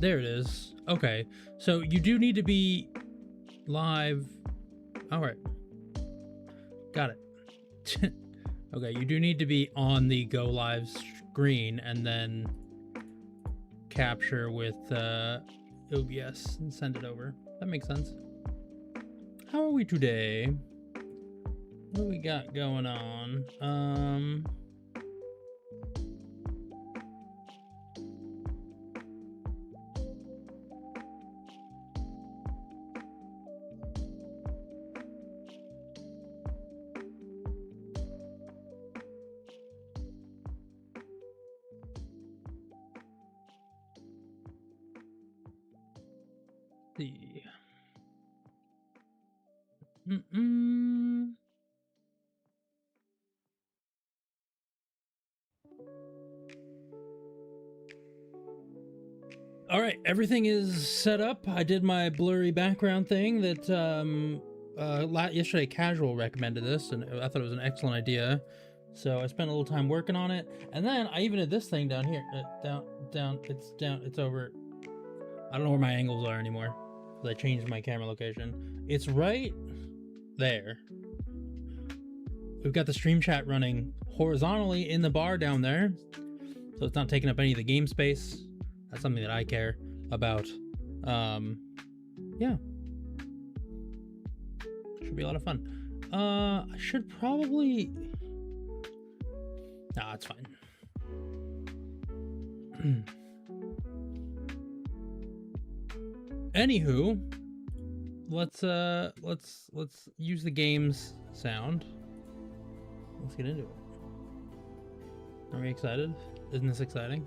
There it is. Okay, so you do need to be live. All right, got it. Okay, you do need to be on the go live screen and then capture with OBS and send it over. That makes sense. How are we today? What do we got going on? See. All right, everything is set up. I did my blurry background thing that yesterday Casual recommended this, and I thought it was an excellent idea. So I spent a little time working on it, and then I even did this thing down here. It's over. I don't know where my angles are anymore because I changed my camera location. It's right there. We've got the stream chat running horizontally in the bar down there, so it's not taking up any of the game space. That's something that I care about. Yeah. Should be a lot of fun. I should probably... Nah, it's fine. Anywho, let's use the game's sound. Let's get into it. Are we excited? Isn't this exciting?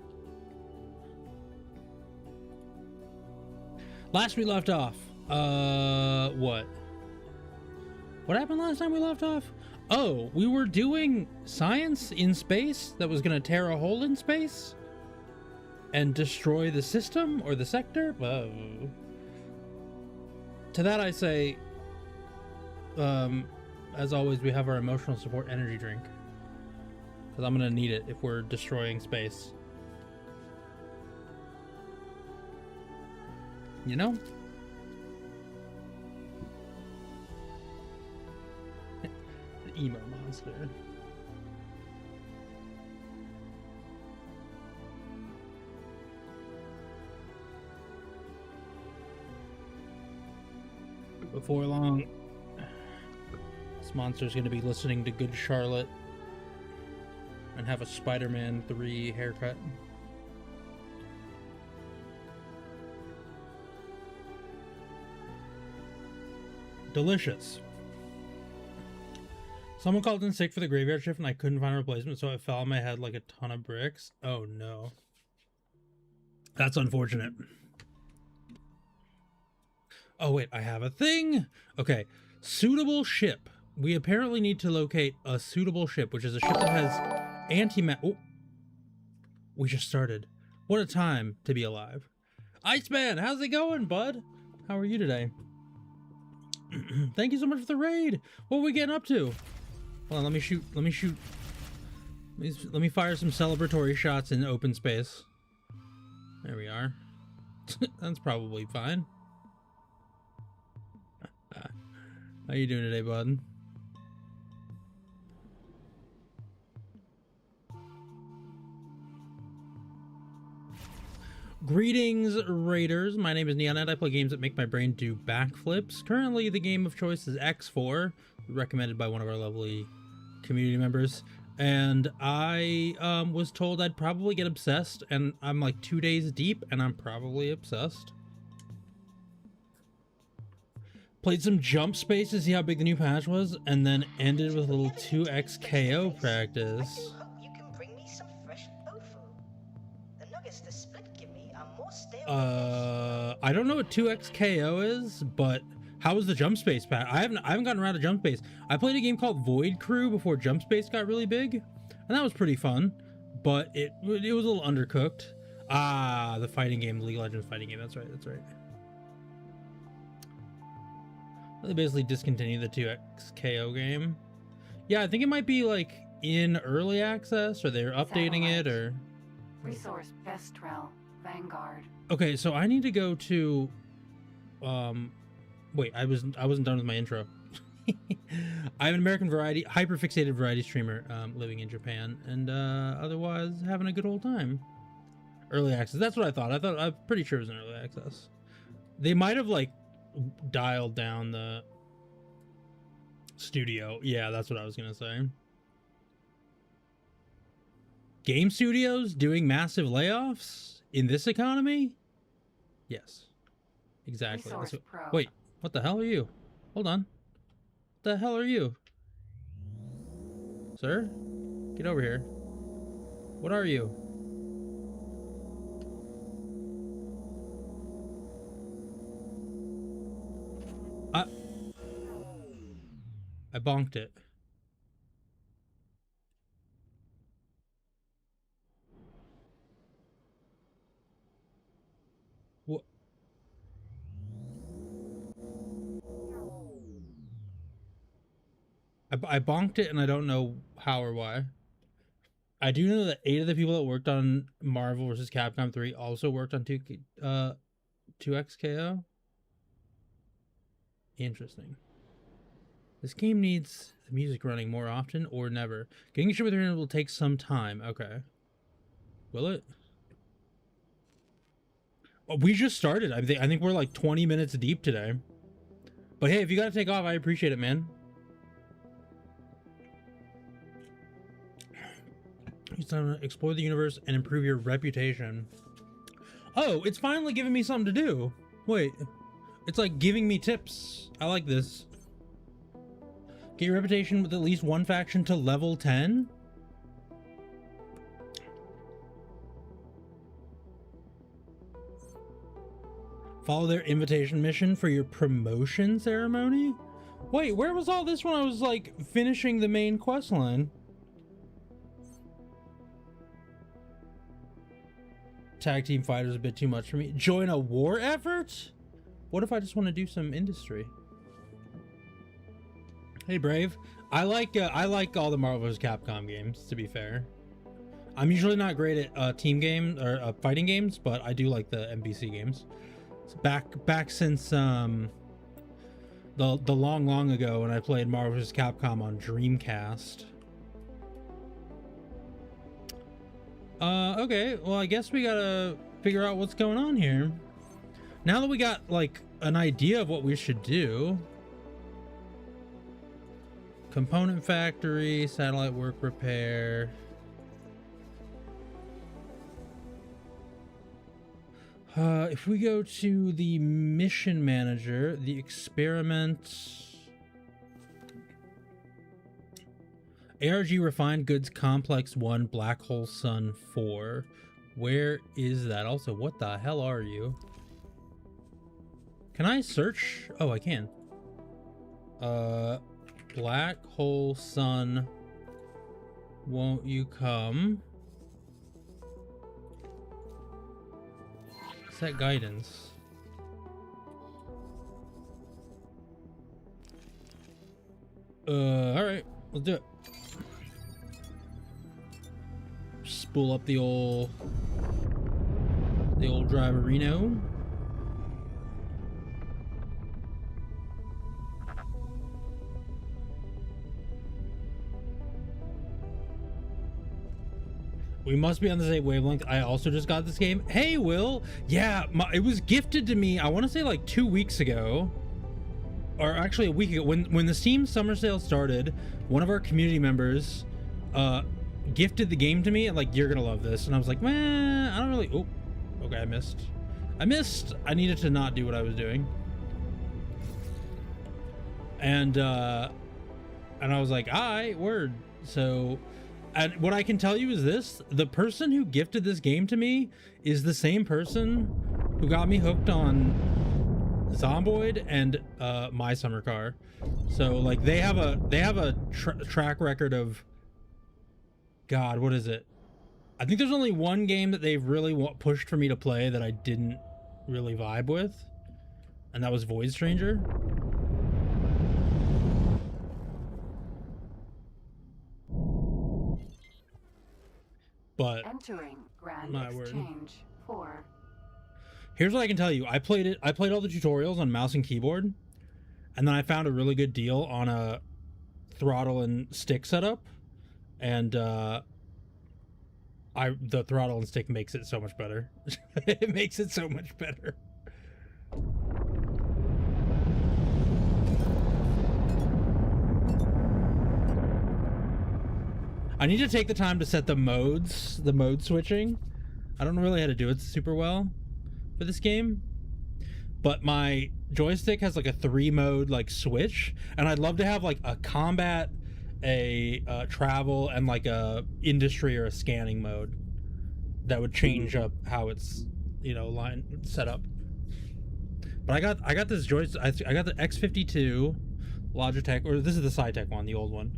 Last we left off, what happened last time we left off? Oh, we were doing science in space that was gonna tear a hole in space and destroy the system or the sector. Whoa. To that I say, as always, we have our emotional support energy drink, because I'm gonna need it if we're destroying space. You know? The emo monster. Before long, this monster's gonna be listening to Good Charlotte and have a Spider-Man 3 haircut. Delicious. Someone called in sick for the graveyard shift and I couldn't find a replacement, so it fell on my head like a ton of bricks. Oh no. That's unfortunate. Oh wait, I have a thing! Okay, suitable ship. We apparently need to locate a suitable ship, which is a ship that has anti-ma- Oh! We just started. What a time to be alive. Iceman, how's it going, bud? How are you today? Thank you so much for the raid. What are we getting up to? Hold on, let me shoot. Let me fire some celebratory shots in open space. There we are. That's probably fine. How you doing today, bud? Greetings, Raiders. My name is Neonette. I play games that make my brain do backflips. Currently, the game of choice is X4, recommended by one of our lovely community members. And I was told I'd probably get obsessed, and I'm like 2 days deep, and I'm probably obsessed. Played some Jump Space to see how big the new patch was, and then ended with a little 2x KO practice. I don't know what 2x KO is, but how was the Jump Space patch? I haven't gotten around to Jump Space. I played a game called Void Crew before Jump Space got really big, and that was pretty fun, but it was a little undercooked. Ah, the fighting game, the League of Legends fighting game. That's right. That's right. They basically discontinued the 2x KO game. Yeah, I think it might be like in early access, or they're updating it, or resource Bestrel Vanguard. Okay, so I need to go to wait, I wasn't done with my intro. I'm an American hyper-fixated variety streamer living in Japan, and otherwise having a good old time. Early access, that's what I thought. I'm pretty sure it was an early access. They might have like dialed down the studio. Yeah, that's what I was gonna say. Game studios doing massive layoffs in this economy? Yes, exactly. Wait, what the hell are you? Hold on. What the hell are you? Sir? Get over here. What are you? I bonked it. What? I bonked it and I don't know how or why. I do know that 8 of the people that worked on Marvel vs. Capcom 3 also worked on 2XKO. Interesting. This game needs the music running more often or never. Getting sure with it will take some time. Okay. Will it? Oh, we just started. I think we're like 20 minutes deep today. But hey, if you gotta take off, I appreciate it, man. It's time to explore the universe and improve your reputation. Oh, it's finally giving me something to do. Wait. It's like giving me tips. I like this. Get your reputation with at least one faction to level 10? Follow their invitation mission for your promotion ceremony? Wait, where was all this when I was like finishing the main quest line? Tag team fighter is a bit too much for me. Join a war effort? What if I just want to do some industry? Hey, Brave. I like all the Marvel vs. Capcom games, to be fair. I'm usually not great at team games or fighting games, but I do like the NPC games. So back since the long ago when I played Marvel vs. Capcom on Dreamcast. Okay, well, I guess we gotta figure out what's going on here. Now that we got like an idea of what we should do. Component factory, satellite work repair. If we go to the mission manager, the experiment. ARG Refined Goods Complex 1, Black Hole Sun 4. Where is that? Also, what the hell are you? Can I search? Oh, I can. Black Hole Sun, won't you come? Set guidance. Alright, let's do it. Spool up the old driverino. We must be on the same wavelength. I also just got this game. Hey, Will. Yeah, it was gifted to me, I want to say like 2 weeks ago. Or actually a week ago. When the Steam summer sale started, one of our community members gifted the game to me and like, you're gonna love this. And I was like, man, I don't really... Oh, okay, I missed. I needed to not do what I was doing. And I was like, alright, word. So... And what I can tell you is this, the person who gifted this game to me is the same person who got me hooked on Zomboid and My Summer Car. So like they have a track record of, God, what is it? I think there's only one game that they've really pushed for me to play that I didn't really vibe with, and that was Void Stranger. But entering Grand my Exchange word. for Here's what I can tell you. I played all the tutorials on mouse and keyboard, and then I found a really good deal on a throttle and stick setup, and the throttle and stick makes it so much better. It makes it so much better. I need to take the time to set the mode switching. I don't really know how to do it super well for this game, but my joystick has like a 3-mode like switch, and I'd love to have like a combat, a travel, and like a industry or a scanning mode that would change up how it's, you know, set up. But I got this joystick. I got the X52 Logitech, or this is the SciTech one, the old one,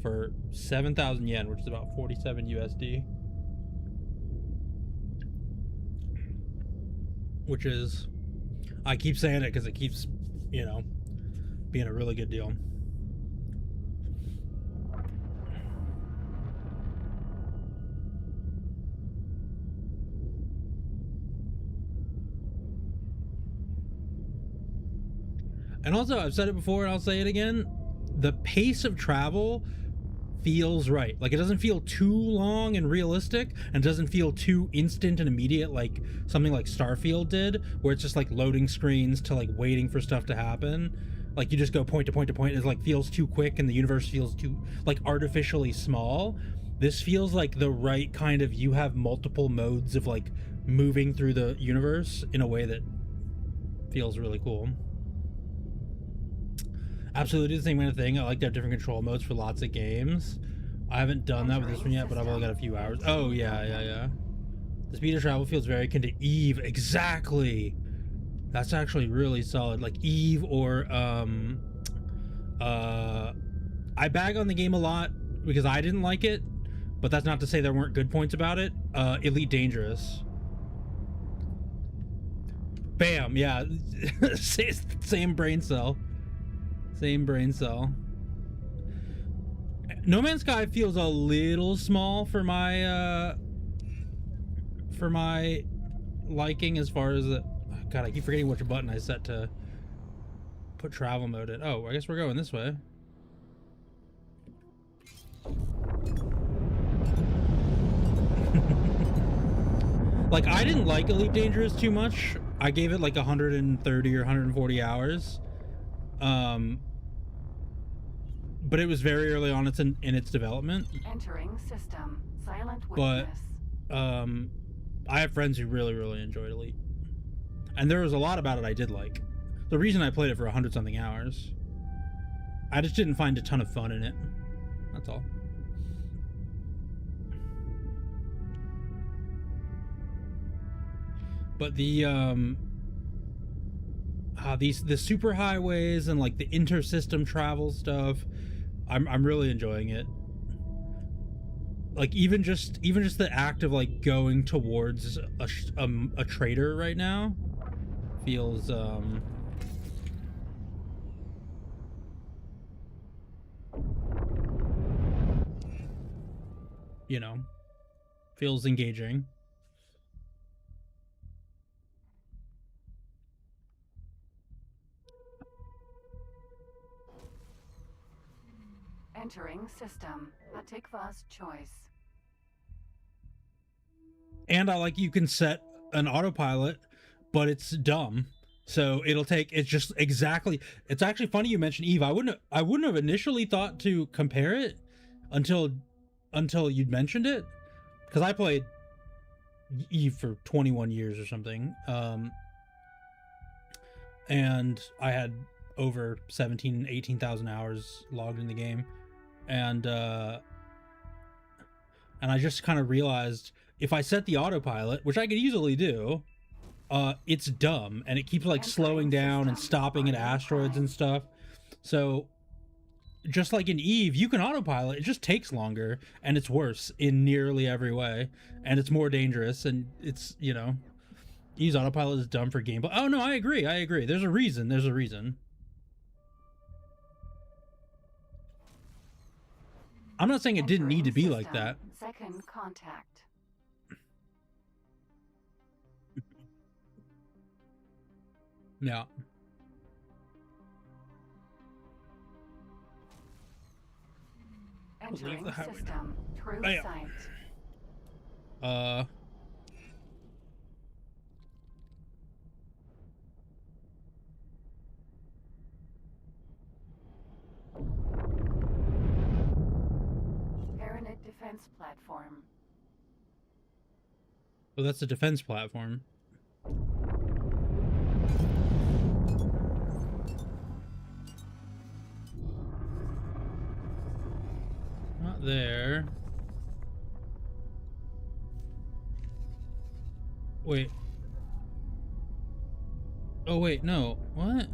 for 7,000 yen, which is about 47 USD. Which is, I keep saying it because it keeps, you know, being a really good deal. And also, I've said it before and I'll say it again, the pace of travel feels right. Like, it doesn't feel too long and realistic, and doesn't feel too instant and immediate like something like Starfield did, where it's just like loading screens to like waiting for stuff to happen. Like, you just go point to point to point. It like feels too quick, and the universe feels too like artificially small. This feels like the right kind of, you have multiple modes of like moving through the universe in a way that feels really cool. Absolutely the same kind of thing. I like to have different control modes for lots of games. I haven't done that with this one yet, but I've only got a few hours. Oh, yeah. The speed of travel feels very akin to Eve. Exactly. That's actually really solid. Like Eve, or I bag on the game a lot because I didn't like it, but that's not to say there weren't good points about it. Elite Dangerous. Bam, yeah. Same brain cell. Same brain cell. No Man's Sky feels a little small for my liking, as far as God, I keep forgetting which button I set to put travel mode in. Oh, I guess we're going this way. Like, I didn't like Elite Dangerous too much. I gave it like 130 or 140 hours. But it was very early on in its development. Entering system. Silent witness. But I have friends who really, really enjoyed Elite, and there was a lot about it I did like. The reason I played it for 100-something hours, I just didn't find a ton of fun in it. That's all. But the super highways and like the intersystem travel stuff, I'm really enjoying it. Like, even just the act of like going towards a trader right now feels you know, feels engaging. Entering system. Atikva's choice. And I like, you can set an autopilot, but it's dumb. So it'll take, it's just exactly, it's actually funny you mentioned Eve. I wouldn't have initially thought to compare it until you'd mentioned it, because I played Eve for 21 years or something. And I had over 18,000 hours logged in the game. And I just kind of realized, if I set the autopilot, which I could easily do, it's dumb, and it keeps like slowing down and stopping at asteroids and stuff. So just like in Eve, you can autopilot, it just takes longer, and it's worse in nearly every way, and it's more dangerous, and it's, you know, Eve's autopilot is dumb for gameplay. Oh no, I agree. There's a reason. I'm not saying it didn't need to be like that. Second contact. Yeah. Entering system. True Bam. sight. Pyramid defense platform. Oh, that's a defense platform. Not there. Wait. Oh, wait, no. What?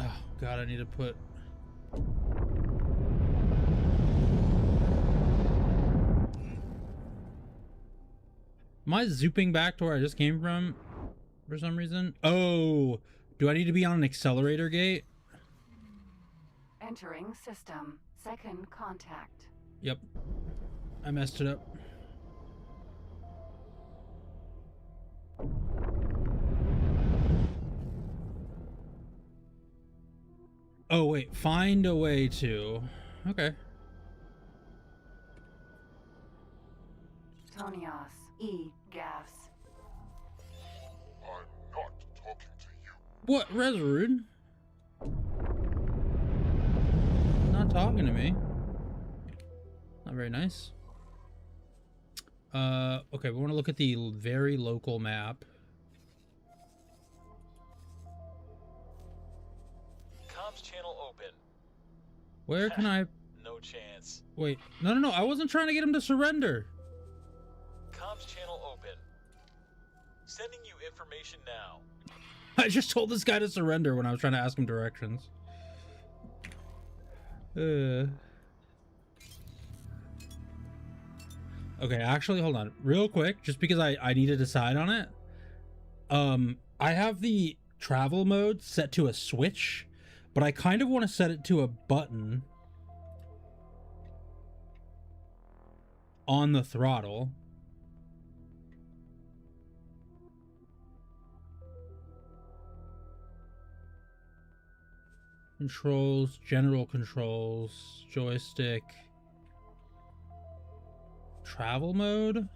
Oh, God, I need to put... Am I zooping back to where I just came from for some reason? Oh, do I need to be on an accelerator gate? Entering system. Second contact. Yep. I messed it up. Oh, wait. Find a way to... Okay. Tonios. E. Gas. I'm not talking to you. What? Resolute? Not talking to me. Not very nice. Okay, we want to look at the very local map. Comms channel open. Where can I... No chance. Wait. No. I wasn't trying to get him to surrender. Comms channel open. Sending you information now. I just told this guy to surrender when I was trying to ask him directions. Okay, actually, hold on. Real quick, just because I need to decide on it. I have the travel mode set to a switch, but I kind of want to set it to a button on the throttle. Controls, general controls, joystick, travel mode.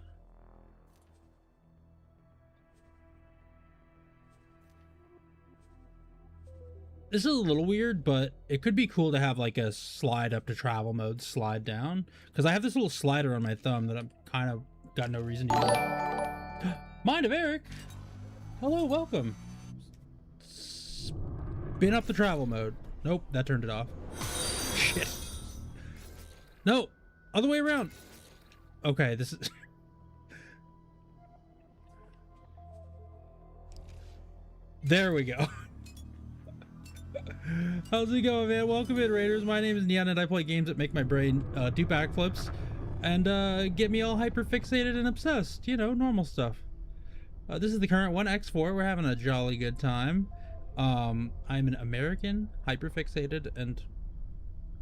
This is a little weird, but it could be cool to have like a slide up to travel mode, slide down. Because I have this little slider on my thumb that I'm kind of got no reason to use. Mind of Eric. Hello, welcome. Spin up the travel mode. Nope, that turned it off. Shit. No, other way around. Okay, this is... There we go. How's it going, man? Welcome in, Raiders. My name is Neon, and I play games that make my brain do backflips and get me all hyper fixated and obsessed. You know, normal stuff. This is the current one, X4. We're having a jolly good time. I'm an American, hyper fixated, and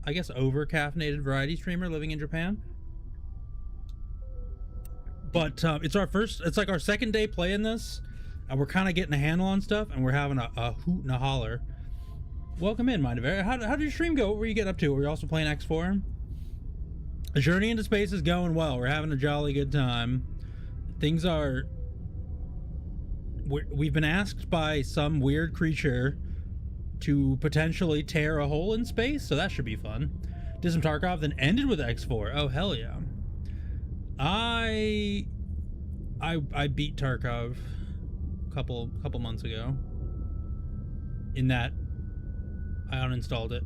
I guess over caffeinated variety streamer living in Japan. But it's like our second day playing this, and we're kind of getting a handle on stuff, and we're having a hoot and a holler. Welcome in, Mind of Air. How did your stream go? What were you getting up to? Were you also playing X4? The journey into space is going well. We're having a jolly good time. Things are... We've been asked by some weird creature to potentially tear a hole in space, so that should be fun. Did some Tarkov, then ended with X4. Oh, hell yeah. I beat Tarkov a couple months ago. In that I uninstalled it.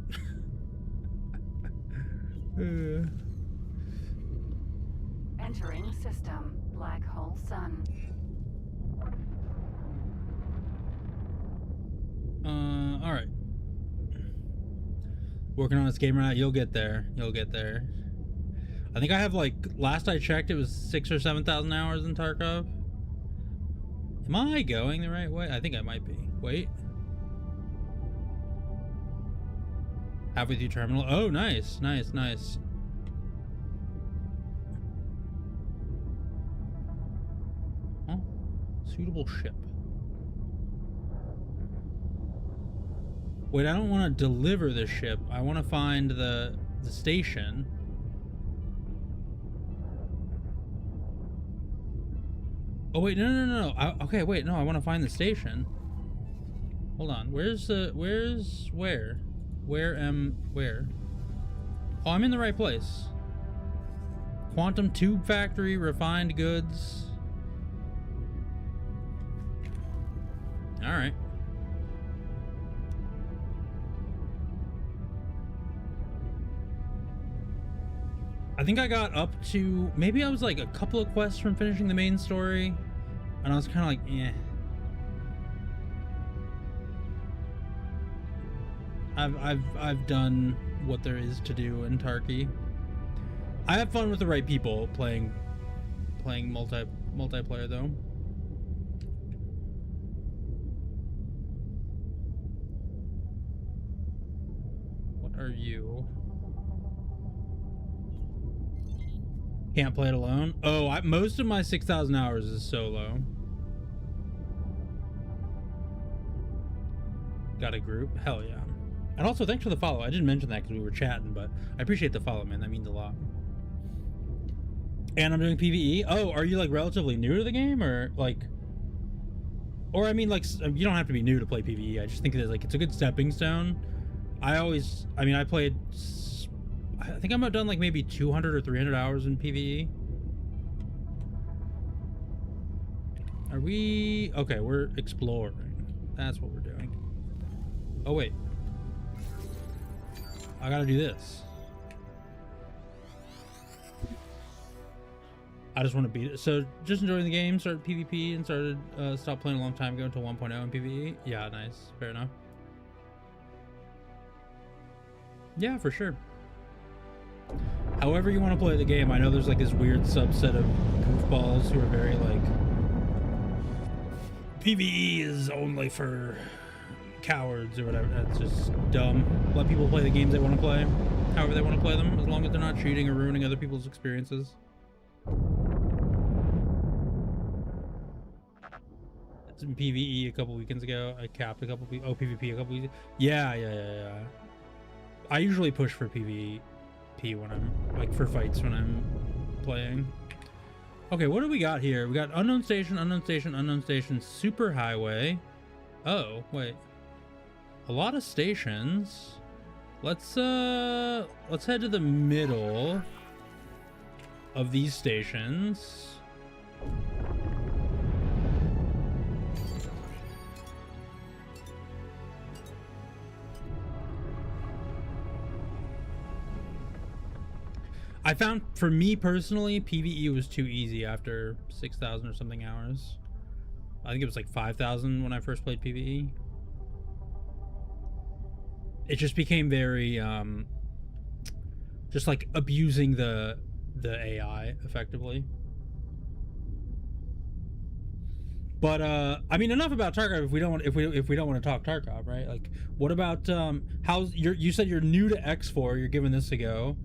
Entering system. Black hole sun. All right. Working on this game right now. You'll get there. You'll get there. I think I have, like, last I checked, it was 6,000 or 7,000 hours in Tarkov. Am I going the right way? I think I might be. Wait. Halfway through terminal. Oh, nice, nice, nice. Suitable ship. Wait, I don't want to deliver the ship. I want to find the station. Oh wait, no. Okay, wait, no, I want to find the station. Hold on. Where? Oh, I'm in the right place. Quantum Tube Factory, refined goods. All right. I think I got up to, maybe I was like a couple of quests from finishing the main story, and I was kind of like, eh. I've done what there is to do in Tarky. I have fun with the right people playing multiplayer though. What are you? Can't play it alone? Oh, most of my 6,000 hours is solo. Got a group? Hell yeah. And also, thanks for the follow. I didn't mention that because we were chatting, but I appreciate the follow, man. That means a lot. And I'm doing PvE. Oh, are you like relatively new to the game, or like, or I mean, like, you don't have to be new to play PvE. I just think that like it's a good stepping stone. I played. I think I'm done like maybe 200 or 300 hours in PvE. Are we okay? We're exploring. That's what we're doing. Oh wait. I gotta do this. I just want to beat it. So just enjoying the game, started PvP and stopped playing a long time ago until 1.0 in PvE. Yeah, nice. Fair enough. Yeah, for sure. However you want to play the game, I know there's like this weird subset of goofballs who are very like, PvE is only for cowards or whatever. That's just dumb. Let people play the games they want to play, however they want to play them, as long as they're not cheating or ruining other people's experiences. It's in PvE a couple weekends ago. I capped a couple PvP a couple weeks. Yeah. I usually push for PvP when I'm like for fights when I'm playing. Okay, what do we got here? We got unknown station, super highway. Oh, wait. A lot of stations. Let's head to the middle of these stations. I found, for me personally, PvE was too easy after 6,000 or something hours. I think it was like 5,000 when I first played PvE. It just became very, just like abusing the AI effectively. But I mean, enough about Tarkov if we don't want to talk Tarkov, right? Like, what about you said you're new to X4, you're giving this a go.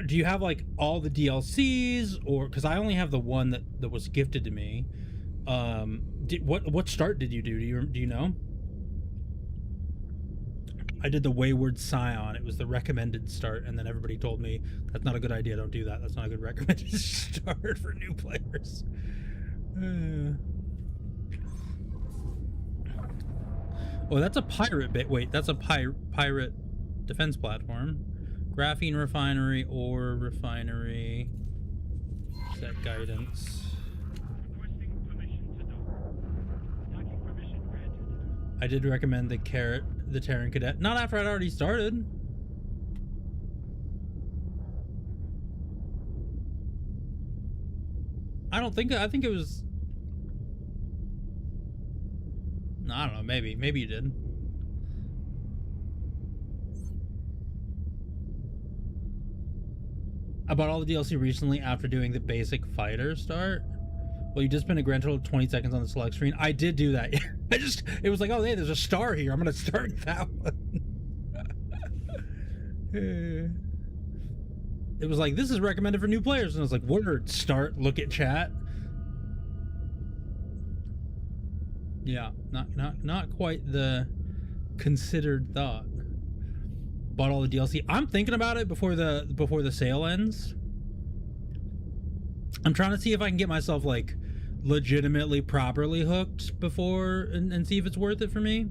Do you have like all the DLCs, or because I only have the one that was gifted to me? What start did you do? Do you know? I did the Wayward Scion. It was the recommended start, and then everybody told me that's not a good idea. Don't do that. That's not a good recommended start for new players. Oh, that's a pirate bit. Wait, that's a pirate defense platform. Graphene refinery or refinery. Set guidance. I did recommend the Terran Cadet. Not after I'd already started. I think it was. I don't know. Maybe you did. I bought all the DLC recently after doing the basic fighter start. Well, you just spent a grand total of 20 seconds on the select screen. I did do that. It was like, oh, hey, there's a star here. I'm going to start that one. It was like, this is recommended for new players. And I was like, word, start, look at chat. Yeah, not quite the considered thought. Bought all the DLC. I'm thinking about it before the sale ends. I'm trying to see if I can get myself like legitimately properly hooked before and see if it's worth it for me.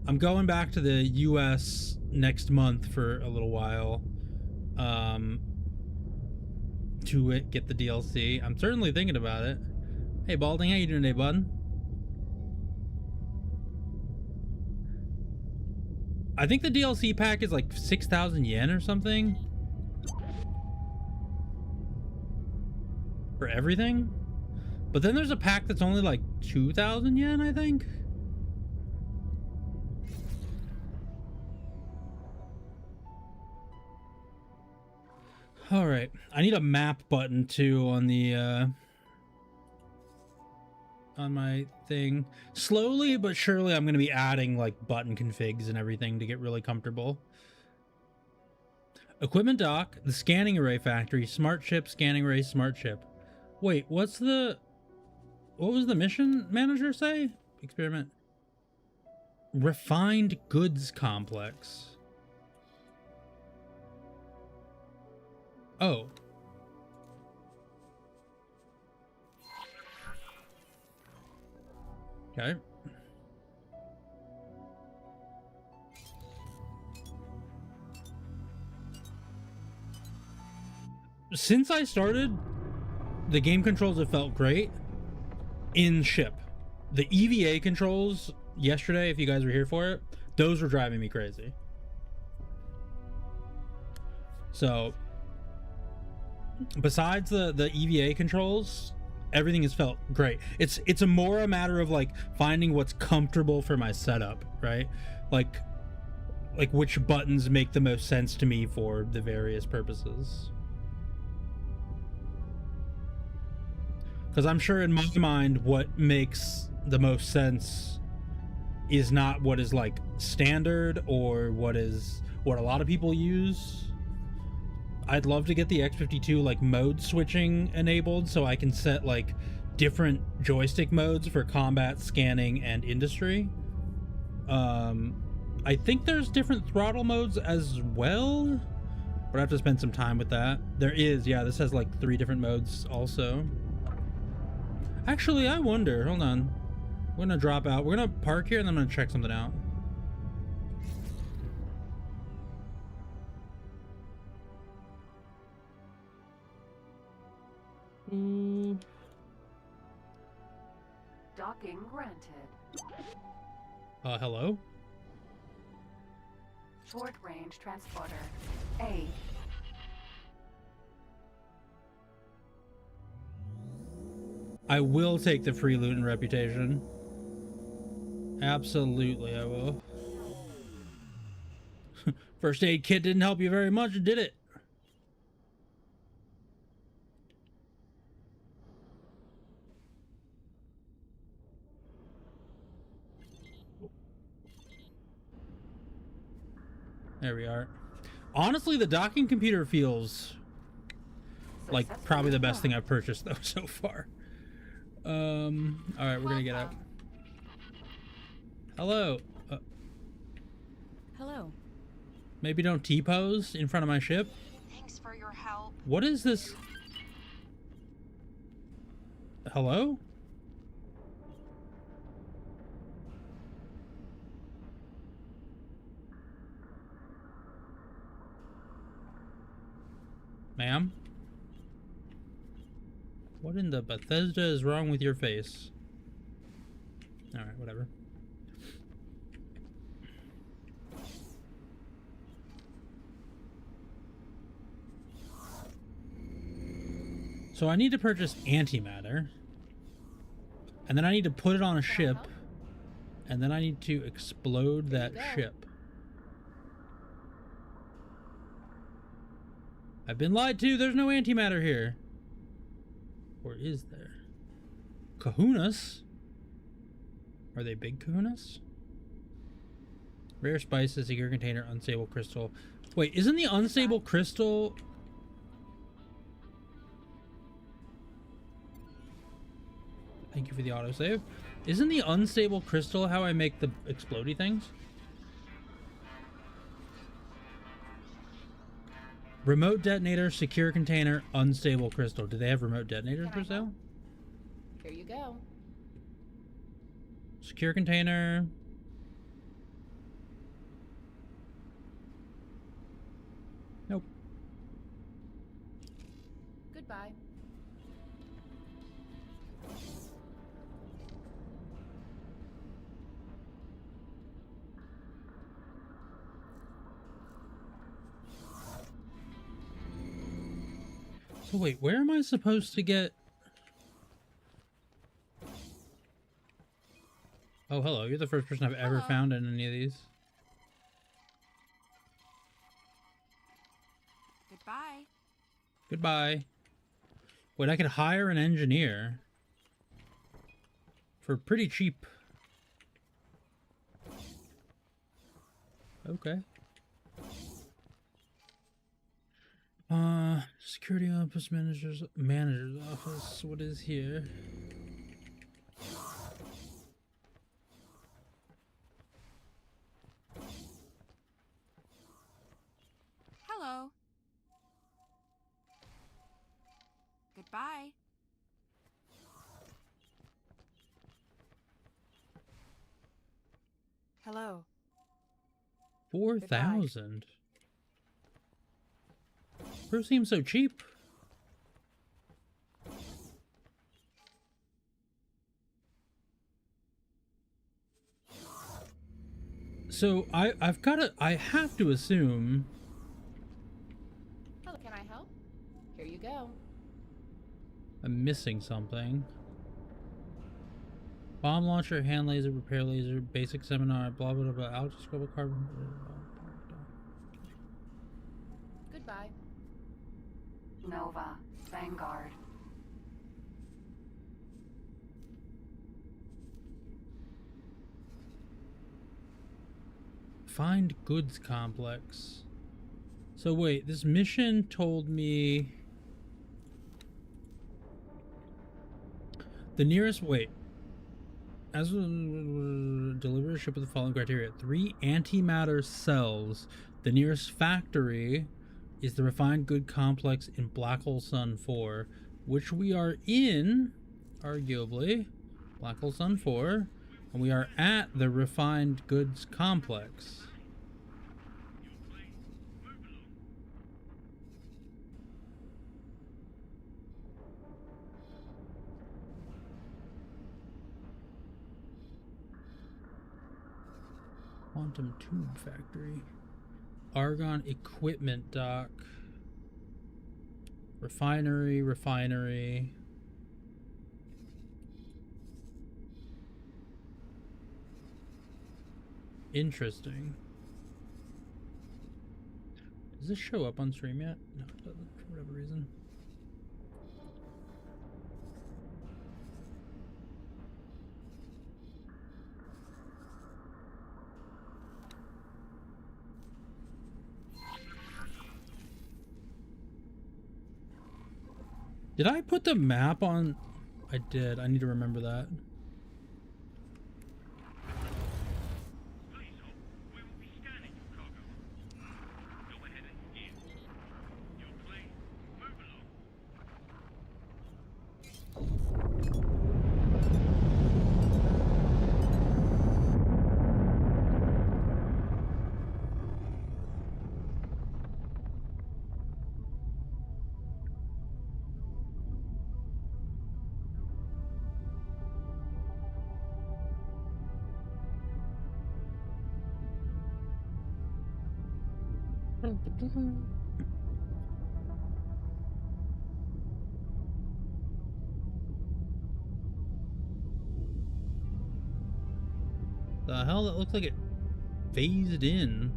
I'm going back to the US next month for a little while to get the DLC. I'm certainly thinking about it. Hey Balding, how you doing today, bud? I think the DLC pack is like 6,000 yen or something for everything. But then there's a pack that's only like 2,000 yen, I think. All right, I need a map button too on the on my thing. Slowly but surely I'm going to be adding like button configs and everything to get really comfortable. Equipment dock, the scanning array factory, smart chip, scanning array, smart chip. Wait, what was the mission manager say? Experiment. Refined goods complex. Oh. Okay. Since I started, the game controls have felt great in ship. The EVA controls yesterday, if you guys were here for it, those were driving me crazy. So besides the EVA controls, everything has felt great. It's a more a matter of like finding what's comfortable for my setup, right? Like which buttons make the most sense to me for the various purposes. Because I'm sure in my mind what makes the most sense is not what is like standard or what a lot of people use. I'd love to get the X52 like mode switching enabled so I can set like different joystick modes for combat, scanning, and industry. I think there's different throttle modes as well, but I have to spend some time with that. There is, yeah, this has like 3 different modes also. Actually, I wonder, hold on. We're gonna drop out. We're gonna park here and then I'm gonna check something out. Docking granted. Hello? Short range transporter. A. I will take the free loot and reputation. Absolutely, I will. First aid kit didn't help you very much, did it? There we are. Honestly, the docking computer feels like probably the best thing I've purchased though so far. All right, we're gonna get out. Hello. Hello. Maybe don't T-pose in front of my ship. Thanks for your help. What is this? Hello? Ma'am? What in the Bethesda is wrong with your face? Alright, whatever. So I need to purchase antimatter. And then I need to put it on a ship. And then I need to explode that ship. I've been lied to. There's no antimatter here. Or is there? Kahunas? Are they big kahunas? Rare spices, secure container, unstable crystal. Wait, isn't the unstable crystal... Thank you for the autosave. Isn't the unstable crystal how I make the explodey things? Remote detonator, secure container, unstable crystal. Do they have remote detonators for sale? Here you go. Secure container. Nope. Goodbye. So wait, where am I supposed to get... Oh, hello. You're the first person I've ever found in any of these. Goodbye. Goodbye. Wait, I could hire an engineer for pretty cheap. Okay. Security office manager's office. What is here? Hello. Goodbye. Hello. 4,000. Bro seems so cheap. So I have to assume. Hello, can I help? Here you go. I'm missing something. Bomb launcher, hand laser, repair laser, basic seminar, blah blah blah, algoscopic carbon. Goodbye. Nova. Vanguard. Find goods complex. So wait, this mission told me the nearest, wait, as deliver a ship with the following criteria: 3 antimatter cells. The nearest factory is the refined good complex in Black Hole Sun 4, which we are in, arguably, Black Hole Sun 4, and we are at the refined goods complex. Quantum tube factory. Argon equipment dock. Refinery. Interesting. Does this show up on stream yet? No, it doesn't, for whatever reason. Did I put the map on? I did. I need to remember that. The hell? That looks like it phased in.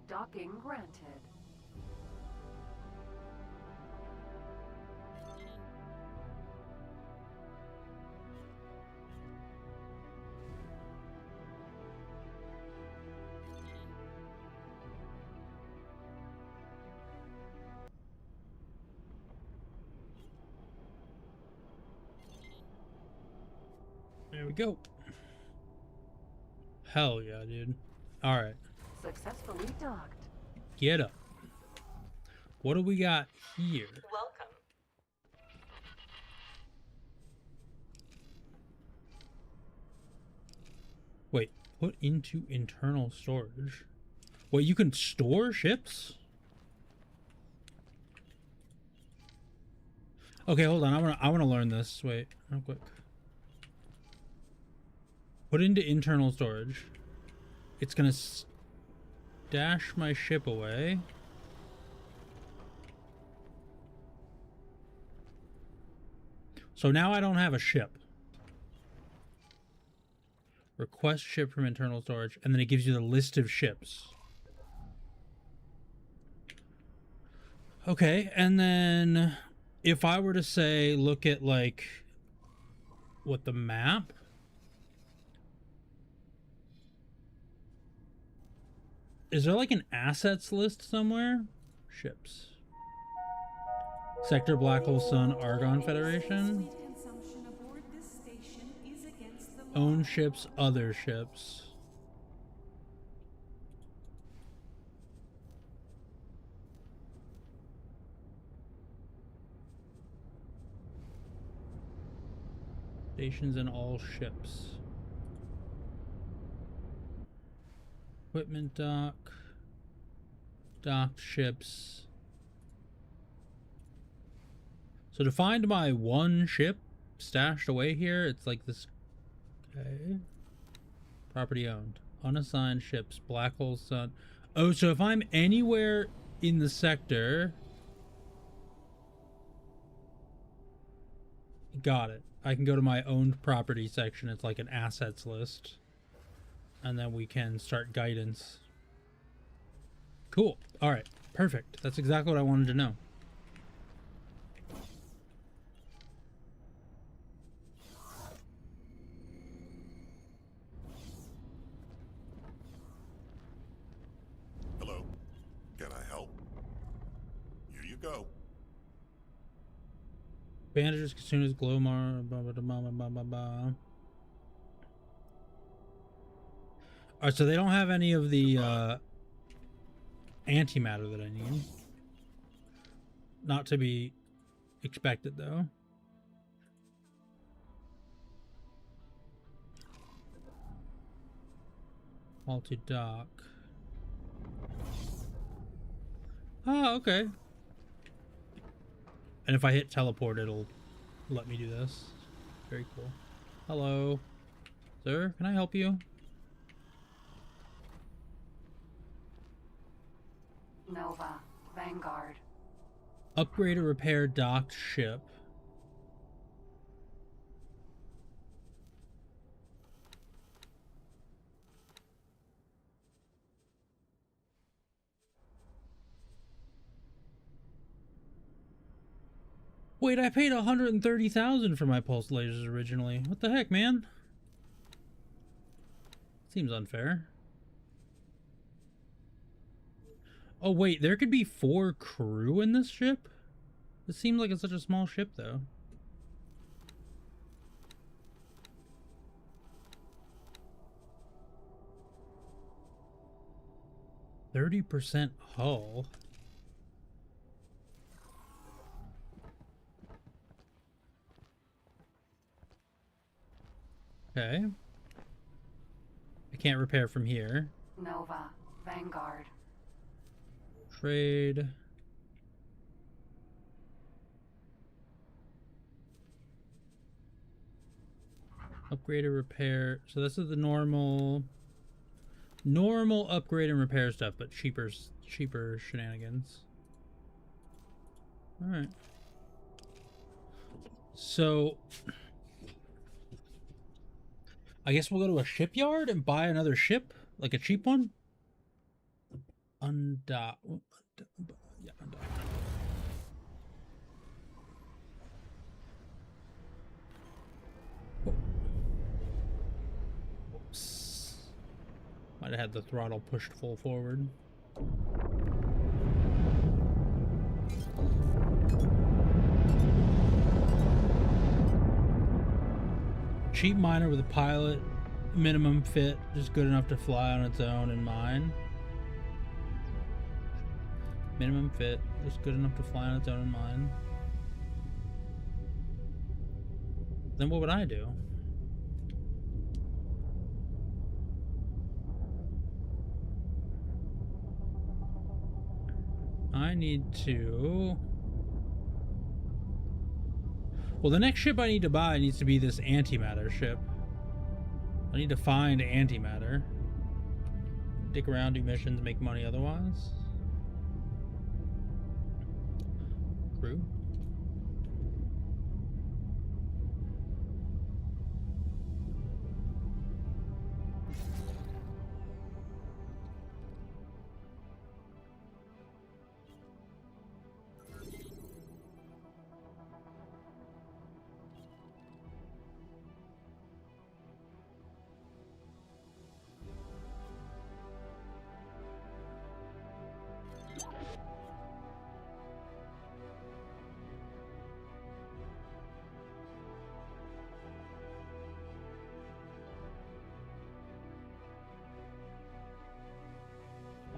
Docking granted. There we go. Hell yeah, dude. Alright. Successfully docked. Get up. What do we got here? Welcome. Wait, put into internal storage. Wait, you can store ships? Okay, hold on. I wanna learn this. Wait, real quick. Put into internal storage. It's gonna stash my ship away. So now I don't have a ship. Request ship from internal storage, and then it gives you the list of ships. Okay, and then if I were to say, look at like what the map. Is there like an assets list somewhere? Ships. Sector Black Hole Sun Argon Federation. Own ships, other ships. Stations in all ships. Equipment dock. Docked ships. So to find my one ship stashed away here, it's like this. Okay. Property owned. Unassigned ships. Black Hole Sun. Oh, so if I'm anywhere in the sector. Got it. I can go to my owned property section. It's like an assets list. And then we can start guidance. Cool. Alright. Perfect. That's exactly what I wanted to know. Hello. Can I help? Here you go. Bandages, as soon as glow mar. Blah, blah, blah, blah, blah, blah. Alright, so they don't have any of the antimatter that I need. Not to be expected, though. Multi-dock. Oh, okay. And if I hit teleport, it'll let me do this. Very cool. Hello. Sir, can I help you? Nova. Vanguard. Upgrade or repair docked ship. Wait, I paid 130,000 for my pulse lasers originally. What the heck, man? Seems unfair. Oh wait, there could be 4 crew in this ship? It seems like it's such a small ship, though. %30 hull. Okay. I can't repair from here. Nova. Vanguard. Trade. Upgrade or repair. So this is the normal upgrade and repair stuff, but cheaper shenanigans. All right. So I guess we'll go to a shipyard and buy another ship, like a cheap one. Undock. Yeah, undock. Whoops. Might have had the throttle pushed full forward. Cheap miner with a pilot, minimum fit, just good enough to fly on its own in mine. Minimum fit, just good enough to fly on its own in mine. Then what would I do? I need to... Well, the next ship I need to buy needs to be this antimatter ship. I need to find antimatter. Dick around, do missions, make money otherwise. Crew.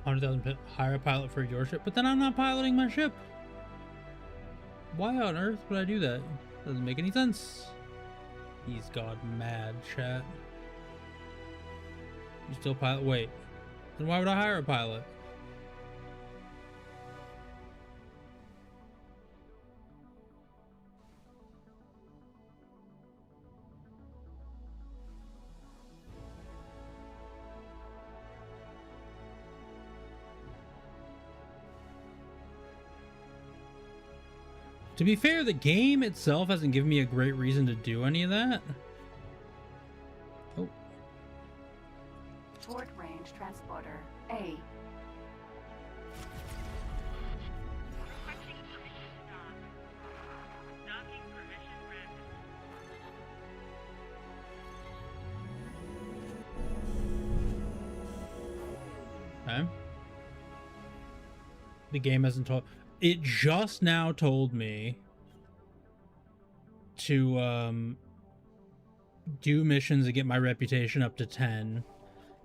$100,000 hire a pilot for your ship, but then I'm not piloting my ship. Why on earth would I do that? Doesn't make any sense. He's gone mad, chat. You still pilot? Wait. Then why would I hire a pilot? To be fair, the game itself hasn't given me a great reason to do any of that. Oh. Short range transporter A. Okay. The game hasn't told... It just now told me to do missions and get my reputation up to 10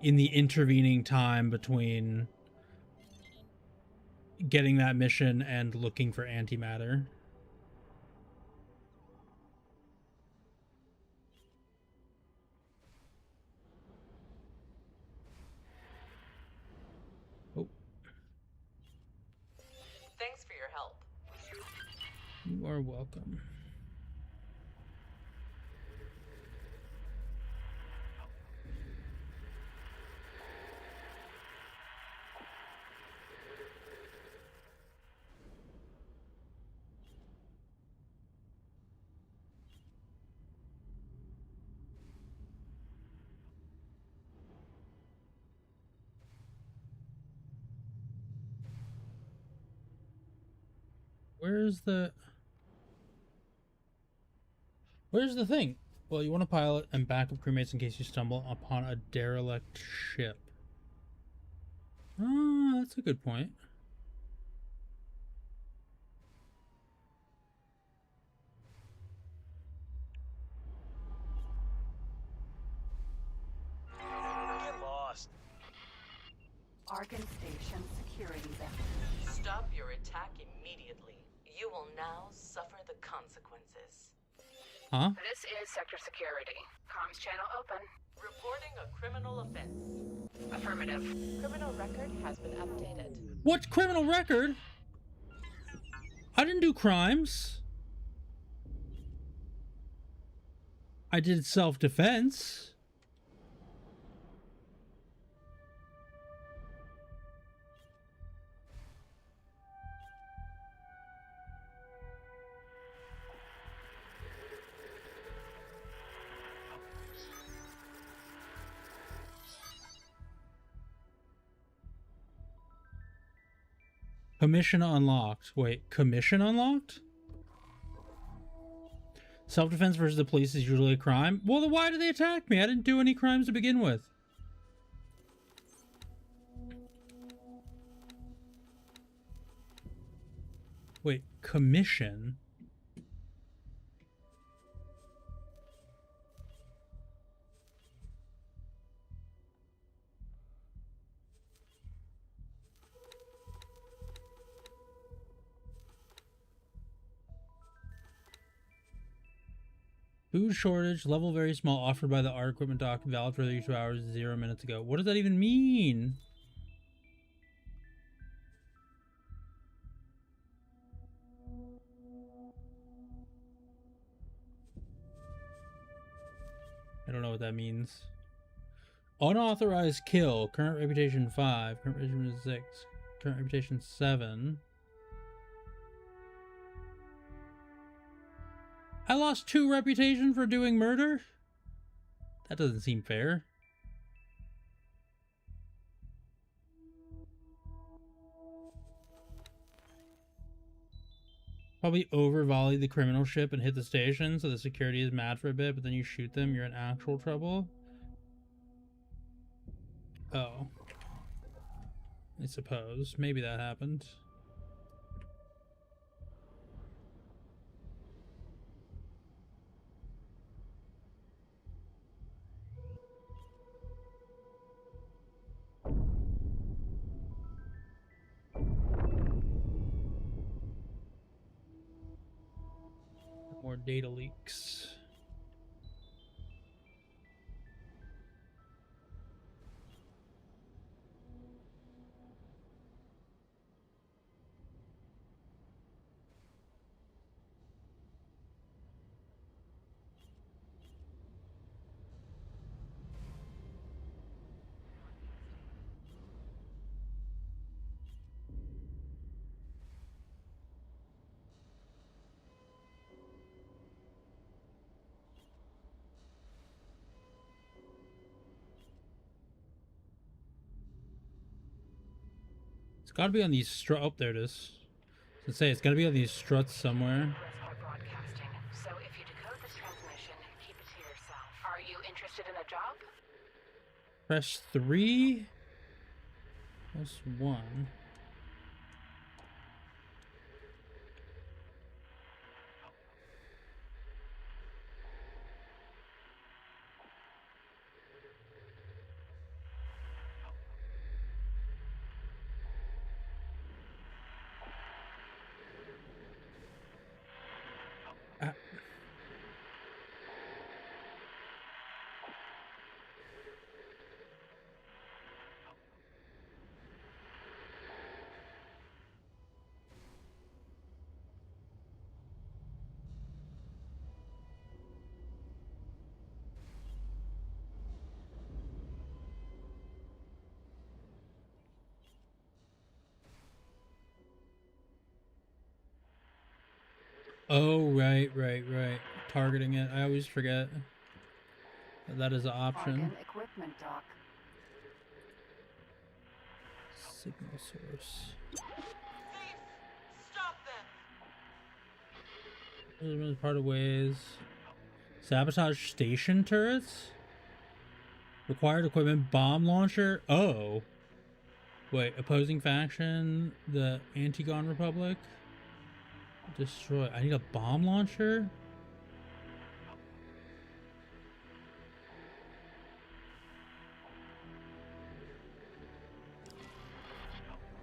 in the intervening time between getting that mission and looking for antimatter. Thanks for your help. You are welcome. Where's the thing? Well, you want to pilot and backup crewmates in case you stumble upon a derelict ship. Ah, that's a good point. Get lost. Argon Station security vector. Stop your attack immediately. You will now suffer the consequences. Huh? This is Sector Security. Comms channel open. Reporting a criminal offense. Affirmative. Criminal record has been updated. What criminal record? I didn't do crimes. I did self-defense. Commission unlocked. Wait, commission unlocked? Self-defense versus the police is usually a crime. Well, then why did they attack me? I didn't do any crimes to begin with. Wait, commission? Food shortage, level very small, offered by the art equipment dock, valid for 32 hours, 0 minutes ago. What does that even mean? I don't know what that means. Unauthorized kill, current reputation 5, current reputation 6, current reputation 7. I lost 2 reputation for doing murder? That doesn't seem fair. Probably over volley the criminal ship and hit the station so the security is mad for a bit, but then you shoot them, you're in actual trouble. Oh. I suppose. Maybe that happened. More data leaks. It's got to be on these oh, there it is. I was gonna say it's got to be on these struts somewhere. Broadcasting. So if you decode this transmission, keep it to yourself. Are you interested in a job? Press 3. Press 1. Oh, right. Targeting it. I always forget that is an option. Organ equipment dock. Signal source. Stop them! Part of ways. Sabotage station turrets? Required equipment bomb launcher? Oh. Wait, opposing faction, the Antigone Republic? Destroy. I need a bomb launcher?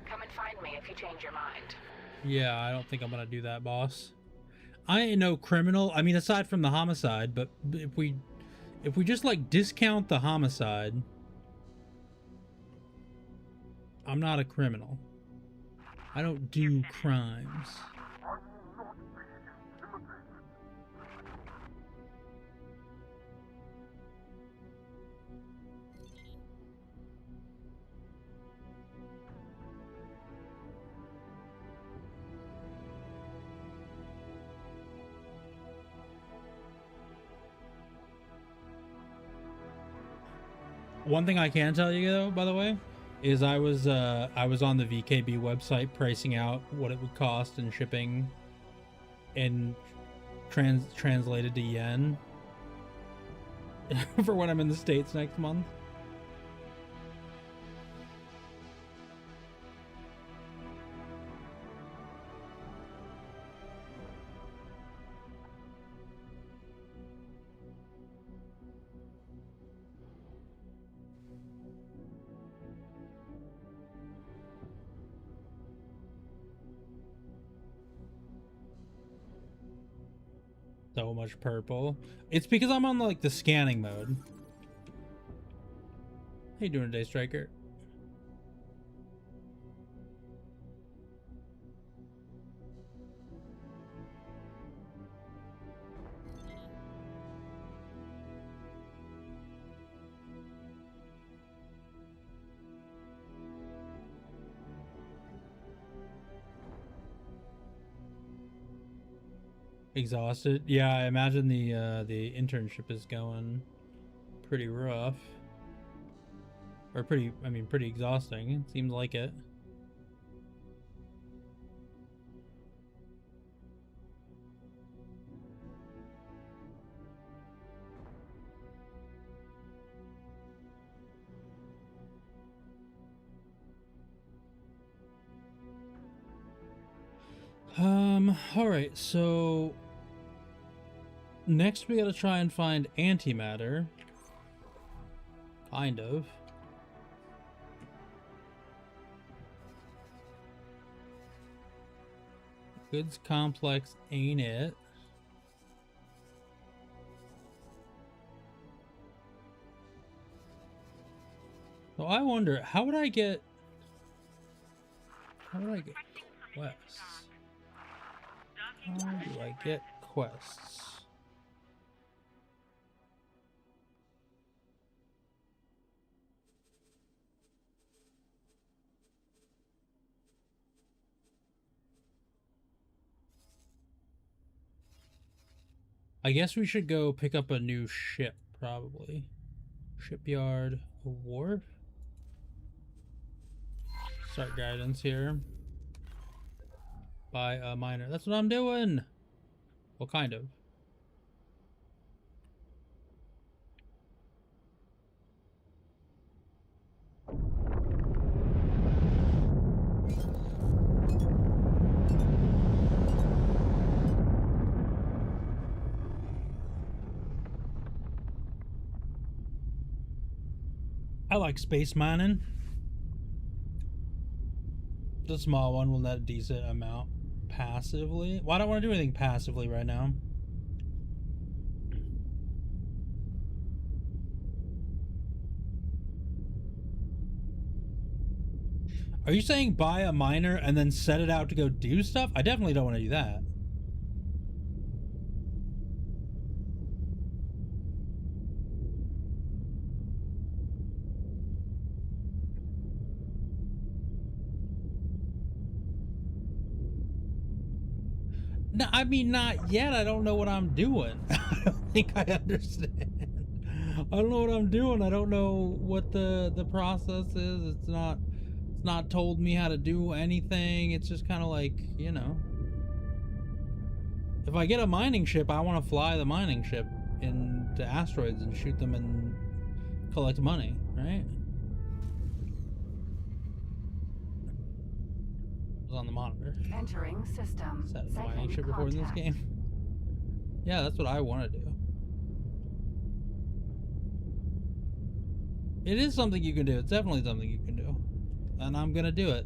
Come and find me if you change your mind. Yeah, I don't think I'm gonna do that, boss. I ain't no criminal. I mean, aside from the homicide, but if we just like discount the homicide, I'm not a criminal. I don't do crimes. One thing I can tell you though, by the way, is I was on the VKB website pricing out what it would cost in shipping and translated to yen for when I'm in the States next month. So much purple. It's because I'm on like the scanning mode. How you doing today, Striker? Exhausted. Yeah, I imagine the internship is going pretty rough. Or pretty, I mean, pretty exhausting. It seems like it. All right, so next we gotta try and find antimatter. Kind of. Goods complex ain't it. So I wonder, how would I get quests? How do I get quests? I guess we should go pick up a new ship, probably. Shipyard, a wharf? Start guidance here. Buy a miner. That's what I'm doing! Well, kind of. I like space mining. The small one will net a decent amount passively. Well, I don't want to do anything passively right now. Are you saying buy a miner and then set it out to go do stuff? I definitely don't want to do that. No, I mean, not yet. I don't know what I'm doing. I don't think I understand. I don't know what I'm doing. I don't know what the process is. It's not told me how to do anything. It's just kind of like, you know. If I get a mining ship, I want to fly the mining ship into asteroids and shoot them and collect money, right? On the monitor. Entering system. Set a mining ship before in this game. Yeah, that's what I want to do. It is something you can do. It's definitely something you can do. And I'm gonna do it.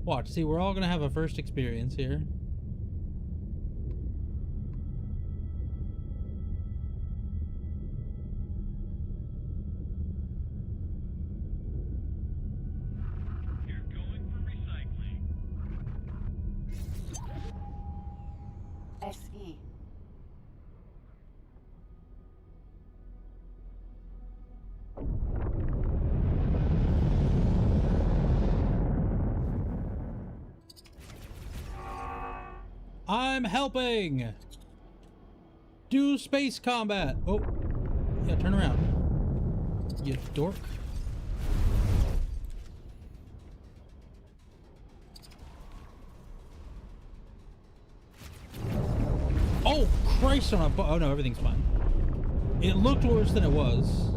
Watch, see, we're all gonna have a first experience here. SE. I'm helping! Do space combat! Oh, yeah, turn around. You dork. Oh, Christ on a oh no, everything's fine. It looked worse than it was.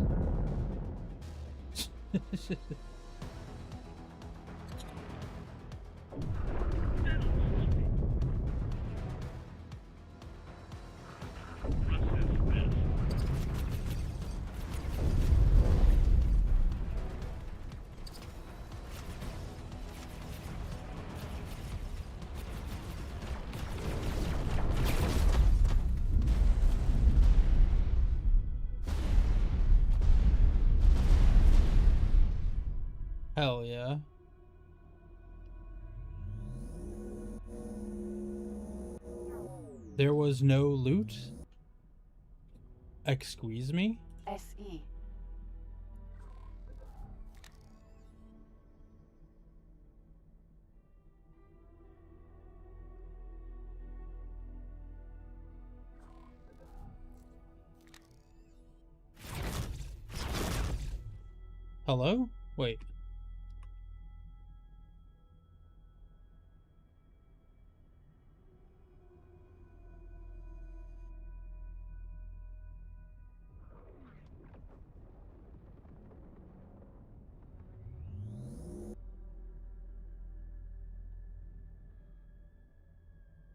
Hell yeah. There was no loot? Excuse me? SE. Hello? Wait.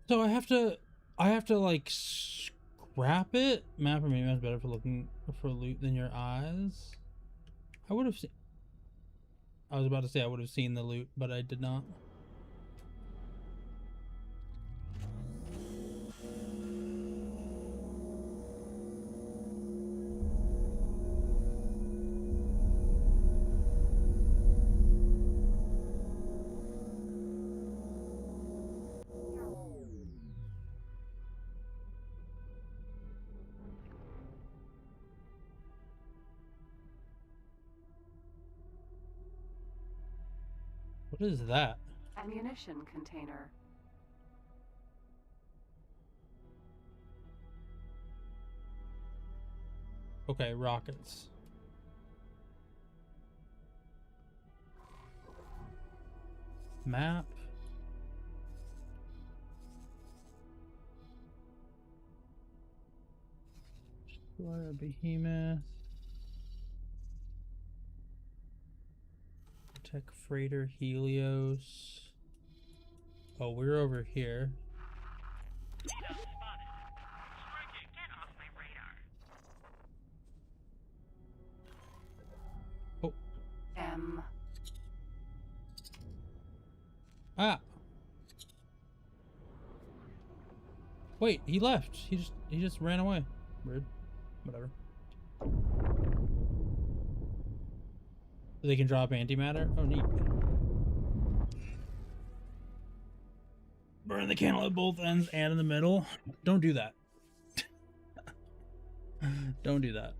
So I have to like scrap it? Map or maybe that's better for looking for loot than your eyes. I would have seen, I was about to say I would have seen the loot, but I did not. What is that? Ammunition container. Okay, rockets. Map. Destroyer Behemoth. Tech Freighter Helios. Oh, we're over here. Oh. M. Ah. Wait, he left. He just ran away. Rude. Whatever. They can drop antimatter? Oh, neat. Burn the candle at both ends and in the middle. Don't do that. Don't do that.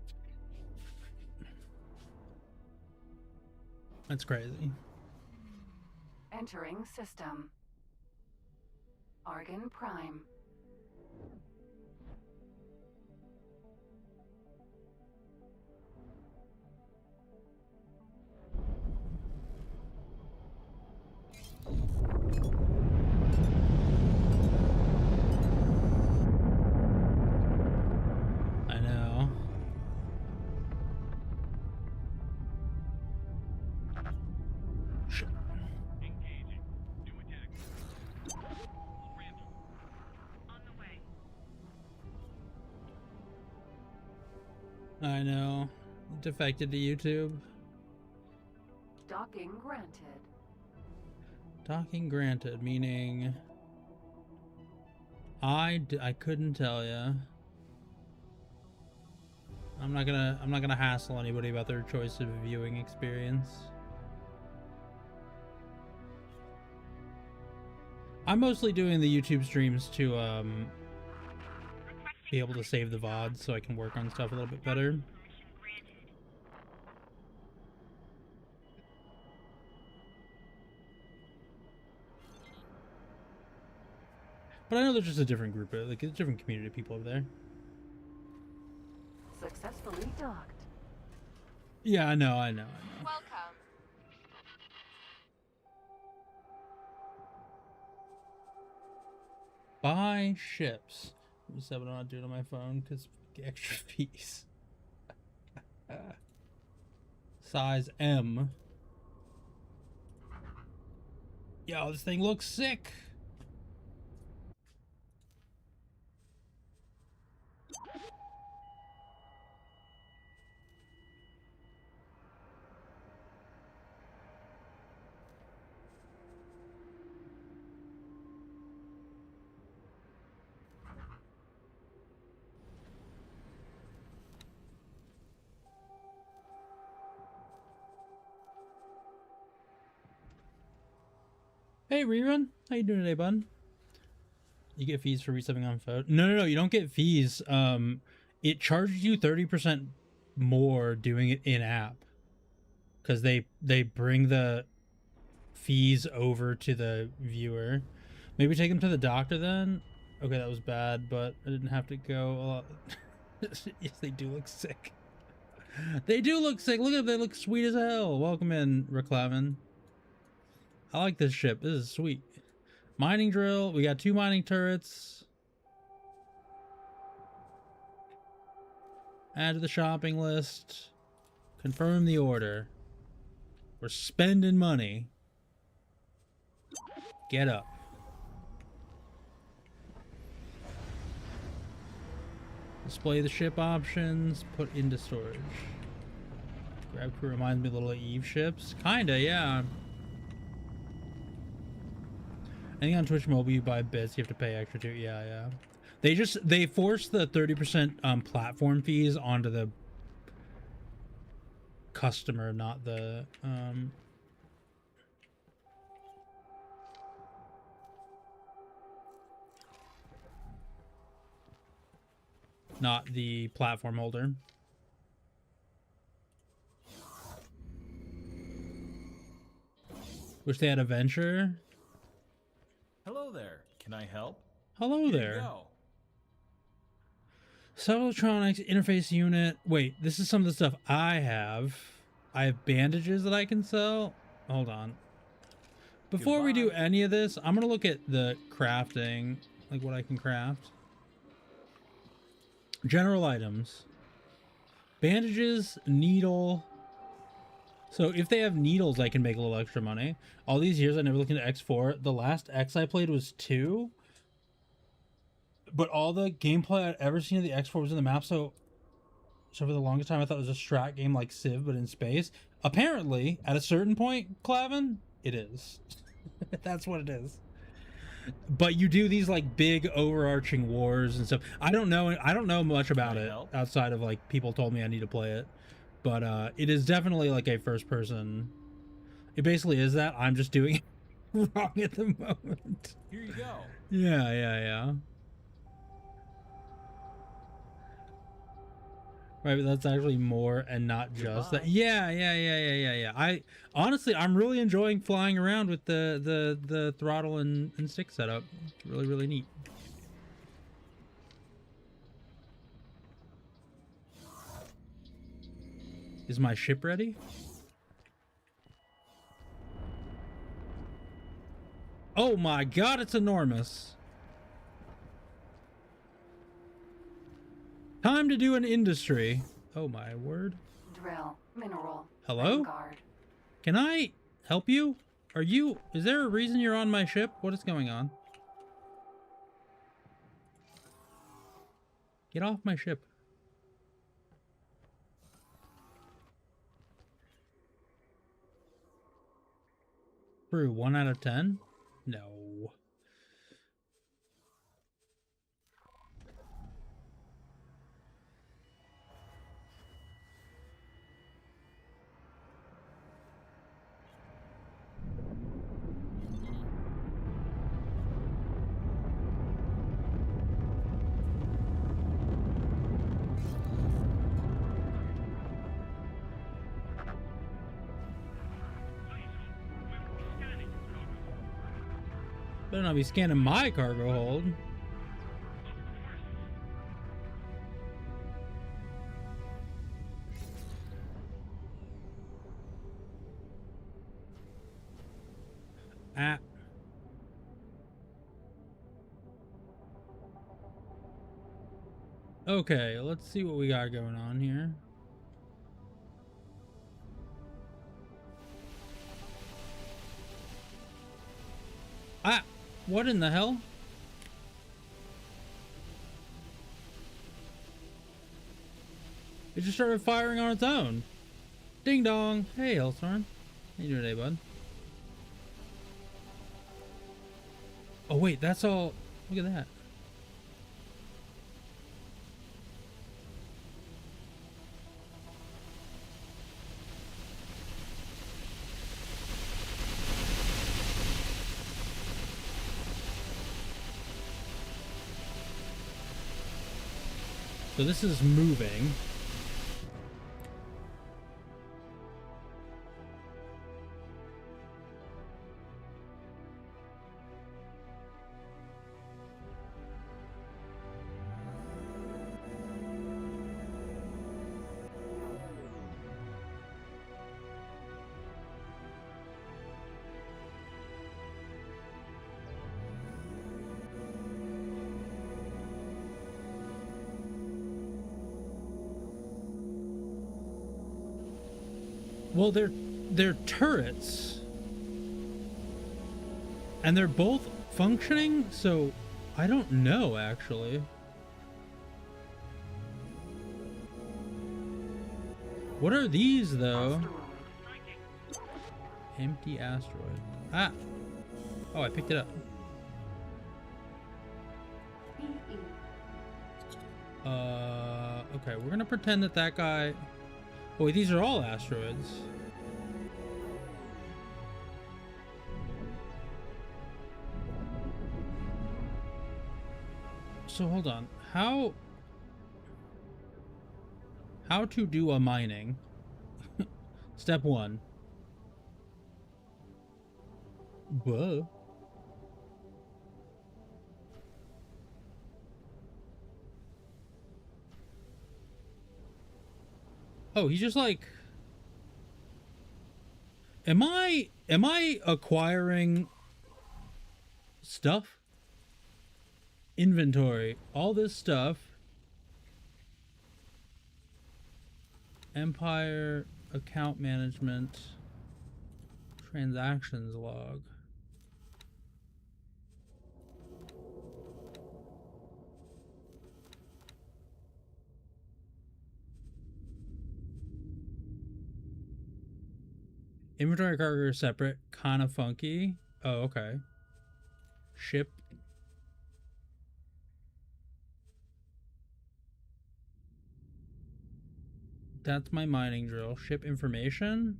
That's crazy. Entering system. Argon Prime. I know. Shit. I know. Defected to YouTube. Docking granted. Docking granted, meaning I couldn't tell ya. I'm not gonna hassle anybody about their choice of viewing experience. I'm mostly doing the YouTube streams to be able to save the VODs so I can work on stuff a little bit better. But I know there's just a different group of, like, a different community of people over there. Successfully docked. Yeah, I know. Welcome. Buy ships. I'm just not doing it on my phone because extra fees. Size M. Yo, this thing looks sick. Hey, Rerun. How you doing today, bud? You get fees for resubbing on phone? No, you don't get fees. It charges you 30% more doing it in-app. Because they bring the fees over to the viewer. Maybe take them to the doctor then? Okay, that was bad, but I didn't have to go a lot. Yes, they do look sick. They do look sick. Look at them. They look sweet as hell. Welcome in, Reclavin. I like this ship. This is sweet. Mining drill. We got 2 mining turrets. Add to the shopping list. Confirm the order. We're spending money. Get up. Display the ship options. Put into storage. Grab crew reminds me a little of Eve ships. Kinda, yeah. Anything on Twitch Mobile you buy bits, you have to pay extra too. Yeah. They force the 30% platform fees onto the customer, not the not the platform holder. Wish they had a venture. Hello there. Can I help? Hello Here there. you go. Electronics interface unit. Wait, this is some of the stuff I have. I have bandages that I can sell. Hold on. Before we do Goodbye. any of this, I'm gonna look at the crafting, like what I can craft. General items. Bandages, needle. So if they have needles, I can make a little extra money. All these years I never looked into X4. The last X I played was 2. But all the gameplay I'd ever seen of the X4 was in the map, so for the longest time I thought it was a strat game like Civ, but in space. Apparently, at a certain point, Clavin, it is. That's what it is. But you do these like big overarching wars and stuff. I don't know much about Can I it help? outside of like people told me I need to play it. But it is definitely like a first person. It basically is that. I'm just doing it wrong at the moment. Here you go. Yeah. Right, but that's actually more and not just that. Goodbye. Yeah. I'm really enjoying flying around with the throttle and stick setup. It's really neat. Is my ship ready? Oh my god, it's enormous. Time to do an industry. Oh my word. Drill. Mineral. Hello? Vanguard. Can I help you? Is there a reason you're on my ship? What is going on? Get off my ship. Crew, 1 out of 10? No. Better not be scanning my cargo hold. Ah. Okay, let's see what we got going on here. Ah, what in the hell? It just started firing on its own. Ding dong. Hey, Hellstorm. How you doing today, bud? Oh, wait, that's all. Look at that. So this is moving. Well, they're turrets, and they're both functioning, so I don't know actually. What are these though? Empty asteroid. Ah. Oh, I picked it up. Okay, we're gonna pretend that that guy. Oh, wait, these are all asteroids. So hold on. How to do a mining? Step 1. Whoa. Oh, he's just like, am I acquiring stuff? Inventory, all this stuff. Empire, account management, transactions log. Inventory, cargo are separate, kind of funky. Oh, okay. Ship. That's my mining drill. Ship information.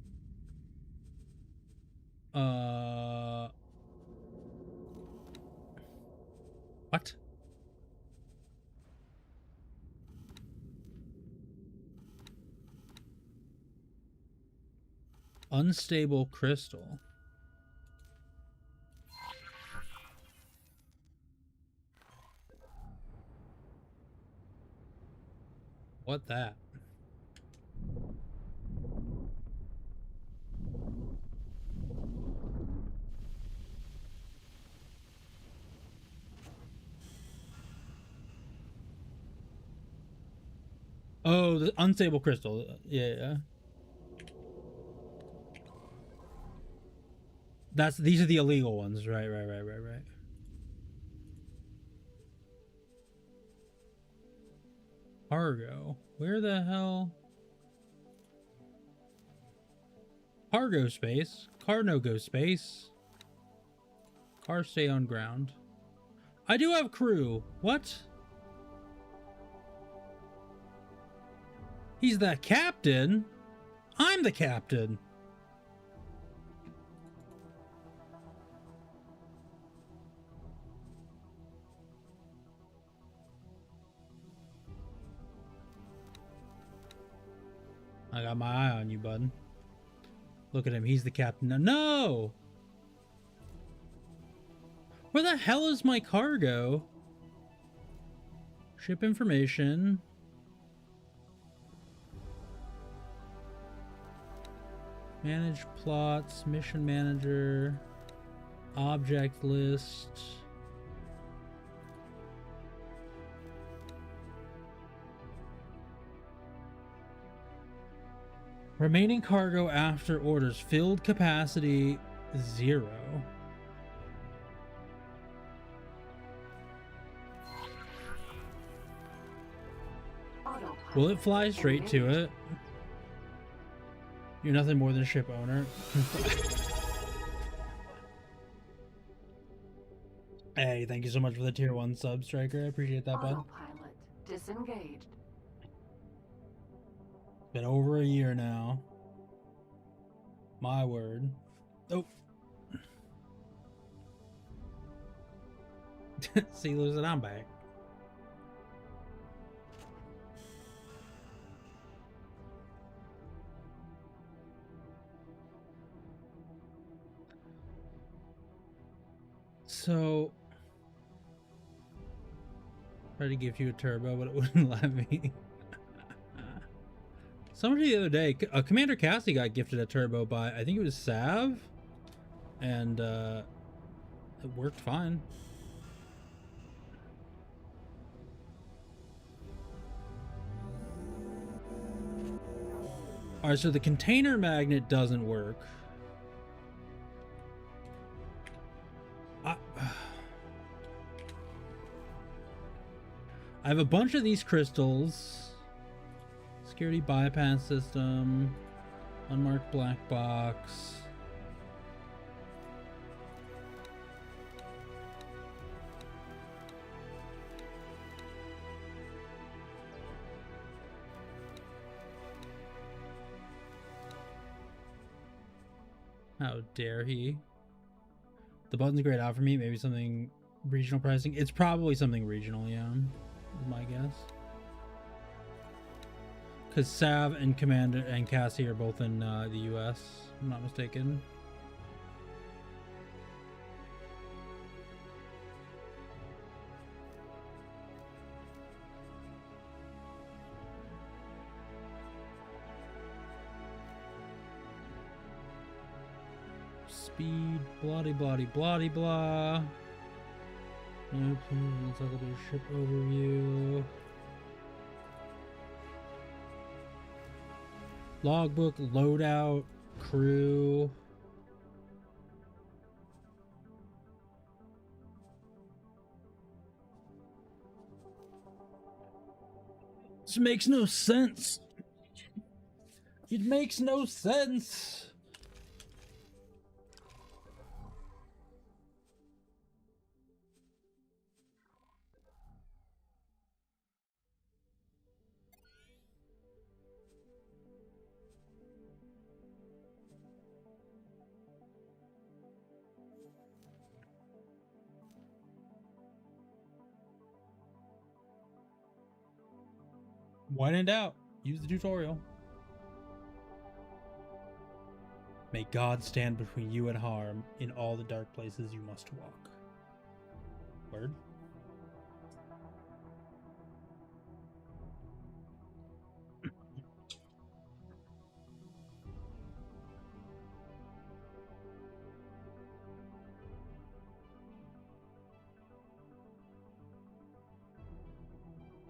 What? Unstable crystal. What that? Oh, the unstable crystal. Yeah. These are the illegal ones. Right. Cargo. Where the hell? Cargo space. Car no go space. Car stay on ground. I do have crew. What? He's the captain? I'm the captain. I got my eye on you, bud. Look at him. He's the captain. No! Where the hell is my cargo? Ship information. Manage plots. Mission manager. Object list. Remaining cargo after orders. Filled capacity 0. Will it fly straight to it? You're nothing more than a ship owner. Hey, thank you so much for the tier 1 sub, Striker. I appreciate that, bud. Autopilot disengaged. Been over a year now. My word. Oh. See, losing, I'm back. So tried to give you a turbo, but it wouldn't let me. Somebody the other day, Commander Cassie got gifted a turbo by, I think it was Sav, and it worked fine. Alright, so the container magnet doesn't work. I have a bunch of these crystals. Security bypass system. Unmarked black box. How dare he? The button's grayed out for me. Maybe something regional pricing. It's probably something regional, yeah. Is my guess. Because Sav and Commander and Cassie are both in the US, if I'm not mistaken. Speed, bloody, bloody, bloody, blah. Nope, let's look at the ship overview. Logbook, loadout, crew. This makes no sense. It makes no sense. When in doubt, use the tutorial. May God stand between you and harm. In all the dark places you must walk. Word?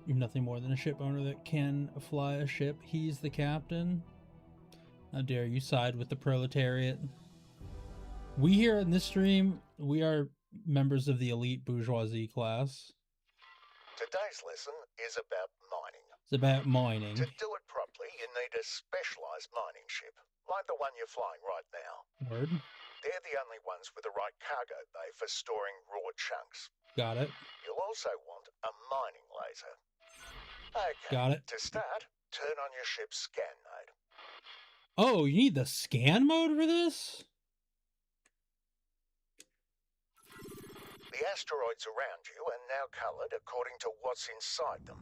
You're nothing more than a ship owner that can fly a ship. He's the captain. How dare you side with the proletariat? We here in this stream, we are members of the elite bourgeoisie class. Today's lesson is about mining. It's about mining. To do it properly, you need a specialised mining ship, like the one you're flying right now. Word. They're the only ones with the right cargo bay for storing raw chunks. Got it. You'll also want a mining laser. Okay, Got it. to start, turn on your ship's scan mode. Oh, you need the scan mode for this? The asteroids around you are now coloured according to what's inside them.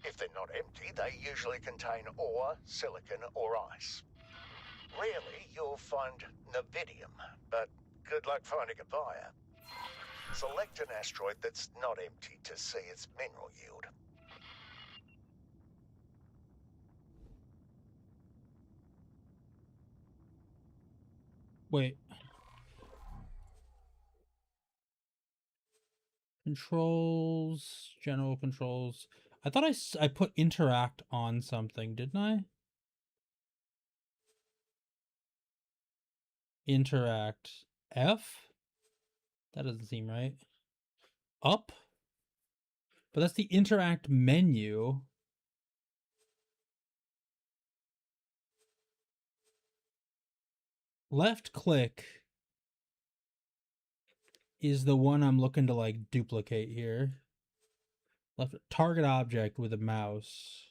If they're not empty, they usually contain ore, silicon, or ice. Rarely you'll find Nevidium, but good luck finding a buyer. Select an asteroid that's not empty to see its mineral yield. Wait. Controls, general controls. I thought I put interact on something, didn't I? Interact. F? That doesn't seem right. Up? But that's the interact menu. Left click is the one I'm looking to like duplicate here. Left target object with a mouse.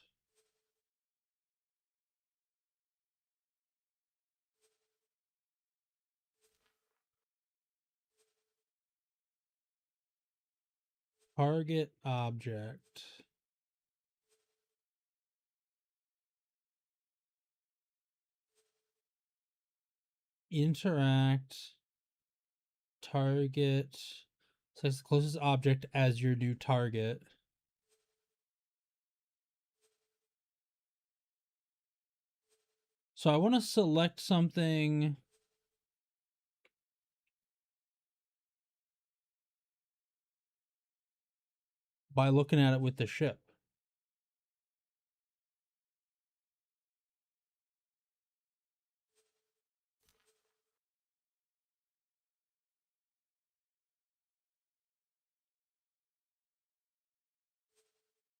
Target object. Interact. Target. So it's the closest object as your new target. So I want to select something. By looking at it with the ship.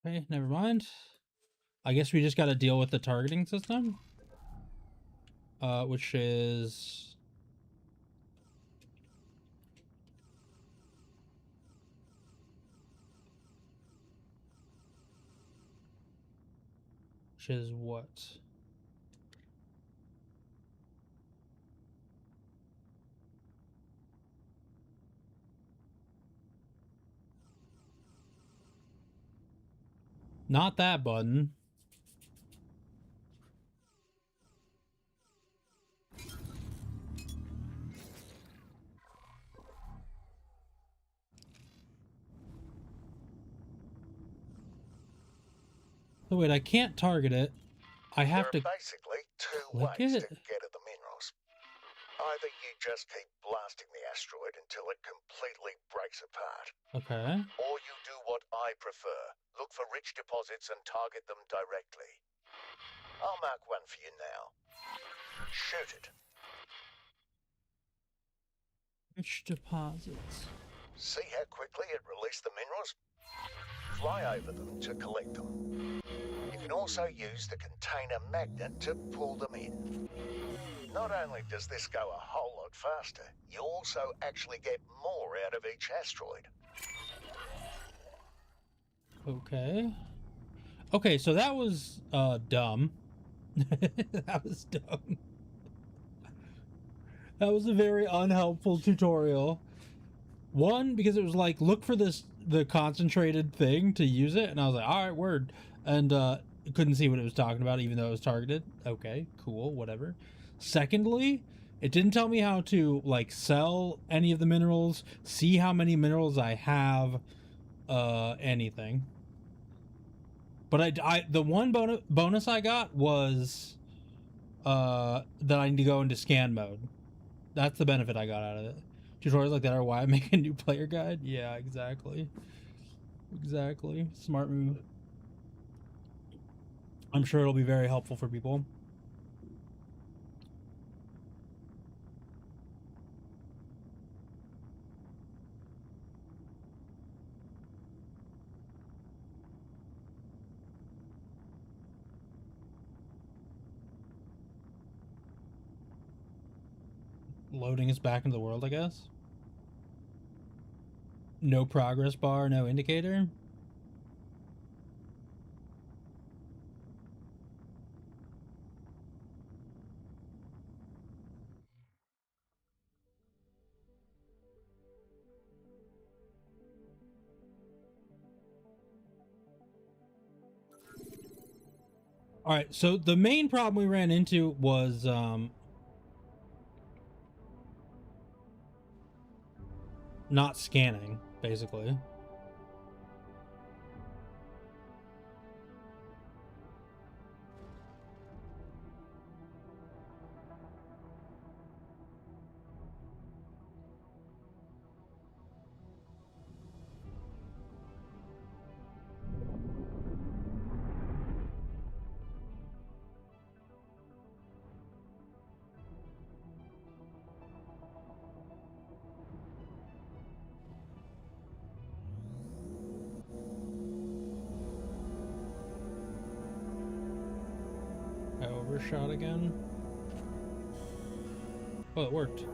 Okay, never mind. I guess we just got to deal with the targeting system. Which is... Which is what? Not that button. So wait, I can't target it. I have to There are basically two click ways it. to get at the minerals. Either you just keep blasting the asteroid until it completely breaks apart, Okay. or you do what I prefer. Look for rich deposits and target them directly. I'll mark one for you now. Shoot it. Rich deposits. See how quickly it released the minerals? Fly over them to collect them. You can also use the container magnet to pull them in. Not only does this go a whole lot faster, you also actually get more out of each asteroid. Okay. Okay, so that was dumb. That was dumb. That was a very unhelpful tutorial. One, because it was like, look for the concentrated thing to use it, and I was like, all right, word. And couldn't see what it was talking about, even though it was targeted. Okay, cool, whatever. Secondly, it didn't tell me how to like sell any of the minerals, see how many minerals I have, anything. But the one bonus I got was that I need to go into scan mode. That's the benefit I got out of it. Tutorials like that are why I make a new player guide. Yeah, exactly. Exactly. Smart move. I'm sure it'll be very helpful for people. Loading us back into the world, I guess. No progress bar, no indicator. All right, so the main problem we ran into was not scanning, basically. I overshot again. Oh, it worked.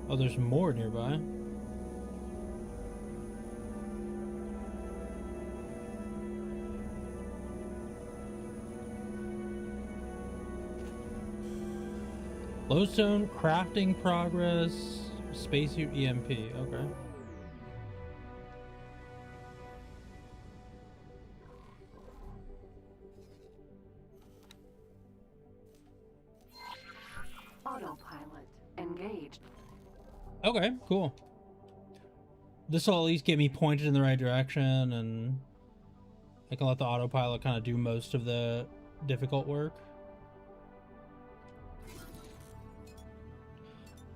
Oh, there's more nearby. Lodestone, crafting progress, spacesuit EMP. Okay. Okay, cool. This will at least get me pointed in the right direction, and I can let the autopilot kind of do most of the difficult work.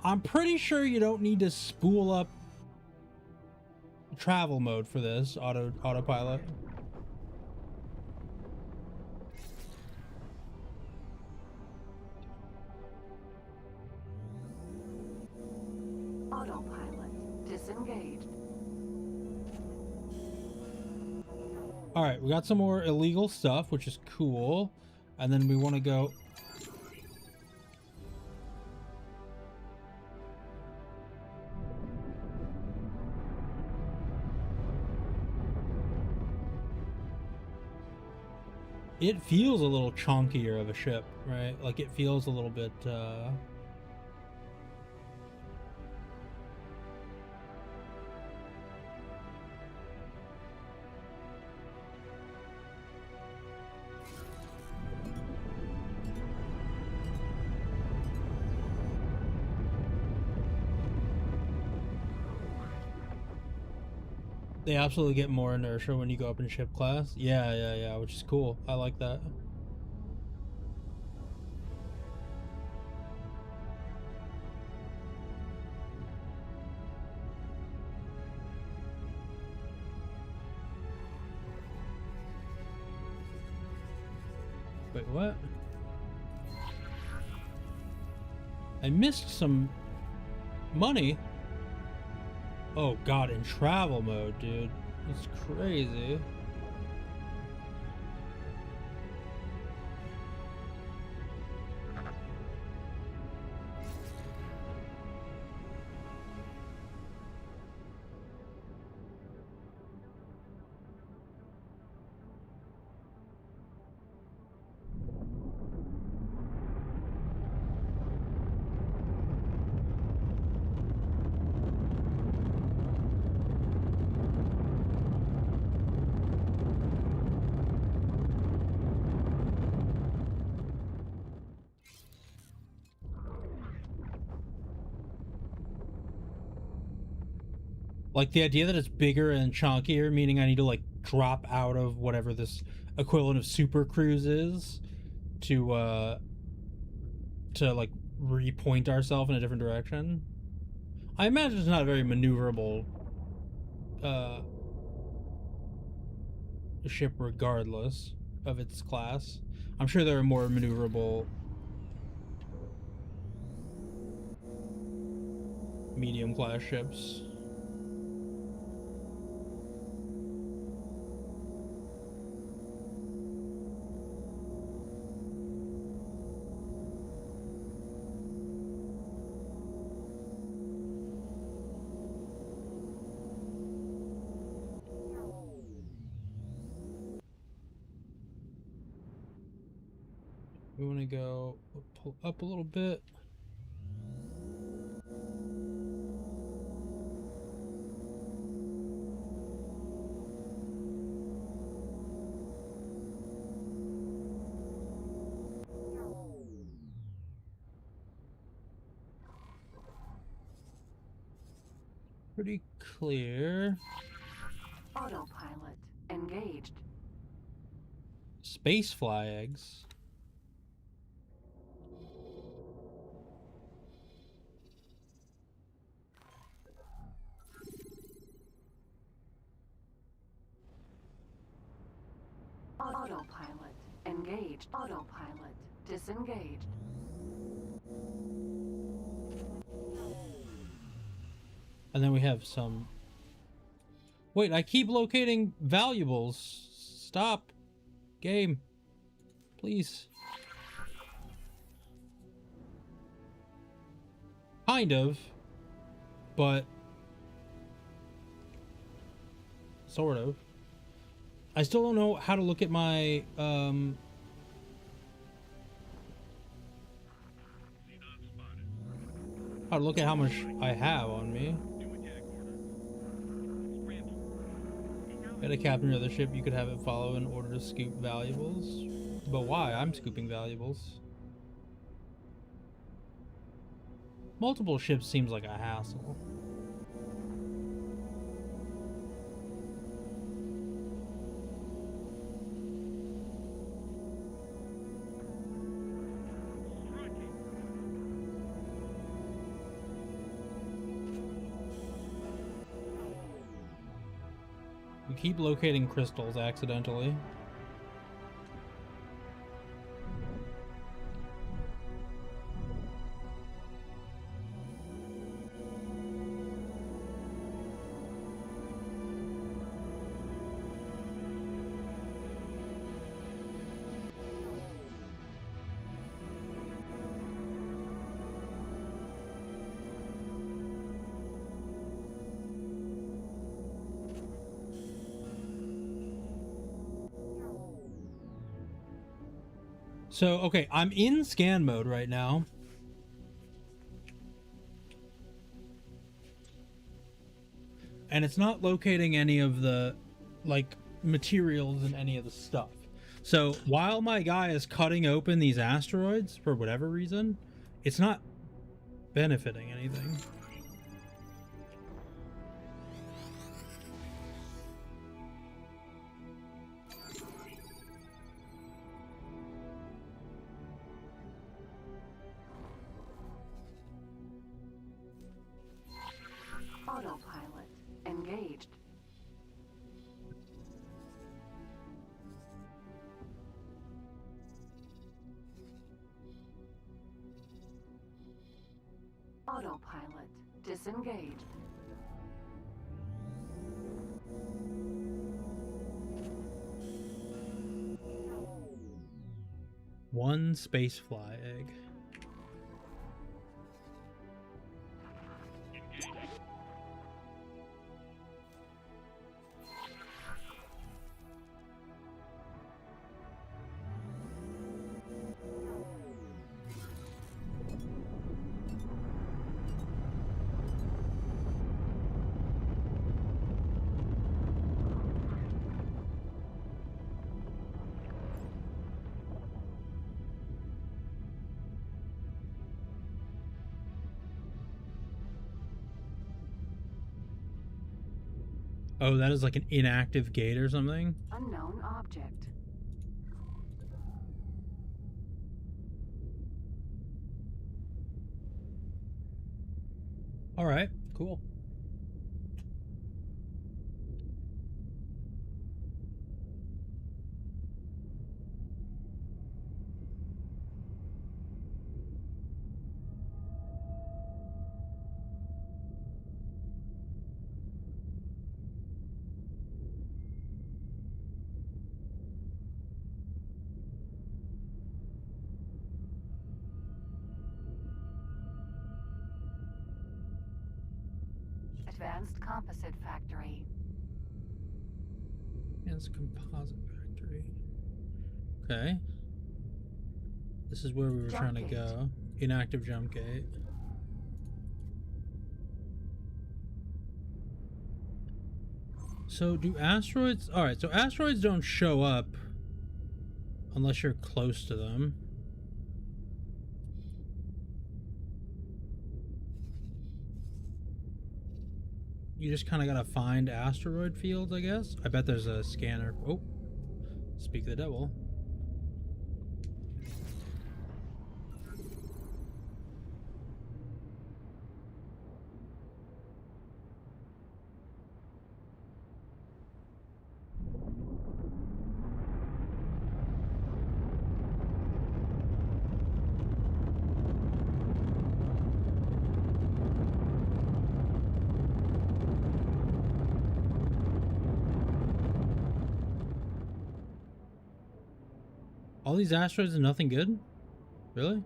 I'm pretty sure you don't need to spool up travel mode for this autopilot. Autopilot disengaged. All right, we got some more illegal stuff, which is cool. And then we want to go... It feels a little chunkier of a ship, right? Like it feels a little bit, They absolutely get more inertia when you go up in ship class. Yeah, which is cool. I like that. Wait, what? I missed some money. Oh god, in travel mode, dude. It's crazy. Like the idea that it's bigger and chunkier, meaning I need to like drop out of whatever this equivalent of Super Cruise is to like repoint ourselves in a different direction. I imagine it's not a very maneuverable ship regardless of its class. I'm sure there are more maneuverable medium class ships. We want to go pull up a little bit. Pretty clear. Autopilot engaged. Space flags. Autopilot engaged. Autopilot disengaged. And then we have some... Wait, I keep locating valuables. Stop. Game. Please. Kind of. But... sort of. I still don't know how to look at my, how to look at how much I have on me. At a captain of the ship, you could have it follow in order to scoop valuables. But why? I'm scooping valuables. Multiple ships seems like a hassle. We keep locating crystals accidentally. So, okay, I'm in scan mode right now. And it's not locating any of the, like, materials and any of the stuff. So, while my guy is cutting open these asteroids, for whatever reason, it's not benefiting anything. Autopilot engaged. Autopilot disengaged. One spacefly egg. Oh, that is like an inactive gate or something? Unknown object. Alright, cool. Advanced composite factory. It's a composite factory. Okay. This is where we were trying to go. Inactive jump gate. So do asteroids... Alright, so asteroids don't show up unless you're close to them. You just kind of gotta find asteroid fields, I guess. I bet there's a scanner. Oh, speak of the devil. All these asteroids are nothing good? Really?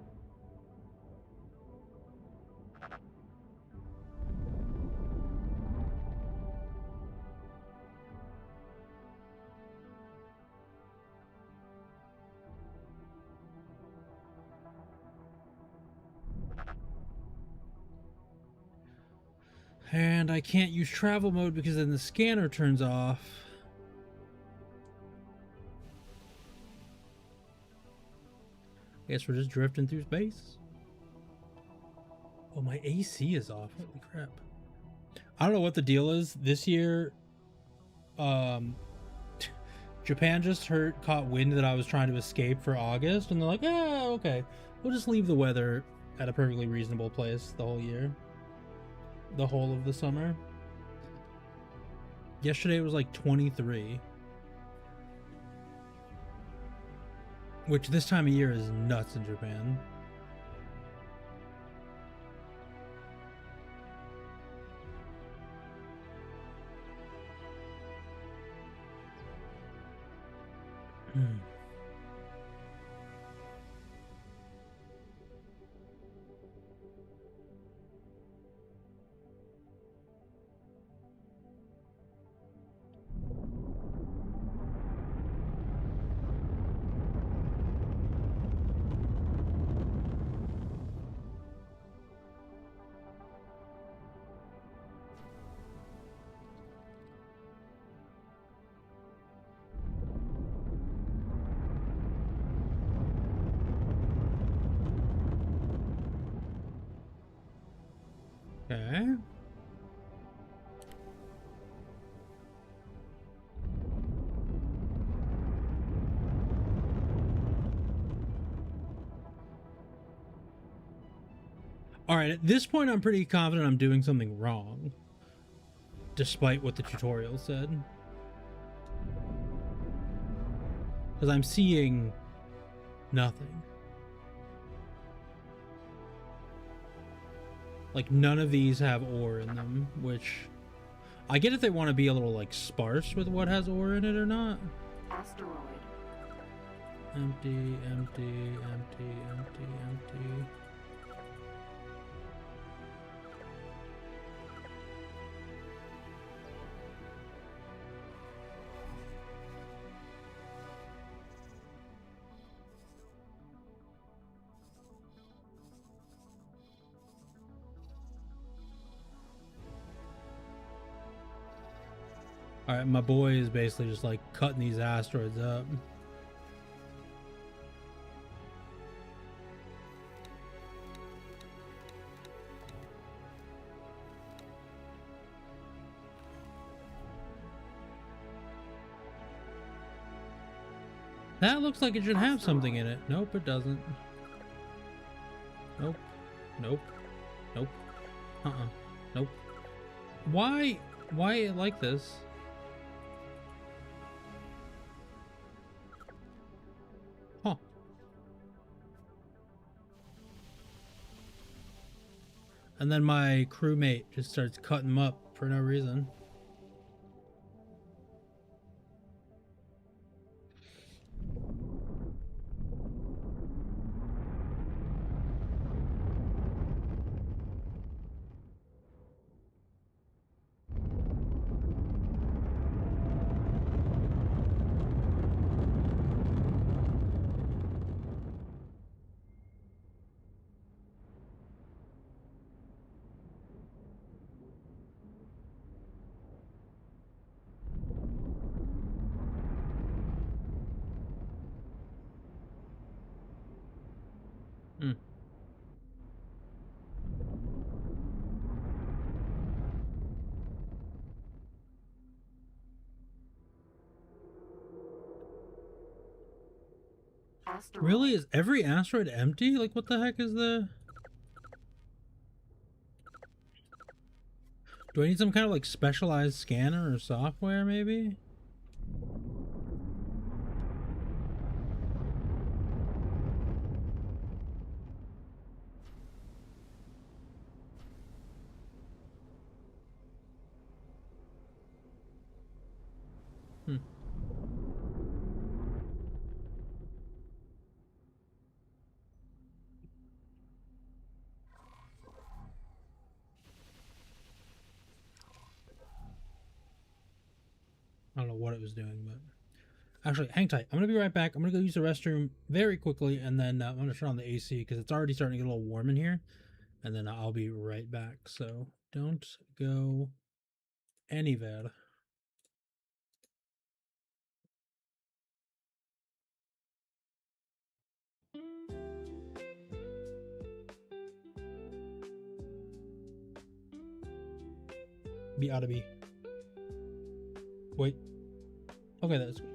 And I can't use travel mode because then the scanner turns off. Guess we're just drifting through space. Oh, my AC is off. Holy crap. I don't know what the deal is this year. Japan just caught wind that I was trying to escape for August, and they're like, "Yeah, okay, we'll just leave the weather at a perfectly reasonable place the whole year, the whole of the summer." Yesterday was like 23, which this time of year is nuts in Japan. Okay. All right, at this point, I'm pretty confident I'm doing something wrong, despite what the tutorial said. Because I'm seeing nothing. Like, none of these have ore in them, which I get if they want to be a little, like, sparse with what has ore in it or not. Asteroid. Empty, empty, empty, empty, empty. Alright, my boy is basically just like cutting these asteroids up. That looks like it should have something in it. Nope, it doesn't. Nope. Nope. Nope. Nope. Why it like this? Huh. And then my crewmate just starts cutting them up for no reason. Hmm. Asteroid. Really? Is every asteroid empty? Like, what the heck is the... Do I need some kind of, like, specialized scanner or software, maybe? Hmm. I don't know what it was doing, but... Actually, hang tight. I'm going to be right back. I'm going to go use the restroom very quickly, and then I'm going to turn on the AC, because it's already starting to get a little warm in here. And then I'll be right back. So, don't go anywhere. be ought to be. Wait. Okay, that's good.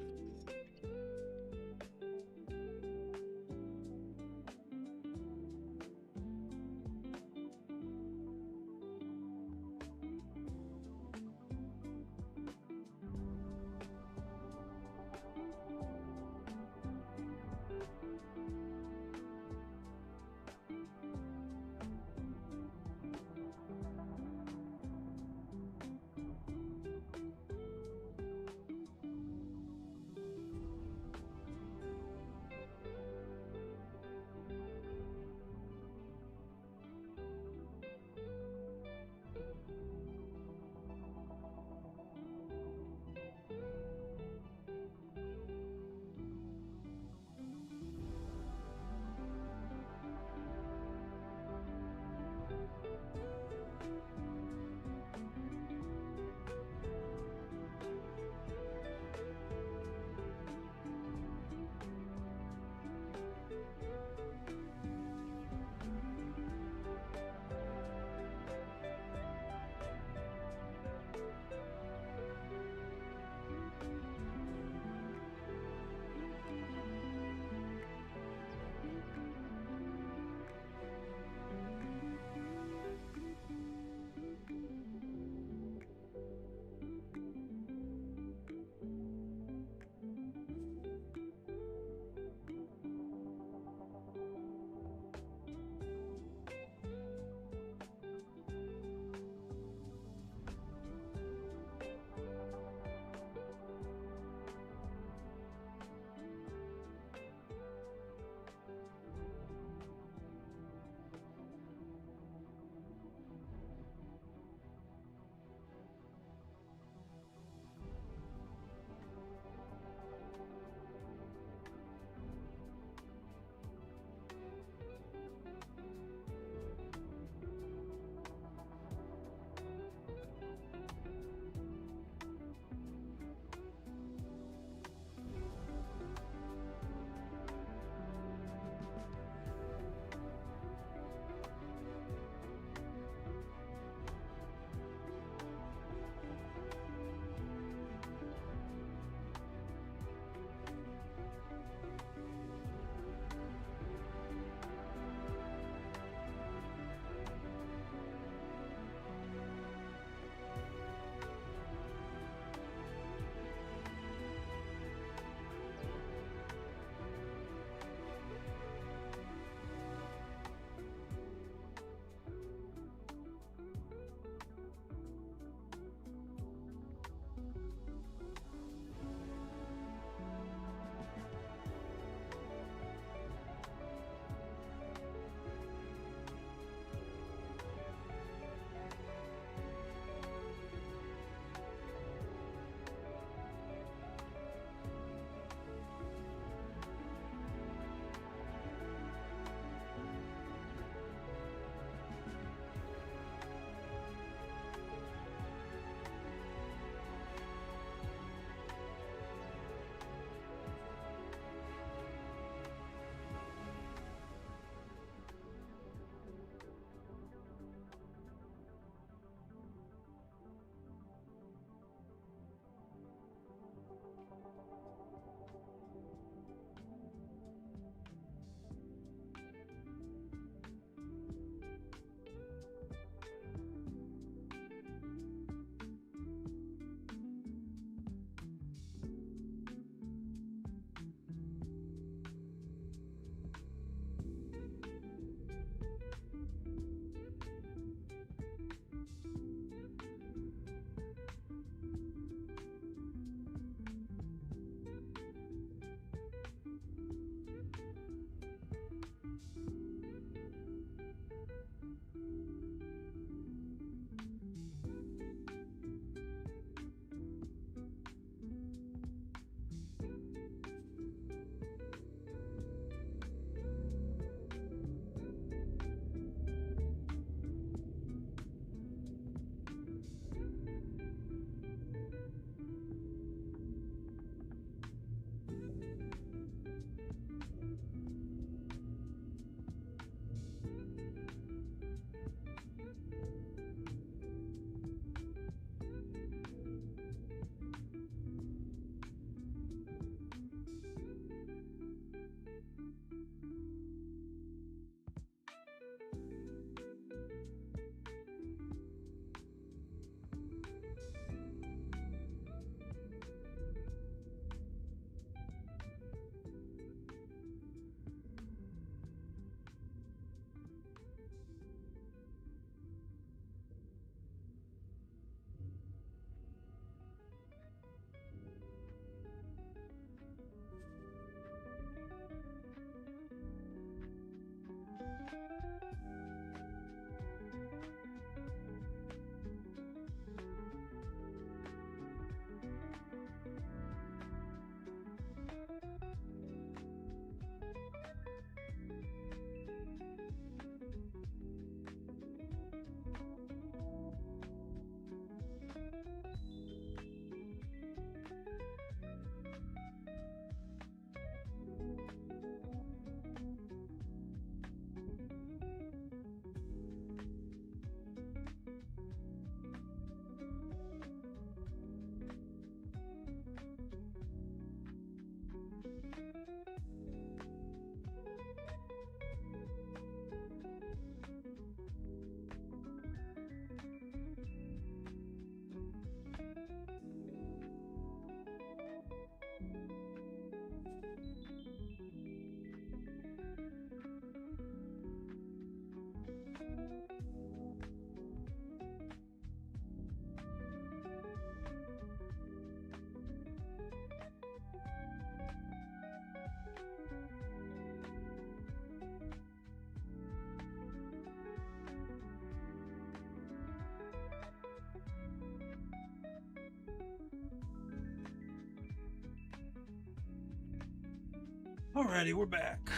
Alrighty, we're back.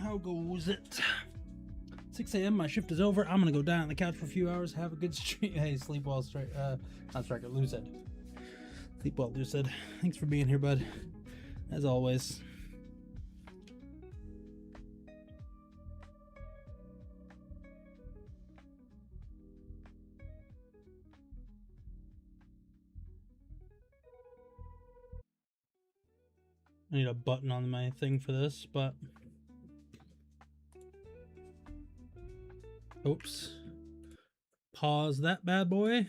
How goes it? 6 a.m. My shift is over. I'm gonna go down on the couch for a few hours, have a good stream. Hey, sleep well, not striker, lucid. Sleep well, lucid. Thanks for being here, bud. As always. I need a button on my thing for this, but oops. Pause that bad boy.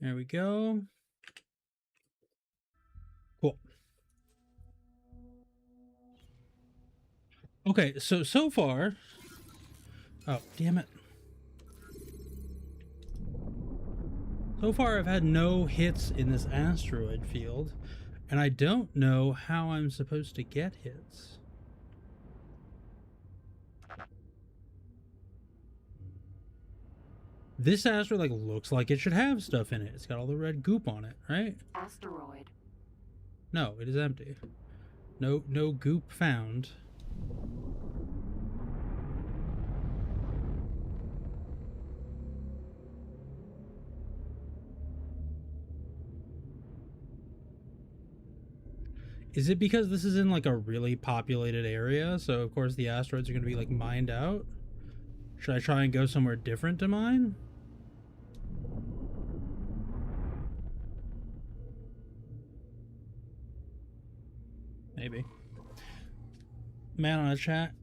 There we go. Cool. Okay, so far. Oh, damn it. So far, I've had no hits in this asteroid field, and I don't know how I'm supposed to get hits. This asteroid like looks like it should have stuff in it. It's got all the red goop on it, right? Asteroid. No, it is empty. No goop found. Is it because this is in like a really populated area, so of course the asteroids are going to be like mined out? Should I try and go somewhere different to mine? Maybe. Man on a chat.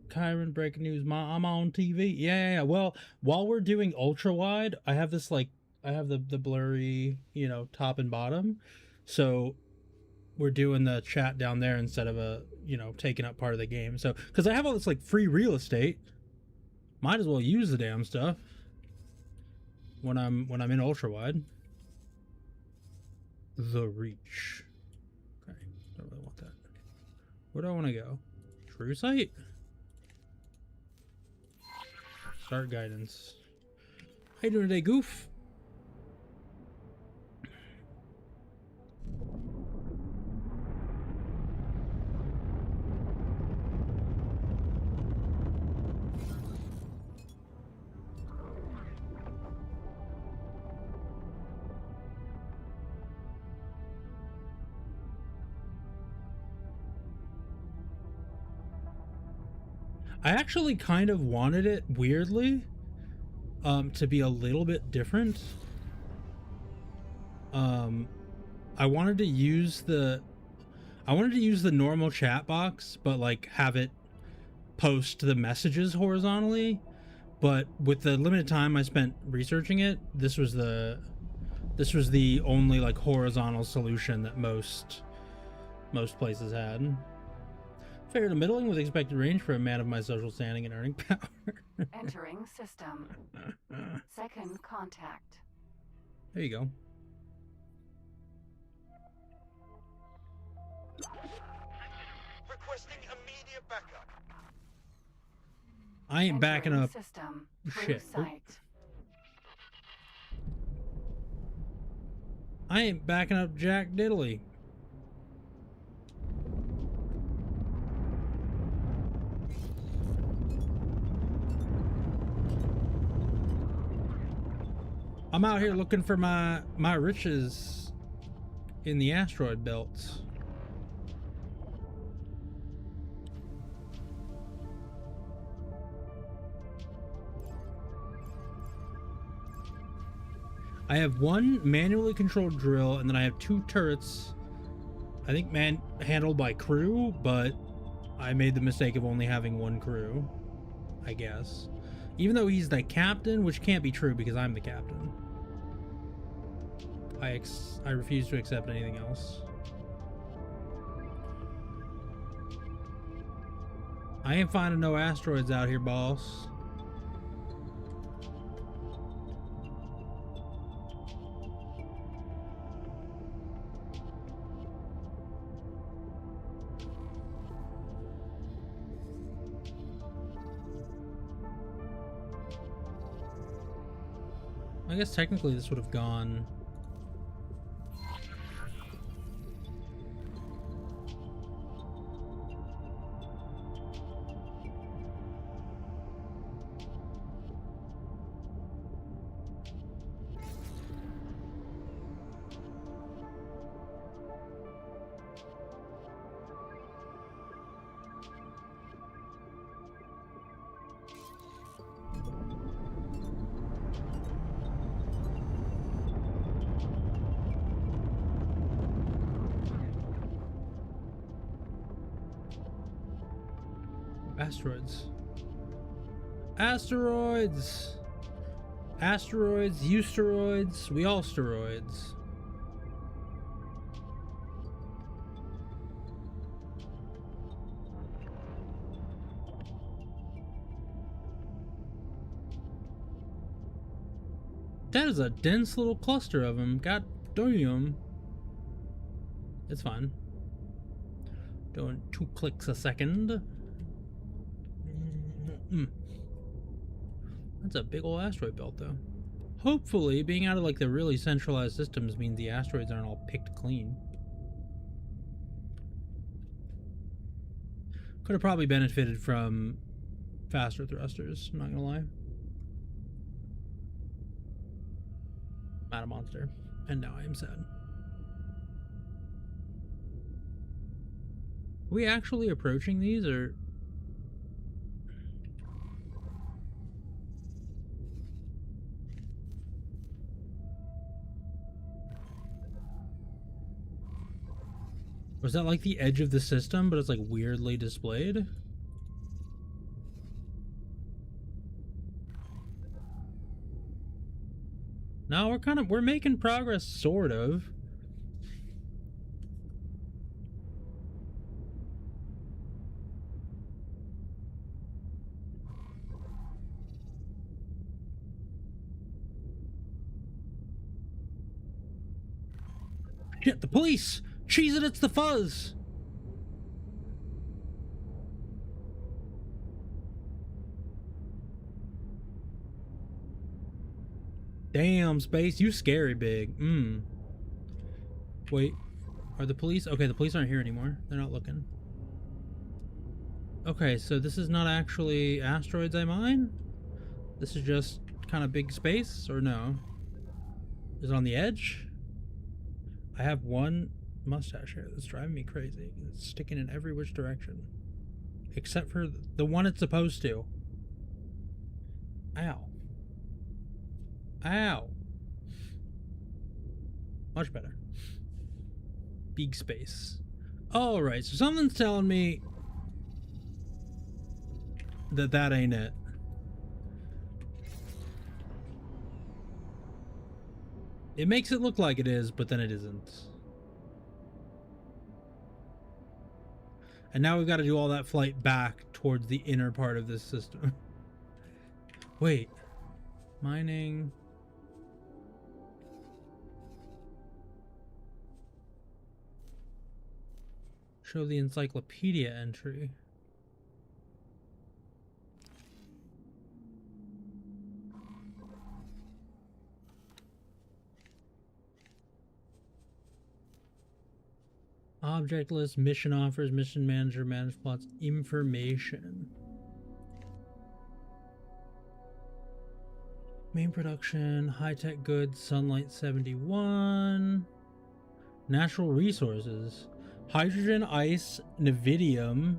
Kyron, breaking news. I'm on TV. Yeah. Well, while we're doing ultra-wide, I have this like, I have the blurry, you know, top and bottom. So we're doing the chat down there instead of a, you know, taking up part of the game. So, because I have all this like free real estate, might as well use the damn stuff when I'm in ultra-wide. The reach. Okay, don't really want that. Where do I want to go? True sight? Start guidance. How you doing today, Goof? I actually kind of wanted it weirdly to be a little bit different. I wanted to use the normal chat box, but like have it post the messages horizontally. But with the limited time I spent researching it, this was the only like horizontal solution that most places had. Fair to middling with expected range for a man of my social standing and earning power. Entering system. Second contact. There you go. Requesting immediate backup. I ain't backing Entering up. System. Shit. True sight. I ain't backing up Jack Diddley. I'm out here looking for my riches in the asteroid belts. I have one manually controlled drill, and then I have 2 turrets, I think handled by crew, but I made the mistake of only having 1 crew, I guess. Even though he's the captain, which can't be true because I'm the captain. I refuse to accept anything else. I ain't finding no asteroids out here, boss. I guess technically this would have gone... asteroids. Asteroids! Asteroids, eusteroids, we all steroids. That is a dense little cluster of them. God damn. It's fine. Doing 2 clicks a second. That's a big old asteroid belt, though. Hopefully, being out of like the really centralized systems means the asteroids aren't all picked clean. Could have probably benefited from faster thrusters, I'm not gonna lie. Not a monster. And now I am sad. Are we actually approaching these, or... Was that like the edge of the system, but it's like weirdly displayed? No, we're making progress, sort of. Shit, the police! Cheese it, it's the fuzz! Damn, Space, you scary big. Wait, are the police? Okay, the police aren't here anymore. They're not looking. Okay, so this is not actually asteroids I mine? This is just kind of big space, or no? Is it on the edge? I have one mustache here that's driving me crazy. It's sticking in every which direction. Except for the one it's supposed to. Ow. Ow. Much better. Big space. Alright, so something's telling me that that ain't it. It makes it look like it is, but then it isn't. And now we've got to do all that flight back towards the inner part of this system. Wait. Mining. Show the encyclopedia entry. Object list, mission offers, mission manager, manage plots, information. Main production, high-tech goods, sunlight 71. Natural resources, hydrogen, ice, nevidium.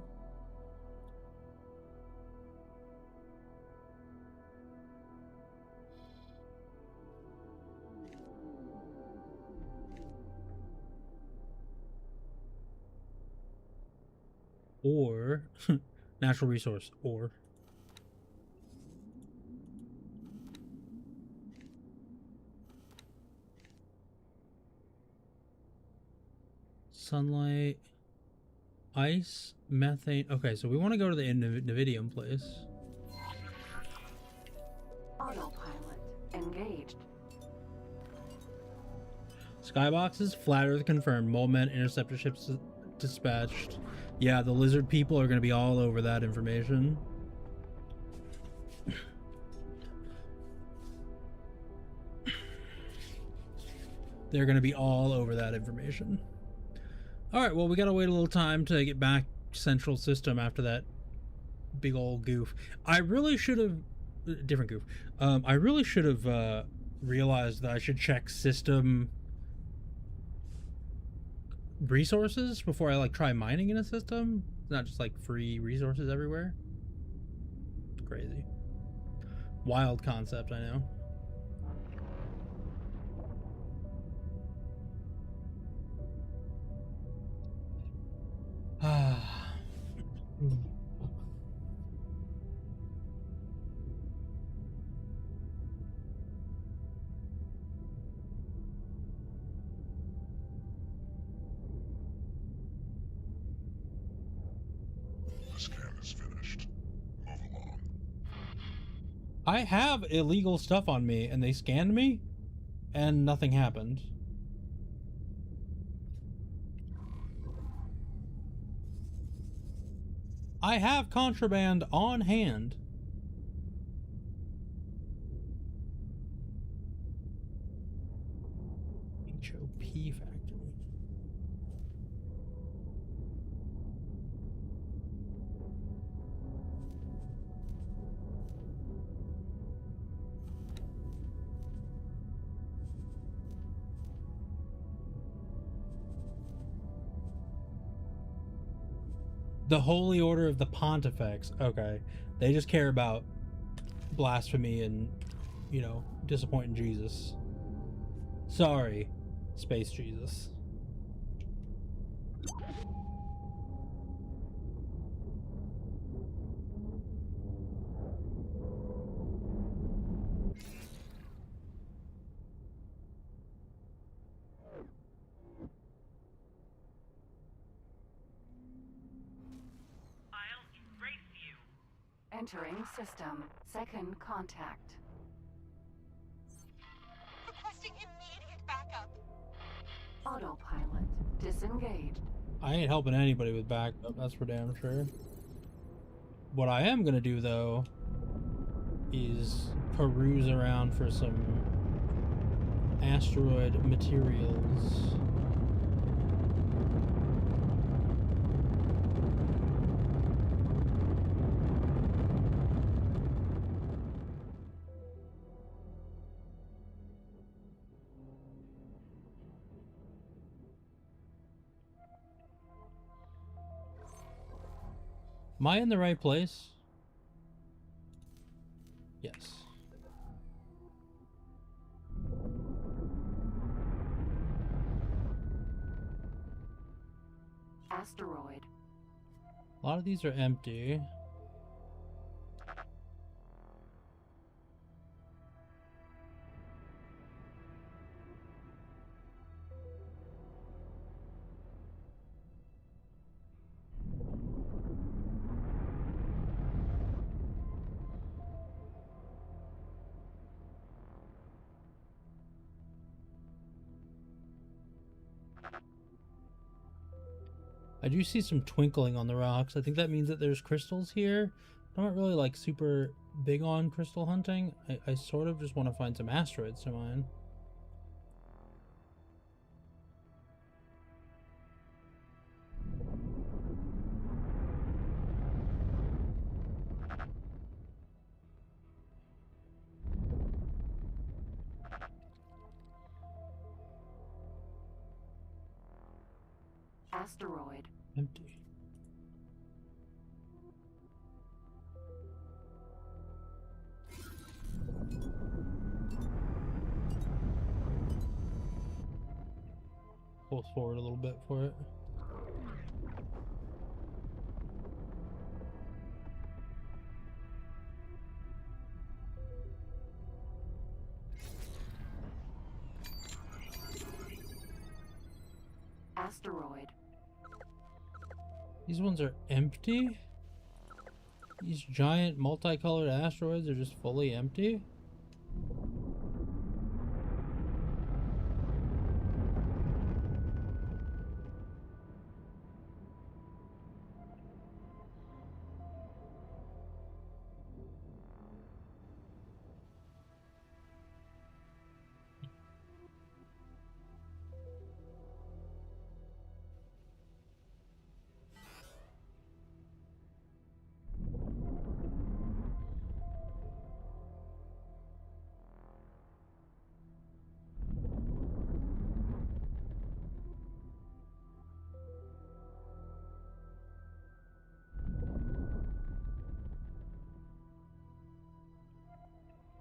Or natural resource, or sunlight, ice, methane. Okay, so we want to go to the nevidium place. Autopilot engaged. Skyboxes, flat Earth confirmed. Molemen, interceptor ships dispatched. Yeah, the lizard people are going to be all over that information. They're going to be all over that information. Alright, well, we got to wait a little time to get back central system after that big old goof. I really should have... Different goof. I really should have realized that I should check system resources before I like try mining in a system. It's not just like free resources everywhere. It's crazy. Wild concept, I know. I have illegal stuff on me, and they scanned me, and nothing happened. I have contraband on hand. HOP factory. The Holy Order of the Pontifex. Okay. They just care about blasphemy and, you know, disappointing Jesus. Sorry, Space Jesus. Entering system. Second contact. Requesting immediate backup. Autopilot disengaged. I ain't helping anybody with backup, that's for damn sure. What I am gonna do, though, is peruse around for some asteroid materials. Am I in the right place? Yes. Asteroid. A lot of these are empty. I do see some twinkling on the rocks. I think that means that there's crystals here. I'm not really like super big on crystal hunting. I sort of just want to find some asteroids to mine. Asteroid. Empty. Pull forward a little bit for it. Asteroid. These ones are empty? These giant multicolored asteroids are just fully empty?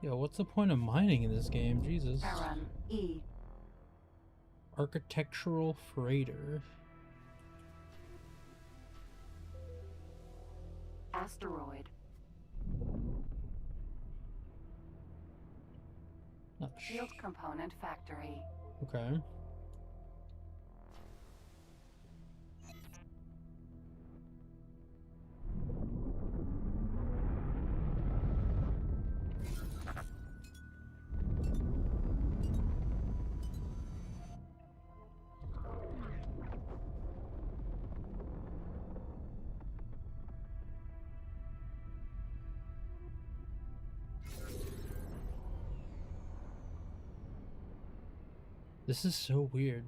Yo, what's the point of mining in this game? Jesus. Aaron. E. Architectural freighter. Asteroid. Shield component factory. Okay. This is so weird.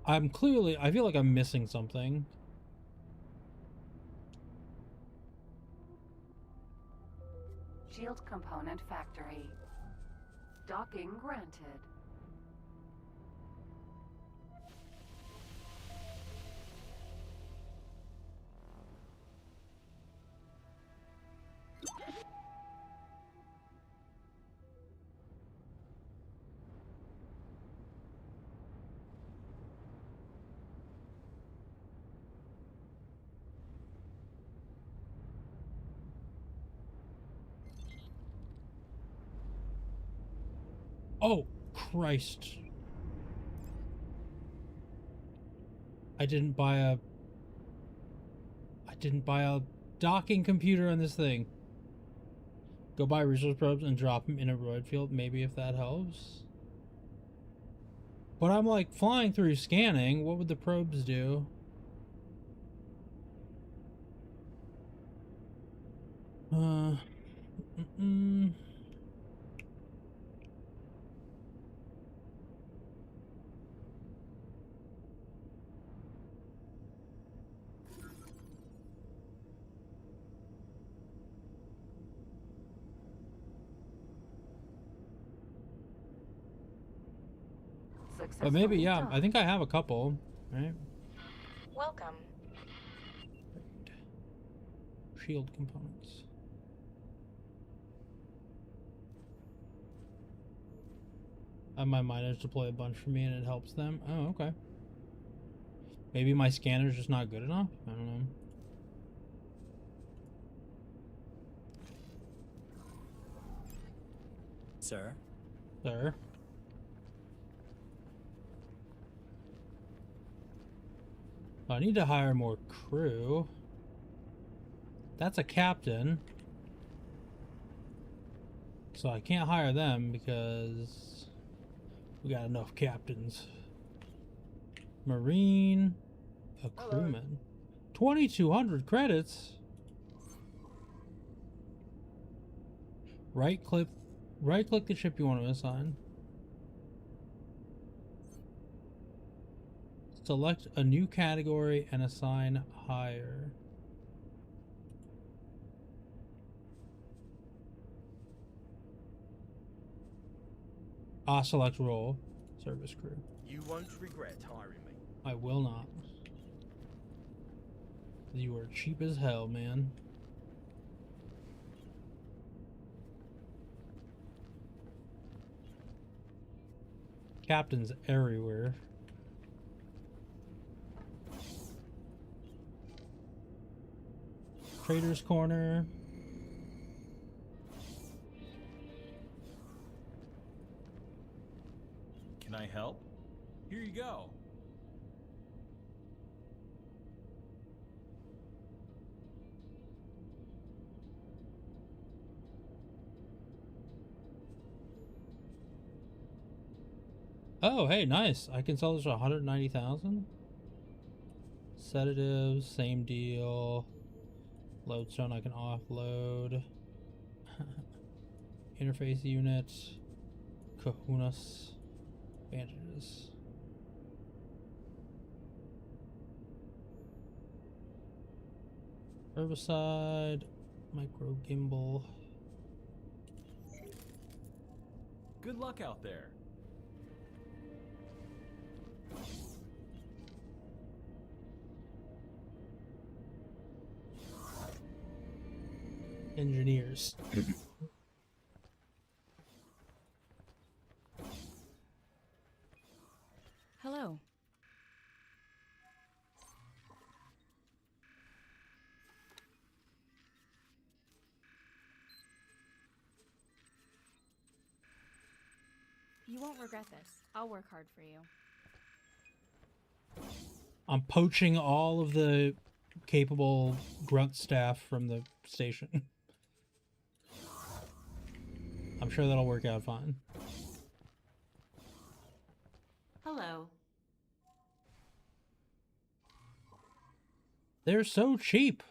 I feel like I'm missing something. Shield component factory. Docking granted. Oh, Christ. I didn't buy a docking computer on this thing. Go buy resource probes and drop them in a roid field, maybe, if that helps. But I'm like flying through scanning. What would the probes do? But maybe, yeah, I think I have a couple, right? Welcome. Shield components. I have my miners deploy a bunch for me and it helps them. Oh, okay. Maybe my scanner's just not good enough? I don't know. Sir? Sir? I need to hire more crew. That's a captain. So I can't hire them because we got enough captains. Marine, a crewman. 2,200 credits. Right click the ship you want to assign. Select a new category and assign hire. Select role. Service crew. You won't regret hiring me. I will not. You are cheap as hell, man. Captains everywhere. Trader's Corner. Can I help? Here you go. Oh, hey, nice. I can sell this for 190,000. Sedatives, same deal. Lodestone I can offload. Interface unit. Kahunas. Bandages. Herbicide. Micro gimbal. Good luck out there. Engineers. Hello. You won't regret this. I'll work hard for you. I'm poaching all of the capable grunt staff from the station. I'm sure that'll work out fine. Hello. They're so cheap.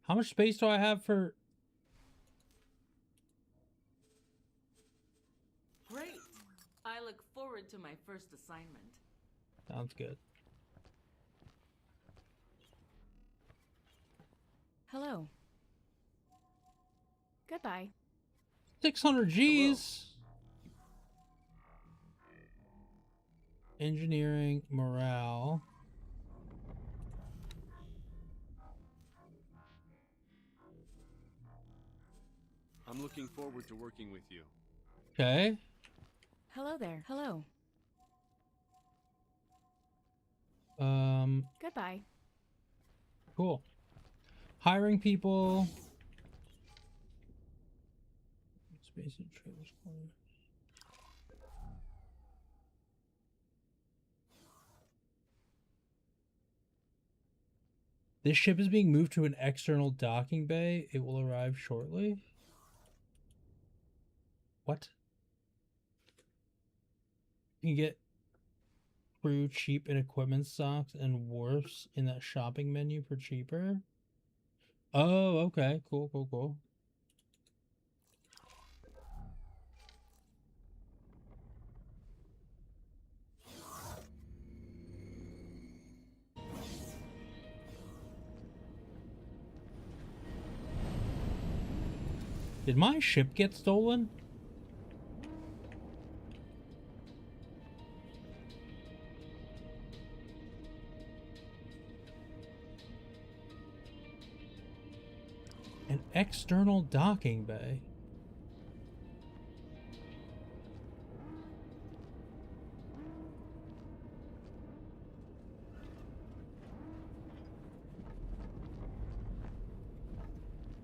How much space do I have for... look forward to my first assignment. Sounds good. Hello. Goodbye. 600 G's. Engineering, morale. I'm looking forward to working with you. Okay. Hello there. Hello. Goodbye. Cool. Hiring people. Space and trailers. This ship is being moved to an external docking bay. It will arrive shortly. What? You can get crew, cheap, and equipment stocks and wharfs in that shopping menu for cheaper. Oh, okay. Cool, cool, cool. Did my ship get stolen? An external docking bay.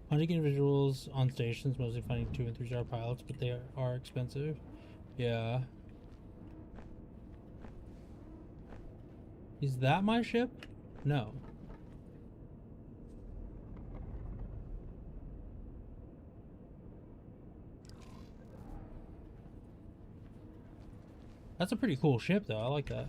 Hunting individuals on stations, mostly finding 2- and 3-star pilots, but they are expensive. Yeah. Is that my ship? No. That's a pretty cool ship, though. I like that.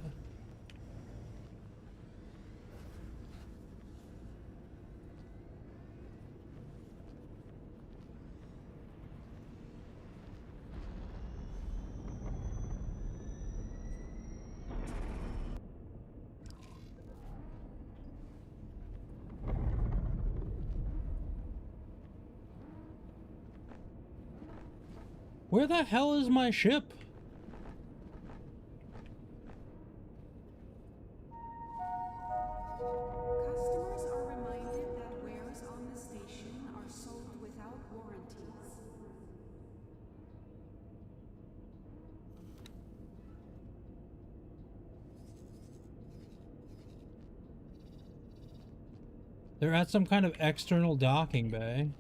Where the hell is my ship? Customers are reminded that wares on the station are sold without warranties. They're at some kind of external docking bay.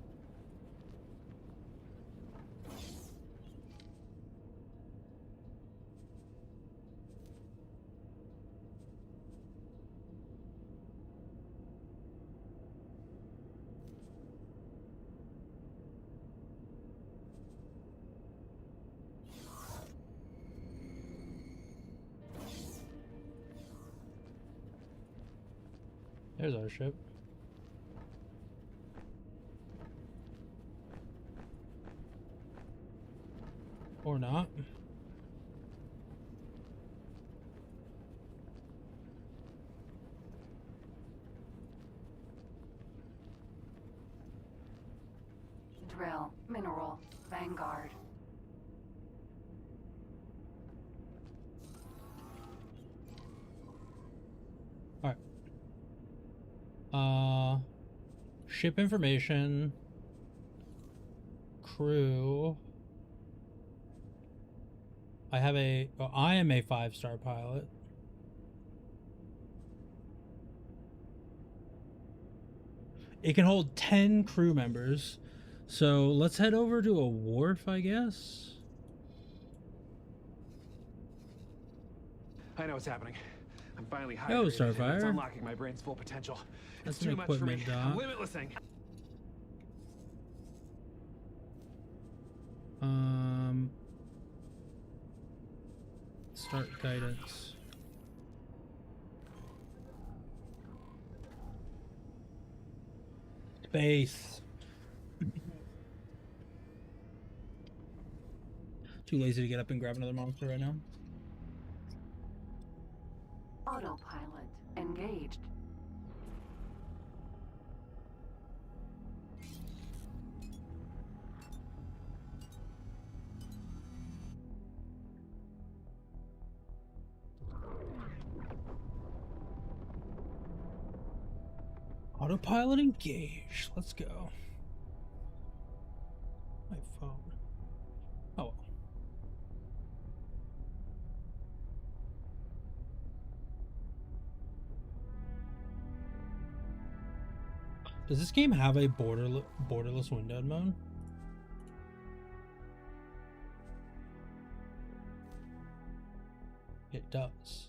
There's our ship. Or not. Drill, mineral, Vanguard. Alright. Ship information. Crew. I am a 5-star pilot. It can hold 10 crew members. So let's head over to a wharf, I guess. I know what's happening. I'm finally hydrated. Yo, and it's Starfire. unlocking my brain's full potential. That's It's an too much for me. equipment I'm dock. limitlessing. Start guidance. Space. Too lazy to get up and grab another monster right now. disengaged. Autopilot engaged. Let's go. My phone. Oh well. Does this game have a borderless windowed mode? It does.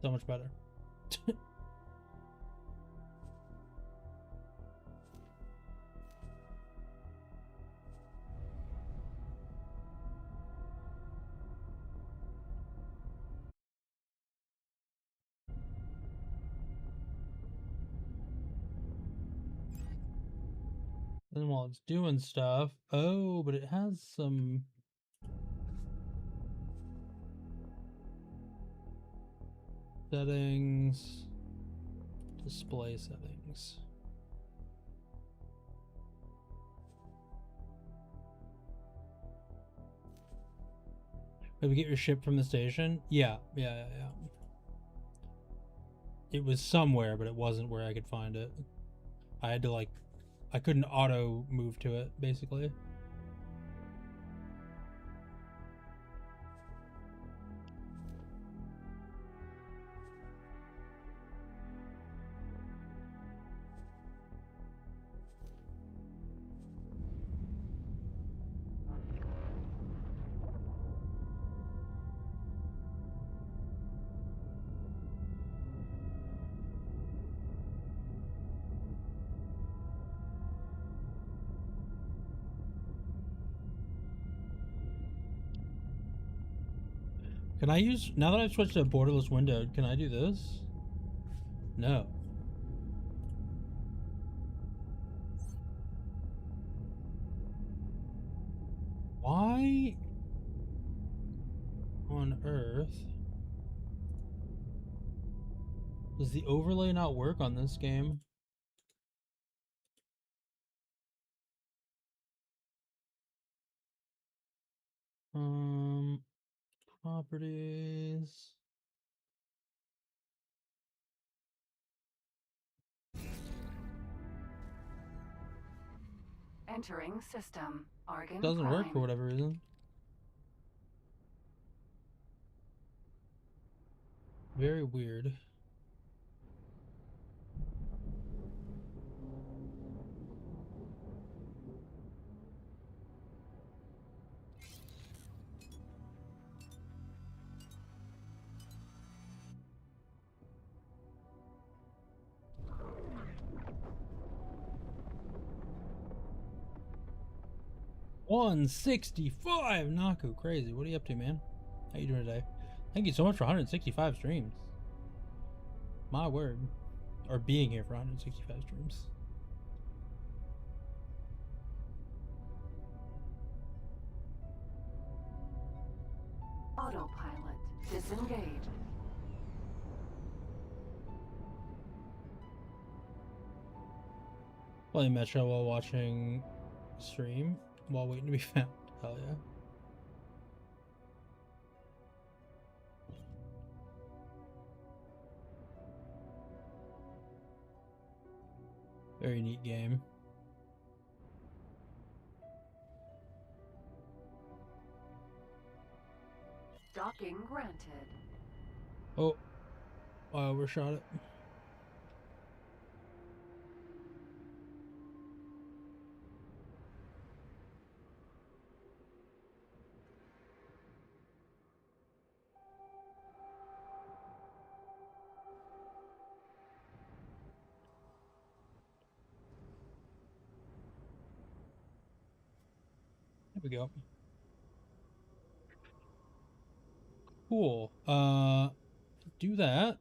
So much better. Then while it's doing stuff, oh, but it has some settings, display settings. Maybe get your ship from the station? Yeah. It was somewhere, but it wasn't where I could find it. I had to I couldn't auto move to it, basically. Can I use, now that I've switched to borderless windowed, can I do this? No. Why on earth does the overlay not work on this game? Properties. Entering system. Argon Doesn't Prime. work for whatever reason. Very weird. $165! Naku, crazy. What are you up to, man? How you doing today? Thank you so much for 165 streams. My word. Or being here for 165 streams. Autopilot disengaged. Playing Metro while watching stream while waiting to be found. Hell yeah. Very neat game. Docking granted. Oh, I overshot it. There we go. Cool. Do that.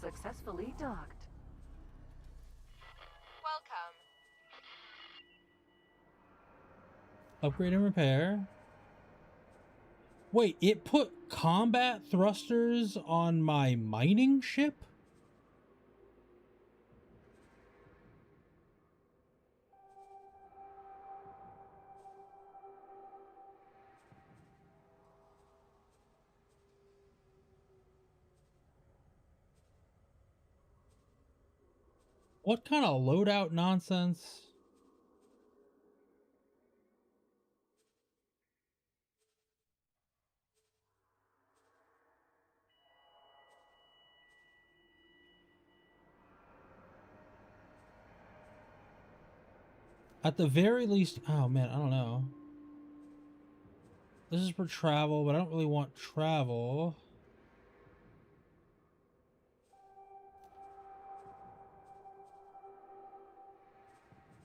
Successfully docked. Welcome. Upgrade and repair. Wait, it put combat thrusters on my mining ship? What kind of loadout nonsense? At the very least, oh man, I don't know. This is for travel, but I don't really want travel.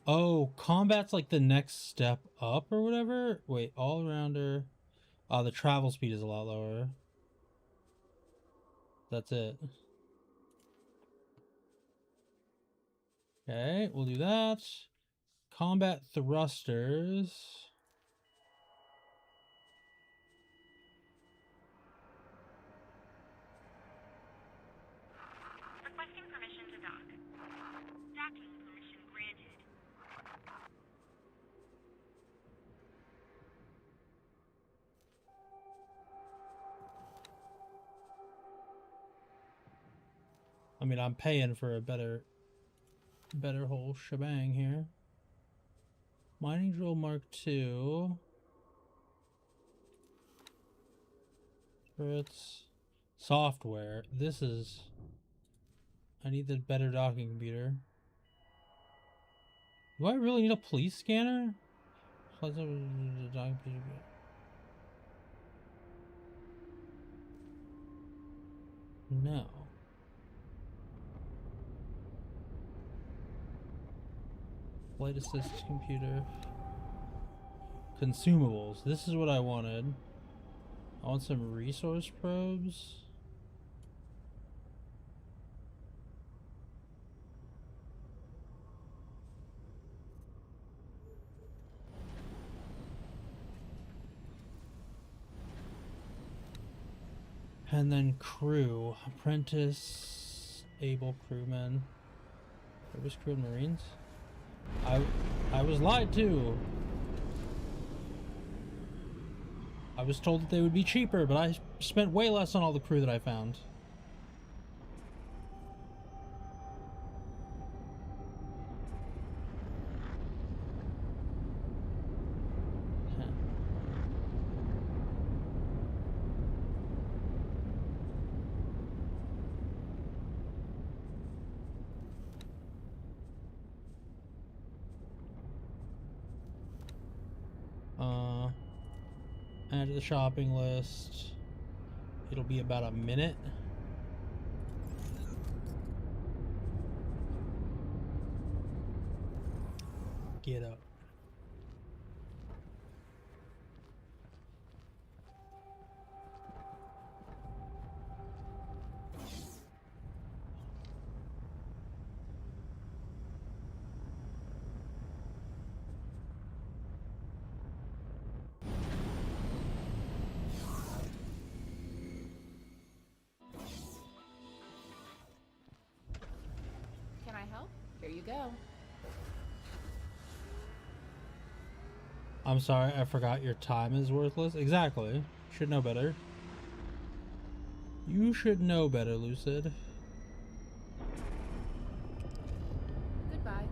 Oh, combat's like the next step up or whatever? Wait, all-rounder. Oh, the travel speed is a lot lower. That's it. Okay, we'll do that. Combat thrusters. Requesting permission to dock. Docking permission granted. I mean, I'm paying for a better whole shebang here. Mining drill Mark II. Turrets. Software. This is... I need the better docking computer. Do I really need a police scanner? No. Flight assist computer. Consumables. This is what I wanted. I want some resource probes. And then crew. Apprentice, able crewmen. Service crew and Marines. I was lied to. I was told that they would be cheaper, but I spent way less on all the crew that I found. Add to the shopping list. It'll be about a minute. Get up. Can I help? Here you go. I'm sorry, I forgot your time is worthless. Exactly. Should know better. You should know better, Lucid. Goodbye.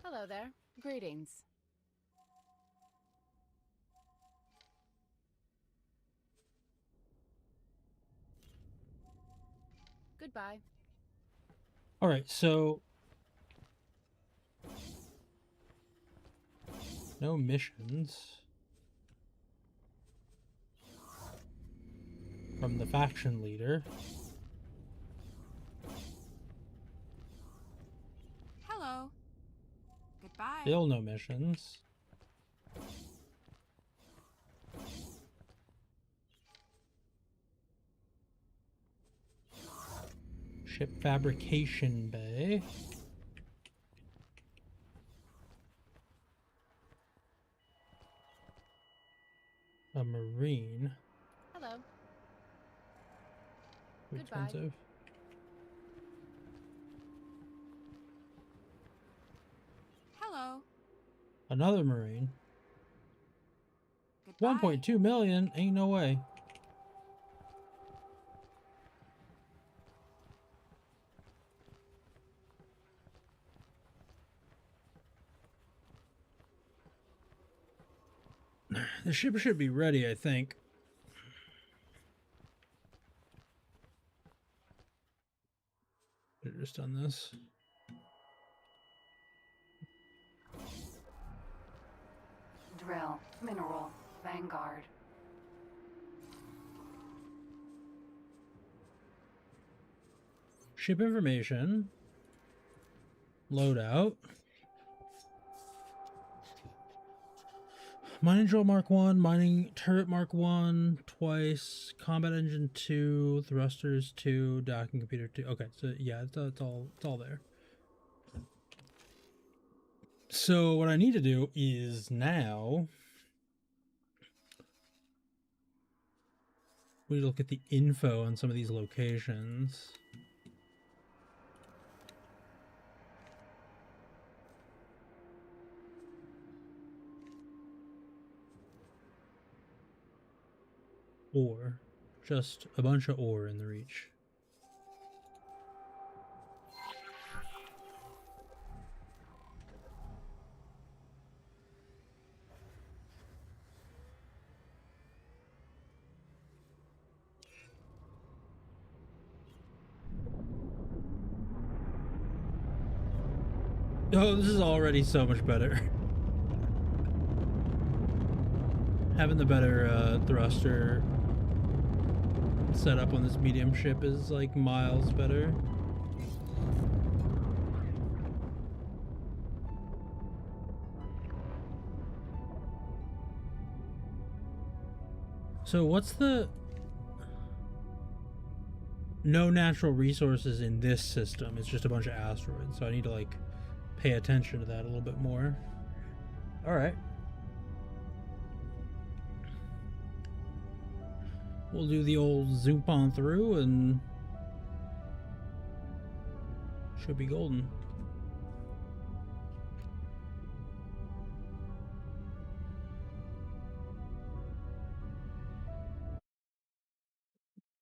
Hello there. Greetings. Goodbye. All right, so no missions from the faction leader. Hello. Goodbye. Still no missions. Ship fabrication bay. A marine. Hello. Too Goodbye. expensive. Hello. Another marine. Goodbye. 1.2 million? Ain't no way. The ship should be ready, I think. Could have just done this. Drill, mineral, Vanguard. Ship information. Loadout. Mining drill Mark 1, mining turret Mark 1 twice, combat engine 2, thrusters 2, docking computer 2. Okay, so yeah, it's all there. So what I need to do is now we need to look at the info on some of these locations. Ore. Just a bunch of ore in the reach. Oh, this is already so much better. Having the better thruster set up on this medium ship is like miles better. So what's the... No natural resources in this system. It's just a bunch of asteroids. So I need to like pay attention to that a little bit more. All right. We'll do the old zoop on through and should be golden.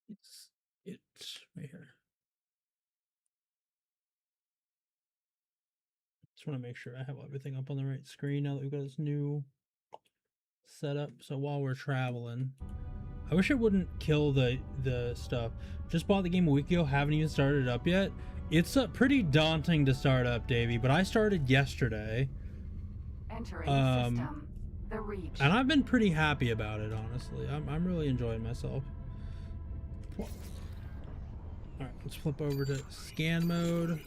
It's right here. Just want to make sure I have everything up on the right screen now that we've got this new setup. So while we're traveling, I wish it wouldn't kill the stuff. Just bought the game a week ago, haven't even started it up yet. It's pretty daunting to start up, Davey, but I started yesterday. Entering system. The reach. And I've been pretty happy about it, honestly. I'm really enjoying myself. Alright, let's flip over to scan mode.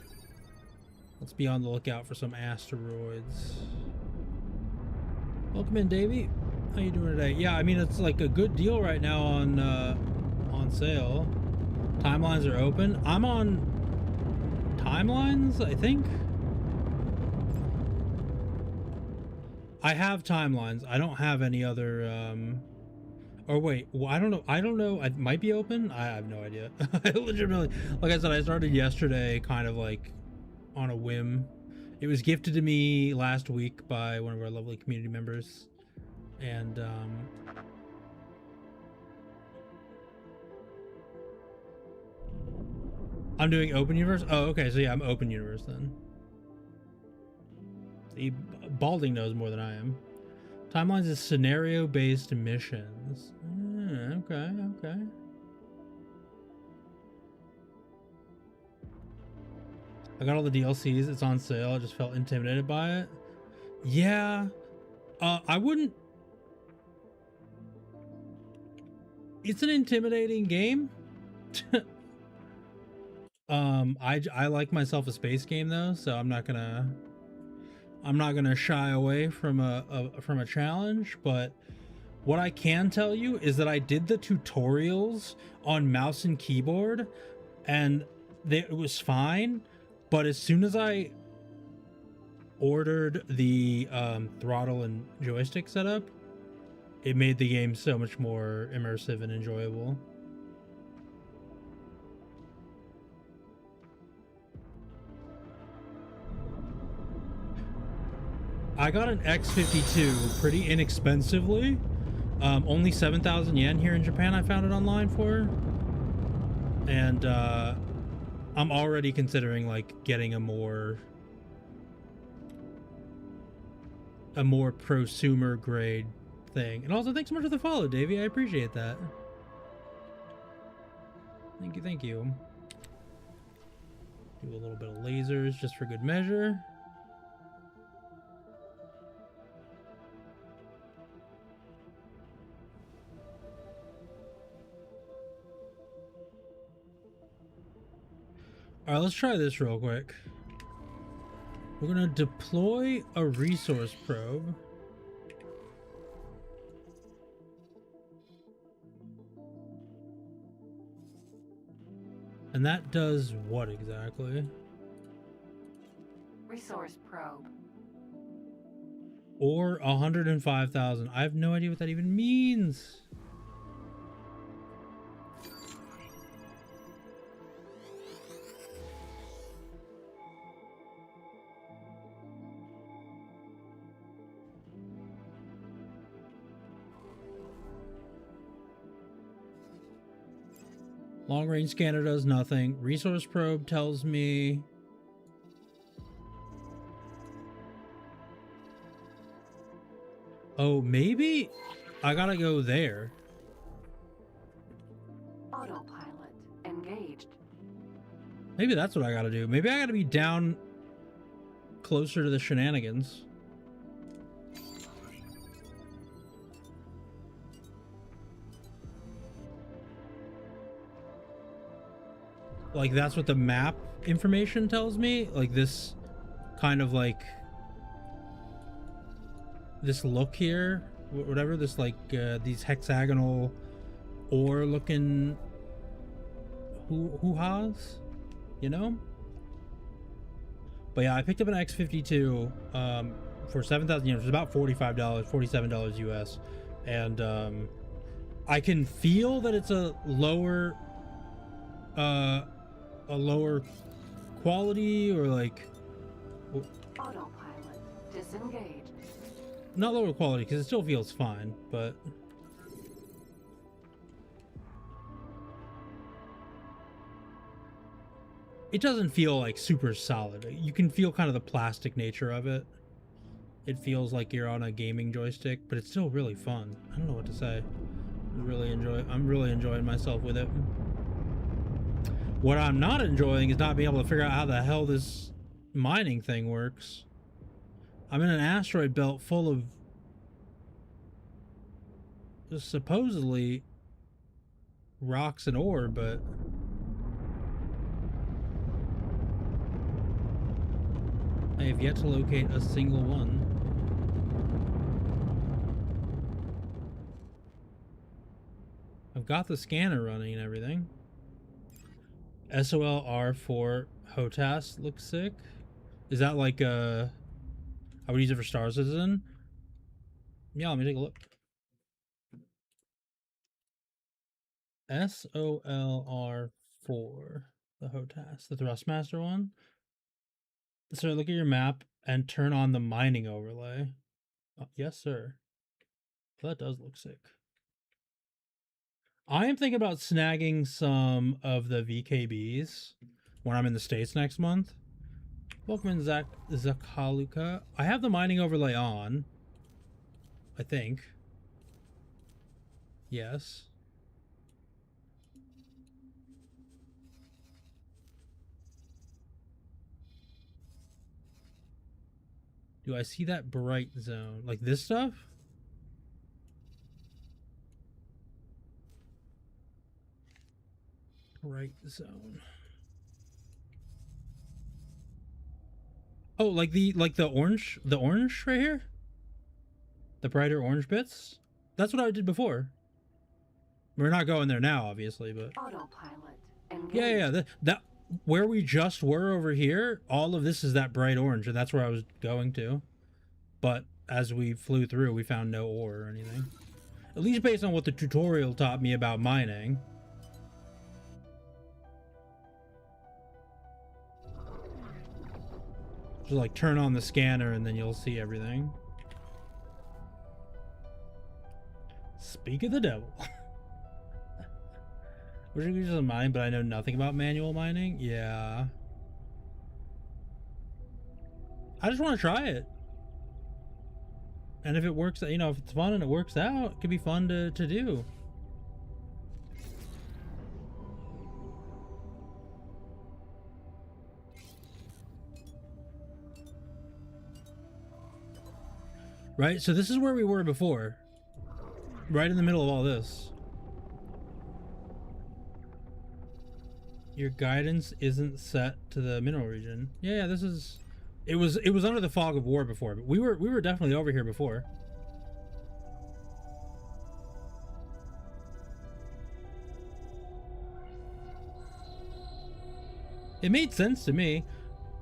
Let's be on the lookout for some asteroids. Welcome in, Davey. How you doing today? Yeah, I mean, it's like a good deal right now on sale. Timelines are open. I'm on timelines, I think. I have timelines. I don't have any other or wait, well, I don't know. It might be open. I have no idea. I legitimately, like I said, I started yesterday kind of like on a whim. It was gifted to me last week by one of our lovely community members. And I'm doing open universe. Oh, okay. So yeah, I'm open universe then. See, Balding knows more than I am. Timelines is scenario-based missions. Okay. I got all the DLCs. It's on sale. I just felt intimidated by it. Yeah. I wouldn't... It's an intimidating game. I like myself a space game though, so I'm not gonna shy away from a challenge. But what I can tell you is that I did the tutorials on mouse and keyboard, and it was fine, but as soon as I ordered the throttle and joystick setup, it made the game so much more immersive and enjoyable. I got an X52 pretty inexpensively. Only 7,000 yen here in Japan I found it online for. And I'm already considering like getting a more prosumer grade thing. And also thanks so much for the follow, Davey. I appreciate that. Thank you, thank you. Do a little bit of lasers just for good measure. Alright, let's try this real quick. We're gonna deploy a resource probe. And that does what exactly? Resource probe. Or 105,000. I have no idea what that even means. Long range scanner does nothing. Resource probe tells me oh, maybe I gotta go there. Autopilot engaged. Maybe that's what I gotta do. Maybe I gotta be down closer to the shenanigans. Like that's what the map information tells me. Like this kind of like this look here, whatever, this like these hexagonal ore looking hoo-has, you know? But yeah, I picked up an X52 for 7,000 yen, which is about $45, $47 US. And I can feel that it's a lower quality, or like Autopilot disengaged. not lower quality because it still feels fine, but it doesn't feel like super solid. You can feel kind of the plastic nature of it. It feels like you're on a gaming joystick, but it's still really fun. I don't know what to say. I'm really enjoying myself with it. What I'm not enjoying is not being able to figure out how the hell this mining thing works. I'm in an asteroid belt full of supposedly rocks and ore, but I have yet to locate a single one. I've got the scanner running and everything. SOL R4 HOTAS looks sick. Is that like I would use it for Star Citizen? Yeah, let me take a look. SOL R4, the HOTAS, the Thrustmaster one. So look at your map and turn on the mining overlay. Oh, yes, sir. That does look sick. I am thinking about snagging some of the VKBs when I'm in the States next month. Welcome in, Zakaluka. I have the mining overlay on, I think. Yes. Do I see that bright zone? Like this stuff? Bright zone. Oh, like the orange right here? The brighter orange bits? That's what I did before. We're not going there now, obviously, but Autopilot engaged. yeah, where we just were over here, all of this is that bright orange, and that's where I was going to. But as we flew through, we found no ore or anything. At least based on what the tutorial taught me about mining. Just like turn on the scanner and then you'll see everything. Speak of the devil. Wish I could just mine, but I know nothing about manual mining. Yeah. I just want to try it. And if it works, you know, if it's fun and it works out, it could be fun to do. Right, so this is where we were before. Right in the middle of all this. Your guidance isn't set to the mineral region. Yeah, this is... It was under the fog of war before, but we were definitely over here before. It made sense to me.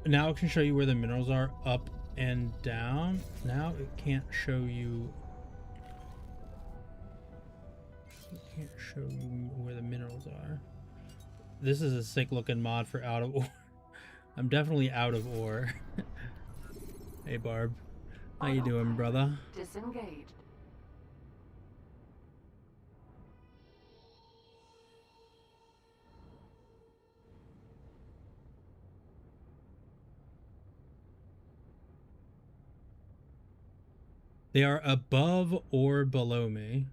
Now it can show you where the minerals are up and down. Now it can't show you... It can't show you where the minerals are. This is a sick looking mod for out of ore. I'm definitely out of ore. Hey Barb, how you doing, brother? Disengaged. They are above or below me.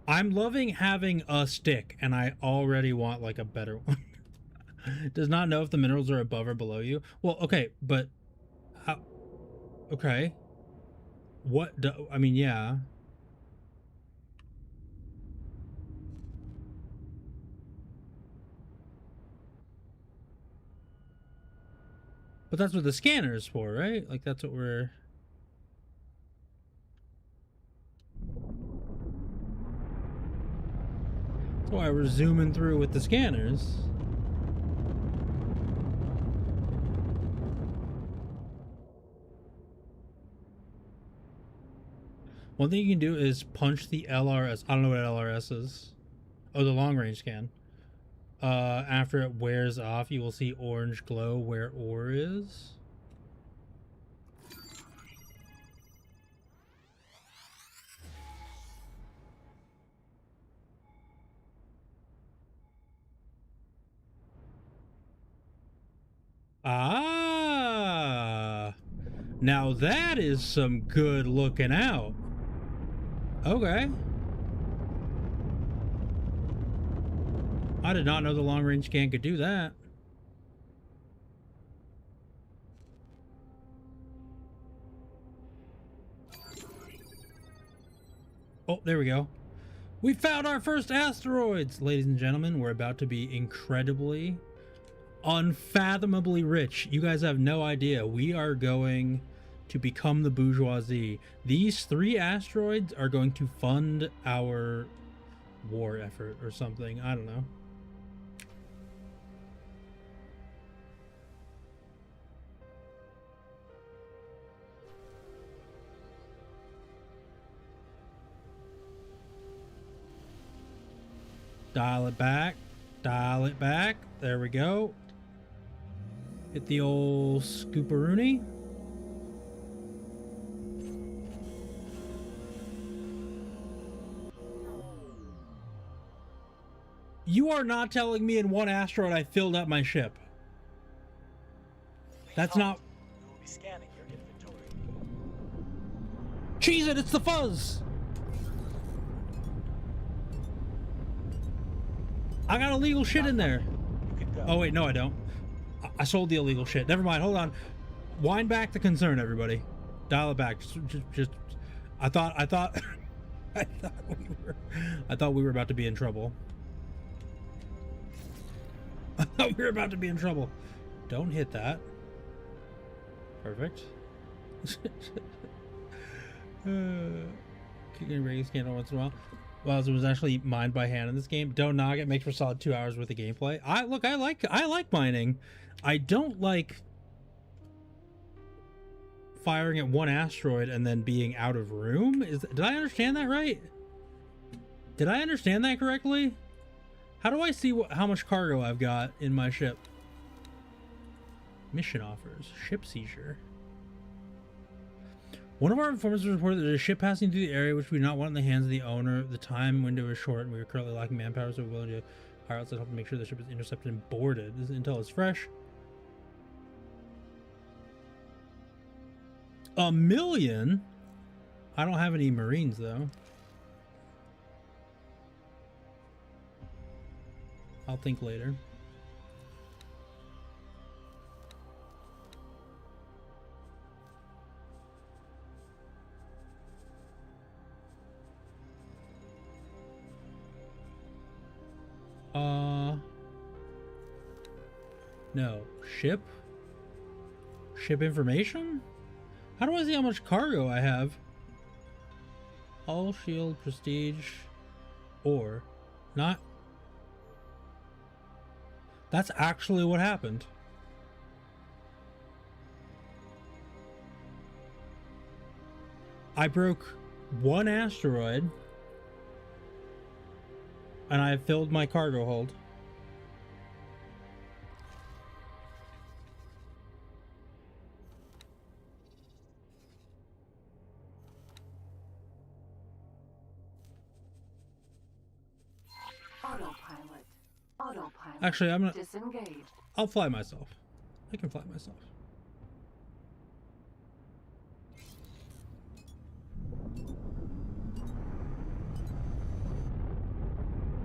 I'm loving having a stick, and I already want like a better one. Does not know if the minerals are above or below you. Well, okay, but how? Okay. What do, I mean, yeah. But that's what the scanner is for, right? Like that's what we're... That's why we're zooming through with the scanners. One thing you can do is punch the LRS. I don't know what LRS is. Oh, the long range scan. After it wears off, you will see orange glow where ore is. Ah, now that is some good looking out. Okay. I did not know the long range scan could do that. Oh, there we go. We found our first asteroids! Ladies and gentlemen, we're about to be incredibly, unfathomably rich. You guys have no idea. We are going to become the bourgeoisie. These 3 asteroids are going to fund our war effort or something. I don't know. Dial it back. Dial it back. There we go. Hit the old scooperoonie. You are not telling me in one asteroid I filled up my ship. That's not... We will be scanning your inventory. Cheese it, it's the fuzz! I got illegal shit in there. Oh wait, no I don't. I sold the illegal shit. Never mind, hold on. Wind back the concern, everybody. Dial it back. Just I thought I thought we were about to be in trouble. I thought we were about to be in trouble. Don't hit that. Perfect. Keep getting ready to scan once in a while. Well, it was actually mined by hand in this game. Don't knock it. Makes for solid 2 hours worth of gameplay. I like mining. I don't like firing at one asteroid and then being out of room. Did I understand that right? Did I understand that correctly? How do I see how much cargo I've got in my ship? Mission offers. Ship seizure. One of our informants reported that there's a ship passing through the area which we do not want in the hands of the owner. The time window is short and we are currently lacking manpower, so we're willing to hire outside help to make sure the ship is intercepted and boarded. This intel is fresh. $1 million? I don't have any Marines though. I'll think later. No. Ship information? How do I see how much cargo I have? Hull, shield, prestige, or not. That's actually what happened. I broke one asteroid and I filled my cargo hold. Autopilot. Actually, I'm gonna Disengage. I'll fly myself. I can fly myself.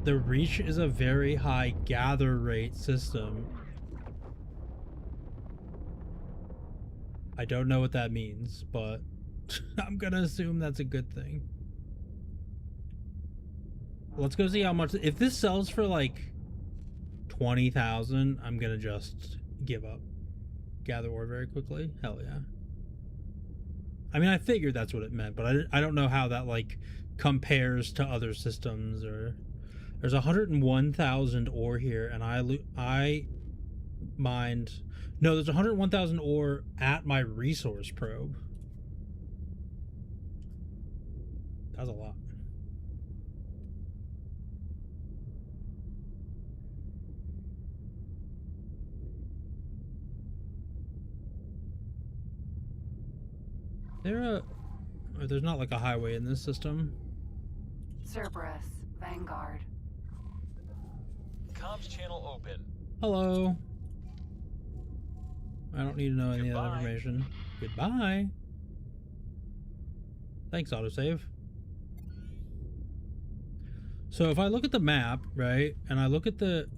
The Reach is a very high gather rate system. I don't know what that means, but I'm gonna assume that's a good thing. Let's go see how much. If this sells for like 20,000, I'm gonna just give up. Gather ore very quickly. Hell yeah. I mean, I figured that's what it meant, but I don't know how that like compares to other systems. Or there's 101,000 ore here, and I mined. No, there's 101,000 ore at my resource probe. That's a lot. There's not like a highway in this system. Cerberus, Vanguard. Comms channel open. Hello. I don't need to know any of that information. Goodbye. Thanks, autosave. So if I look at the map, right, and I look at the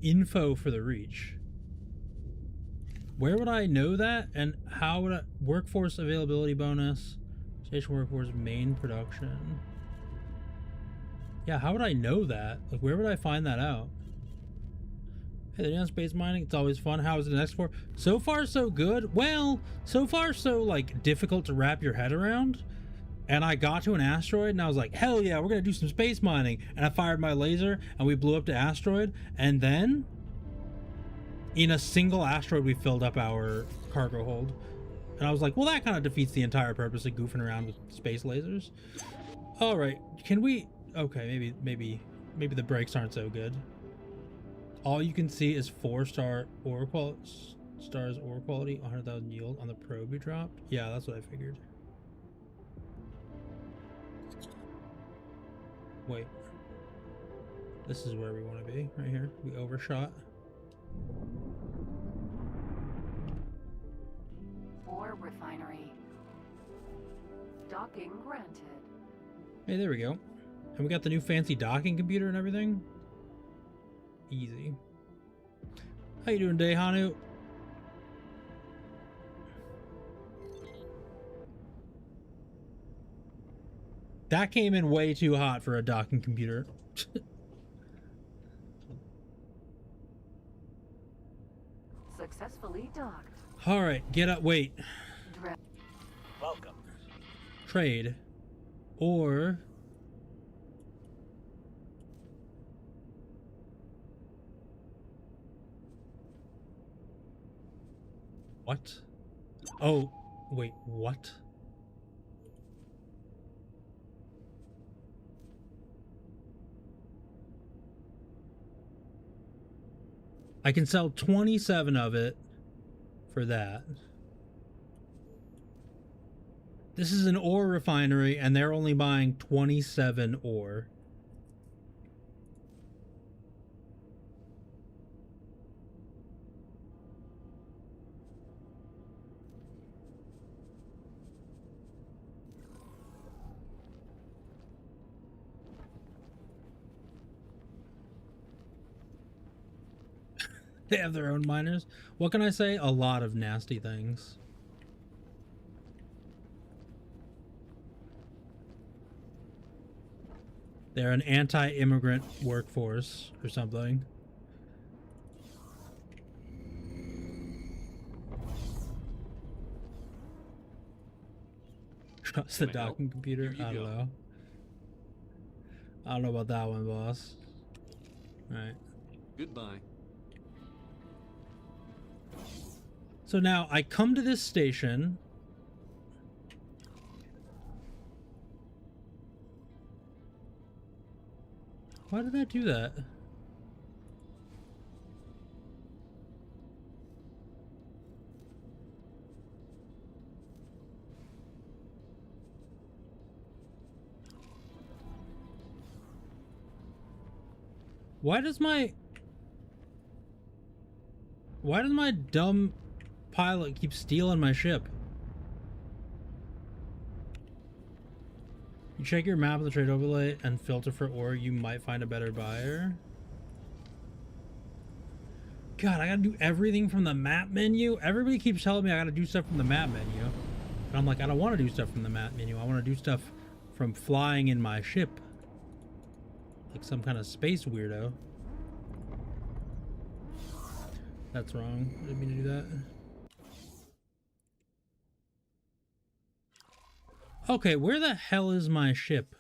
info for the Reach, where would I know that, and how would I... Workforce availability bonus, station workforce, main production. Yeah, how would I know that? Like, where would I find that out? Hey, they're doing space mining. It's always fun. How is it next for? So far, so good. Well, so far, so, like, difficult to wrap your head around. And I got to an asteroid, and I was like, hell yeah, we're going to do some space mining. And I fired my laser, and we blew up the asteroid. And then, in a single asteroid, we filled up our cargo hold. And I was like, well, that kind of defeats the entire purpose of goofing around with space lasers. All right, can we... Okay, maybe the brakes aren't so good. All you can see is 4-star ore quality, stars ore quality, 100,000 yield on the probe we dropped. Yeah, that's what I figured. Wait, this is where we want to be, right here. We overshot. Ore refinery. Docking granted. Hey, there we go. And we got the new fancy docking computer and everything. Easy. How you doing today, Hanu? That came in way too hot for a docking computer. Successfully docked. All right, get up. Wait. Welcome. Trade. Or What? Oh, wait, what? I can sell 27 of it for that. This is an ore refinery, and they're only buying 27 ore. They have their own miners. What can I say? A lot of nasty things. They're an anti-immigrant workforce or something. Trust the docking computer? I don't know. I don't know about that one, boss. Alright. Goodbye. So now I come to this station. Why did that do that? Why does my dumb pilot keep stealing my ship? You check your map of the trade overlay and filter for ore, you might find a better buyer. God, I gotta do everything from the map menu? Everybody keeps telling me I gotta do stuff from the map menu. And I'm like, I don't want to do stuff from the map menu. I want to do stuff from flying in my ship. Like some kind of space weirdo. That's wrong. I didn't mean to do that. Okay, where the hell is my ship?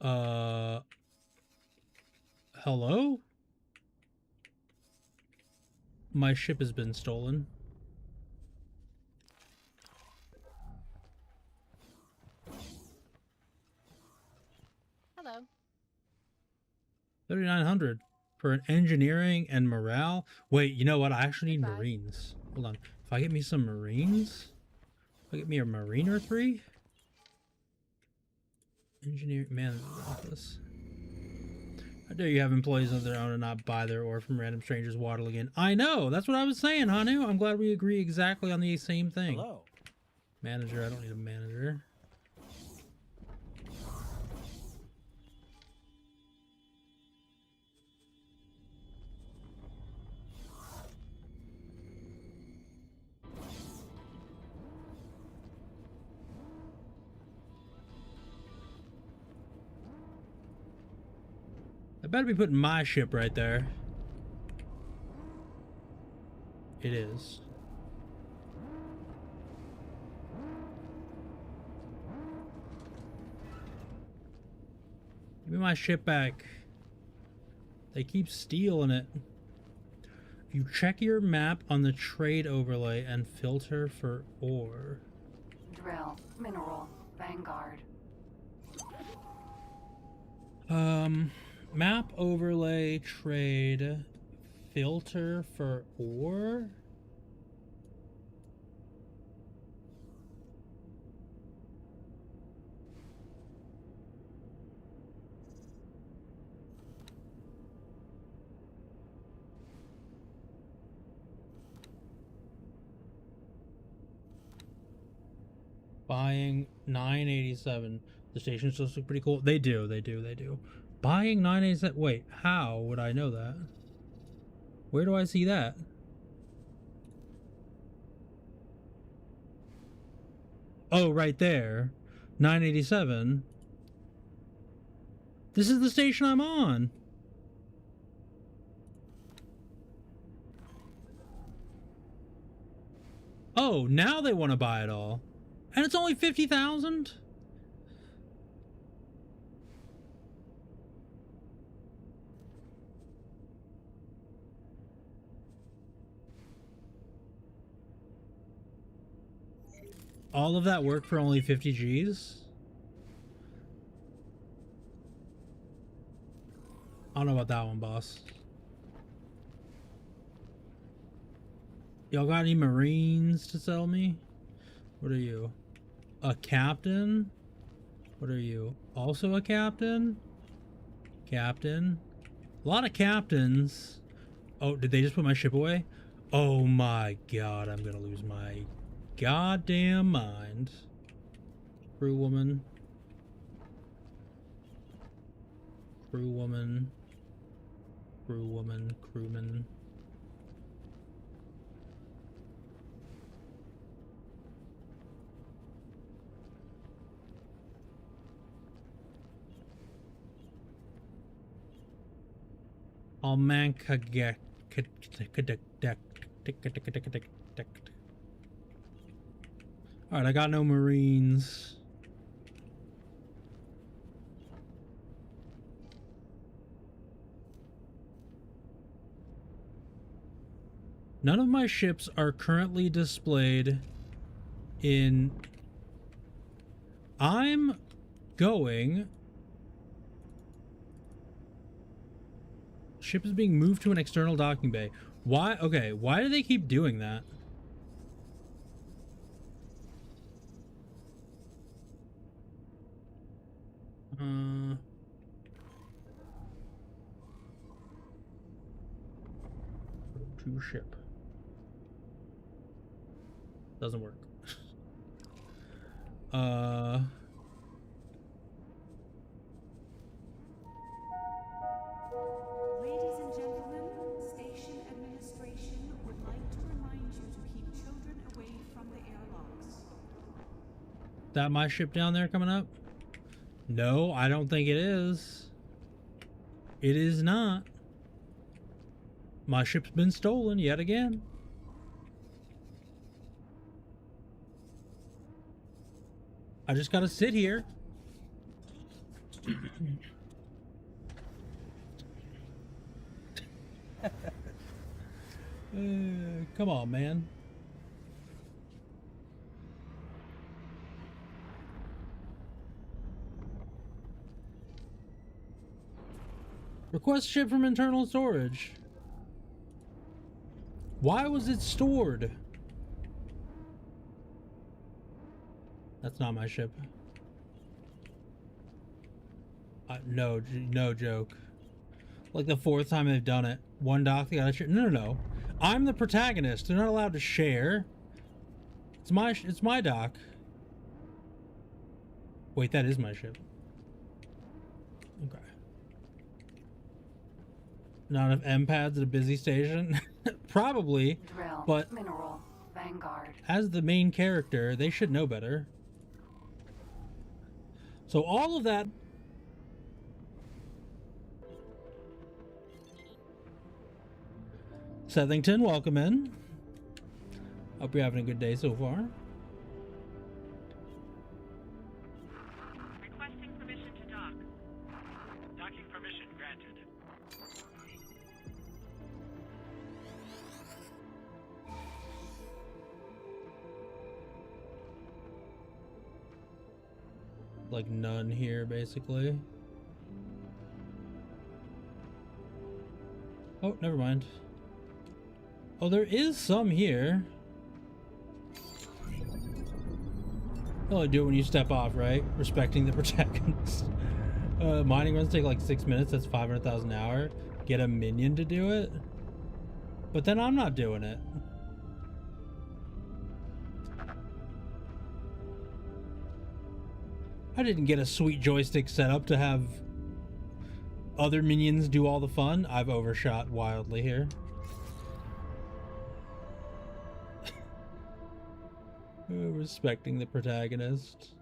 Hello? My ship has been stolen. Hello. 3,900 for an engineering and morale. Wait, you know what? I actually need Marines. Hold on. If I get me some Marines, if I get me a Marine or 3. Engineer manager's office. How dare you have employees of their own and not buy their ore from random strangers waddling in? I know. That's what I was saying, Hanu. I'm glad we agree exactly on the same thing. Hello. Manager. I don't need a manager. I better be putting my ship right there. It is. Give me my ship back. They keep stealing it. You check your map on the trade overlay and filter for ore. Drill, mineral, Vanguard. Map overlay trade filter for ore. Buying 987. The stations still look pretty cool. They do. Buying 987. Wait, how would I know that? Where do I see that? Oh, right there. 987. This is the station I'm on. Oh, now they want to buy it all. And it's only 50,000? All of that work for only 50 Gs? I don't know about that one, boss. Y'all got any Marines to sell me? What are you? A captain? What are you? Also a captain? Captain? A lot of captains. Oh, did they just put my ship away? Oh my god, I'm gonna lose my goddamn mind. Crew woman. Crew woman. Crew woman. Crewman. All man Alright, I got no Marines. None of my ships are currently displayed in... I'm going... Ship is being moved to an external docking bay. Why? Okay, why do they keep doing that? To ship. Doesn't work. Ladies and gentlemen, station administration would like to remind you to keep children away from the airlocks. That my ship down there coming up? No, I don't think it is. It is not. My ship's been stolen yet again. I just gotta sit here. Come on, man. Request ship from internal storage. Why was it stored? That's not my ship. No joke. Like the fourth time they've done it. One dock, they gotta share. No. I'm the protagonist. They're not allowed to share. It's my dock. Wait, that is my ship. Okay. Not enough M-pads at a busy station? Probably. Drill, but mineral, Vanguard. as the main character, they should know better. So all of that... Southington, welcome in. Hope you're having a good day so far. Requesting permission to dock. Docking permission granted. Like none here, basically. Oh, never mind. Oh, there is some here. Only do it when you step off, right? Respecting the protagonist. Mining runs take like 6 minutes. That's 500,000 an hour. Get a minion to do it. But then I'm not doing it. I didn't get a sweet joystick set up to have other minions do all the fun. I've overshot wildly here. Respecting the protagonist.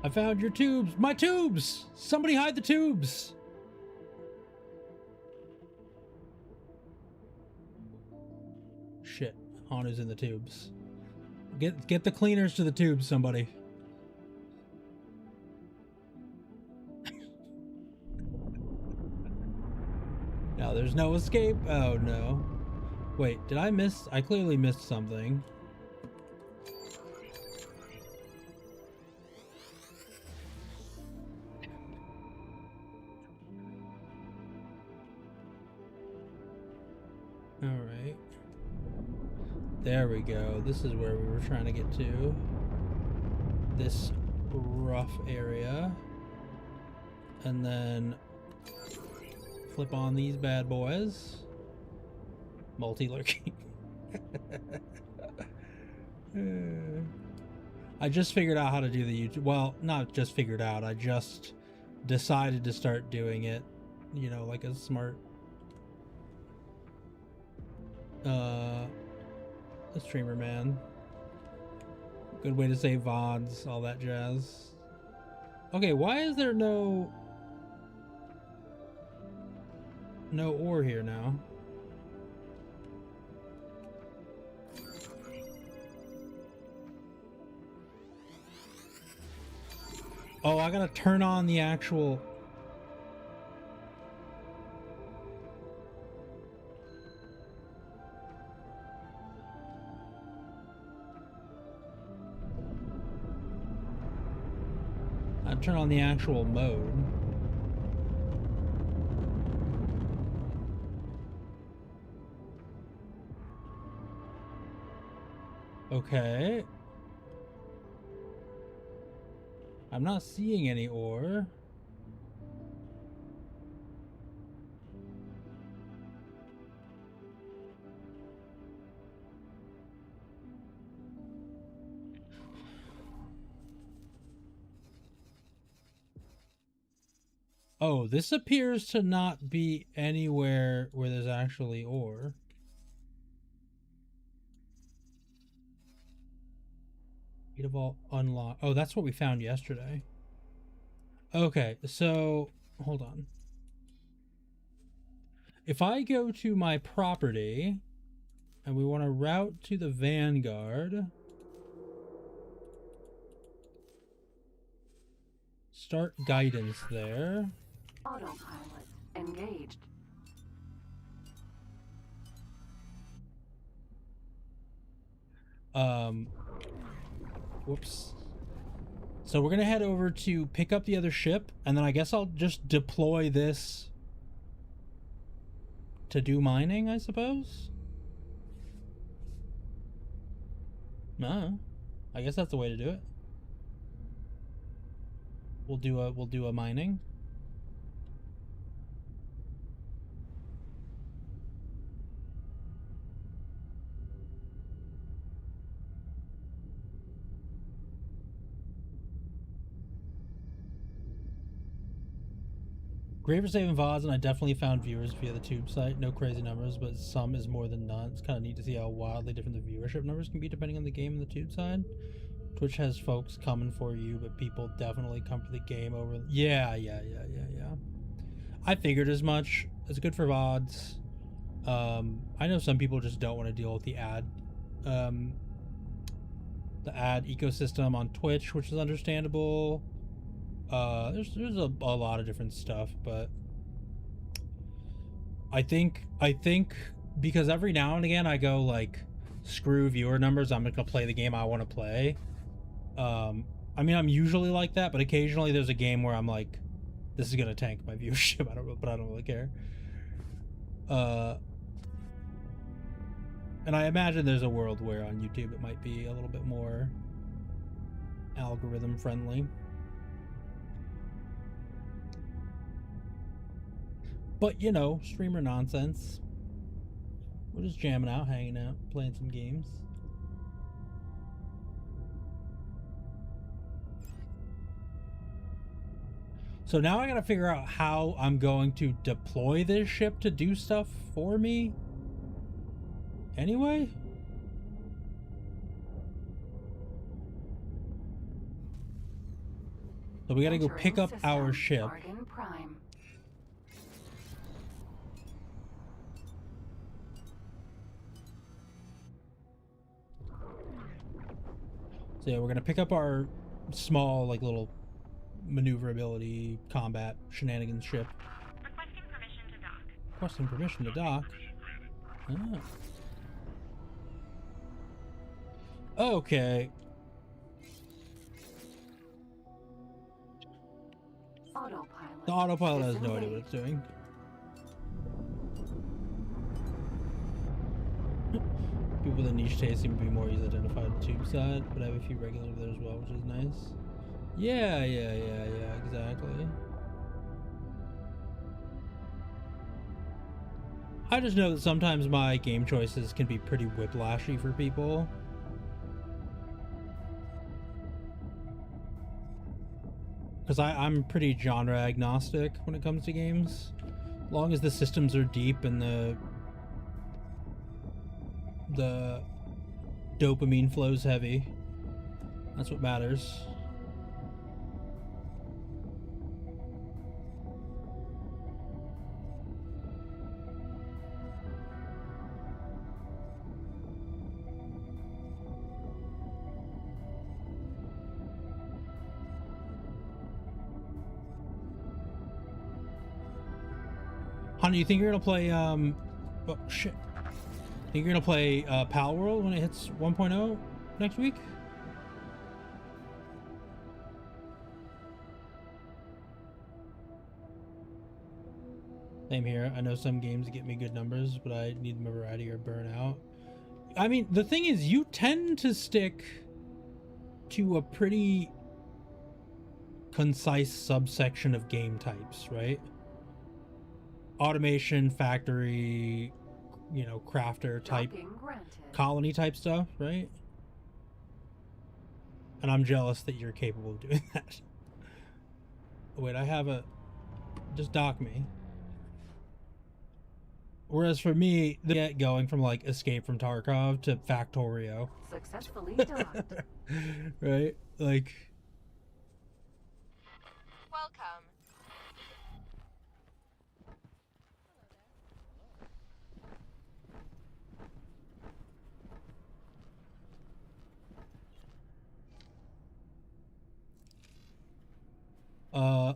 I found your tubes. My tubes! Somebody hide the tubes! Shit. Hanu's in the tubes. Get the cleaners to the tubes, somebody. Now there's no escape. Oh no. Wait, did I miss? I clearly missed something. All right. There we go. This is where we were trying to get to. This rough area. And then flip on these bad boys. Multi-lurking. I just figured out how to do the YouTube. Well, not just figured out. I just decided to start doing it. You know, like a smart a streamer man. Good way to save VODs, all that jazz. Okay, why is there no ore here now? Oh, I gotta turn on the actual... turn on the actual mode. Okay. I'm not seeing any ore. Oh, this appears to not be anywhere where there's actually ore. Gate vault unlocked. Oh, that's what we found yesterday. Okay, so hold on. If I go to my property and we want to route to the Vanguard, start guidance there. Autopilot engaged. Whoops. So we're gonna head over to pick up the other ship, and then I guess I'll just deploy this to do mining, I suppose. No, I guess that's the way to do it. We'll do a mining. Great for saving VODs, and I definitely found viewers via the tube site. No crazy numbers, but some is more than none. It's kind of neat to see how wildly different the viewership numbers can be depending on the game and the tube side. Twitch has folks coming for you, but people definitely come for the game over... Yeah. I figured as much. It's good for VODs. I know some people just don't want to deal with the ad ecosystem on Twitch, which is understandable. There's a lot of different stuff, but I think because every now and again I go like, screw viewer numbers, I'm gonna play the game I want to play. I mean, I'm usually like that, but occasionally there's a game where I'm like, this is gonna tank my viewership. I don't really care. And I imagine there's a world where on YouTube it might be a little bit more algorithm friendly. But, you know, streamer nonsense. We're just jamming out, hanging out, playing some games. So now I gotta figure out how I'm going to deploy this ship to do stuff for me. Anyway. So we gotta go pick up our ship. So yeah, we're gonna pick up our small, like, little maneuverability combat shenanigans ship. Requesting permission to dock. Requesting permission to dock. Oh. Okay. Autopilot. The autopilot has no idea what it's doing. People with a niche taste seem to be more easily identified tube side, but I have a few regulars there as well, which is nice. Yeah, exactly. I just know that sometimes my game choices can be pretty whiplashy for people. Because I'm pretty genre agnostic when it comes to games. As long as the systems are deep and the dopamine flows heavy. That's what matters. Honey, you think you're gonna play oh shit. Think you're gonna play Pal World when it hits 1.0 next week? Same here. I know some games get me good numbers, but I need them a variety or burn out. I mean, the thing is, you tend to stick to a pretty concise subsection of game types, right? Automation, factory, you know, crafter type, colony type stuff, right? And I'm jealous that you're capable of doing that. Wait, I have a... Just dock me. Whereas for me, the get going from like Escape from Tarkov to Factorio. Successfully docked. Right? Like... Welcome.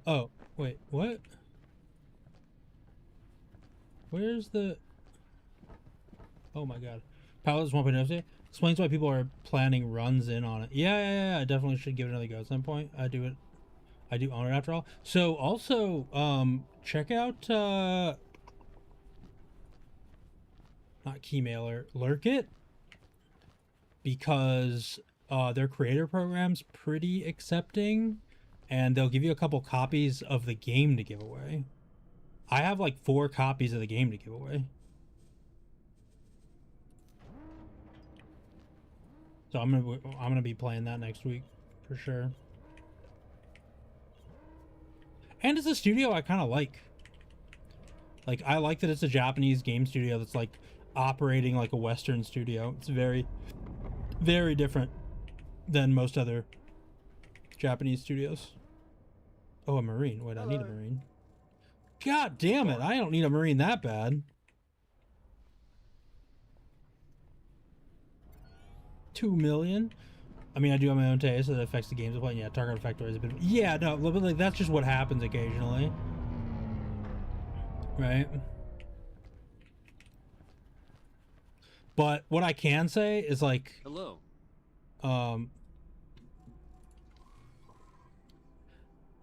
Oh, wait, what? Where's the... Oh my god. Paladins 1.0 explains why people are planning runs in on it. Yeah, I definitely should give it another go at some point. I do own it after all. So, also, check out, not Keymailer, Lurkit. Because, their creator program's pretty accepting. And they'll give you a couple copies of the game to give away. I have like 4 copies of the game to give away. So I'm gonna be playing that next week for sure. And it's a studio I kind of like. Like, I like that it's a Japanese game studio that's like operating like a Western studio. It's very, very different than most other Japanese studios. Oh, a Marine. Wait, I need a Marine. God damn it. I don't need a Marine that bad. 2 million? I mean, I do have my own taste, so that affects the games I'm playing. Yeah, Tarkov Factory is a bit... Yeah, no, but like, that's just what happens occasionally. Right? But what I can say is, like... Hello.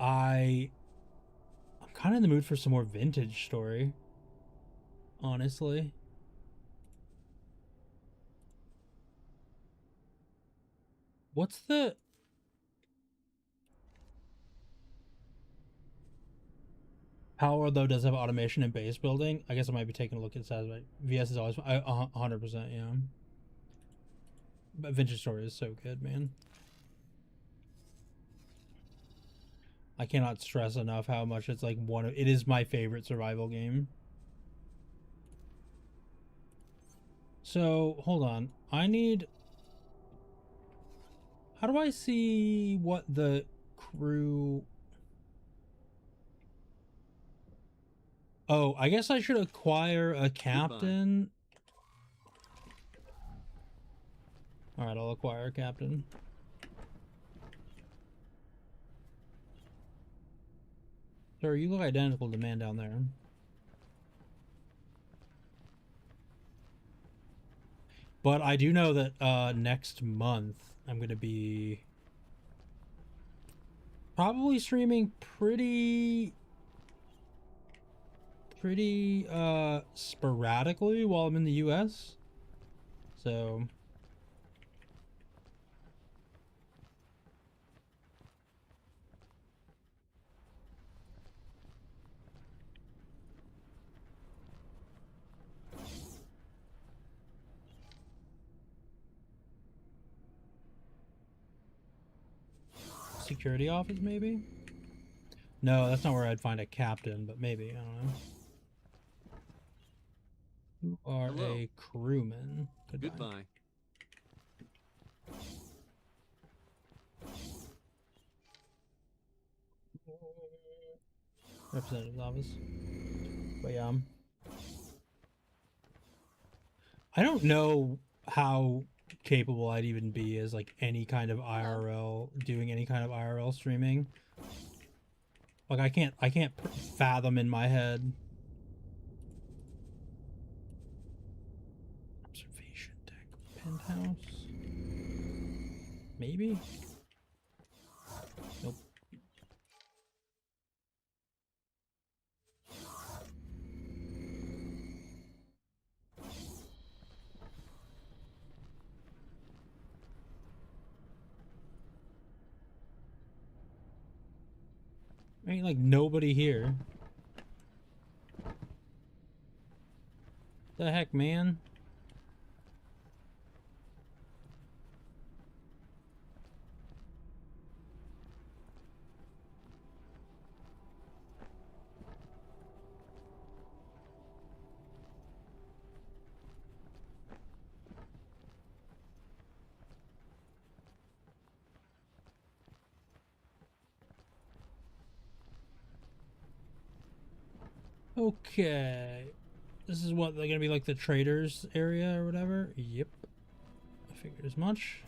I'm kind of in the mood for some more vintage story, honestly. What's the... Power, though, does have automation and base building. I guess I might be taking a look at that. VS is always 100%, yeah. But vintage story is so good, man. I cannot stress enough how much it's like it is my favorite survival game. So, hold on. I need... How do I see what the crew... Oh, I guess I should acquire a captain. Alright, I'll acquire a captain. Sir, you look identical to the man down there. But I do know that next month I'm going to be probably streaming pretty sporadically while I'm in the US. So security office, maybe? No, that's not where I'd find a captain, but maybe, I don't know. You are Hello. a crewman. Goodbye. Representative's office. But yeah. I don't know how capable I'd even be as like any kind of IRL, doing any kind of IRL streaming. Like I can't fathom in my head. Observation deck, penthouse. Maybe? Nope. Ain't like nobody here. The heck, man? Okay. This is what, they're gonna be like the traders area or whatever? Yep. I figured as much.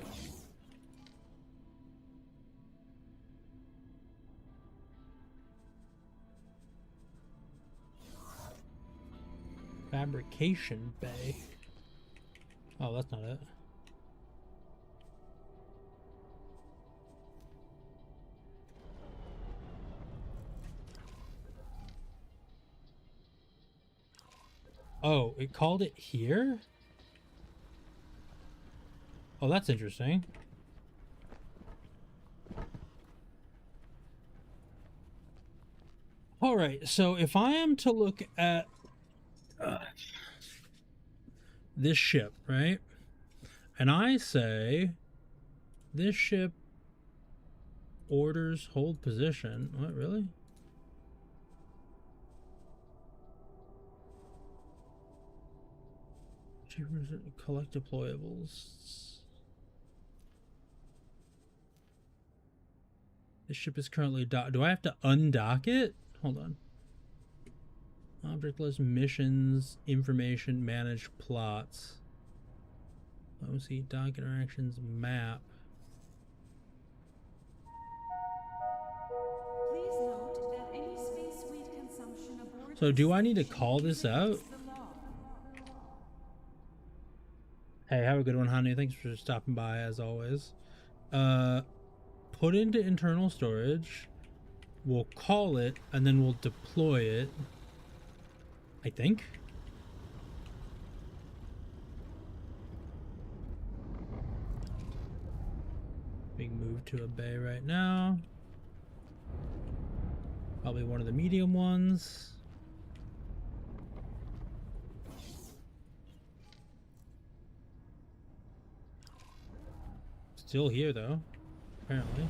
Fabrication bay. Oh, that's not it. Oh, it called it here? Oh, that's interesting. All right, so if I am to look at this ship, right? And I say this ship orders hold position. What, really? Collect deployables. This ship is currently docked. Do I have to undock it? Hold on. Object list, missions, information, manage plots. Let me see. Dock interactions, map. Please note that any space weight consumption aboard So do I need to call this out? Hey, have a good one, honey. Thanks for stopping by, as always. Put into internal storage. We'll call it, and then we'll deploy it. I think. Being moved to a bay right now. Probably one of the medium ones. Still here though, apparently.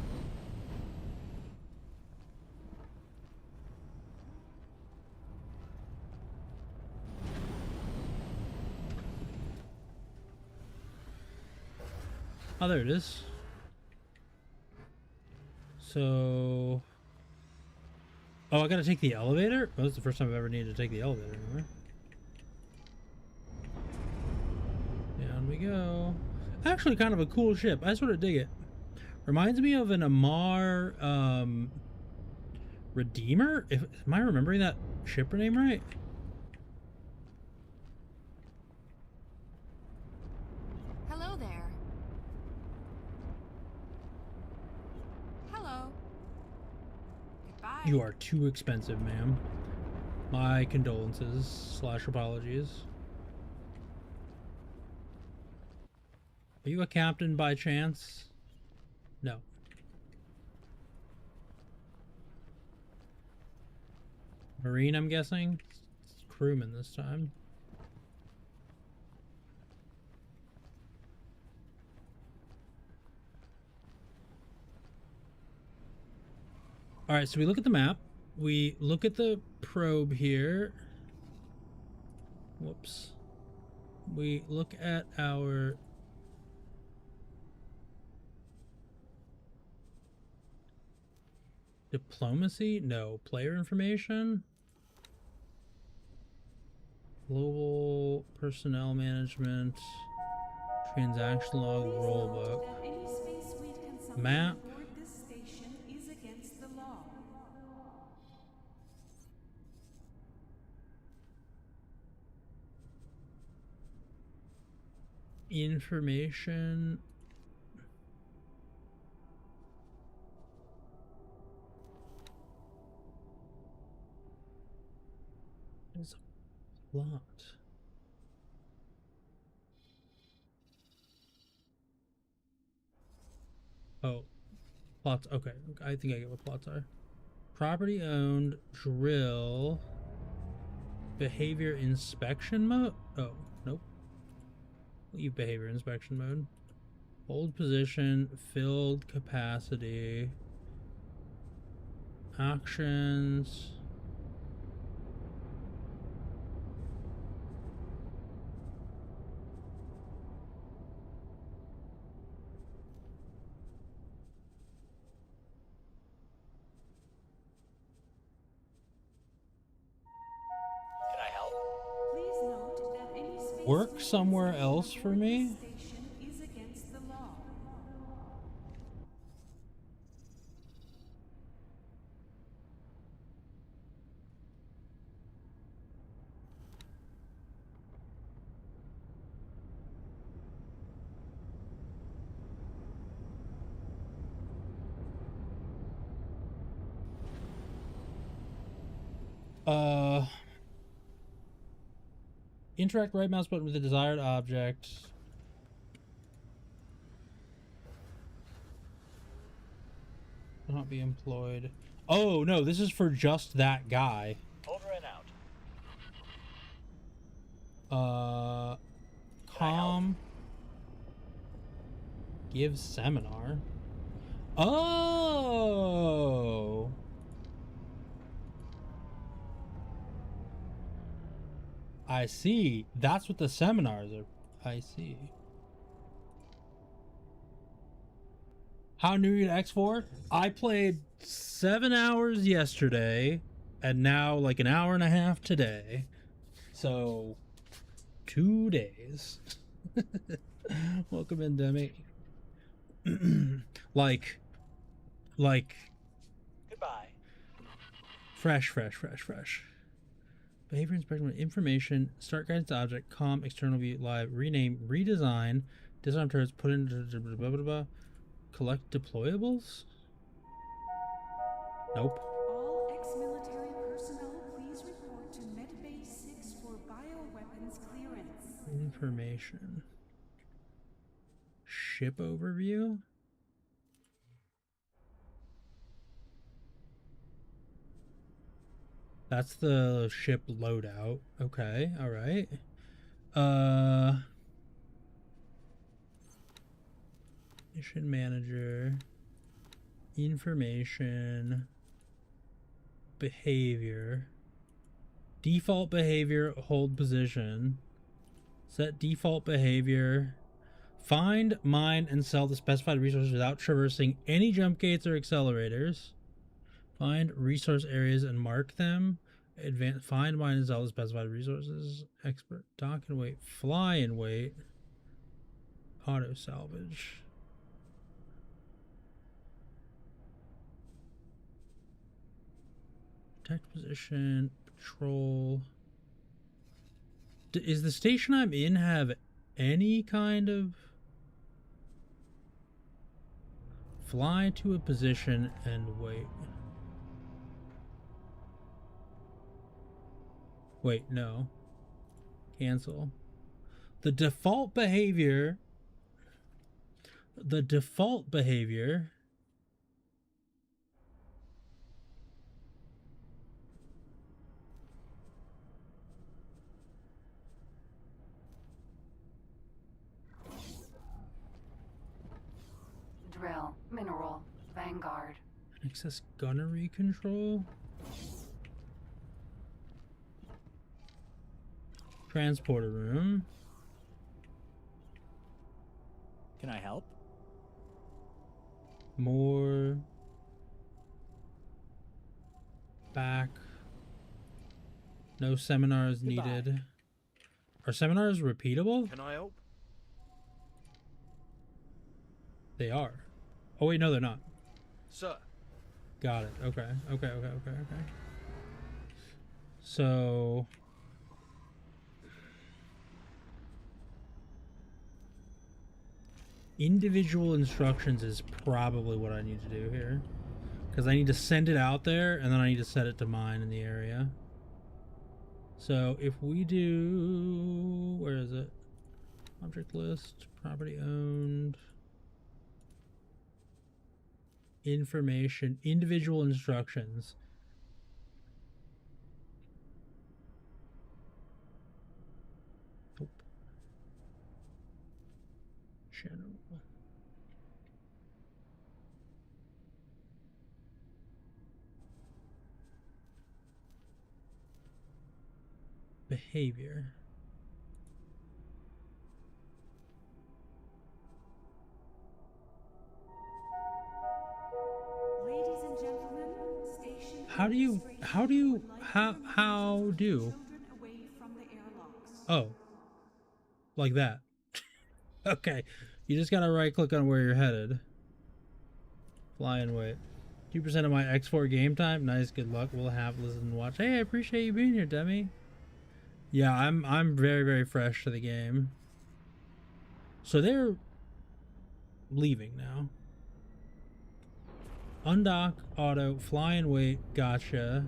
Oh, there it is. So, oh, I gotta take the elevator? Oh, that's the first time I've ever needed to take the elevator anywhere. Down we go. Actually kind of a cool ship. I sort of dig it. Reminds me of an Amar Redeemer? Am I remembering that shipper name right? Hello there. Hello. Goodbye. You are too expensive, ma'am. My condolences / apologies. Are you a captain by chance? No. Marine, I'm guessing? It's crewman this time. Alright, so we look at the map. We look at the probe here. Whoops. We look at our... diplomacy? No. Player information? Global personnel management. Transaction log rulebook. Map. This station is against the law. Information. There's a lot. Oh, plots. Okay, I think I get what plots are. Property owned, drill, behavior inspection mode. Oh, nope. Leave behavior inspection mode. Hold position, filled capacity, actions. Work somewhere else for me? Interact right mouse button with the desired object. Not be employed. Oh no, this is for just that guy. Over and out. Com. Give seminar. Oh. I see. That's what the seminars are. I see. How new are you to X4? I played 7 hours yesterday and now like an hour and a half today. So 2 days. Welcome in, Demi. like Goodbye. fresh. Behavior inspection, information, start guidance to object, com, external view, live, rename, redesign, disarm turrets, put into blah, blah, blah, blah. Collect deployables? Nope. All ex-military personnel, please report to Medbay 6 for bioweapons clearance. Information. Ship overview? That's the ship loadout. Okay, alright. Mission manager. Information. Behavior. Default behavior, hold position. Set default behavior. Find, mine, and sell the specified resources without traversing any jump gates or accelerators. Find resource areas and mark them. Find, mine, and sell the specified resources. Expert. Dock and wait. Fly and wait. Auto salvage. Detect position, patrol. Is the station I'm in have any kind of... Fly to a position and wait. Wait, no. Cancel. The default behavior... The default behavior... Drill, mineral, vanguard. Access gunnery control? Transporter room. Can I help? More. Back. No seminars needed. Are seminars repeatable? Can I help? They are. Oh wait, no, they're not. Sir. Got it. Okay. Okay. So. Individual instructions is probably what I need to do here. Because I need to send it out there, and then I need to set it to mine in the area. So if we do... Where is it? Object list, property owned... Information, individual instructions. Nope. General. Behavior. Ladies and gentlemen, station How do you children away from the airlocks. Oh. Like that. Okay. You just gotta right click on where you're headed. Fly and wait. 2% of my X4 game time. Nice, good luck. We'll have listen and watch. Hey, I appreciate you being here, Demi. Yeah, I'm very, very fresh to the game. So they're leaving now. Undock, auto, fly and wait, gotcha.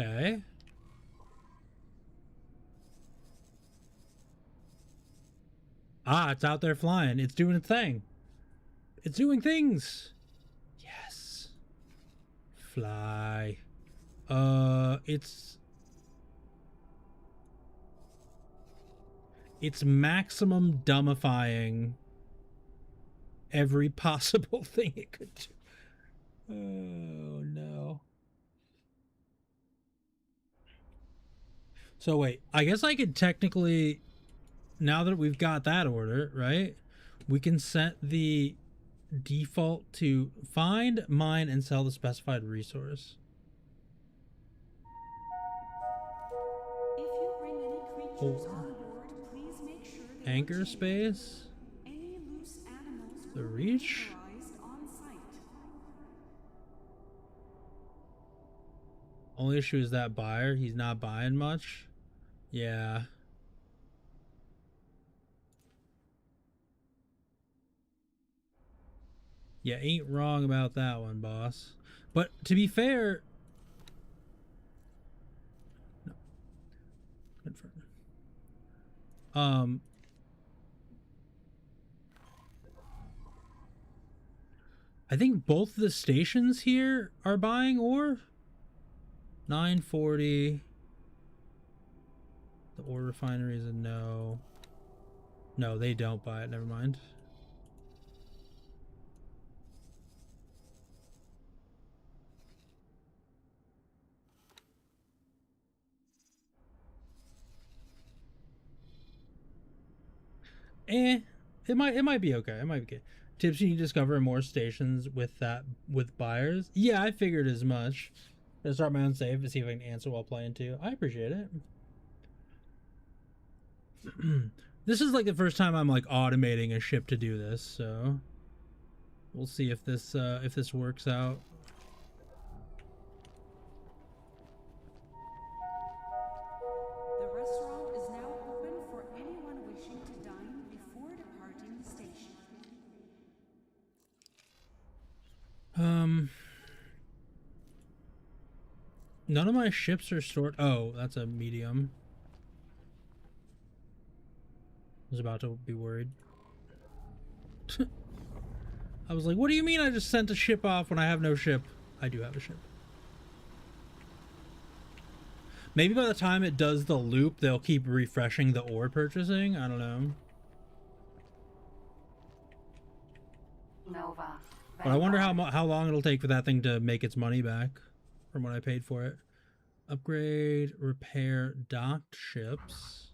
Okay. Ah, it's out there flying. It's doing its thing. It's doing things. Yes. Fly. It's maximum dumbifying every possible thing it could do. Oh no. So wait, I guess I could technically, now that we've got that order, right? We can set the default to find, mine, and sell the specified resource. If you bring any creatures on board, please make sure they Anchor space. Any loose animals The will reach. be vaporized on site. Only issue is that buyer. He's not buying much. Yeah. Yeah, ain't wrong about that one, boss. But to be fair... No. Confirm. I think both the stations here are buying ore. 940. The ore refinery is a no. No, they don't buy it. Never mind. It might be okay. It might be okay. Tips you discover more stations with buyers. Yeah, I figured as much. Gonna start my own save to see if I can answer while playing too. I appreciate it. This is like the first time I'm like automating a ship to do this, so we'll see if this works out. The restaurant is now open for anyone wishing to dine before departing the station. None of my ships are stored. Oh, that's a medium. I was about to be worried. I was like, what do you mean I just sent a ship off when I have no ship? I do have a ship. Maybe by the time it does the loop, they'll keep refreshing the ore purchasing. I don't know. Nova. But I wonder how long it'll take for that thing to make its money back from what I paid for it. Upgrade, repair, docked ships.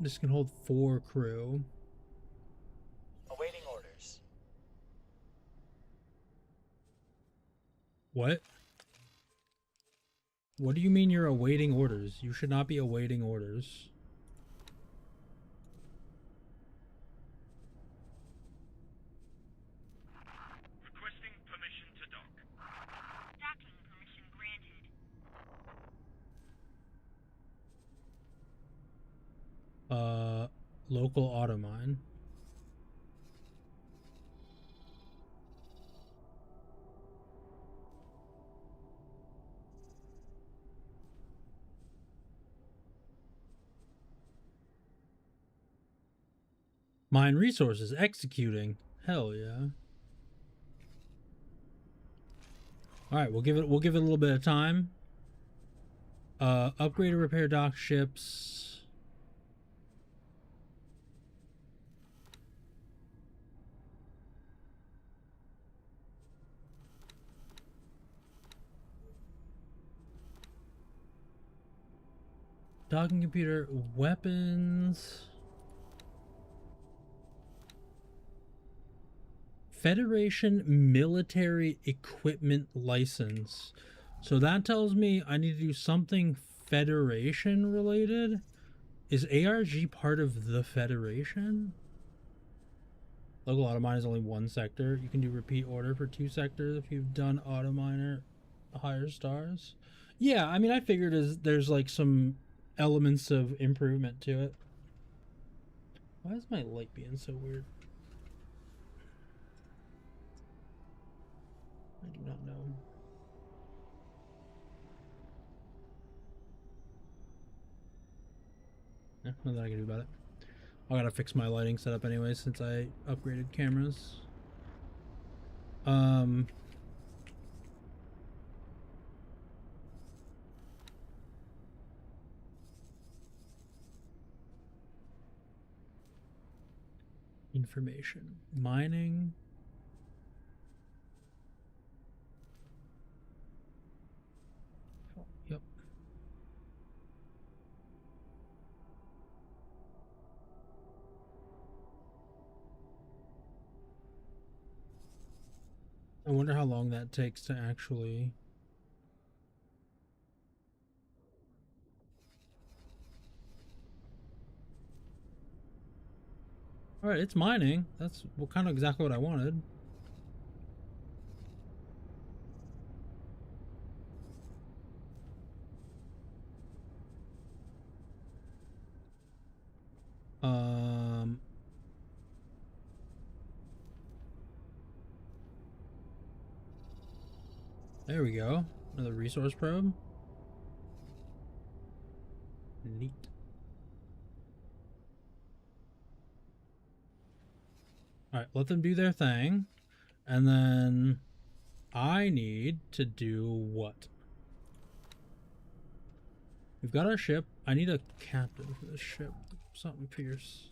This can hold 4 crew. Awaiting orders. What? What do you mean you're awaiting orders? You should not be awaiting orders. Requesting permission to dock. Docking permission granted. Local auto mine. Mine resources executing. Hell yeah. All right, we'll give it a little bit of time. Upgrade or repair dock ships. Docking computer, weapons. Federation military equipment license. So that tells me I need to do something Federation related. Is ARG part of the Federation? Local auto mine is only 1 sector. You can do repeat order for 2 sectors if you've done auto miner higher stars. Yeah, I mean, I figured there's like some elements of improvement to it. Why is my light being so weird? I do not know. Yeah, nothing I can do about it. I gotta fix my lighting setup anyway since I upgraded cameras. Information. Mining. Oh, yep. I wonder how long that takes to actually... Alright, it's mining. That's kind of exactly what I wanted. There we go. Another resource probe. Neat. Alright, let them do their thing. And then I need to do what? We've got our ship. I need a captain for this ship. Something fierce.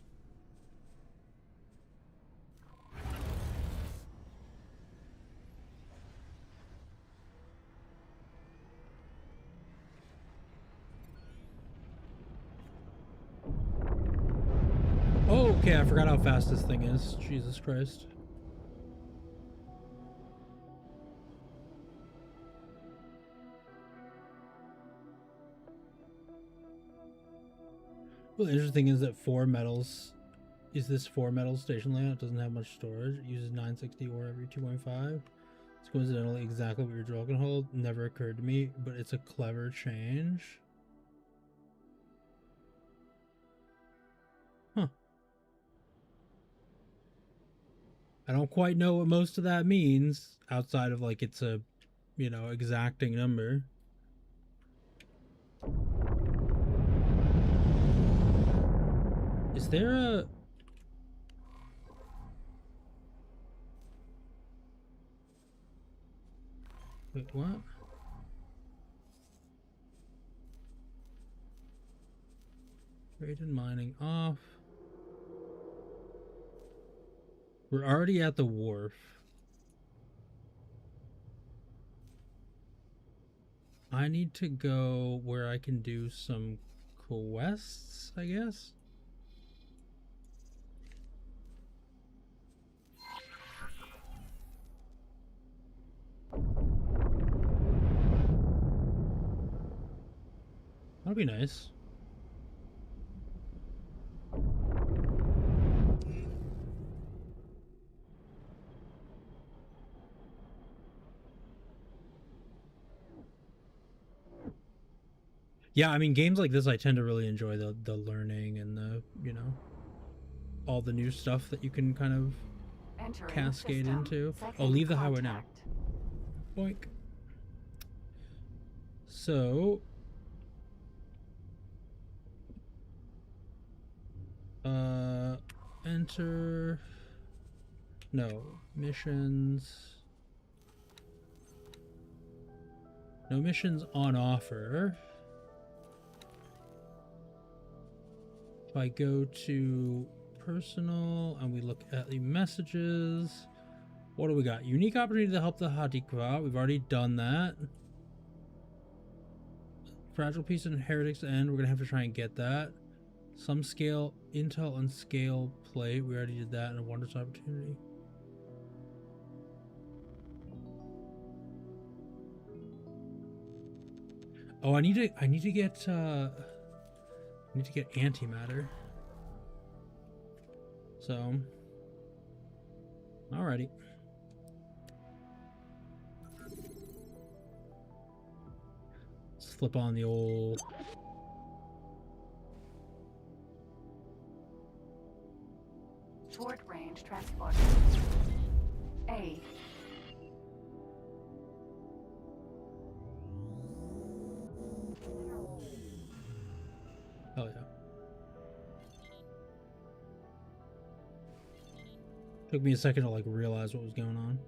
Oh, okay, I forgot how fast this thing is. Jesus Christ. Well, the interesting is that 4 metals is this 4 metal station layout. It doesn't have much storage. It uses 960 ore every 2.5. It's coincidentally exactly what your drill can hold. Never occurred to me, but it's a clever change. Huh. I don't quite know what most of that means outside of like it's a, you know, exacting number. Is there a... Wait, what? Trade and mining off. We're already at the wharf. I need to go where I can do some quests, I guess? That'll be nice. Yeah, I mean, games like this, I tend to really enjoy the learning and the, you know, all the new stuff that you can kind of cascade into. Oh, leave the highway now. Boink. So, enter, no, missions, no missions on offer. If I go to personal and we look at the messages, what do we got? Unique opportunity to help the Hatikva. We've already done that. Fragile piece in Heretic's End. We're gonna have to try and get that. Some scale intel and scale plate. We already did that. And a wondrous opportunity. Oh, I need to get antimatter. So, alrighty. Let's flip on the old. Short range transport. A. Oh yeah. Took me a second to like realize what was going on.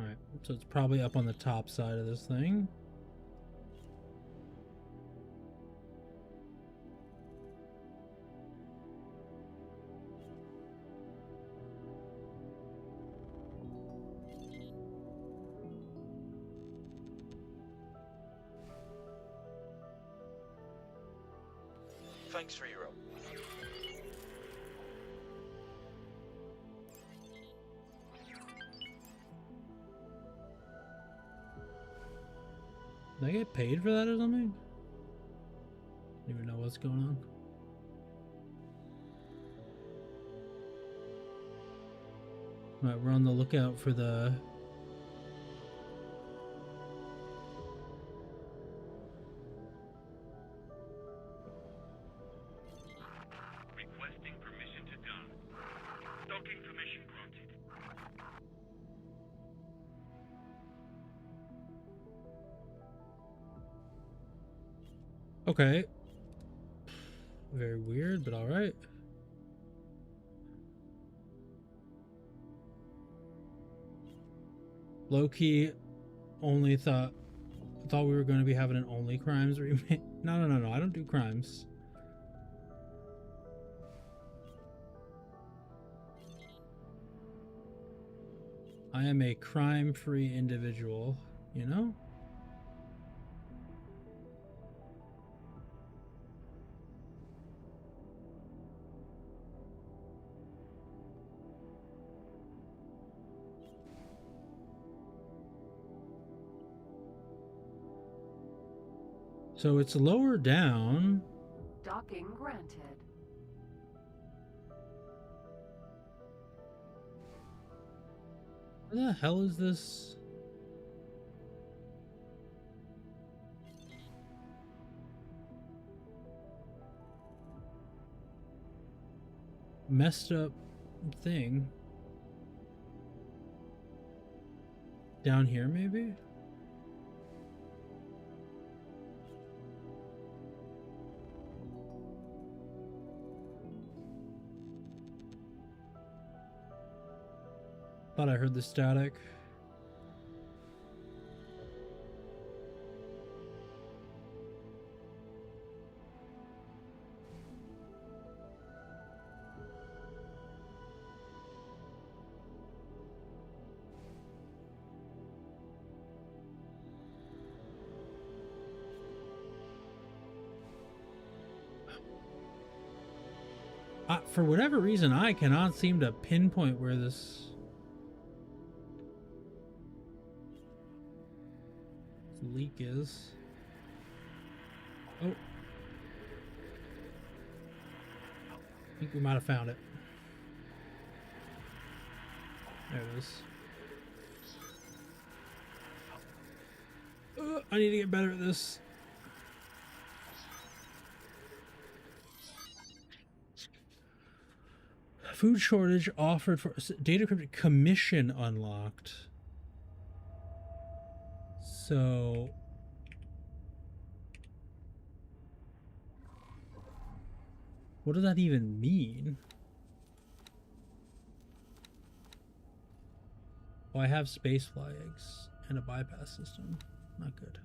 Alright, so it's probably up on the top side of this thing. Thanks for your help. Did I get paid for that or something? Don't even know what's going on. Alright, we're on the lookout for the... Requesting permission to dock. Docking permission granted. Okay. Very weird, but alright. Low-key only thought we were going to be having an only crimes remake. No, I don't do crimes. I am a crime-free individual, you know? So it's lower down. Docking granted. Where the hell is this? Messed up thing. Down here, maybe? Thought I heard the static. For whatever reason, I cannot seem to pinpoint where this leak is. Oh. I think we might have found it. There it is. I need to get better at this. Food shortage offered for data encrypted commission unlocked. So what does that even mean? Oh, I have spacefly eggs and a bypass system. Not good.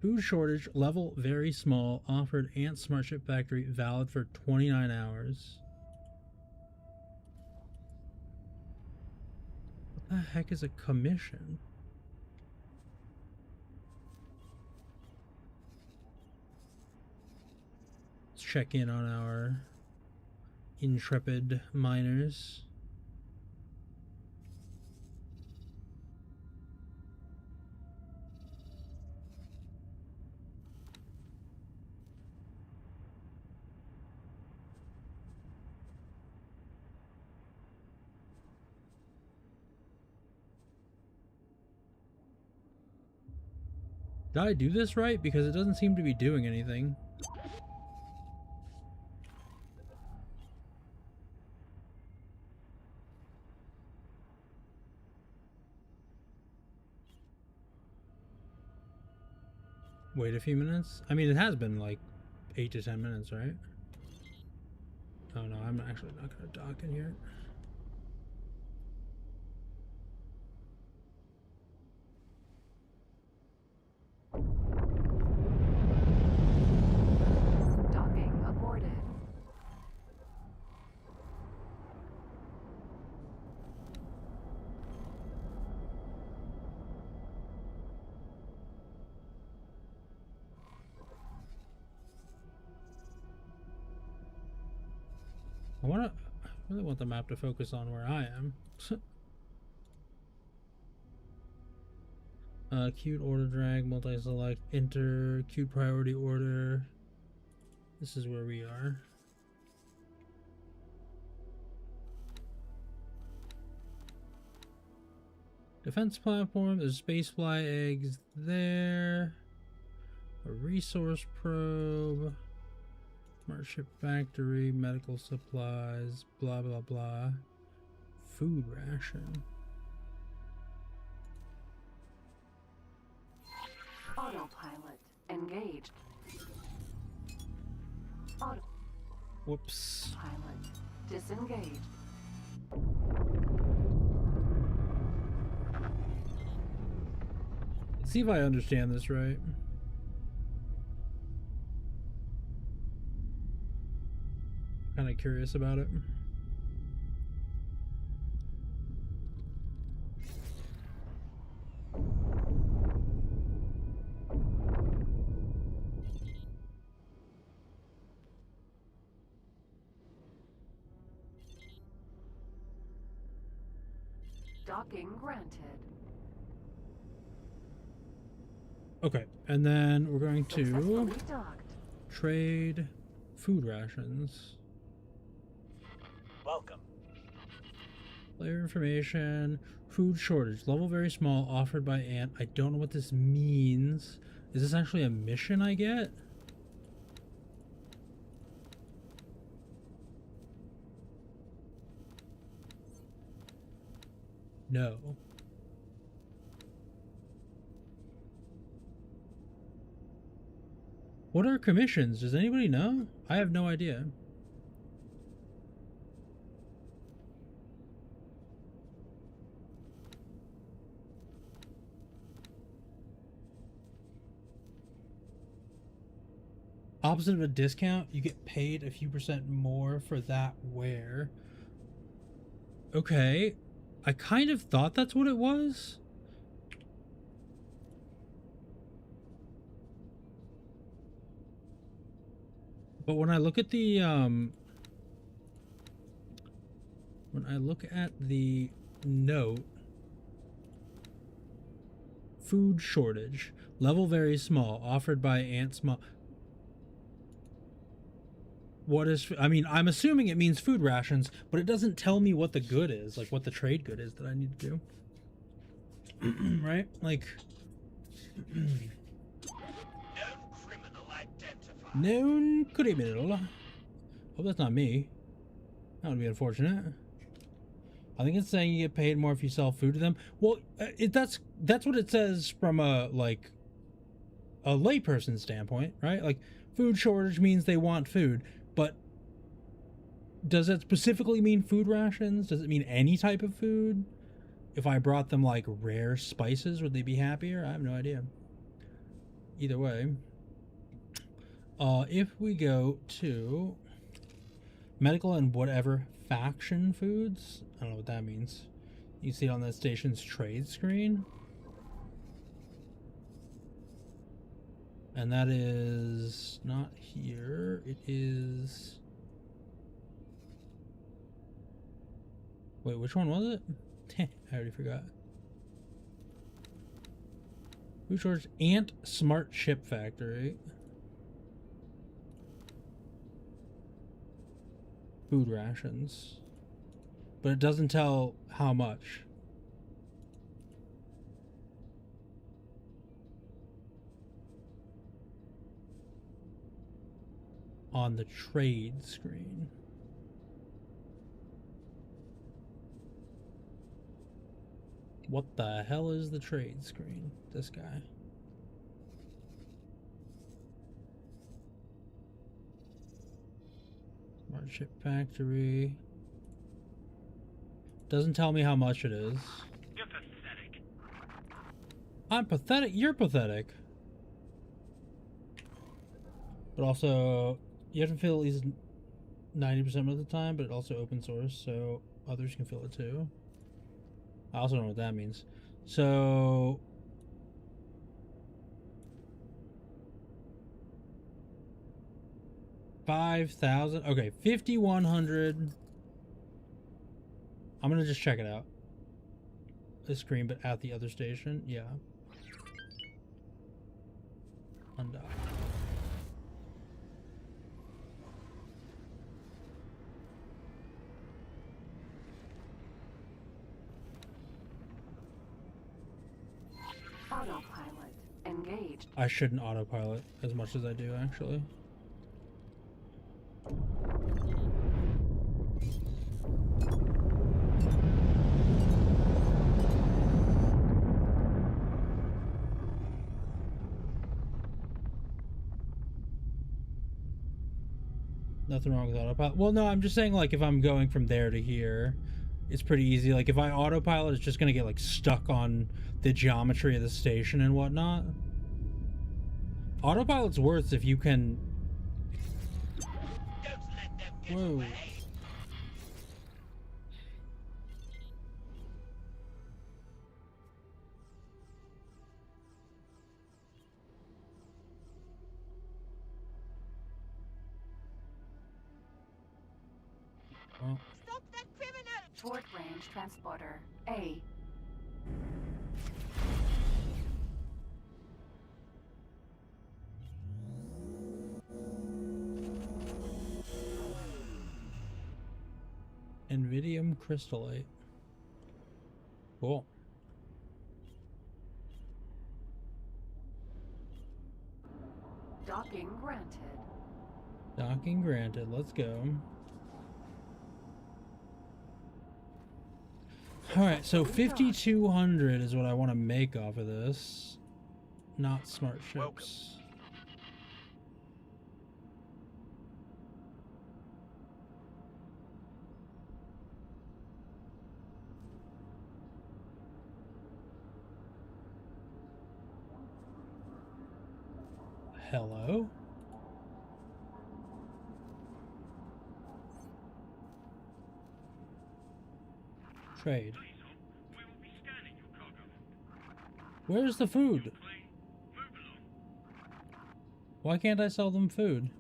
Food shortage, level very small, offered Ant Smart Ship Factory, valid for 29 hours. What the heck is a commission? Let's check in on our intrepid miners. Did I do this right? Because it doesn't seem to be doing anything. Wait a few minutes? I mean, it has been like 8 to 10 minutes, right? Oh no, I'm actually not going to dock in here. Docking aborted. I really want the map to focus on where I am. Queued order drag, multi-select, enter, queued priority order. This is where we are. Defense platform, there's spacefly eggs there. A resource probe. Smart ship factory, medical supplies, blah blah blah. Food ration. Auto Whoops. Pilot, disengaged. Let's see if I understand this right. Kind of curious about it. Docking granted. Okay, and then we're going to Successfully docked. trade food rations. Welcome. Player information, food shortage, level very small, offered by Ant. I don't know what this means. Is this actually a mission I get? No. What are commissions? Does anybody know? I have no idea. Opposite of a discount, you get paid a few percent more for that where. Okay. I kind of thought that's what it was. But when I look at the note, food shortage, level very small, offered by Ant Small. What is, I mean, I'm assuming it means food rations, but it doesn't tell me what the good is, like what the trade good is that I need to do. Right? Like, known criminal. Hope that's not me. That would be unfortunate. I think it's saying you get paid more if you sell food to them. Well, that's what it says from a layperson standpoint, right? Like, food shortage means they want food, but does it specifically mean food rations? Does it mean any type of food? If I brought them like rare spices, would they be happier? I have no idea. Either way, if we go to medical and whatever faction foods, I don't know what that means. You see it on the station's trade screen. And that is not here. It is... Wait, which one was it? I already forgot. Food shortage, Ant Smart Chip Factory. Food rations. But it doesn't tell how much. On the trade screen. What the hell is the trade screen? This guy. Smart Chip Factory. Doesn't tell me how much it is. You're pathetic. I'm pathetic. You're pathetic. But also, you have to fill at least 90% of the time, but it's also open source, so others can fill it too. I also don't know what that means. So... $5,000. Okay, 5,100. I'm gonna just check it out. This screen, but at the other station. Yeah. Undock. Autopilot engaged. I shouldn't autopilot as much as I do, actually. Nothing wrong with autopilot. Well, no, I'm just saying, like, if I'm going from there to here, it's pretty easy. Like, if I autopilot, it's just gonna get, like, stuck on the geometry of the station and whatnot. Autopilot's worse if you can... Whoa. Well. Stop that criminal! Short range transporter A. Invidium crystallite. Cool. Docking granted. Docking granted. Let's go. Alright, so 5,200 is what I want to make off of this. Not smart ships. Hello? Trade. Where's the food? Why can't I sell them food?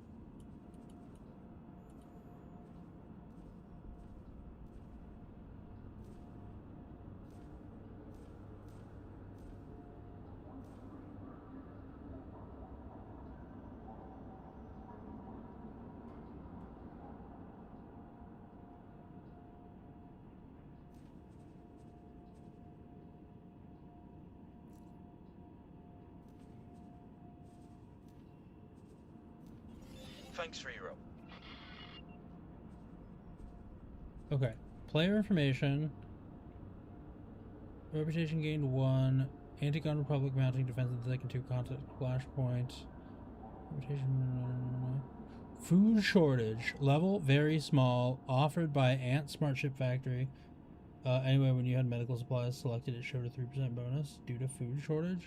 Thanks for your help. Okay. Player information. Reputation gained 1. Anti-gun Republic mounting defense in the second 2 contact flashpoint. Reputation. Food shortage. Level very small. Offered by Ant Smart Ship Factory. Anyway, when you had medical supplies selected, it showed a 3% bonus due to food shortage.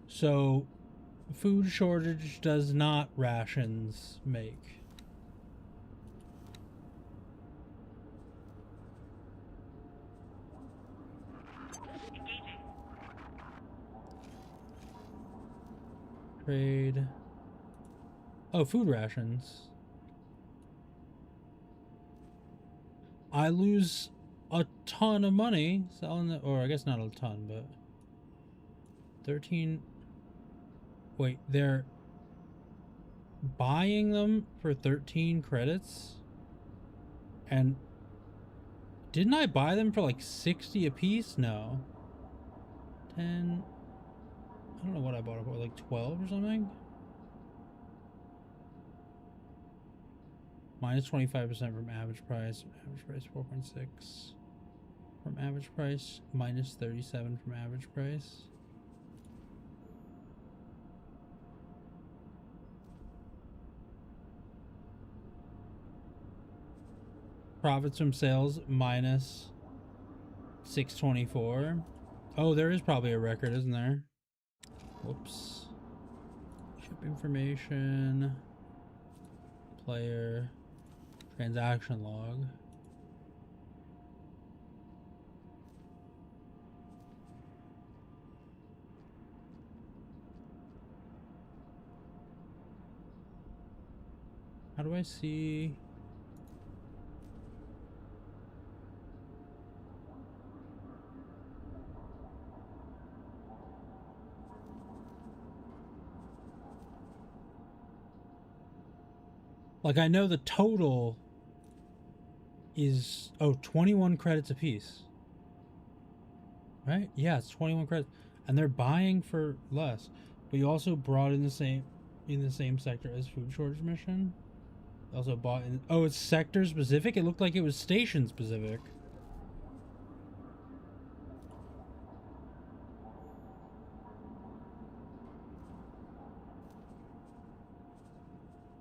So, food shortage does not rations make. Trade. Oh, food rations. I lose a ton of money selling it, or I guess not a ton, but 13. Wait, they're buying them for 13 credits? And didn't I buy them for like 60 a piece? No. 10. I don't know what I bought it for, like 12 or something? Minus 25% from average price. Average price 4.6. From average price. Minus 37 from average price. Profits from sales minus 624. Oh, there is probably a record, isn't there? Whoops. Ship information. Player. Transaction log. How do I see? Like, I know the total is, 21 credits a piece. Right? Yeah, it's 21 credits. And they're buying for less. But you also brought in the same sector as food shortage mission. Also bought in, oh, it's sector specific? It looked like it was station specific.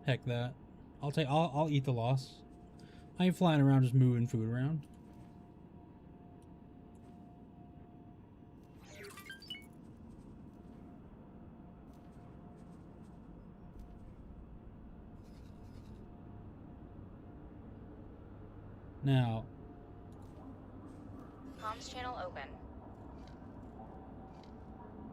Heck that. I'll eat the loss. I ain't flying around just moving food around. Now, Comms channel open.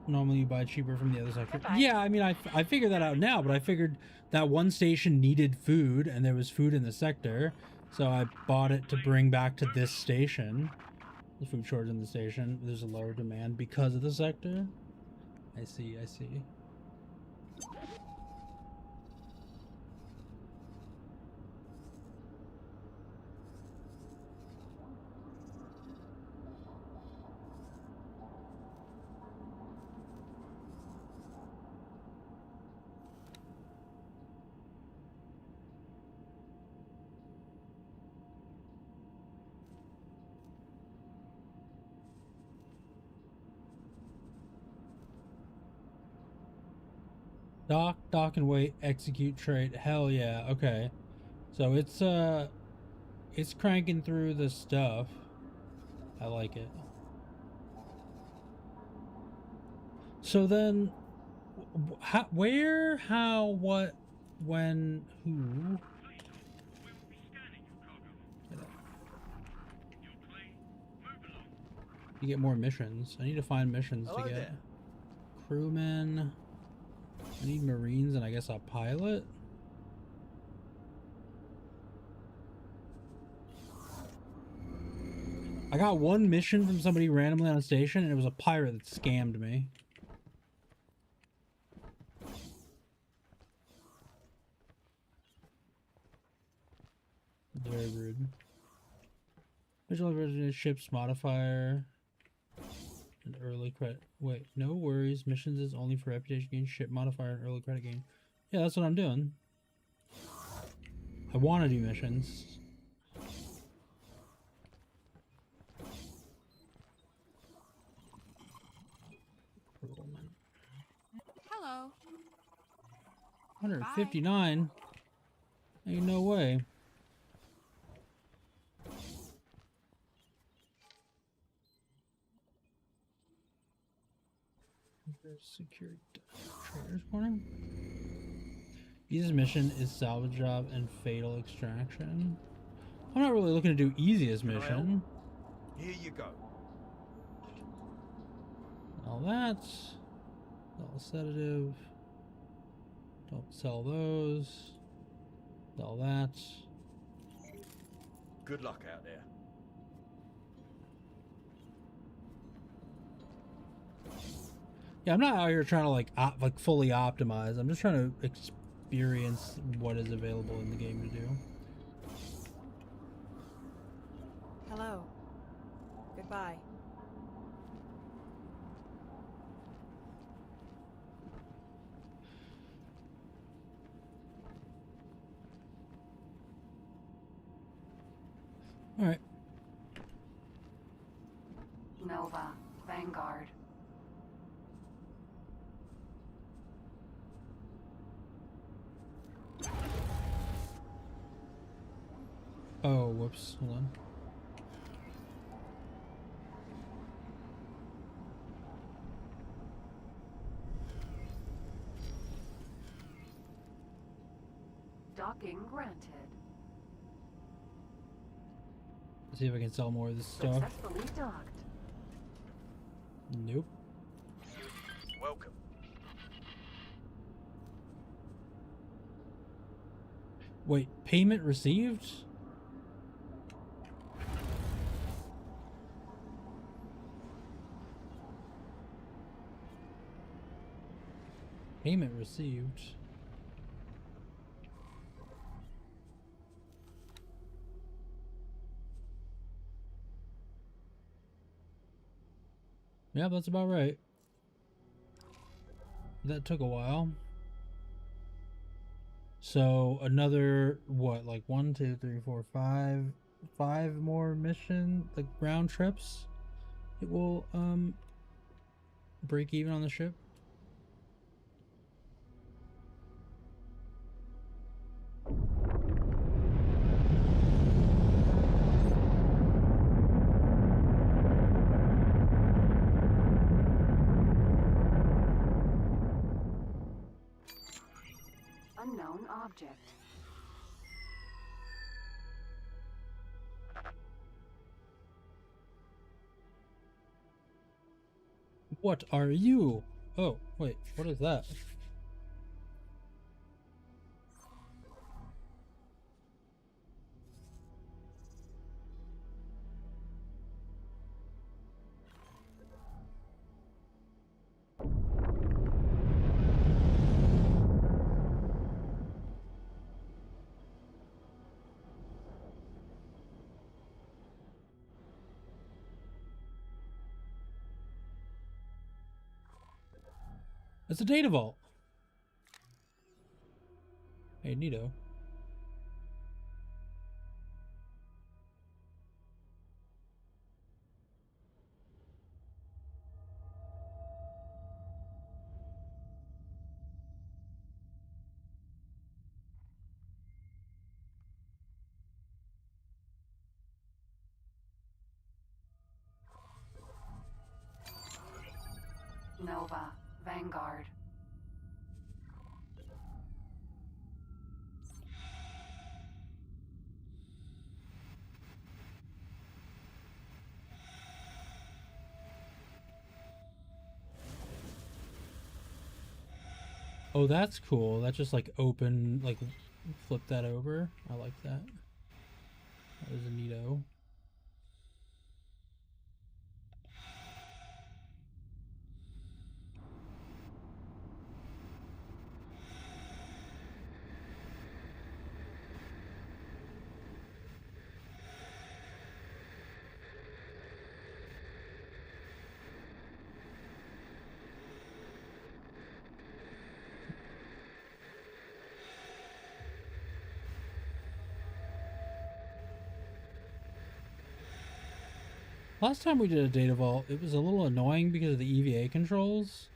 normally you buy cheaper from the other sector. Goodbye. Yeah, I mean, I figured that out now, but I figured that one station needed food, and there was food in the sector, so I bought it to bring back to this station. The food shortage in the station. There's a lower demand because of the sector. I see, I see. Dock and wait, execute trade. Hell yeah, okay. So it's cranking through the stuff. I like it. So then, how, where, how, what, when, who? You get more missions. I need to find missions to get. There. Crewmen. I need Marines and I guess a pilot. I got one mission from somebody randomly on a station, and it was a pirate that scammed me. Very rude. Visual version ships modifier. And early credit. Wait, no worries. Missions is only for reputation gain, ship modifier, and early credit gain. Yeah, that's what I'm doing. I want to do missions. Hello. 159? Ain't no way. Security traders corner. Easiest mission is salvage job and fatal extraction. I'm not really looking to do easiest mission. Here you go. All that. All sedative. Don't sell those. All that. Good luck out there. Yeah, I'm not out here trying to like fully optimize. I'm just trying to experience what is available in the game to do. Hello. Goodbye. All right. Nova, Vanguard. Oh, whoops. Hold on. Docking granted. Let's see if I can sell more of this stuff. Successfully docked. Nope. Welcome. Wait, payment received? Payment received. Yeah, that's about right. That took a while. So another what, like 1, 2, 3, 4, 5 more mission, like round trips. It will break even on the ship. object. What are you? Oh, wait, what is that? It's a data vault. Hey, neato. Nova, Vanguard. Oh, that's cool. That just like open, like flip that over. I like that. That was a neato. Last time we did a data vault, it was a little annoying because of the EVA controls,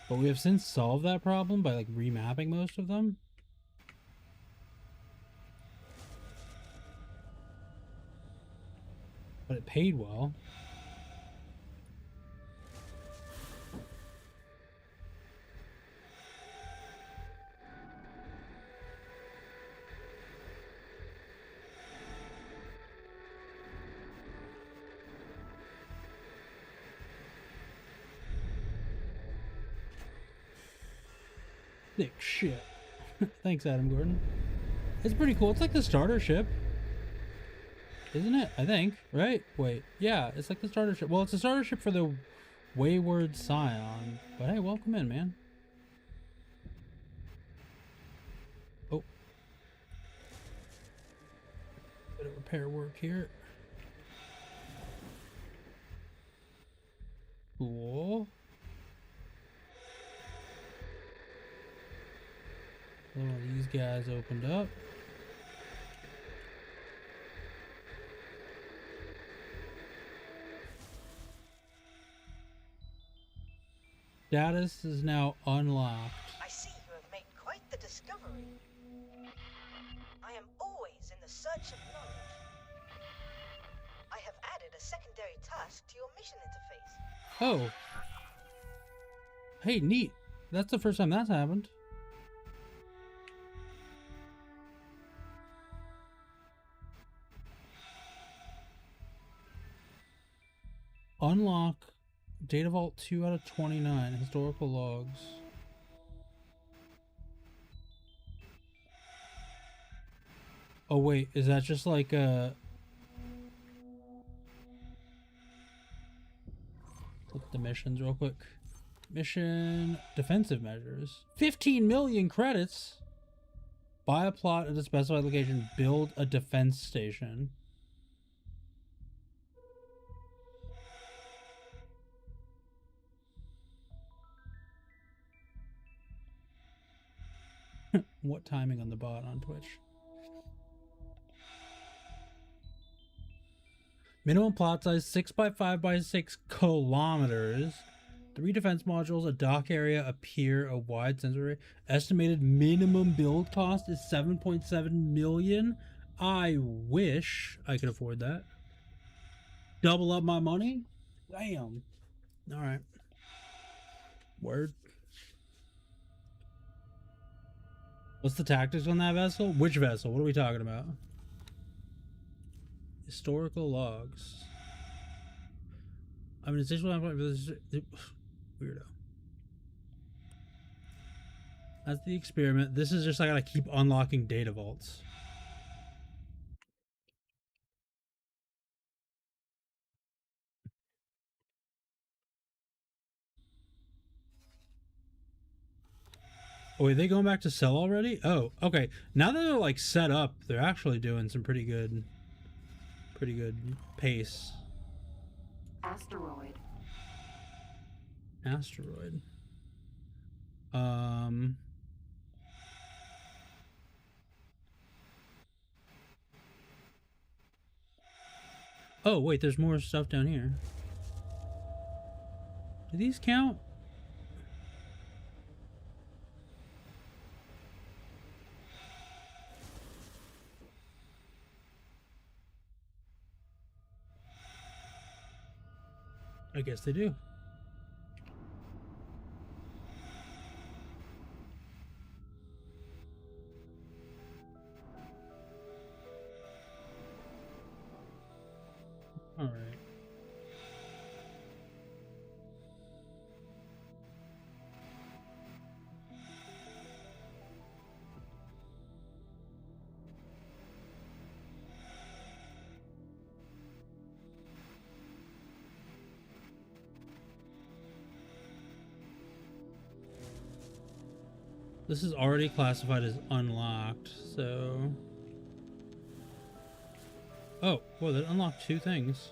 but we have since solved that problem by like remapping most of them. But it paid well. Thick shit. Thanks, Adam Gordon. It's pretty cool. It's like the starter ship. Isn't it? I think. Right? Wait. Yeah, it's like the starter ship. Well, it's a starter ship for the Wayward Scion. But hey, welcome in, man. Oh. Bit of repair work here. Cool. One of these guys opened up. Status is now unlocked. I see you have made quite the discovery. I am always in the search of knowledge. I have added a secondary task to your mission interface. Oh. Hey, neat. That's the first time that's happened. Unlock Data Vault 2 out of 29. Historical logs. Oh wait, is that just like a... Look at the missions real quick. Mission defensive measures. 15 million credits. Buy a plot at a specified location. Build a defense station. What timing on the bot on Twitch? Minimum plot size 6 by 5 by 6 kilometers. 3 defense modules, a dock area, a pier, a wide sensor array. Estimated minimum build cost is 7.7 million. I wish I could afford that. Double up my money? Damn. Alright. Word. What's the tactics on that vessel? Which vessel? What are we talking about? Historical logs. I mean, it's just weirdo. That's the experiment. This is just I gotta keep unlocking data vaults. Oh, are they going back to sell already? Oh, okay. Now that they're like set up, they're actually doing some pretty good pace. Asteroid. Asteroid. Oh, wait, there's more stuff down here. Do these count? I guess they do. All right. This is already classified as unlocked, so... Oh, whoa, that unlocked 2 things.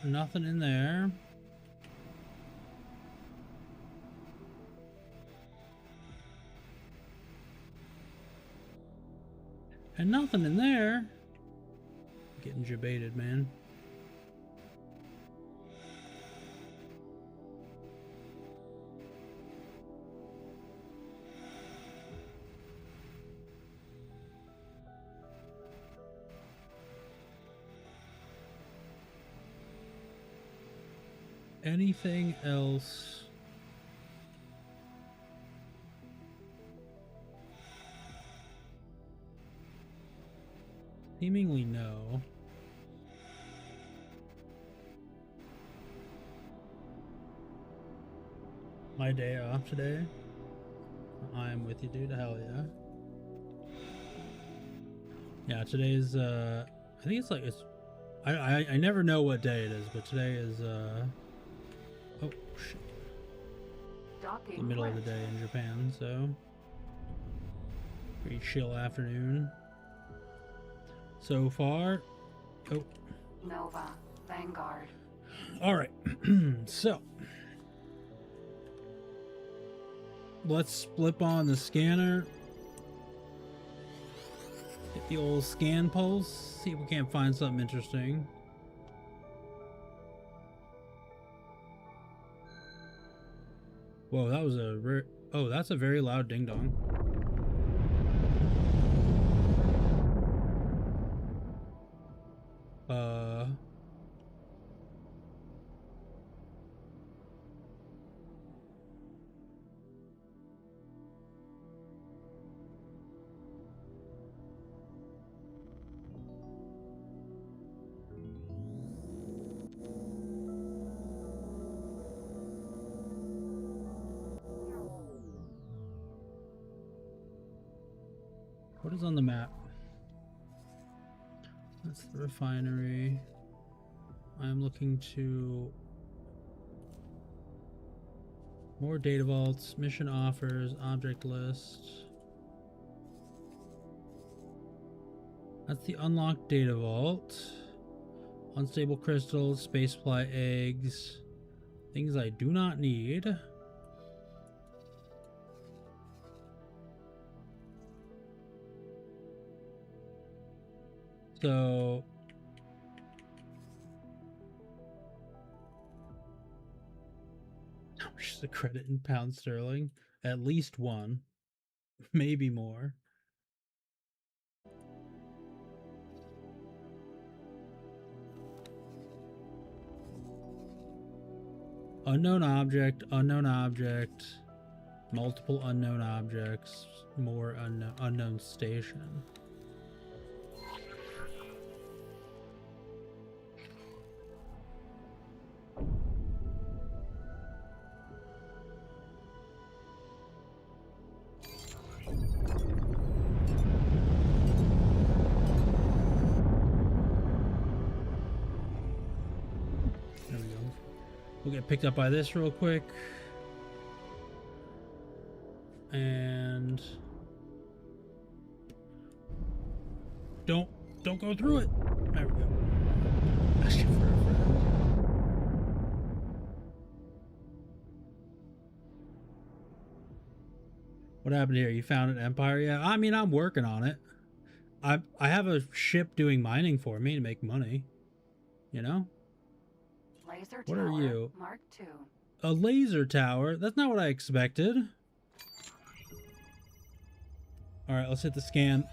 Nothing in there. And nothing in there. Getting jebaited, man. Anything else? Seemingly no. My day off today. I'm with you, dude. Hell yeah. Yeah, today's I think it's like I never know what day it is, but today is oh shit. The middle of the day in Japan, so pretty chill afternoon so far. Oh, Nova. Vanguard. all right. So let's flip on the scanner. Hit the old scan pulse. See if we can't find something interesting. Whoa, that was a rare... Oh, that's a very loud ding-dong. What is on the map? That's the refinery. I'm looking to more data vaults, mission offers, object list. That's the unlocked data vault. Unstable crystals, space supply eggs, things I do not need. So how much is the credit in pound sterling? At least 1, maybe more. Unknown object, multiple unknown objects, more unknown station. There we go. We'll get picked up by this real quick. And don't go through it. There we go. Asking for a friend. What happened here? You found an empire? Yeah, I mean, I'm working on it. I have a ship doing mining for me to make money. You know? Laser What tower, are you? Mark II. A laser tower? That's not what I expected. Alright, let's hit the scan.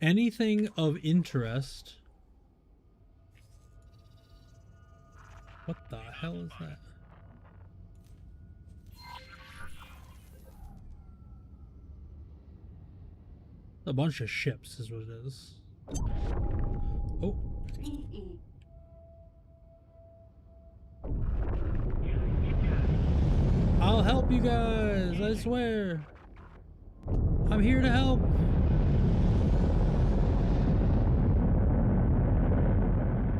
Anything of interest? What the hell is that? A bunch of ships is what it is. Oh. PE. I'll help you guys, I swear. I'm here to help.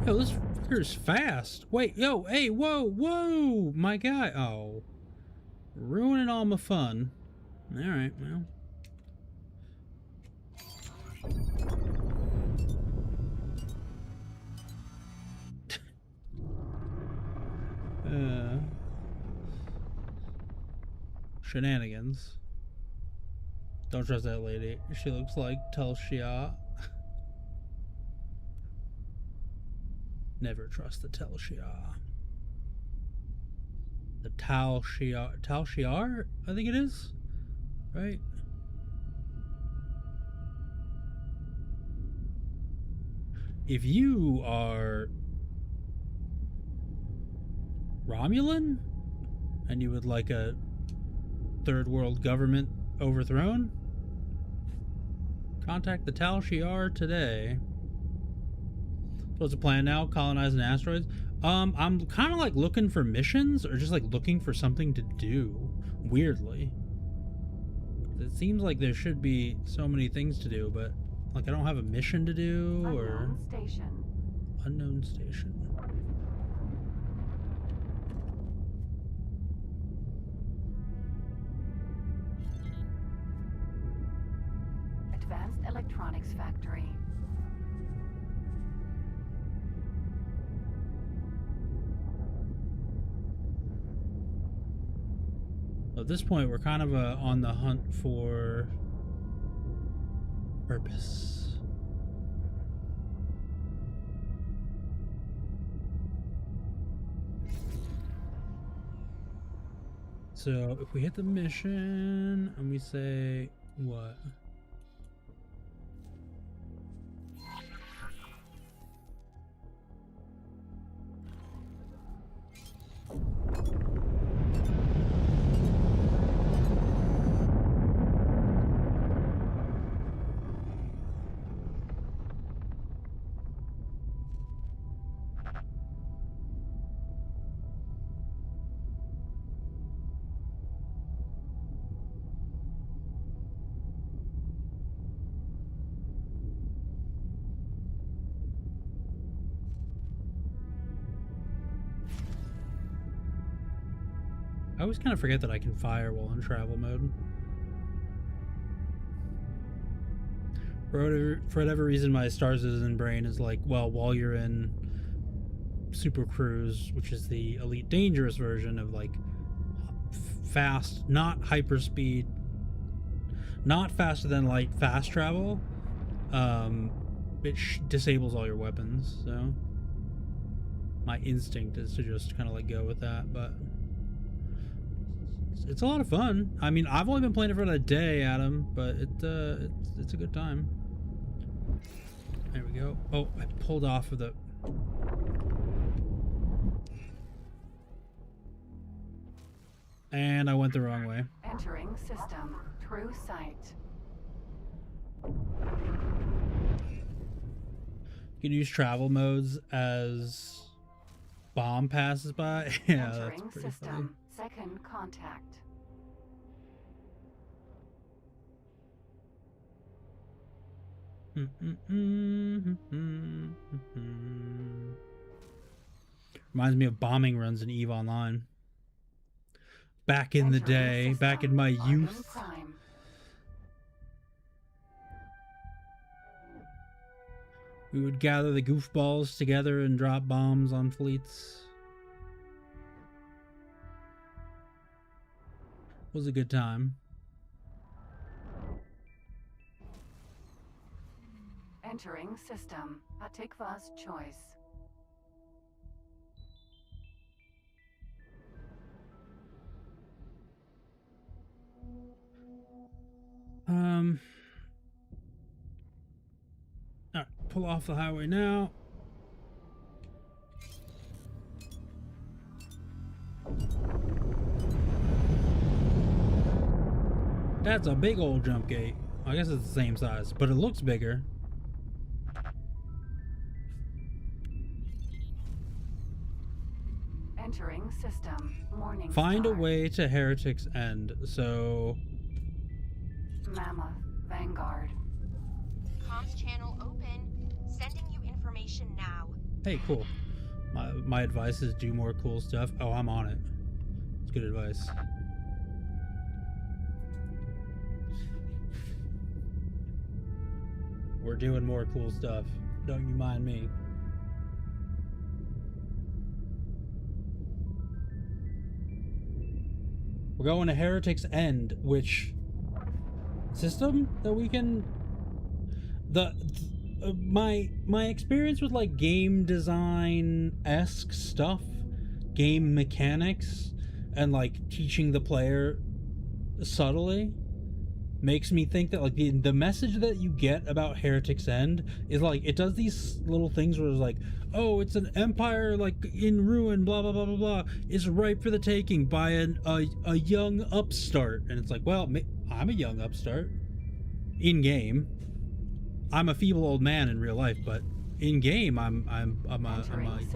Yo, this fucker's fast. Wait, yo, hey, whoa, my guy. Oh. Ruining all my fun. Alright, well. Shenanigans. Don't trust that lady. She looks like Telshia. Never trust the Telshia. The Talshiar, I think it is. Right? If you are Romulan and you would like a third world government overthrown, contact the Tal Shiar today. So what's the plan now? Colonizing asteroids? I'm kind of like looking for missions or just like looking for something to do, weirdly. It seems like there should be so many things to do, but like I don't have a mission to do or... Unknown station. Unknown station. Advanced electronics factory. At this point, we're kind of on the hunt for purpose. So if we hit the mission and we say what? I always kind of forget that I can fire while in travel mode. For whatever reason, my Star Citizen brain is like, well, while you're in Super Cruise, which is the Elite Dangerous version of like fast, not hyperspeed, not faster than light, fast travel, it disables all your weapons. So my instinct is to just kind of like go with that, but it's a lot of fun. I mean, I've only been playing it for a day, Adam, but it's a good time. There we go. Oh, I pulled off of the... And I went the wrong way. Entering system. True sight. You can use travel modes as bomb passes by. Yeah, that's Entering pretty system. Second contact. Reminds me of bombing runs in EVE Online. Back in the day, back in my youth. Prime. We would gather the goofballs together and drop bombs on fleets. Was a good time. Entering system. Hatikva's choice. Alright, pull off the highway now. That's a big old jump gate. I guess it's the same size, but it looks bigger. Entering system. Morning. Find a Star. way to Heretic's End. So Mammoth. Vanguard. Comms channel open. Sending you information now. hey, cool. My advice is do more cool stuff. Oh, I'm on it. It's good advice. We're doing more cool stuff. Don't you mind me. We're going to Heretic's End, which system that we can... my experience with like game design-esque stuff, game mechanics, and like teaching the player subtly makes me think that like the message that you get about Heretic's End is like it does these little things where it's like, oh, it's an empire like in ruin, blah blah blah blah blah, it's ripe for the taking by a young upstart, and it's like, well, I'm a young upstart in game. I'm a feeble old man in real life, but in game I'm a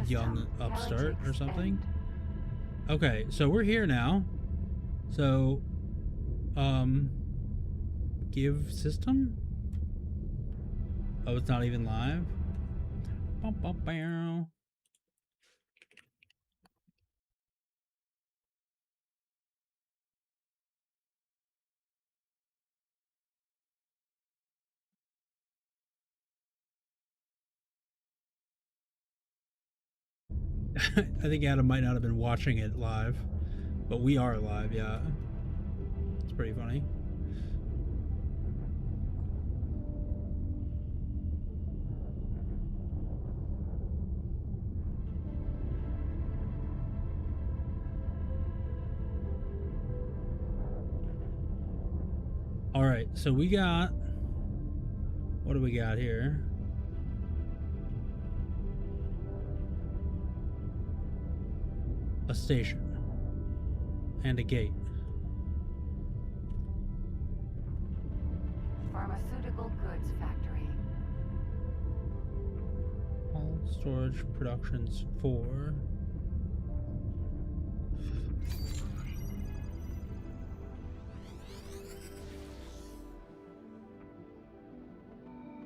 young upstart or something. Okay, so we're here now. So give system? Oh, it's not even live? Bum, bum, bow. I think Adam might not have been watching it live, but we are live, yeah. It's pretty funny. All right, so we got, what do we got here? A station and a gate. Pharmaceutical goods factory. All storage productions 4.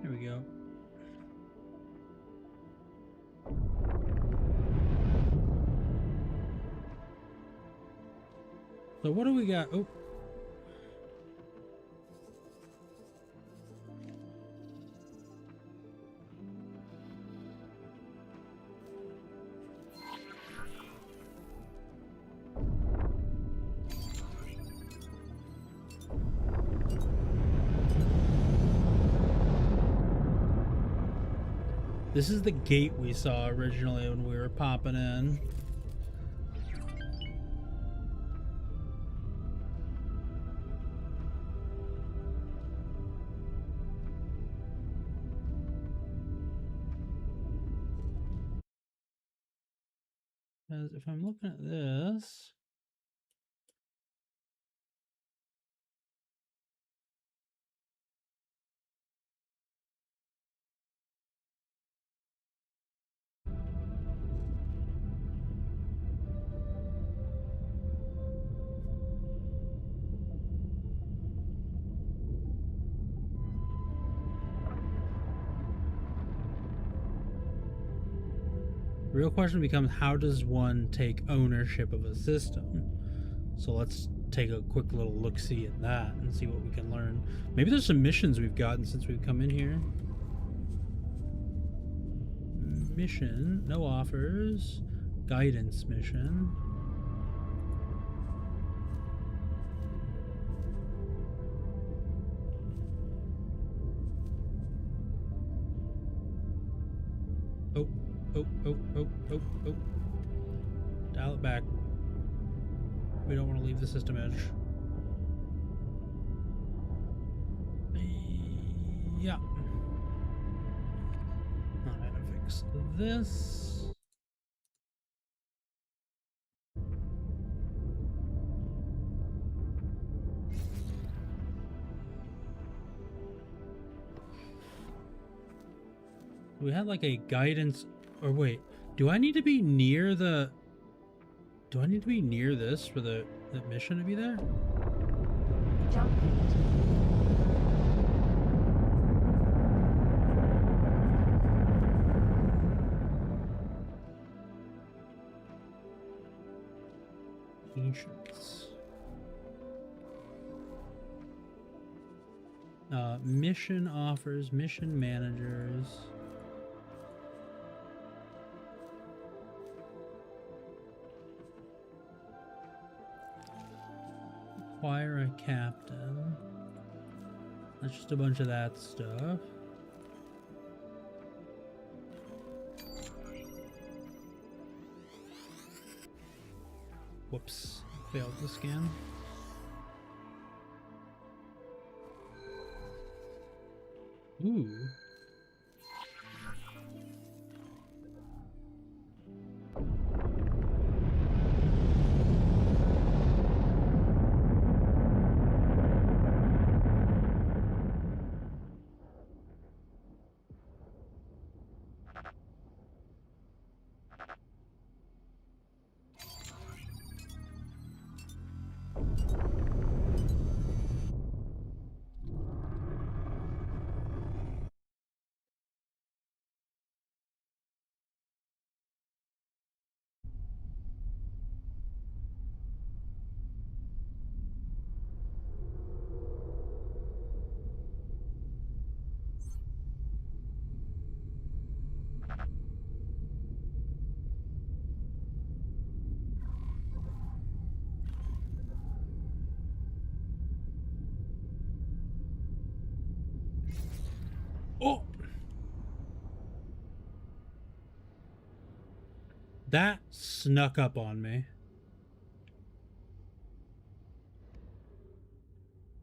Here we go. So what do we got? Oh. This is the gate we saw originally when we were popping in. Because if I'm looking at this, the real question becomes, how does one take ownership of a system? So let's take a quick little look-see at that and see what we can learn. Maybe there's some missions we've gotten since we've come in here. Mission, no offers. Guidance mission. Oh, oh, oh, oh, oh, oh. Dial it back. We don't want to leave the system edge. Yeah. I'm gonna fix this. We had like a guidance, or wait, do I need to be near the, do I need to be near this for the mission to be there? Jump Patience. Mission offers, mission managers. Acquire a captain. That's just a bunch of that stuff. Whoops, failed the scan. Ooh. Oh! That snuck up on me.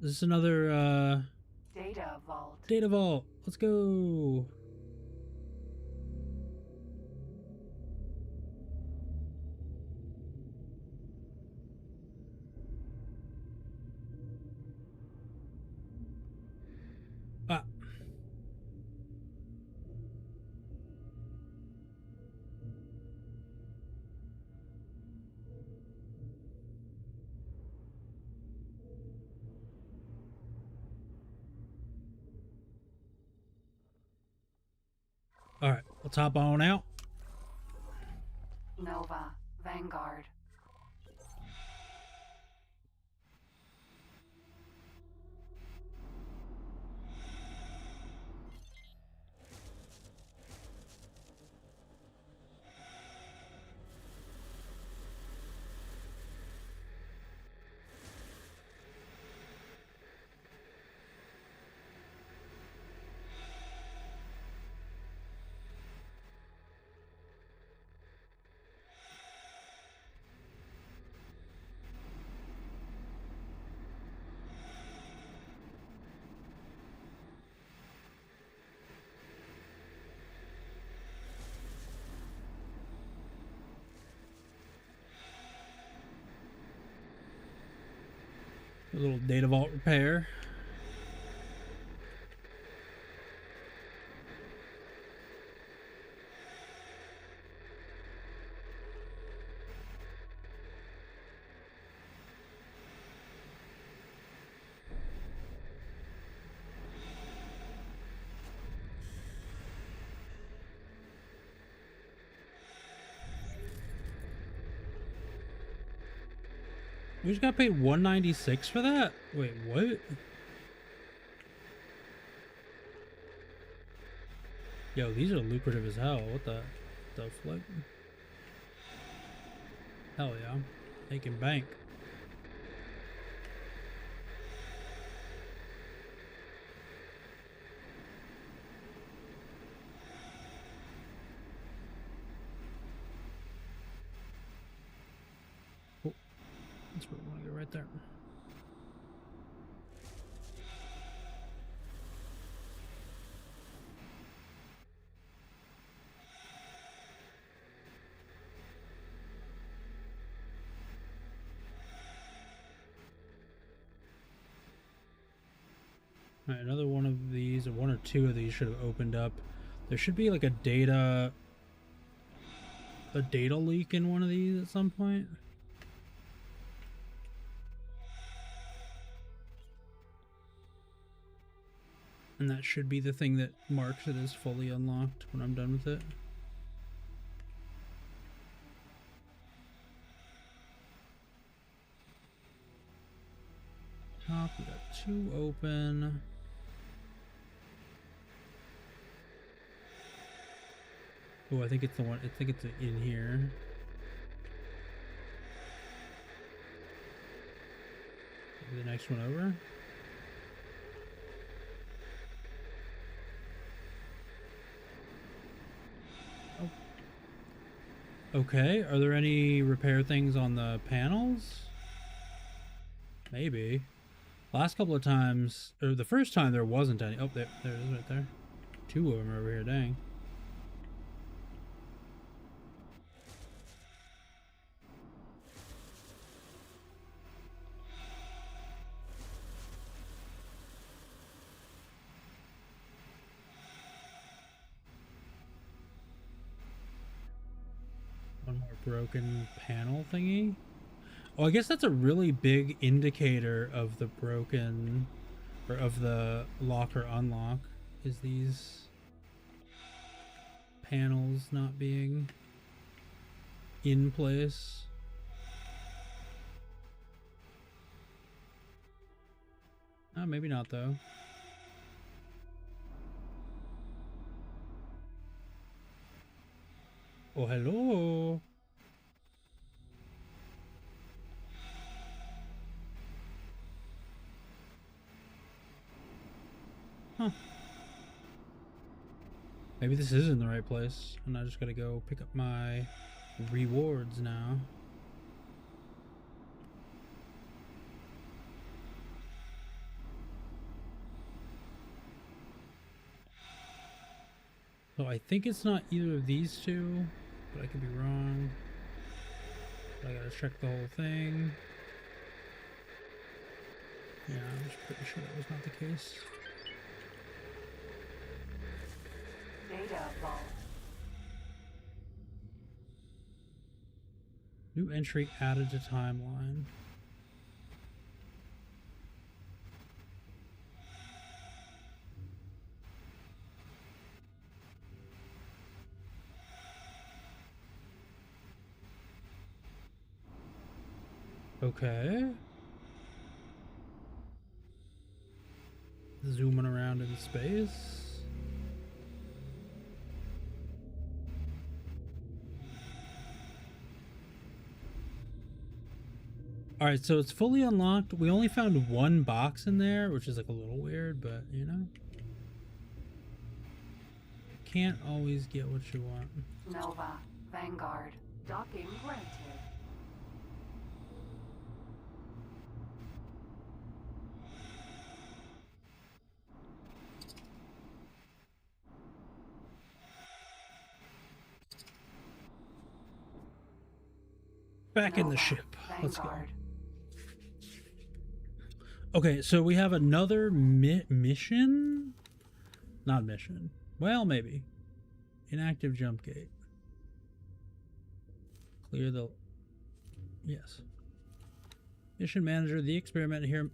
This is another, Data vault. Data vault. Let's go. Ah. All right, let's hop on out. Nova. Vanguard. A little data vault repair. We just got paid $196 for that? Wait, what? Yo, these are lucrative as hell. What the flip? Hell yeah. Making bank. That's where we want to go, right there. All right, another one of these, or one or two of these should have opened up. There should be like a data leak in one of these at some point. And that should be the thing that marks it as fully unlocked when I'm done with it. Top, we got 2 open. Oh, I think it's the one, I think it's in here. Maybe the next one over. Okay, are there any repair things on the panels? Maybe. Last couple of times, or the first time there wasn't any. Oh, there it is right there. 2 of them are over here, dang. One more broken panel thingy. Oh, I guess that's a really big indicator of the broken, or of the lock or unlock, is these panels not being in place. Oh, maybe not though. Oh, hello. Huh. Maybe this is in the right place, and I just gotta go pick up my rewards now. So I think it's not either of these two, but I could be wrong. But I gotta check the whole thing. Yeah, I'm just pretty sure that was not the case. Data vault. New entry added to timeline. Okay. Zooming around in space. Alright, so it's fully unlocked. We only found 1 box in there, which is like a little weird, but you know. Can't always get what you want. Nova. Vanguard. Docking granted. Back in the ship. Let's go. Okay, so we have another mission? Not mission. Well, maybe. Inactive jump gate. Clear the... Yes. Mission manager, the experiment here.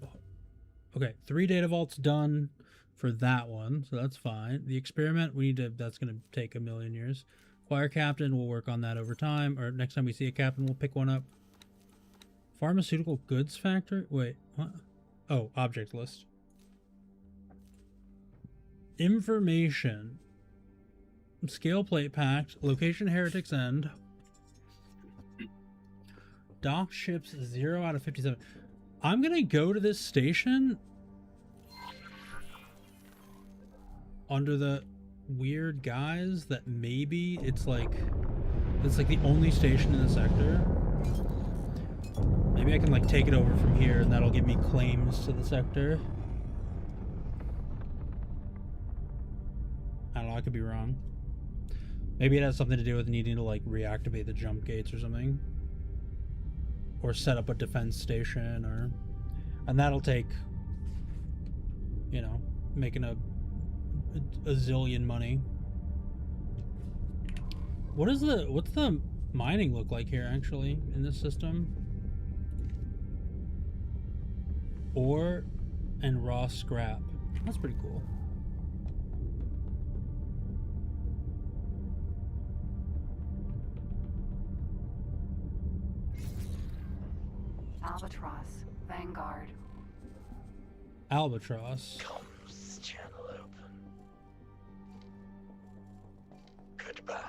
Okay, 3 data vaults done for that one, so that's fine. The experiment, we need to... That's going to take a million years. Choir captain, we'll work on that over time. Or next time we see a captain, we'll pick one up. Pharmaceutical goods factory? Wait, what? Oh, object list. Information. Scale plate packed. Location Heretic's End. Dock ships 0 out of 57. I'm gonna go to this station under the weird guise that maybe it's like the only station in the sector. Maybe I can like take it over from here and that'll give me claims to the sector. I don't know, I could be wrong. Maybe it has something to do with needing to like reactivate the jump gates or something. Or set up a defense station or... And that'll take, you know, making a zillion money. What's the mining look like here actually in this system? Ore and raw scrap. That's pretty cool. Albatross, Vanguard. Albatross. Comms channel open. Goodbye.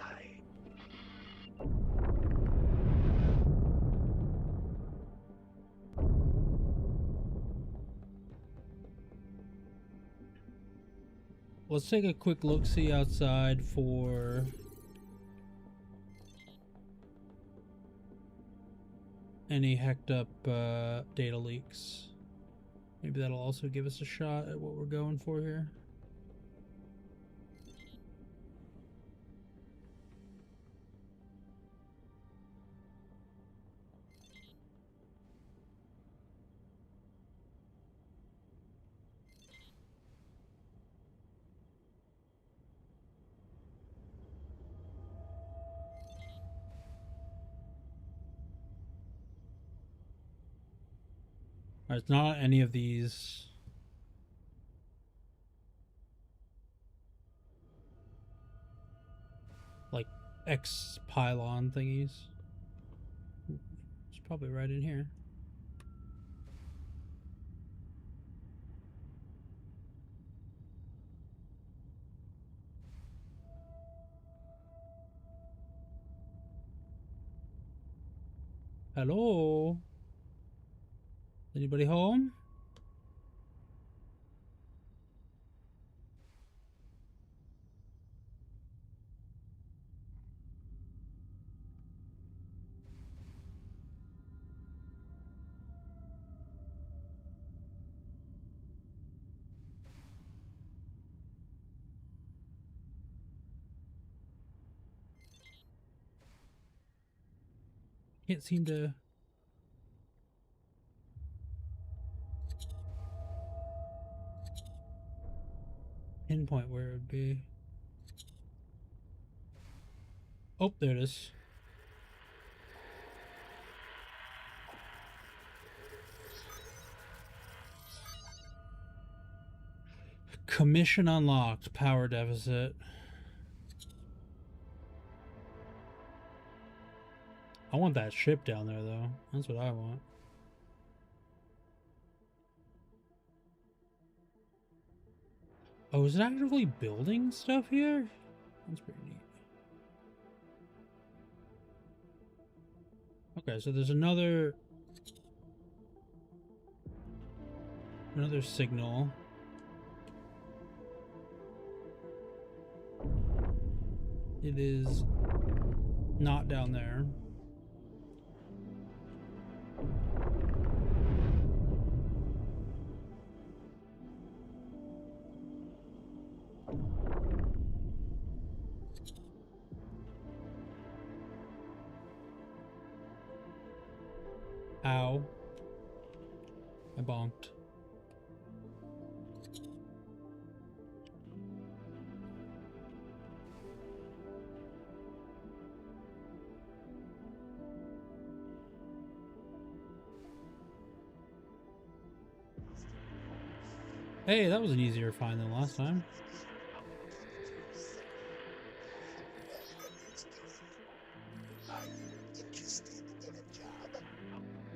Let's take a quick look-see outside for any hecked up data leaks. Maybe that'll also give us a shot at what we're going for here. It's not any of these. Like X pylon thingies. It's probably right in here. Hello? Anybody home? Can't seem to... pinpoint where it would be. Oh, there it is. Commission unlocked. Power deficit. I want that ship down there, though. That's what I want. Oh, is it actively building stuff here? That's pretty neat. Okay, so there's another signal. It is not down there. Ow. I bonked. Hey, that was an easier find than last time.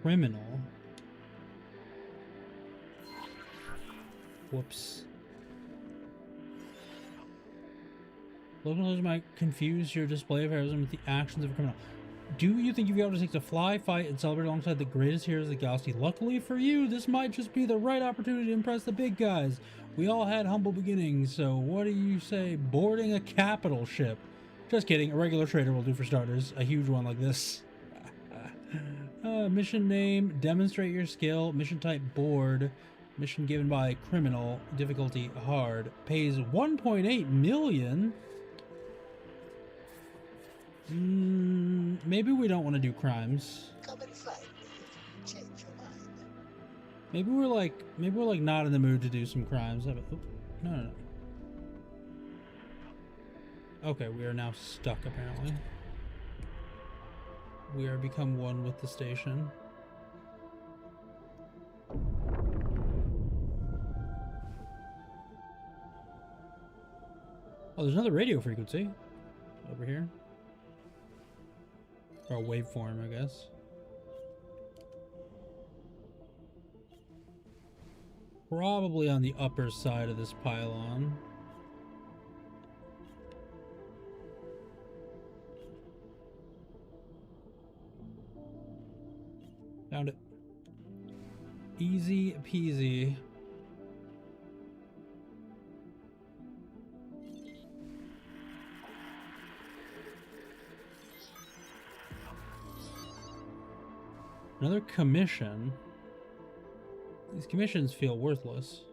Criminal. Whoops. Locals might confuse your display of heroism with the actions of a criminal. Do you think you'll be able to take to fly, fight, and celebrate alongside the greatest heroes of the galaxy? Luckily for you, this might just be the right opportunity to impress the big guys. We all had humble beginnings, so what do you say boarding a capital ship? Just kidding, a regular trader will do for starters. A huge one like this. Mission name, demonstrate your skill. Mission type, board. Mission given by criminal, difficulty hard. Pays 1.8 million. Maybe we don't want to do crimes. Come and find me if you change your mind. Maybe we're like not in the mood to do some crimes. Oh, no. Okay, we are now stuck apparently. We are become one with the station. Oh, there's another radio frequency over here. Or a waveform, I guess. Probably on the upper side of this pylon. Found it. Easy peasy. Another commission. These commissions feel worthless.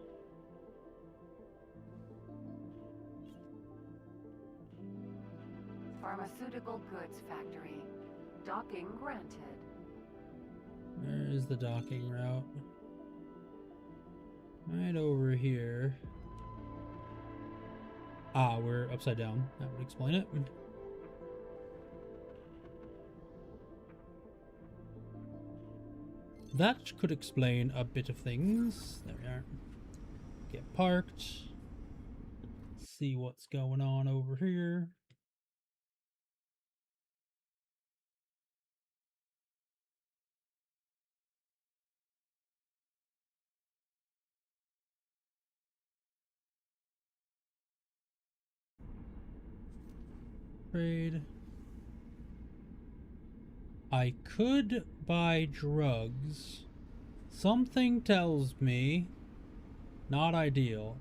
Pharmaceutical goods factory. Docking granted. Where is the docking route? Right over here. Ah, we're upside down. That would explain it. That could explain a bit of things. There we are. Get parked. See what's going on over here. Trade. I could buy drugs. Something tells me not ideal.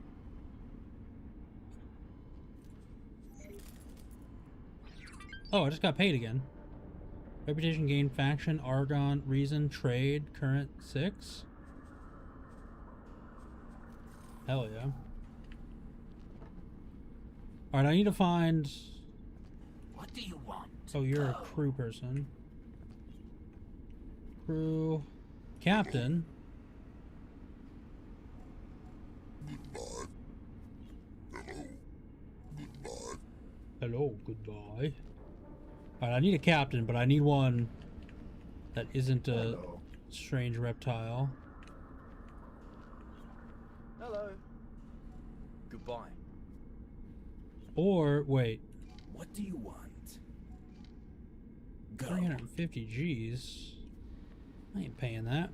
Oh, I just got paid again. Reputation gain, faction, Argon, reason, trade, current 6. Hell yeah. Alright, I need to find... What do you want? Oh, you're a crew person. Crew captain. Goodbye. Hello. Goodbye. Hello, goodbye. Alright, I need a captain, but I need one that isn't a strange reptile. Hello. Goodbye. Or, wait. What do you want? Go. 350 G's. I ain't paying that.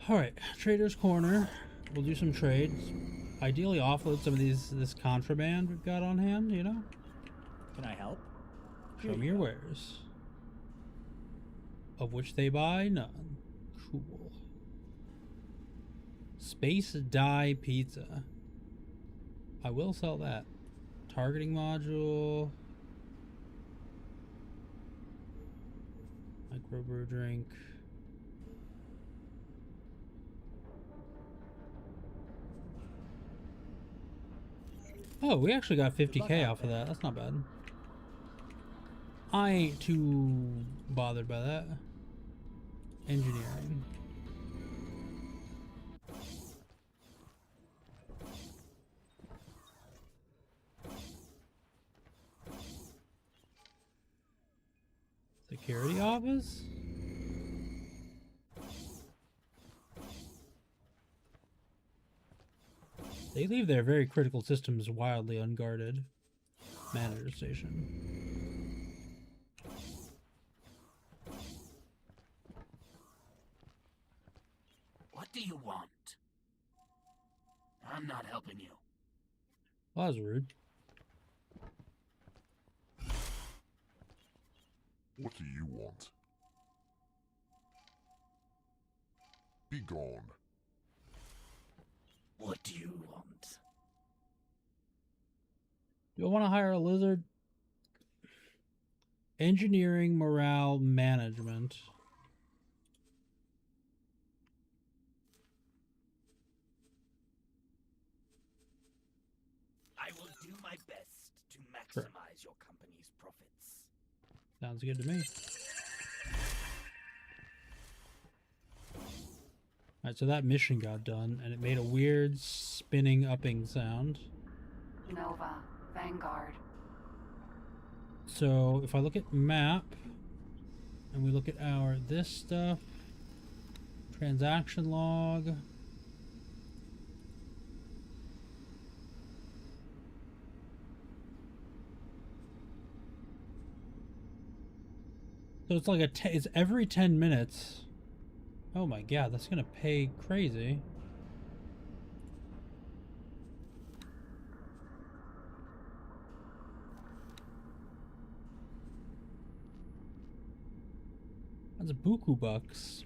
Alright, Trader's Corner. We'll do some trades. Ideally offload some of this contraband we've got on hand, you know? Can I help? Show me your wares. Of which they buy none. Cool. Space Dye Pizza. I will sell that. Targeting module. Microbrew drink. Oh, we actually got 50k off of that. That's not bad. I ain't too bothered by that. Engineering. The security office? They leave their very critical systems wildly unguarded. Manager station. What do you want? I'm not helping you. Well, that was rude. What do you want? Be gone. What do you want? Do I want to hire a lizard? Engineering morale management. I will do my best to maximize your company's profits. Sounds good to me. Alright, so that mission got done, and it made a weird spinning upping sound. Nova, Vanguard. So if I look at map, and we look at our this stuff, transaction log. So it's like it's every 10 minutes. Oh my god, that's gonna pay crazy. That's buku bucks.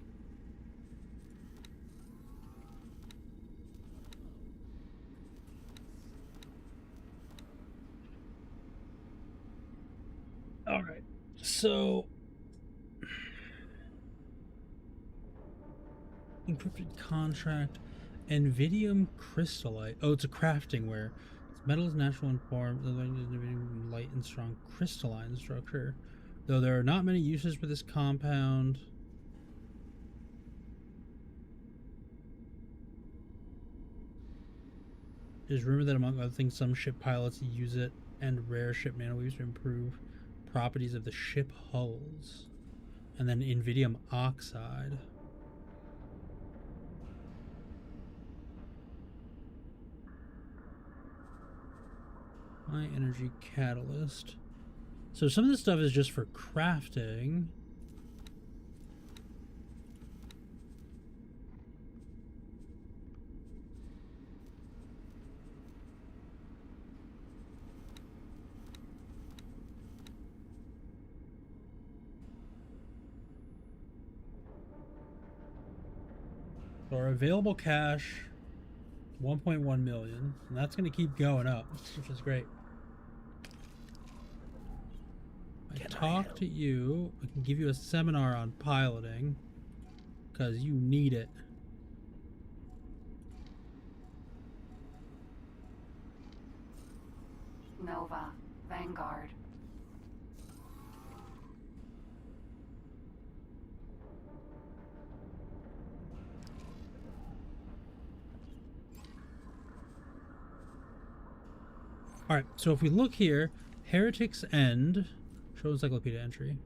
All right, so encrypted contract, Nvidium crystallite. Oh, it's a crafting ware. Its metal is natural in form, light and strong crystalline structure. Though there are not many uses for this compound. It is rumored that among other things, some ship pilots use it and rare ship nanowaves to improve properties of the ship hulls. And then Nvidium oxide. High energy catalyst. So some of this stuff is just for crafting. So our available cash, 1.1 million, and that's going to keep going up, which is great. I talk to you. I can give you a seminar on piloting because you need it. Nova, Vanguard. Alright, so if we look here, Heretics End. Show encyclopedia entry.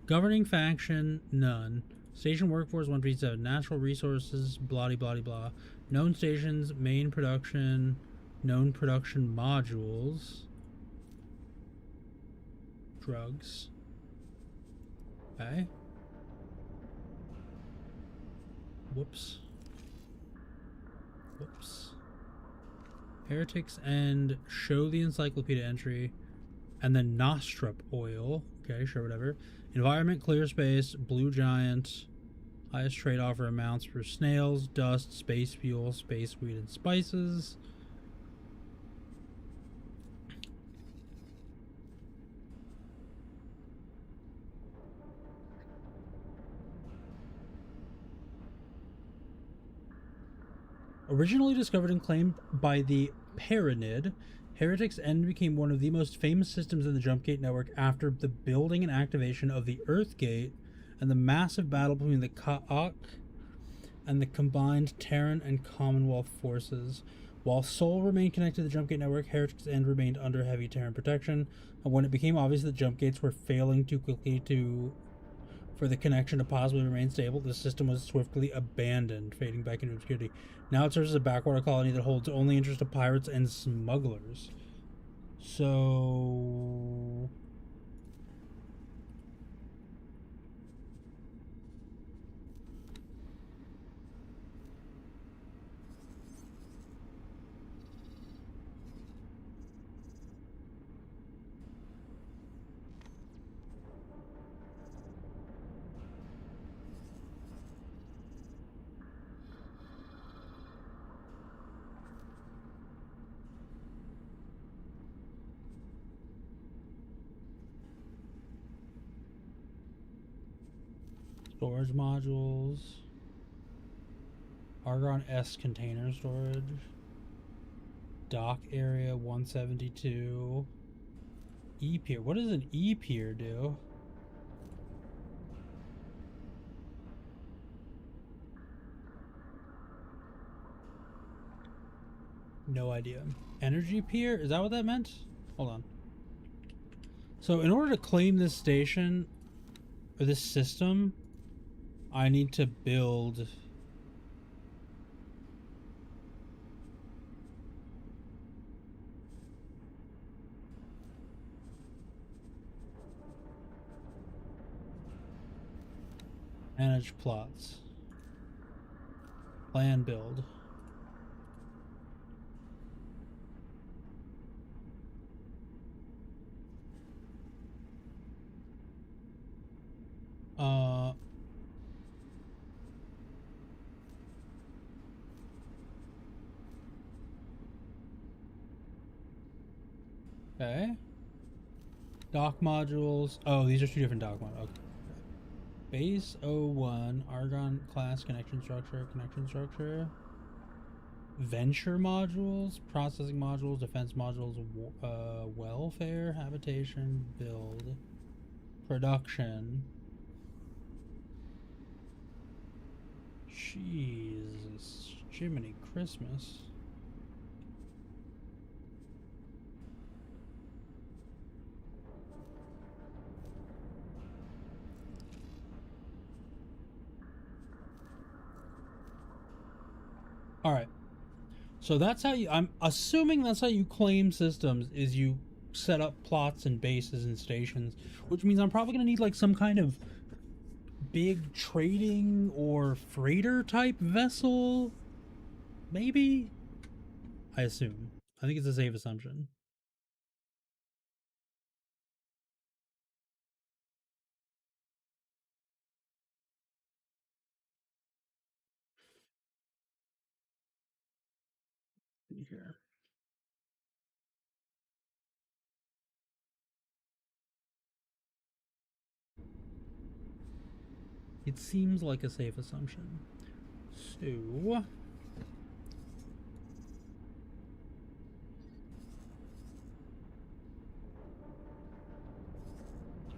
Governing faction, none. Station workforce 137. Natural resources, blah blah blah. Known stations, main production, known production modules. Drugs. Okay. Whoops. Whoops. Heretics End. Show the encyclopedia entry. And then Nostrop oil. Okay, sure, whatever. Environment, clear space, blue giant. Highest trade offer amounts for snails, dust, space fuel, space weed, and spices. Originally discovered and claimed by the Paranid, Heretics End became one of the most famous systems in the Jumpgate network after the building and activation of the Earthgate and the massive battle between the Ka'ak and the combined Terran and Commonwealth forces. While Sol remained connected to the jump gate network, Heretic's End remained under heavy Terran protection. And when it became obvious that jump gates were failing too quickly for the connection to possibly remain stable, the system was swiftly abandoned, fading back into obscurity. Now it serves as a backwater colony that holds only interest of pirates and smugglers. So... storage modules, Argon S container storage, dock area 172, E-pier. What does an E-pier do? No idea. Energy pier? Is that what that meant? Hold on. So in order to claim this station, or this system, I need to build manage plots, plan build. Okay. Dock modules. Oh, these are two different dock modules. Okay. Base 01, Argon class connection structure. Venture modules, processing modules, defense modules, welfare, habitation, build, production. Jesus, Jiminy Christmas. All right. So that's how you, I'm assuming that's how you claim systems, is you set up plots and bases and stations, which means I'm probably going to need like some kind of big trading or freighter type vessel. Maybe? I assume. I think it's a safe assumption. Here. It seems like a safe assumption. So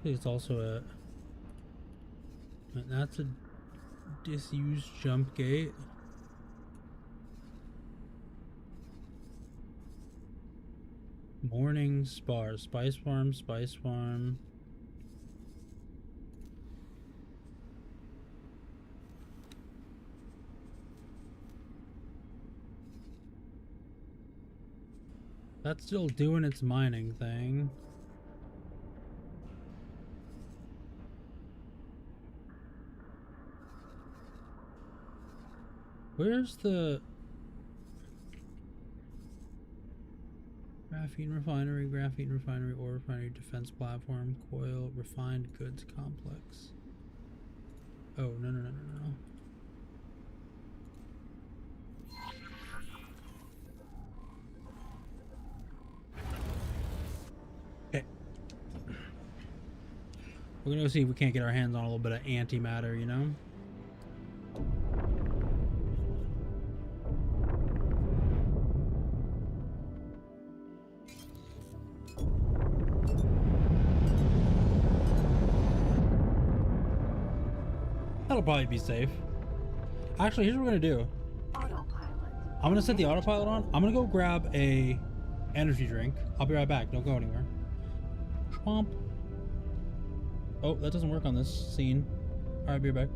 it's also that's a disused jump gate. Morning Spar, Spice Farm. That's still doing its mining thing. Where's the graphene refinery, ore refinery, defense platform, coil, refined goods complex? Oh, no. Okay. We're gonna go see if we can't get our hands on a little bit of antimatter, you know? That'll probably be safe. Actually, here's what we're gonna do. Autopilot. I'm gonna set the autopilot on. I'm gonna go grab a energy drink. I'll be right back. Don't go anywhere. Chomp. Oh, that doesn't work on this scene. All right, be right back.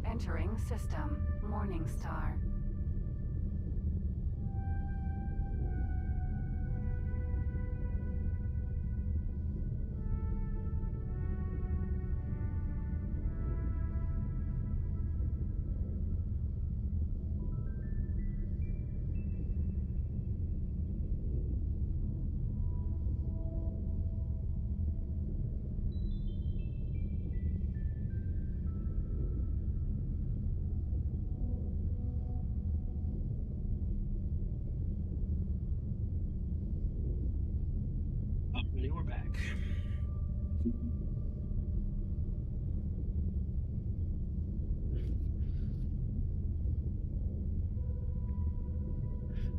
Entering system. Morningstar. Alrighty, we're back.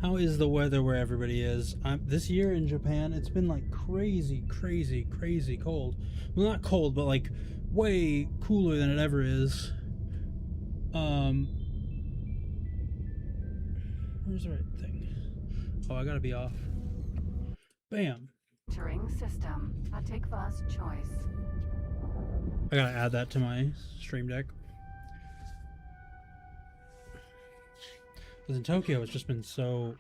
How is the weather where everybody is? This year in Japan, it's been like crazy cold. Well, not cold, but like way cooler than it ever is. Where's the right thing? Oh, I gotta be off. Bam. Entering system. Atikva's choice. I gotta add that to my stream deck. Because in Tokyo, it's just been so...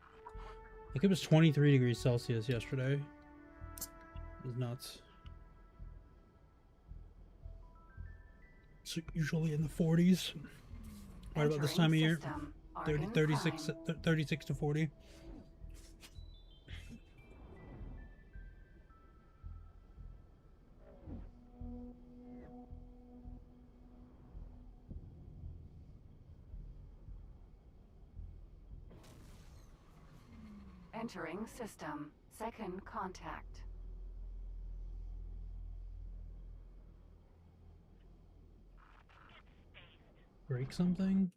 Like, it was 23 degrees Celsius yesterday. It was nuts. It's usually in the 40s. Right about this time of year. 36 to 40. Entering system. Second contact. Break something?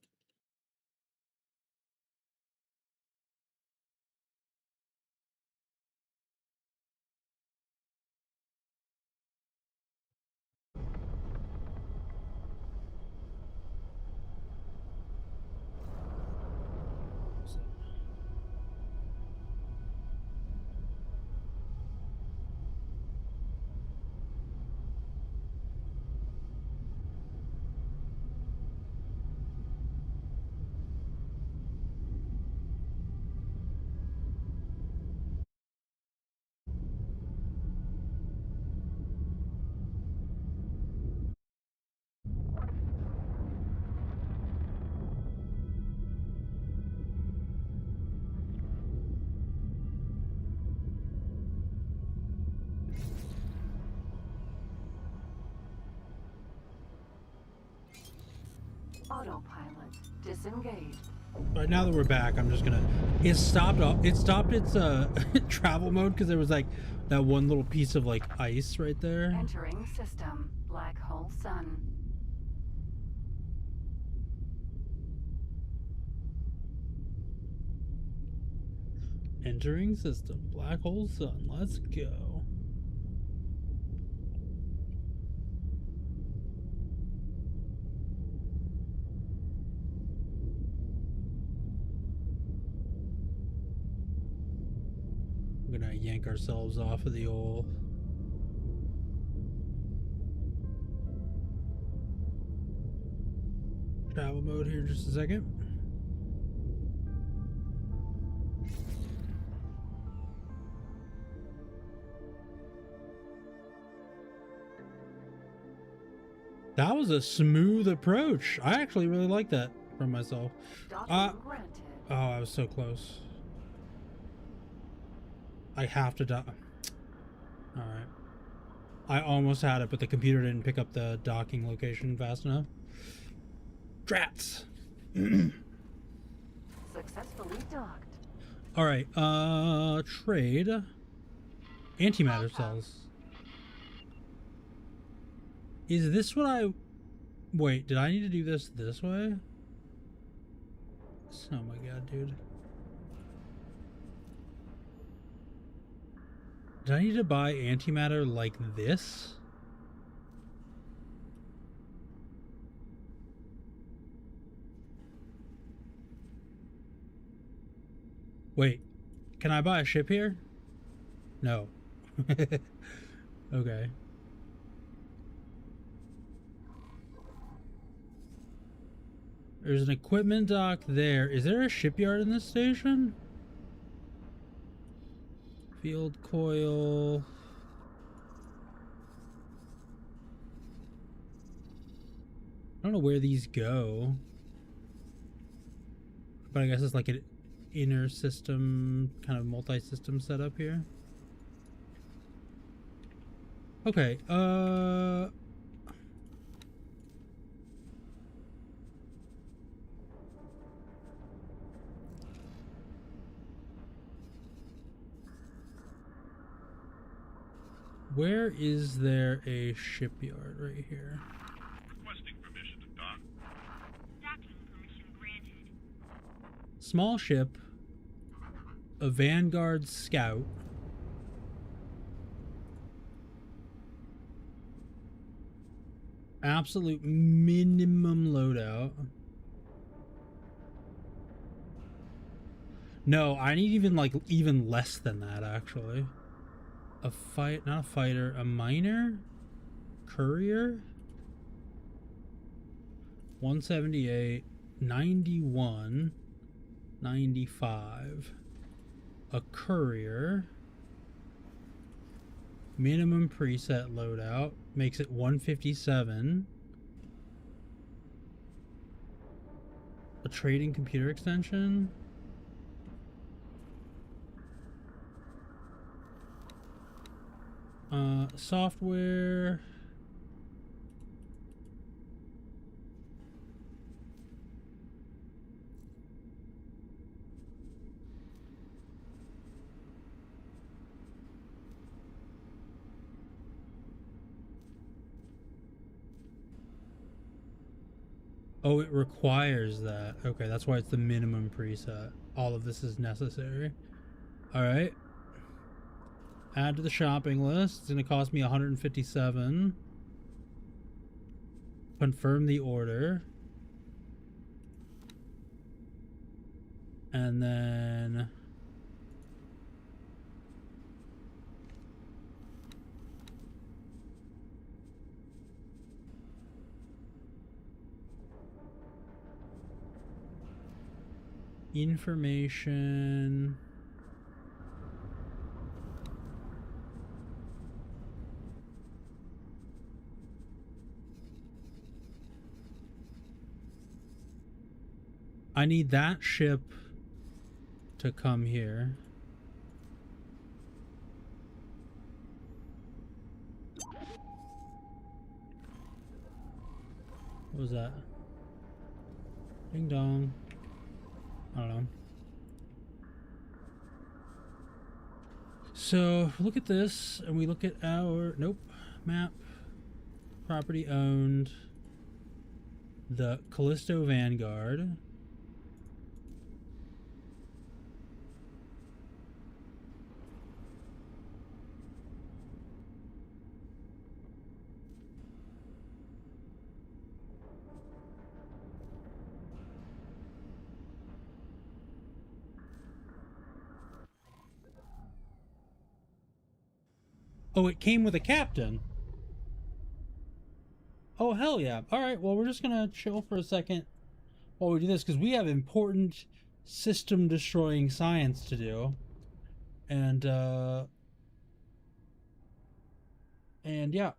Autopilot disengaged. Right now that we're back, I'm just gonna... It stopped its travel mode because there was like that one little piece of like ice right there. Entering system. Black hole sun. Entering system. Black hole sun. Let's go. We're gonna yank ourselves off of the old travel mode here in just a second. That was a smooth approach. I actually really like that from myself. Oh, I was so close. I have to dock. All right. I almost had it, but the computer didn't pick up the docking location fast enough. Drats. Successfully docked. All right. Trade. Antimatter cells. Is this what I... Wait, did I need to do this way? Oh my god, dude. Did I need to buy antimatter like this? Wait, can I buy a ship here? No. Okay. There's an equipment dock there. Is there a shipyard in this station? Field coil. I don't know where these go. But I guess it's like an inner system, kind of multi-system setup here. Okay, where is there a shipyard? Right here. Requesting permission to dock. Docking permission granted. Small ship, a Vanguard scout. Absolute minimum loadout. No, I need even less than that actually. Not a fighter, a miner? Courier? 178, 91, 95. A courier. Minimum preset loadout makes it 157. A trading computer extension. Software. Oh, it requires that. Okay, that's why it's the minimum preset. All of this is necessary. All right. Add to the shopping list. It's going to cost me 157. Confirm the order. And then information. I need that ship to come here. What was that? Ding dong. I don't know. So look at this, and we look at our map. Property owned. The Callisto Vanguard. Oh, it came with a captain. Oh, hell yeah. All right, well, we're just going to chill for a second while we do this, because we have important system-destroying science to do. And yeah.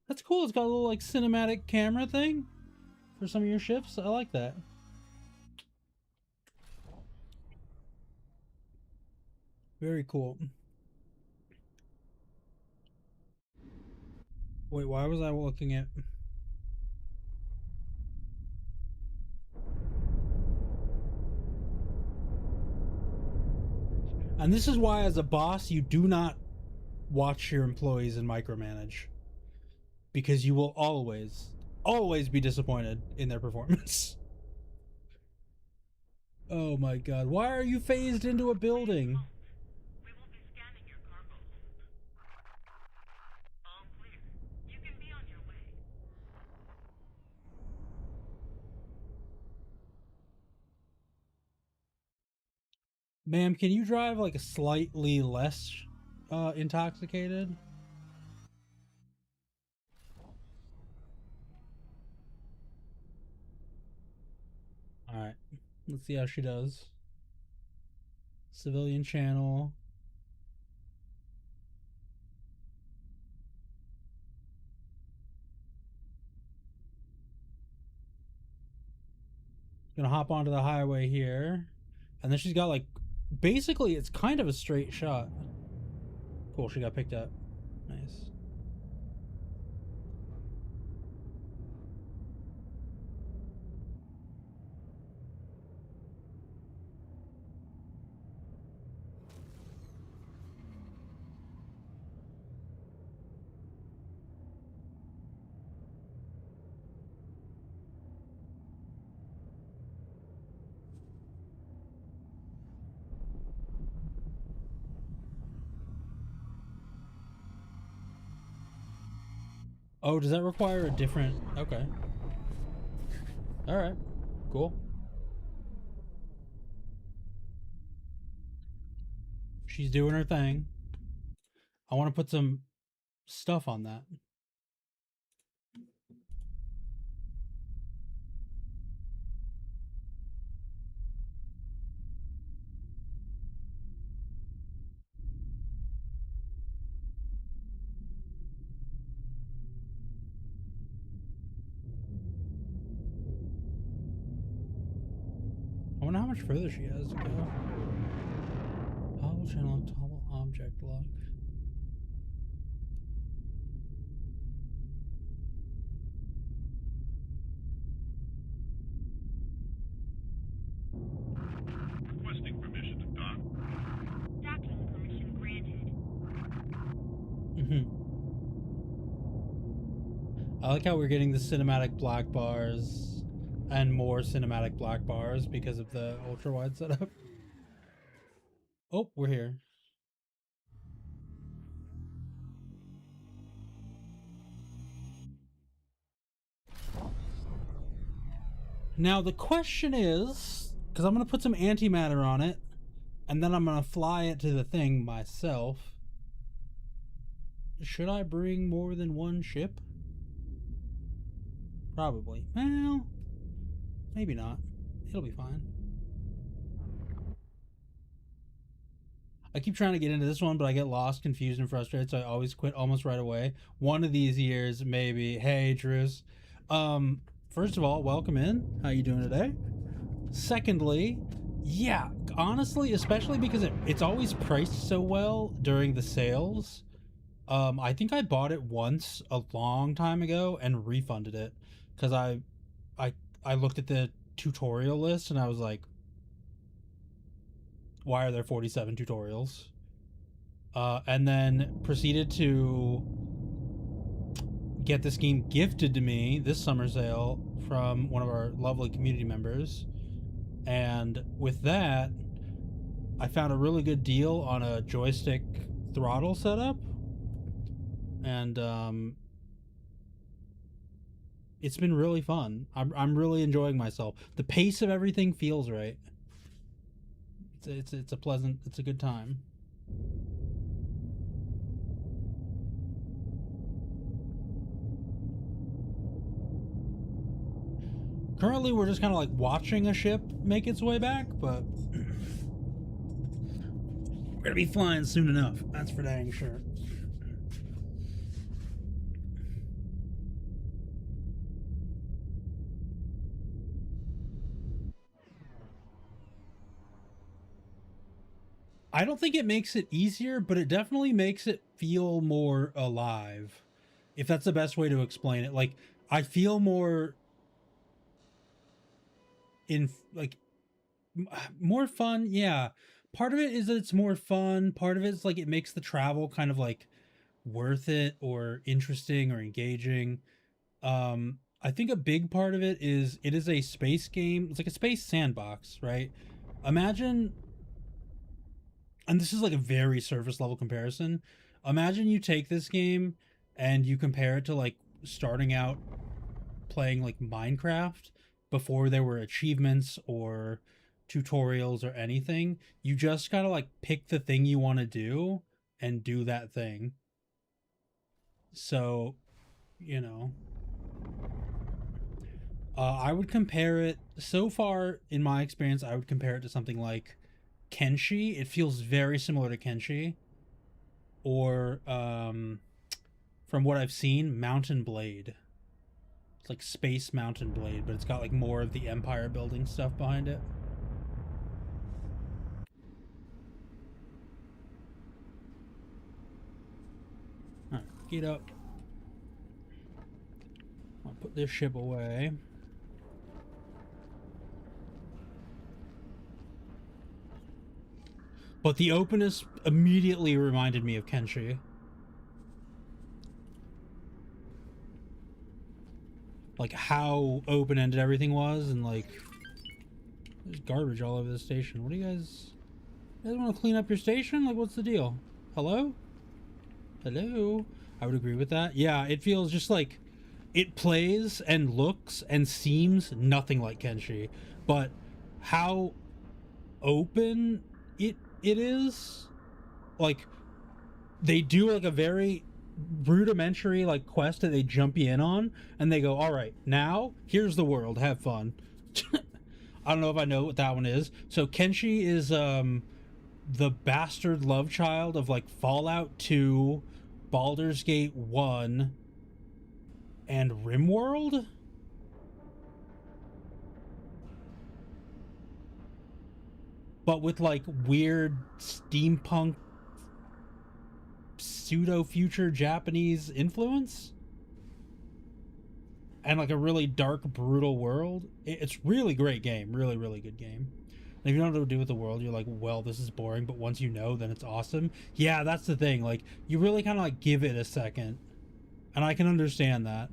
That's cool. It's got a little, like, cinematic camera thing for some of your ships. I like that. Very cool. Wait, why was I looking at... And this is why, as a boss, you do not watch your employees and micromanage. because you will always be disappointed in their performance. Oh my god, why are you phased into a building? We will be scanning your cargo hold. All clear. You can be on your way. Ma'am, can you drive like a slightly less intoxicated? Alright, let's see how she does. Civilian channel. Gonna hop onto the highway here. And then she's got like, basically it's kind of a straight shot. Cool, she got picked up. Nice. Oh, does that require a different... Okay. Alright. Cool. She's doing her thing. I want to put some stuff on that. I wonder how much further she has to go. Toggle channel, toggle object lock. Requesting permission to dock. Docking permission granted. I like how we're getting the cinematic black bars and more cinematic black bars because of the ultra-wide setup. Oh, we're here. Now the question is, because I'm going to put some antimatter on it, and then I'm going to fly it to the thing myself. Should I bring more than one ship? Probably. Well, maybe not. It'll be fine. I keep trying to get into this one, but I get lost, confused, and frustrated, so I always quit almost right away. One of these years, maybe. Hey, Truce. First of all, welcome in. How you doing today? Secondly, yeah, honestly, especially because it's always priced so well during the sales. I think I bought it once a long time ago and refunded it because I looked at the tutorial list and I was like, why are there 47 tutorials? And then proceeded to get this game gifted to me this summer sale from one of our lovely community members. And with that, I found a really good deal on a joystick throttle setup. And it's been really fun. I'm really enjoying myself. The pace of everything feels right. It's a pleasant, it's a good time. Currently, we're just kind of like watching a ship make its way back, but we're gonna be flying soon enough. That's for dang sure. I don't think it makes it easier, but it definitely makes it feel more alive. If that's the best way to explain it. Like, I feel more more fun. Yeah. Part of it is that it's more fun. Part of it is like it makes the travel kind of like worth it or interesting or engaging. I think a big part of it is a space game. It's like a space sandbox, right? Imagine, and this is like a very surface level comparison. Imagine you take this game and you compare it to like starting out playing like Minecraft before there were achievements or tutorials or anything. You just gotta like pick the thing you want to do and do that thing. So, you know, I would compare it, so far in my experience, I would compare it to something like Kenshi. It feels very similar to Kenshi. Or, from what I've seen, Mountain Blade. It's like Space Mountain Blade, but it's got like more of the empire building stuff behind it. Alright, get up. I'll put this ship away. But the openness immediately reminded me of Kenshi. Like how open-ended everything was, and like there's garbage all over the station. What do you guys want to clean up your station? Like, what's the deal? Hello? Hello? I would agree with that. Yeah, it feels just like it plays and looks and seems nothing like Kenshi, but how open it is, like they do like a very rudimentary like quest that they jump you in on and they go, all right, now here's the world, have fun. I don't know if I know what that one is. So Kenshi is the bastard love child of like Fallout 2, Baldur's Gate 1, and RimWorld. But with like weird steampunk pseudo-future Japanese influence and like a really dark, brutal world. It's really great game. Really, really good game. And if you don't know what to do with the world, you're like, well, this is boring, but once you know, then it's awesome. Yeah, that's the thing. Like, you really kind of like give it a second. And I can understand that.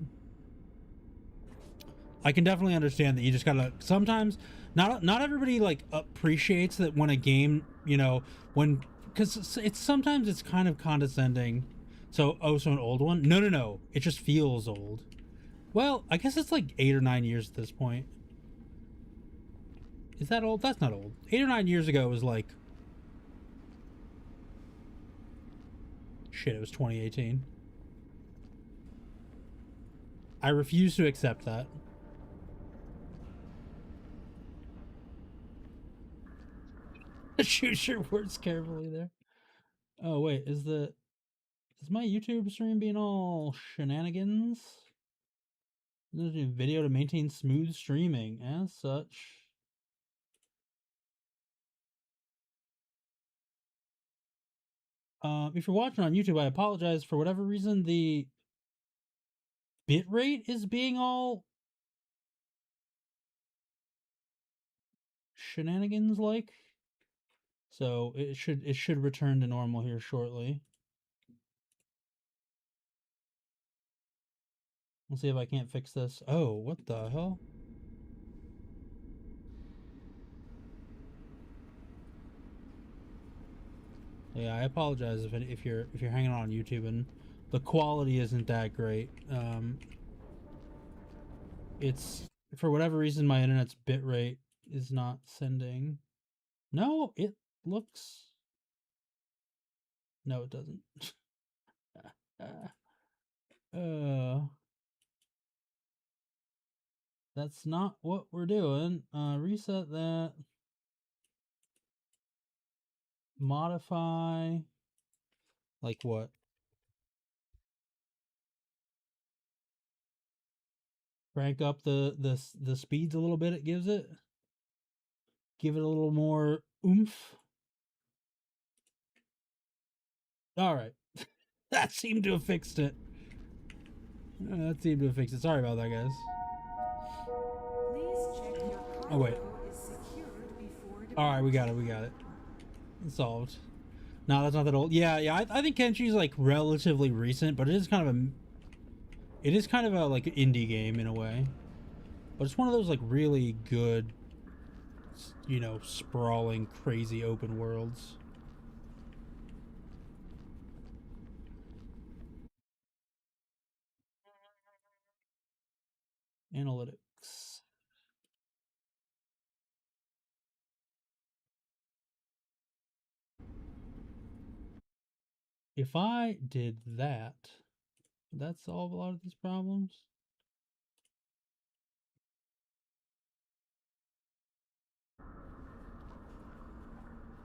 I can definitely understand that you just gotta, sometimes, not everybody like appreciates that when a game, you know, because it's sometimes it's kind of condescending. So an old one? No. It just feels old. Well, I guess it's like 8 or 9 years at this point. Is that old? That's not old. 8 or 9 years ago it was like... Shit, it was 2018. I refuse to accept that. Choose your words carefully there. Oh wait, is my YouTube stream being all shenanigans? There's a video to maintain smooth streaming as such. If you're watching on YouTube, I apologize. For whatever reason, the bitrate is being all shenanigans like. So it should return to normal here shortly. We'll see if I can't fix this. Oh, what the hell? Yeah, I apologize if you're hanging on YouTube and the quality isn't that great. It's, for whatever reason, my internet's bitrate is not sending. No, it looks. No, it doesn't. That's not what we're doing. Reset that. Modify. Like what? Crank up the speeds a little bit. It gives it. Give it a little more oomph. All right. That seemed to have fixed it. That seemed to have fixed it. Sorry about that, guys. Please check your Oh wait. cargo is secured before All right, we got it. It's solved. No, that's not that old. Yeah, yeah. I think Kenshi's like relatively recent, but it is kind of a. It is kind of a like indie game in a way, but it's one of those like really good, you know, sprawling, crazy open worlds. Analytics. If I did that, would that solve a lot of these problems?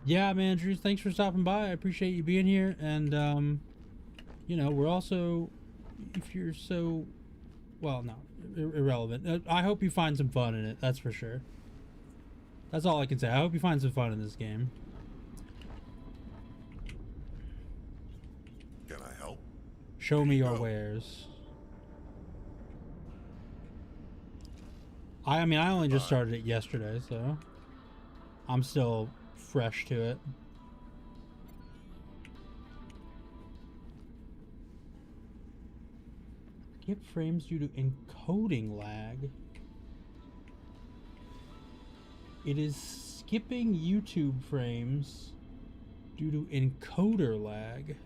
Yeah, man, Drew, thanks for stopping by. I appreciate you being here. And, you know, we're also, if you're so, well, no, irrelevant. I hope you find some fun in it. That's for sure. That's all I can say. I hope you find some fun in this game. Can I help? Show me your wares. I mean, I only just started it yesterday, so I'm still fresh to it. Skip frames due to encoding lag. It is skipping YouTube frames due to encoder lag.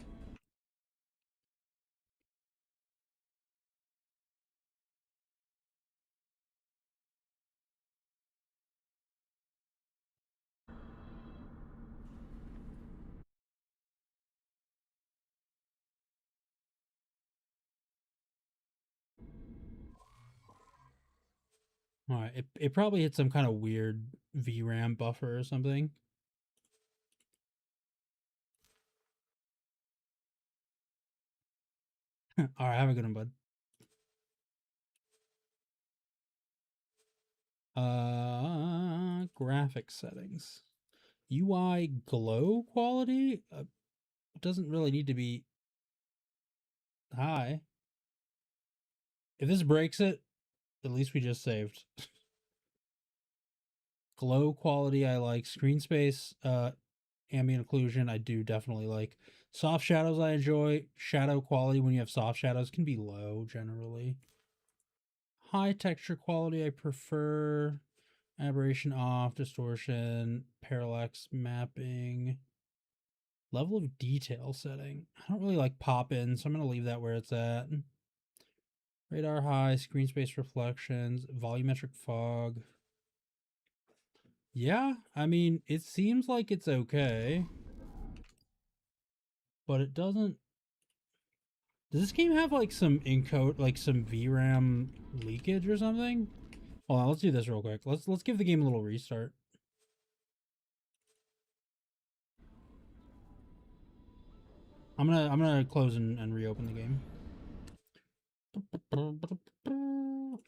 Alright, it probably hit some kind of weird VRAM buffer or something. Alright, have a good one, bud. Graphics settings. UI glow quality? It doesn't really need to be high. If this breaks it, at least we just saved. Glow quality I like. Screen space, ambient occlusion I do definitely like. Soft shadows I enjoy. Shadow quality when you have soft shadows can be low generally. High texture quality I prefer. Aberration off, distortion, parallax mapping. Level of detail setting. I don't really like pop-in, so I'm going to leave that where it's at. Radar high, screen space reflections, volumetric fog. Yeah, I mean, it seems like it's okay. But it doesn't... Does this game have like some encode, like some VRAM leakage or something? Hold on, let's do this real quick. Let's give the game a little restart. I'm gonna close and reopen the game.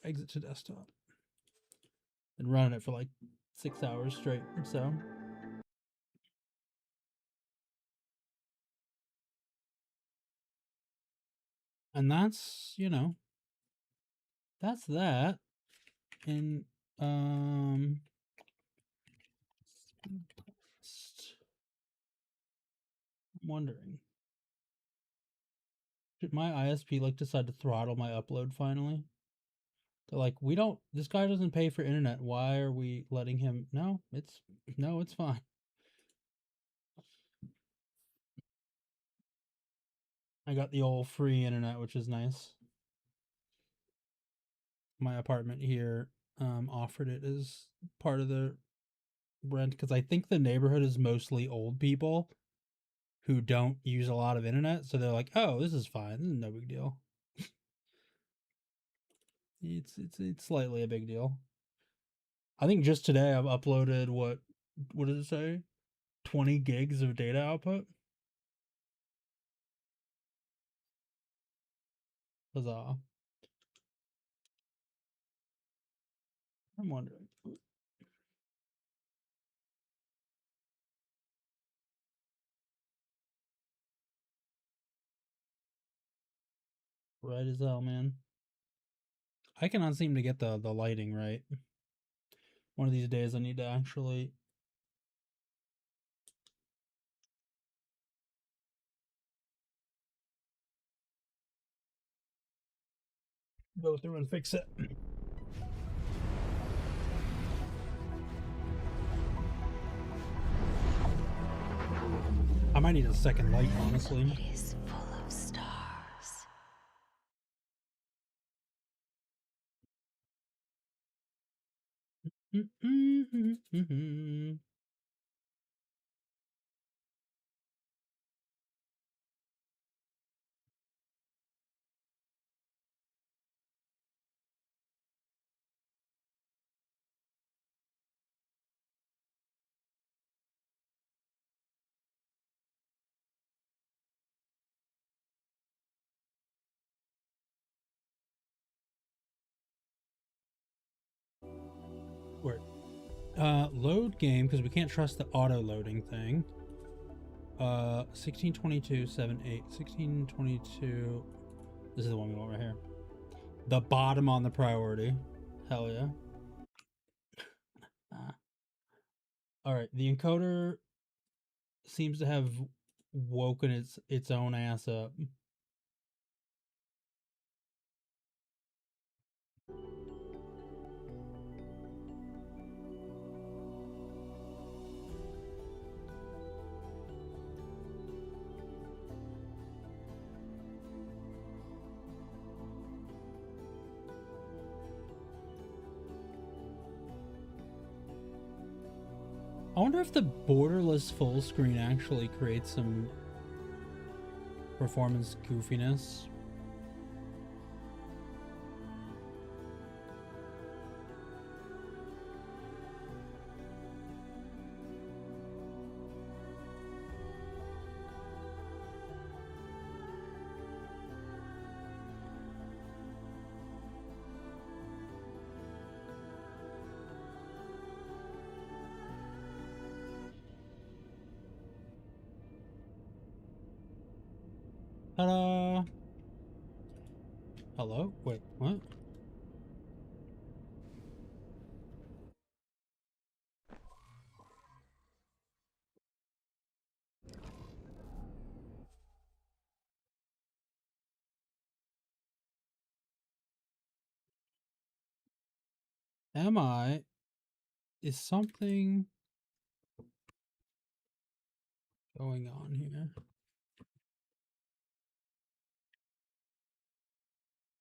Exit to desktop. Been running it for like 6 hours straight, so. And that's, you know, that's that. And I'm wondering, should my ISP like decide to throttle my upload finally? They're like, we don't, this guy doesn't pay for internet. Why are we letting him? No, it's fine. I got the old free internet, which is nice. My apartment here offered it as part of the rent because I think the neighborhood is mostly old people who don't use a lot of internet. So they're like, oh, this is fine. This is no big deal. It's slightly a big deal. I think just today I've uploaded what does it say? 20 gigs of data output. Huzzah. I'm wondering. Right as hell, man. I cannot seem to get the lighting right. One of these days I need to actually go through and fix it. I might need a second light, honestly. It is full of stars. Where? Load game, because we can't trust the auto loading thing. 1622 78 1622. This is the one we want right here. The bottom on the priority. Hell yeah. All right, the encoder seems to have woken its own ass up. I wonder if the borderless full screen actually creates some performance goofiness. Ta-da! Hello? Wait, what? Am I? Is something going on here?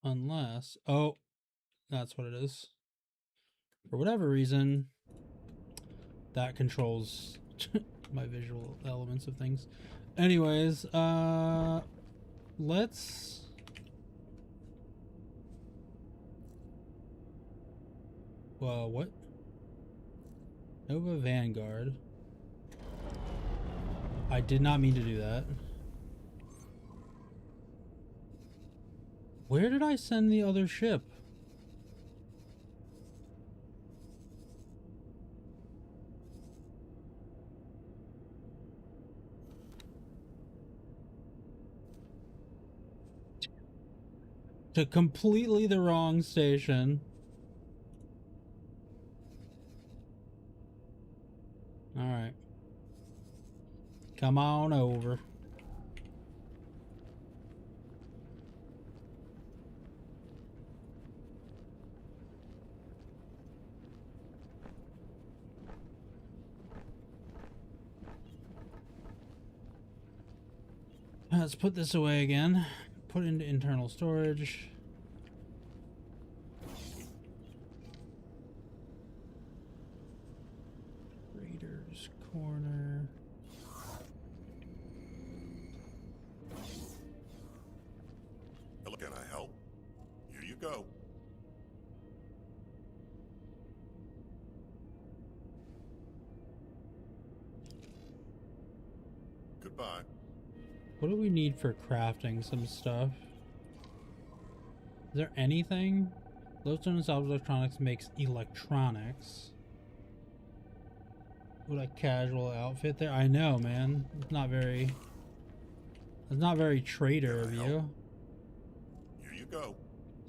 Unless, oh, that's what it is. For whatever reason, that controls my visual elements of things. Anyways, let's... Well, what? Nova Vanguard. I did not mean to do that. Where did I send the other ship? To completely the wrong station. Alright. Come on over. Let's put this away again. Put it into internal storage. Raiders Corner. Hello, can I help? Here you go. Goodbye. What do we need for crafting some stuff? Is there anything? Lodestone and Salvage Electronics makes electronics. What a casual outfit there. I know, man. It's not very trader of you. Here you go.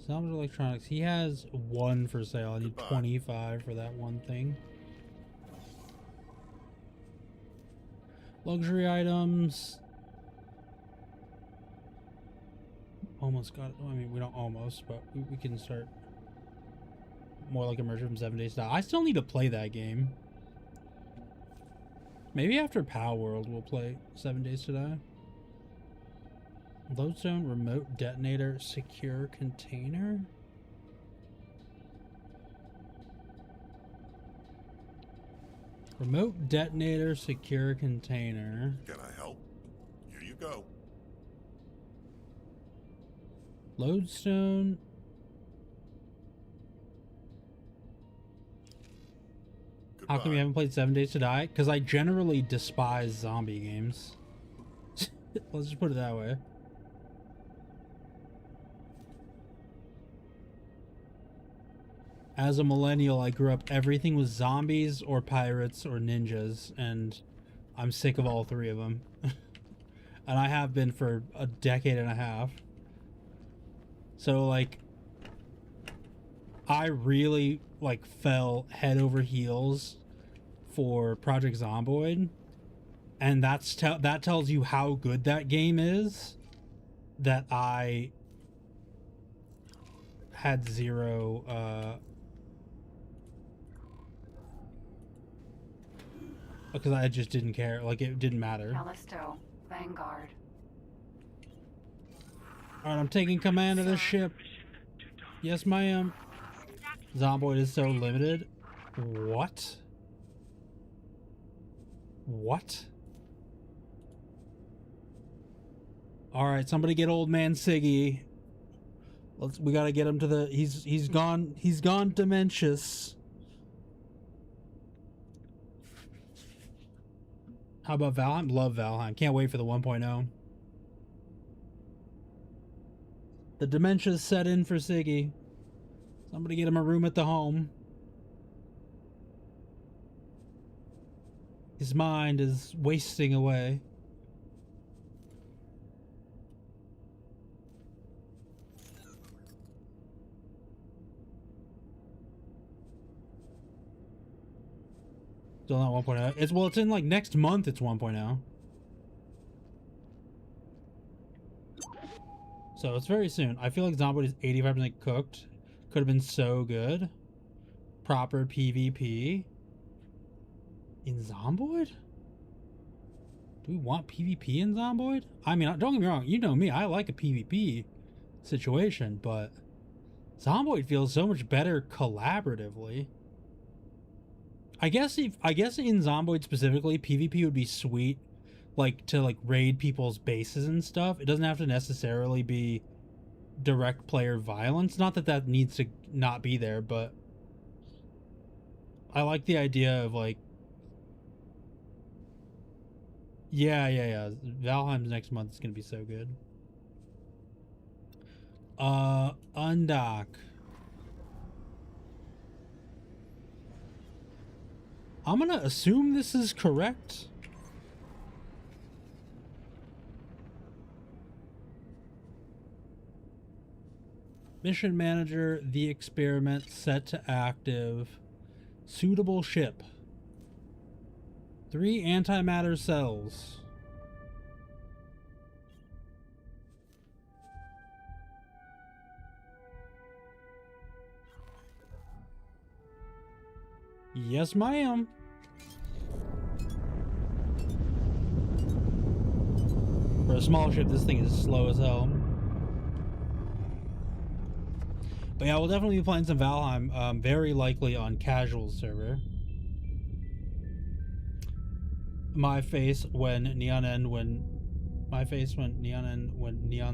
Salvage Electronics. He has one for sale. I need 25 for that one thing. Luxury items. almost got it. I mean, we don't almost, but we can start more like immersion from 7 Days to Die. I still need to play that game. Maybe after Pow World we'll play 7 Days to Die. Lodestone remote detonator secure container. Remote detonator secure container. Can I help? Here you go. Lodestone. How come you haven't played 7 Days to Die? Because I generally despise zombie games. Let's just put it that way. As a millennial, I grew up, everything was zombies or pirates or ninjas, and I'm sick of all three of them. And I have been for a decade and a half. So, like, I really, like, fell head over heels for Project Zomboid, and that tells you how good that game is, that I had zero, because I just didn't care. Like, it didn't matter. Callisto, Vanguard. Alright, I'm taking command of this ship. Yes, ma'am. Zomboid is so limited. What? What? Alright, somebody get old man Siggy. We gotta get him to the... He's gone dementious. How about Valheim? Love Valheim. Can't wait for the 1.0. The dementia's set in for Siggy. Somebody get him a room at the home. His mind is wasting away. Still not 1.0. It's in like next month it's 1.0. So it's very soon. I feel like Zomboid is 85% cooked. Could have been so good. Proper PvP. In Zomboid? Do we want PvP in Zomboid? I mean, don't get me wrong, you know me, I like a PvP situation, but Zomboid feels so much better collaboratively. I guess in Zomboid specifically, PvP would be sweet, like to like raid people's bases and stuff. It doesn't have to necessarily be direct player violence. Not that needs to not be there, but I like the idea of like, yeah. Valheim's next month is gonna be so good. Undock. I'm gonna assume this is correct. Mission manager, the experiment set to active. Suitable ship. 3 antimatter cells. Yes, ma'am. For a small ship, this thing is slow as hell. But yeah, we'll definitely be playing some Valheim, very likely on casual server. My face when Neon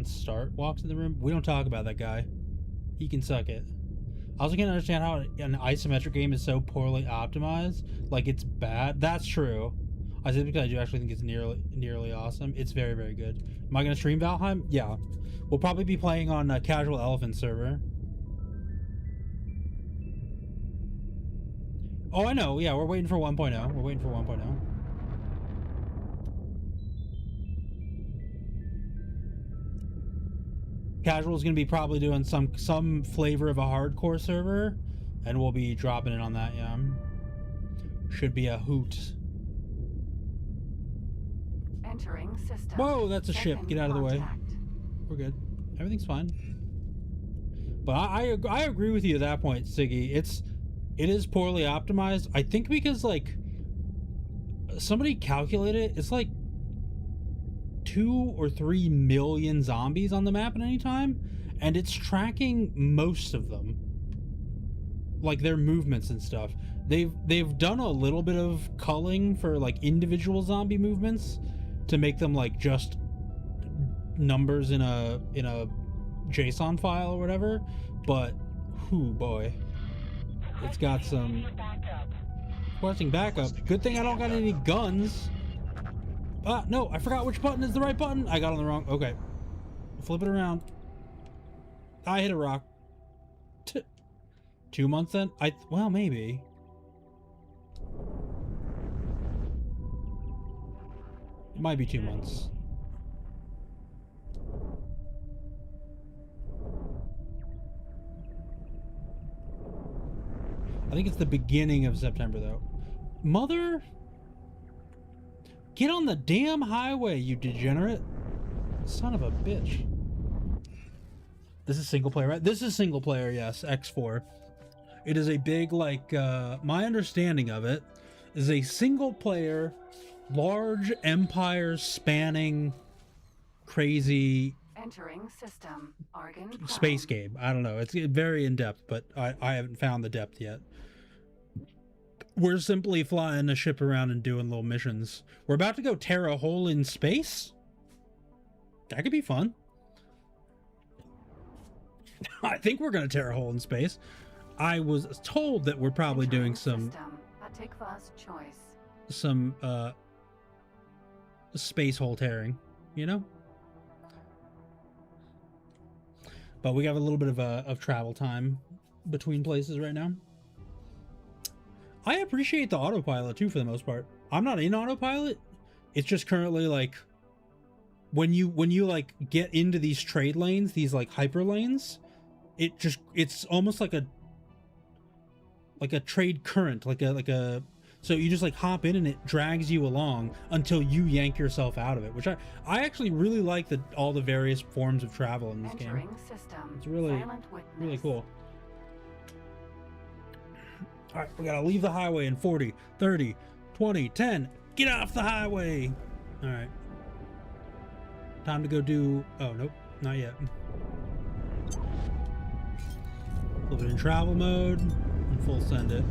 Start walks in the room. We don't talk about that guy. He can suck it. I also can't understand how an isometric game is so poorly optimized. Like, it's bad. That's true. I said because I do actually think it's nearly awesome. It's very, very good. Am I going to stream Valheim? Yeah. We'll probably be playing on a casual elephant server. Oh, I know. Yeah, we're waiting for 1.0. We're waiting for 1.0. Casual is going to be probably doing some flavor of a hardcore server, and we'll be dropping it on that, yeah. Should be a hoot. Entering system. Whoa, that's a ship. Get out of the way. We're good. Everything's fine. But I agree with you at that point, Siggy. It is poorly optimized. I think because like somebody calculated it's like 2 or 3 million zombies on the map at any time, and it's tracking most of them, like their movements and stuff. They've done a little bit of culling for like individual zombie movements to make them like just numbers in a JSON file or whatever, but whoo boy, it's got some requesting backup. Good thing I don't got any guns. No, I forgot which button is the right button. I got on the wrong. Okay, flip it around. I hit a rock. 2 months then? Well, maybe. It might be 2 months. I think it's the beginning of September, though. Mother... Get on the damn highway, you degenerate. Son of a bitch. This is single player, right? This is single player, yes. X4. It is a big, like, my understanding of it is a single player, large empire spanning, crazy... Entering system. Argon space game. I don't know. It's very in-depth, but I haven't found the depth yet. We're simply flying a ship around and doing little missions. We're about to go tear a hole in space? That could be fun. I think we're going to tear a hole in space. I was told that we're probably doing some... Some, space hole tearing, you know? But we have a little bit of travel time between places right now. I appreciate the autopilot too, for the most part. I'm not in autopilot. It's just currently like when you like get into these trade lanes, these like hyper lanes, it's almost like a trade current, like a so you just like hop in and it drags you along until you yank yourself out of it, which I actually really like all the various forms of travel in this game. It's really cool. All right, we gotta leave the highway in 40, 30, 20, 10. Get off the highway. All right. Time to go do... Oh, nope. Not yet. Flip it in travel mode and full send it.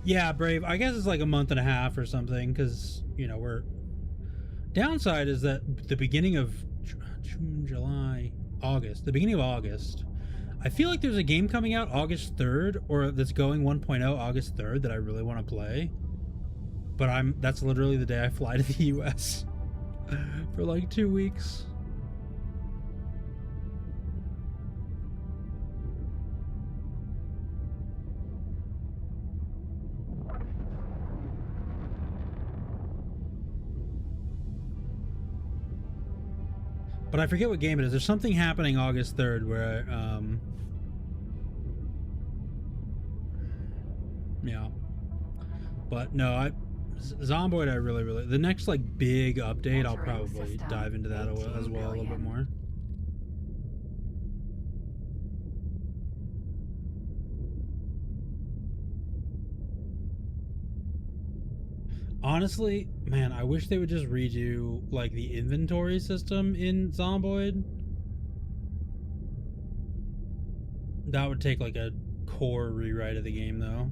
Yeah, Brave. I guess it's like a month and a half or something, because, you know, we're... Downside is that the beginning of... June, July, August. The beginning of August. I feel like there's a game coming out August 3rd, or that's going 1.0 August 3rd that I really want to play. But that's literally the day I fly to the US for like 2 weeks. But I forget what game it is. There's something happening August 3rd where, yeah. But no, Zomboid I really... The next, like, big update, I'll probably dive into that as well a little bit more. Honestly, man, I wish they would just redo, like, the inventory system in Zomboid. That would take, like, a core rewrite of the game, though.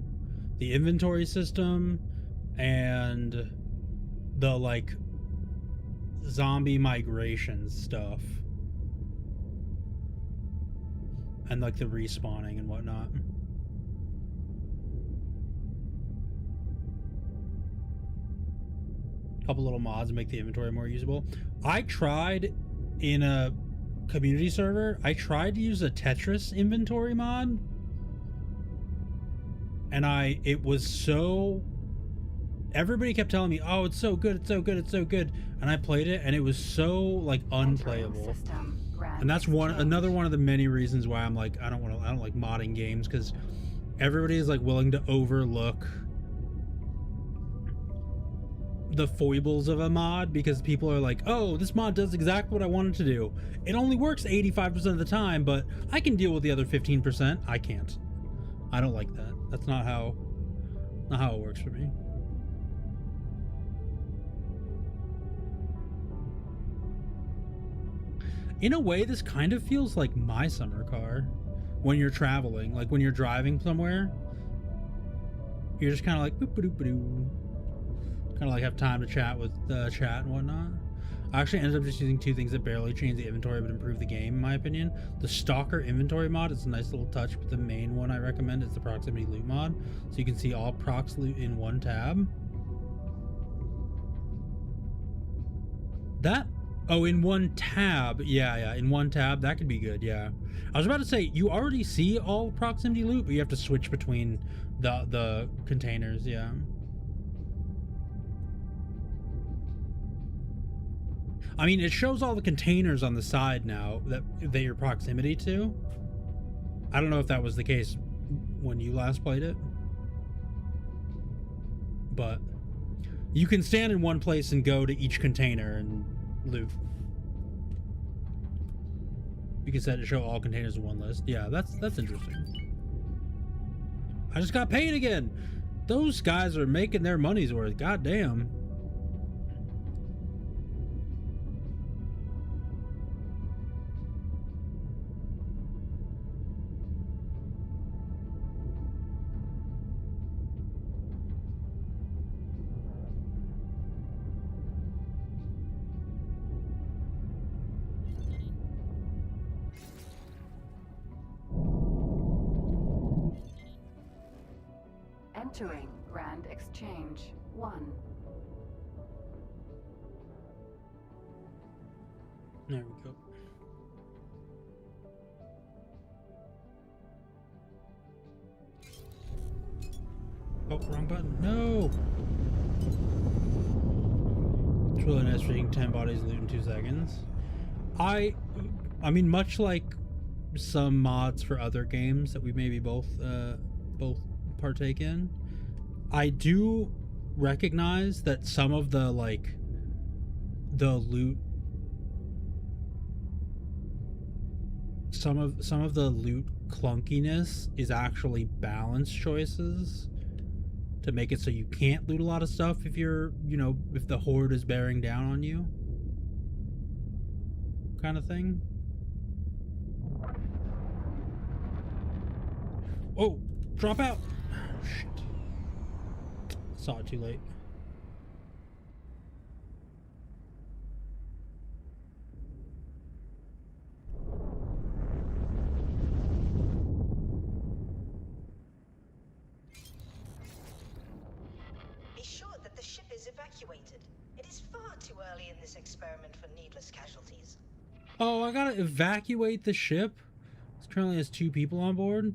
The inventory system and the, like, zombie migration stuff. And, like, the respawning and whatnot. Couple little mods make the inventory more usable. I tried in a community server, I tried to use a Tetris inventory mod, and it was so... Everybody kept telling me, oh, it's so good, it's so good, it's so good, and I played it, and it was so, like, unplayable. And that's another one of the many reasons why I'm like, I don't like modding games, because everybody is, like, willing to overlook the foibles of a mod, because people are like, oh, this mod does exactly what I wanted to do. It only works 85% of the time, but I can deal with the other 15%. I can't. I don't like that. That's not how it works for me. In a way, this kind of feels like my summer car when you're traveling, like when you're driving somewhere. You're just kind of like boop-a-doop-a-doo. Kind of like have time to chat with chat and whatnot. I actually ended up just using two things that barely change the inventory but improve the game, in my opinion. The Stalker inventory mod is a nice little touch, but the main one I recommend is the Proximity Loot mod. So you can see all prox loot in one tab. That, oh, in one tab. Yeah, in one tab. That could be good, yeah. I was about to say, you already see all proximity loot, but you have to switch between the containers, yeah. I mean, it shows all the containers on the side now that you're proximity to. I don't know if that was the case when you last played it, but you can stand in one place and go to each container and loot. You can set it to show all containers in one list. Yeah, that's interesting. I just got paid again. Those guys are making their money's worth. God damn. Entering Grand Exchange 1. There we go. Oh, wrong button. No! It's really nice reading 10 bodies loot in 2 seconds. I mean, much like some mods for other games that we maybe both partake in, I do recognize that some of the the loot, some of the loot clunkiness is actually balance choices to make it so you can't loot a lot of stuff if you're, if the horde is bearing down on you, kind of thing. Oh, drop out. Shit. Saw it too late. Be sure that the ship is evacuated. It is far too early in this experiment for needless casualties. Oh, I gotta evacuate the ship? It currently has 2 people on board.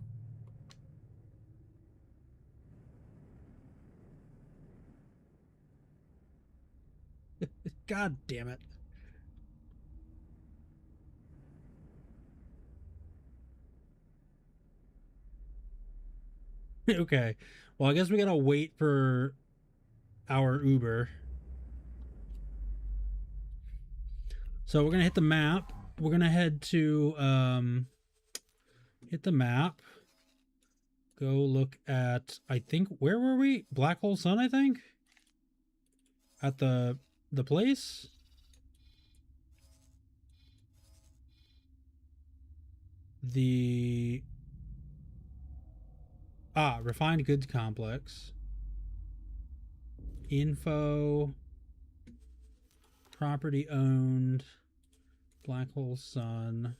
God damn it. Okay. Well, I guess we gotta wait for our Uber. So we're gonna hit the map. We're gonna head to hit the map. Go look at, I think, where were we? Black Hole Sun, I think? At the place? Refined Goods Complex. Info. Property owned. Black Hole Sun.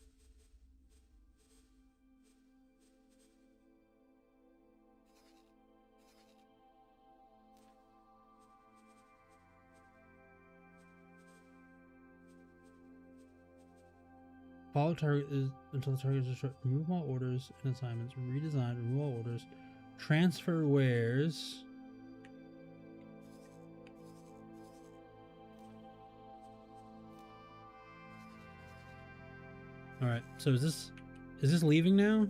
Follow target is until the target is destroyed. Remove all orders and assignments. Redesign. Remove all orders. Transfer wares. All right. So is this leaving now?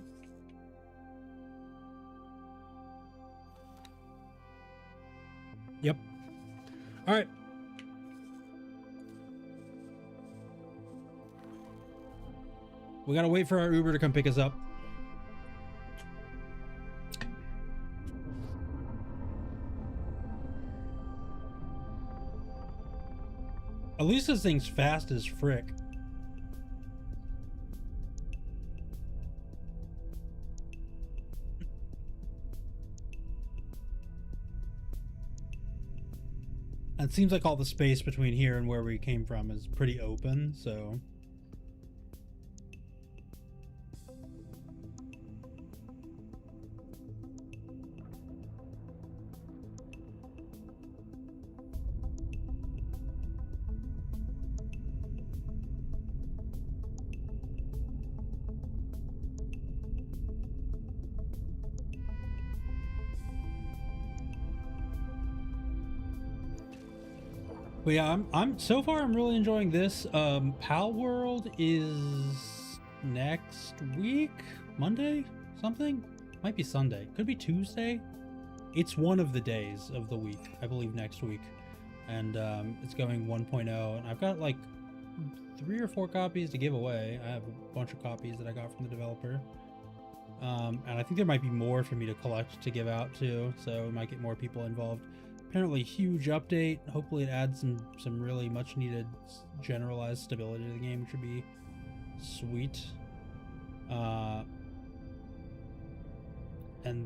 Yep. All right. We gotta wait for our Uber to come pick us up. At least this thing's fast as frick. And it seems like all the space between here and where we came from is pretty open, so... But yeah, I'm so far I'm really enjoying this. Pal World is next week, Monday, something. Might be Sunday, could be Tuesday. It's one of the days of the week, I believe, next week, and it's going 1.0. And I've got like 3 or 4 copies to give away. I have a bunch of copies that I got from the developer, and I think there might be more for me to collect to give out too. So we might get more people involved. Apparently huge update. Hopefully it adds some really much needed generalized stability to the game, which would be sweet. And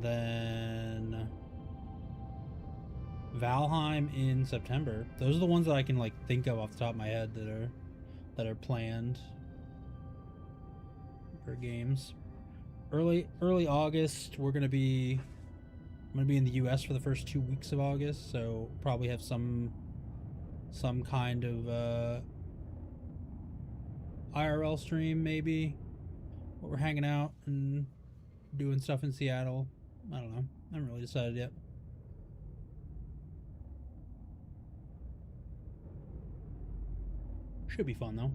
then Valheim in September. Those are the ones that I can like think of off the top of my head that are planned for games. Early August, I'm gonna be in the US for the first 2 weeks of August, so probably have some kind of IRL stream maybe, where we're hanging out and doing stuff in Seattle. I don't know. I haven't really decided yet. Should be fun though.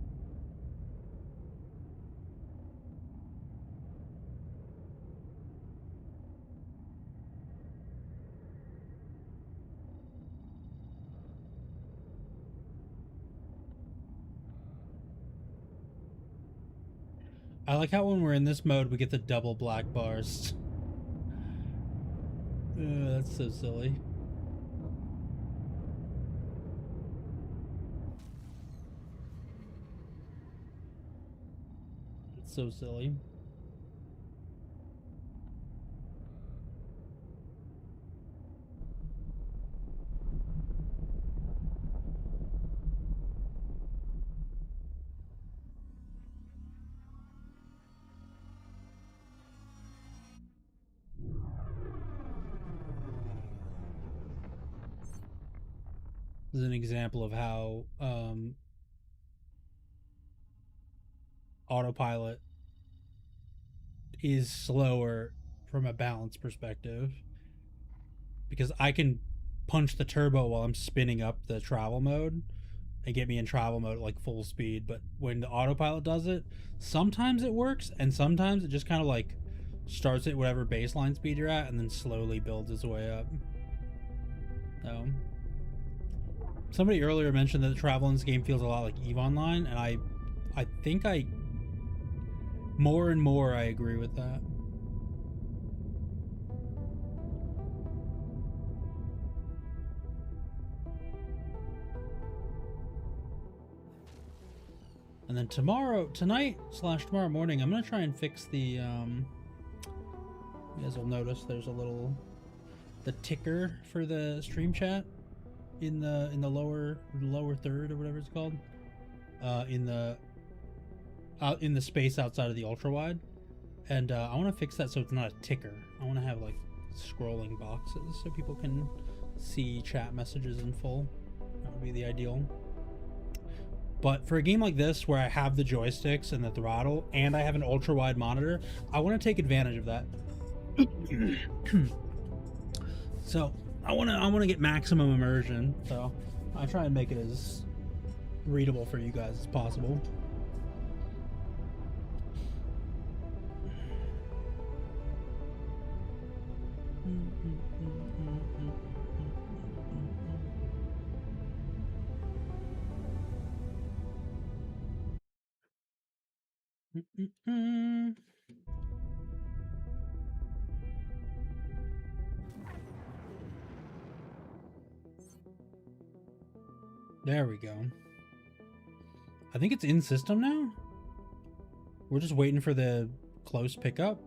I like how when we're in this mode, we get the double black bars. That's so silly. It's so silly. This is an example of how autopilot is slower from a balance perspective, because I can punch the turbo while I'm spinning up the travel mode and get me in travel mode at like full speed, but when the autopilot does it, sometimes it works and sometimes it just kind of like starts at whatever baseline speed you're at and then slowly builds its way up. So somebody earlier mentioned that the travel in this game feels a lot like EVE Online, and I think more and more I agree with that. And then tomorrow morning, I'm gonna try and fix the you guys will notice there's the ticker for the stream chat in the lower third or whatever it's called, in the space outside of the ultrawide, and I want to fix that so it's not a ticker. I want to have like scrolling boxes so people can see chat messages in full. That would be the ideal. But for a game like this where I have the joysticks and the throttle and I have an ultra-wide monitor, I want to take advantage of that. So I want to get maximum immersion, so I try and make it as readable for you guys as possible. Mm-mm-mm. There we go. I think it's in system now. We're just waiting for the close pickup.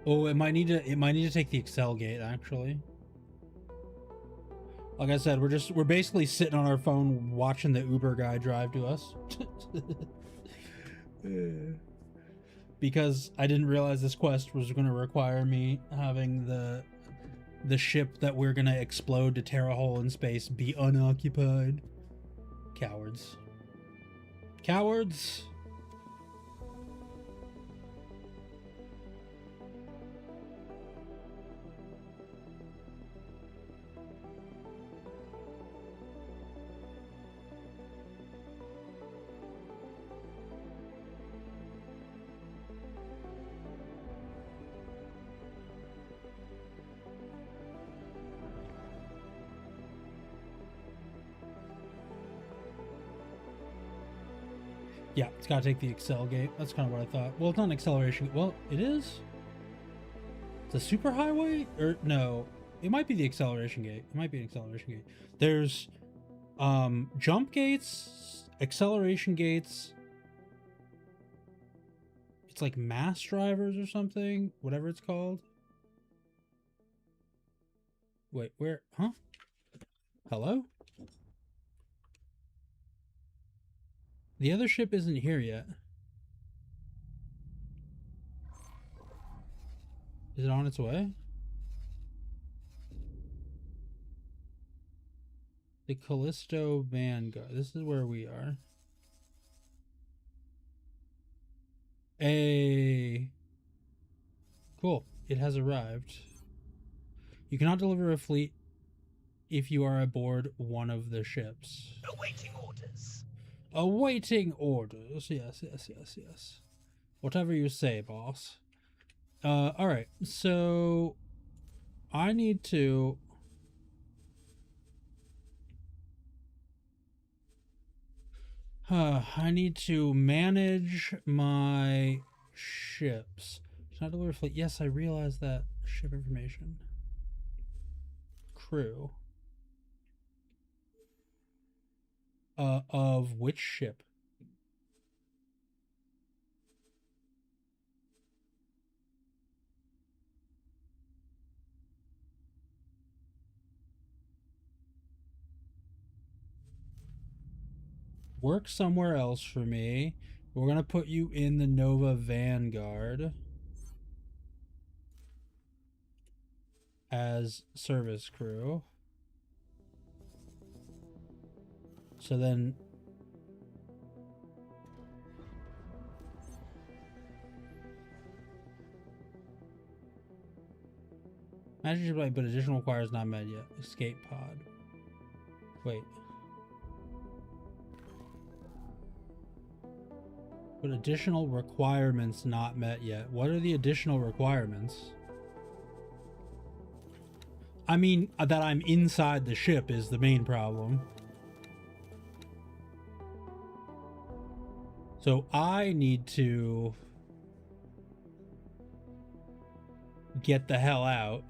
Oh, it might need to take the Excel gate actually. Like I said, we're basically sitting on our phone watching the Uber guy drive to us. Because I didn't realize this quest was going to require me having the ship that we're going to explode to tear a hole in space be unoccupied. Cowards. Cowards! Yeah, it's got to take the Excel gate. That's kind of what I thought. Well, it's not an acceleration. Well, it is. It's a super highway? Or no, it might be the acceleration gate. It might be an acceleration gate. There's jump gates, acceleration gates. It's like mass drivers or something, whatever it's called. Wait, where? Huh? Hello? The other ship isn't here yet. Is it on its way? The Callisto Vanguard. This is where we are. Hey. Cool. It has arrived. You cannot deliver a fleet if you are aboard one of the ships. Awaiting orders. Awaiting orders. Yes, yes, yes, yes. Whatever you say, boss. Alright. So, I need to... I need to manage my ships. It's not deliver fleet. Yes, I realize that. Ship information. Crew. Of which ship? Work somewhere else for me. We're gonna put you in the Nova Vanguard as service crew. So then Magic ship, but additional requires not met yet. Escape pod. Wait. But additional requirements not met yet. What are the additional requirements? I mean, that I'm inside the ship is the main problem. So I need to get the hell out.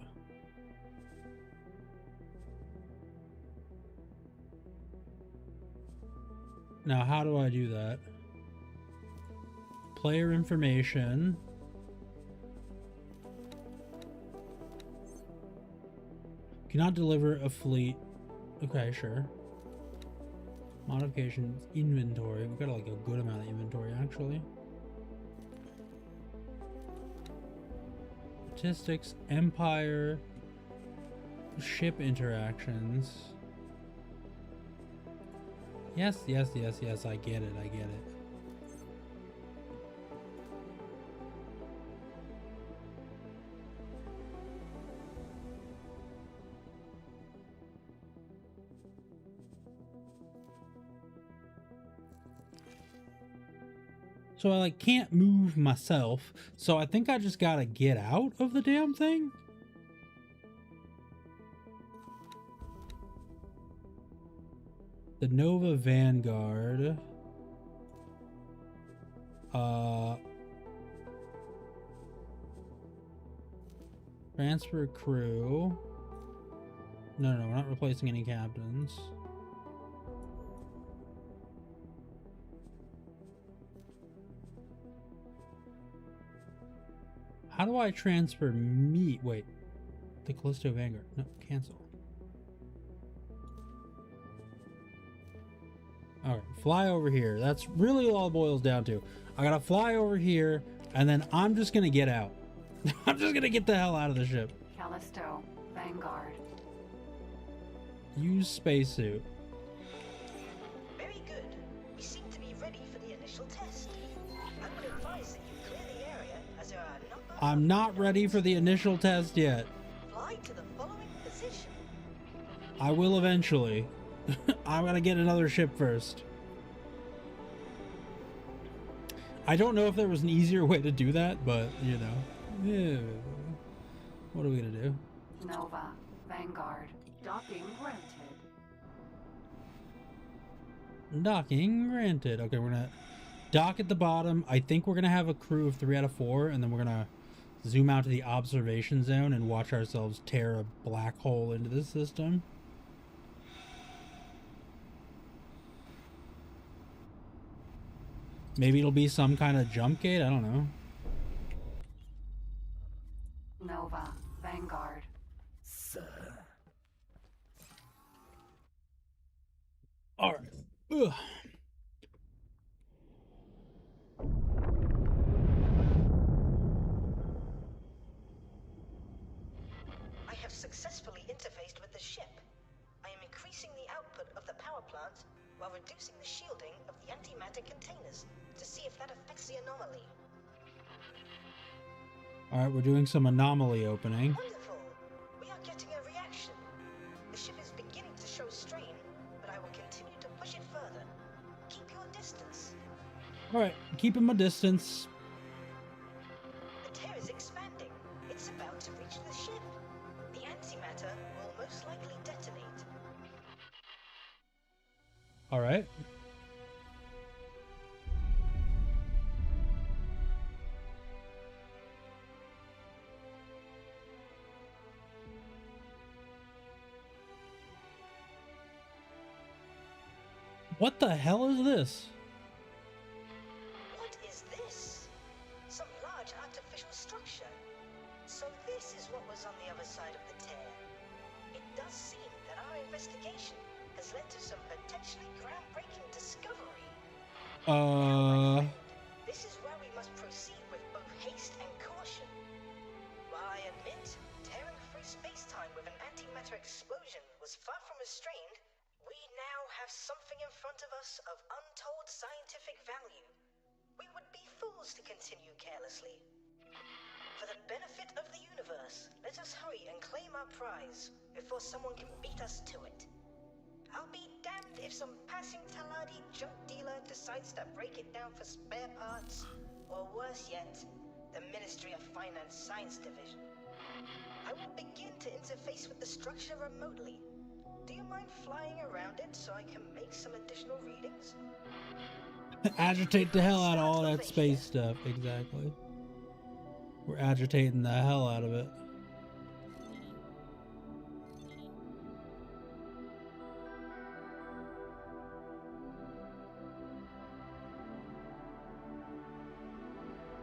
Now, how do I do that? Player information. Cannot deliver a fleet. Okay, sure. Modifications, inventory. We've got like a good amount of inventory actually. Statistics, Empire, ship interactions. Yes, yes, yes, yes, I get it, I get it. So I like can't move myself, so I think I just gotta get out of the damn thing. The Nova Vanguard. Transfer crew. No, we're not replacing any captains. How do I transfer me? Wait, the Callisto Vanguard. No, cancel. Alright, fly over here. That's really all it boils down to. I gotta fly over here, and then I'm just gonna get out. I'm just gonna get the hell out of the ship. Callisto Vanguard. Use spacesuit. Very good. We seem to be ready for the initial test. I would advise that you clear the area as there are a number of... I'm not ready for the initial test yet. Fly to the following position. I will eventually. I'm gonna get another ship first. I don't know if there was an easier way to do that, but you know. Yeah. What are we gonna do? Nova Vanguard. Docking granted. Docking granted. Okay, we're gonna dock at the bottom. I think we're gonna have a crew of 3 out of 4, and then we're gonna zoom out to the observation zone and watch ourselves tear a black hole into the system. Maybe it'll be some kind of jump gate, I don't know. Nova Vanguard. Sir. Alright. Ugh. I have successfully interfaced with the ship. I am increasing the output of the power plant while reducing the shielding of the antimatter containers to see if that affects the anomaly. Alright, we're doing some anomaly opening. Wonderful! We are getting a reaction. The ship is beginning to show strain, but I will continue to push it further. Keep your distance. Alright, keeping my distance. The tear is expanding. It's about to reach the ship. The antimatter will most likely detonate. Alright. What the hell is this? What is this? Some large artificial structure. So this is what was on the other side of the tear. It does seem that our investigation has led to some potentially groundbreaking discovery. This is where we must proceed with both haste and caution. While I admit, tearing free space-time with an antimatter explosion was far from restrained, we now have something in front of us of untold scientific value. We would be fools to continue carelessly. For the benefit of the universe, let us hurry and claim our prize before someone can beat us to it. I'll be damned if some passing Taladi junk dealer decides to break it down for spare parts, or worse yet, the Ministry of Finance Science Division. I will begin to interface with the structure remotely. Do you mind flying around it so I can make some additional readings? Agitate the hell out of all that space stuff, exactly. We're agitating the hell out of it.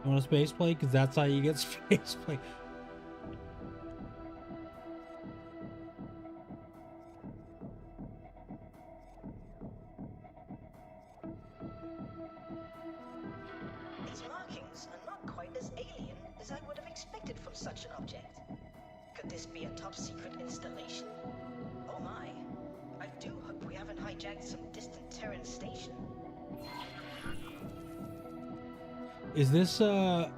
You want a space plate? Because that's how you get space plate. These markings are not quite as alien as I would have expected from such an object. Could this be a top-secret installation? Oh my. I do hope we haven't hijacked some distant Terran station. Is this gonna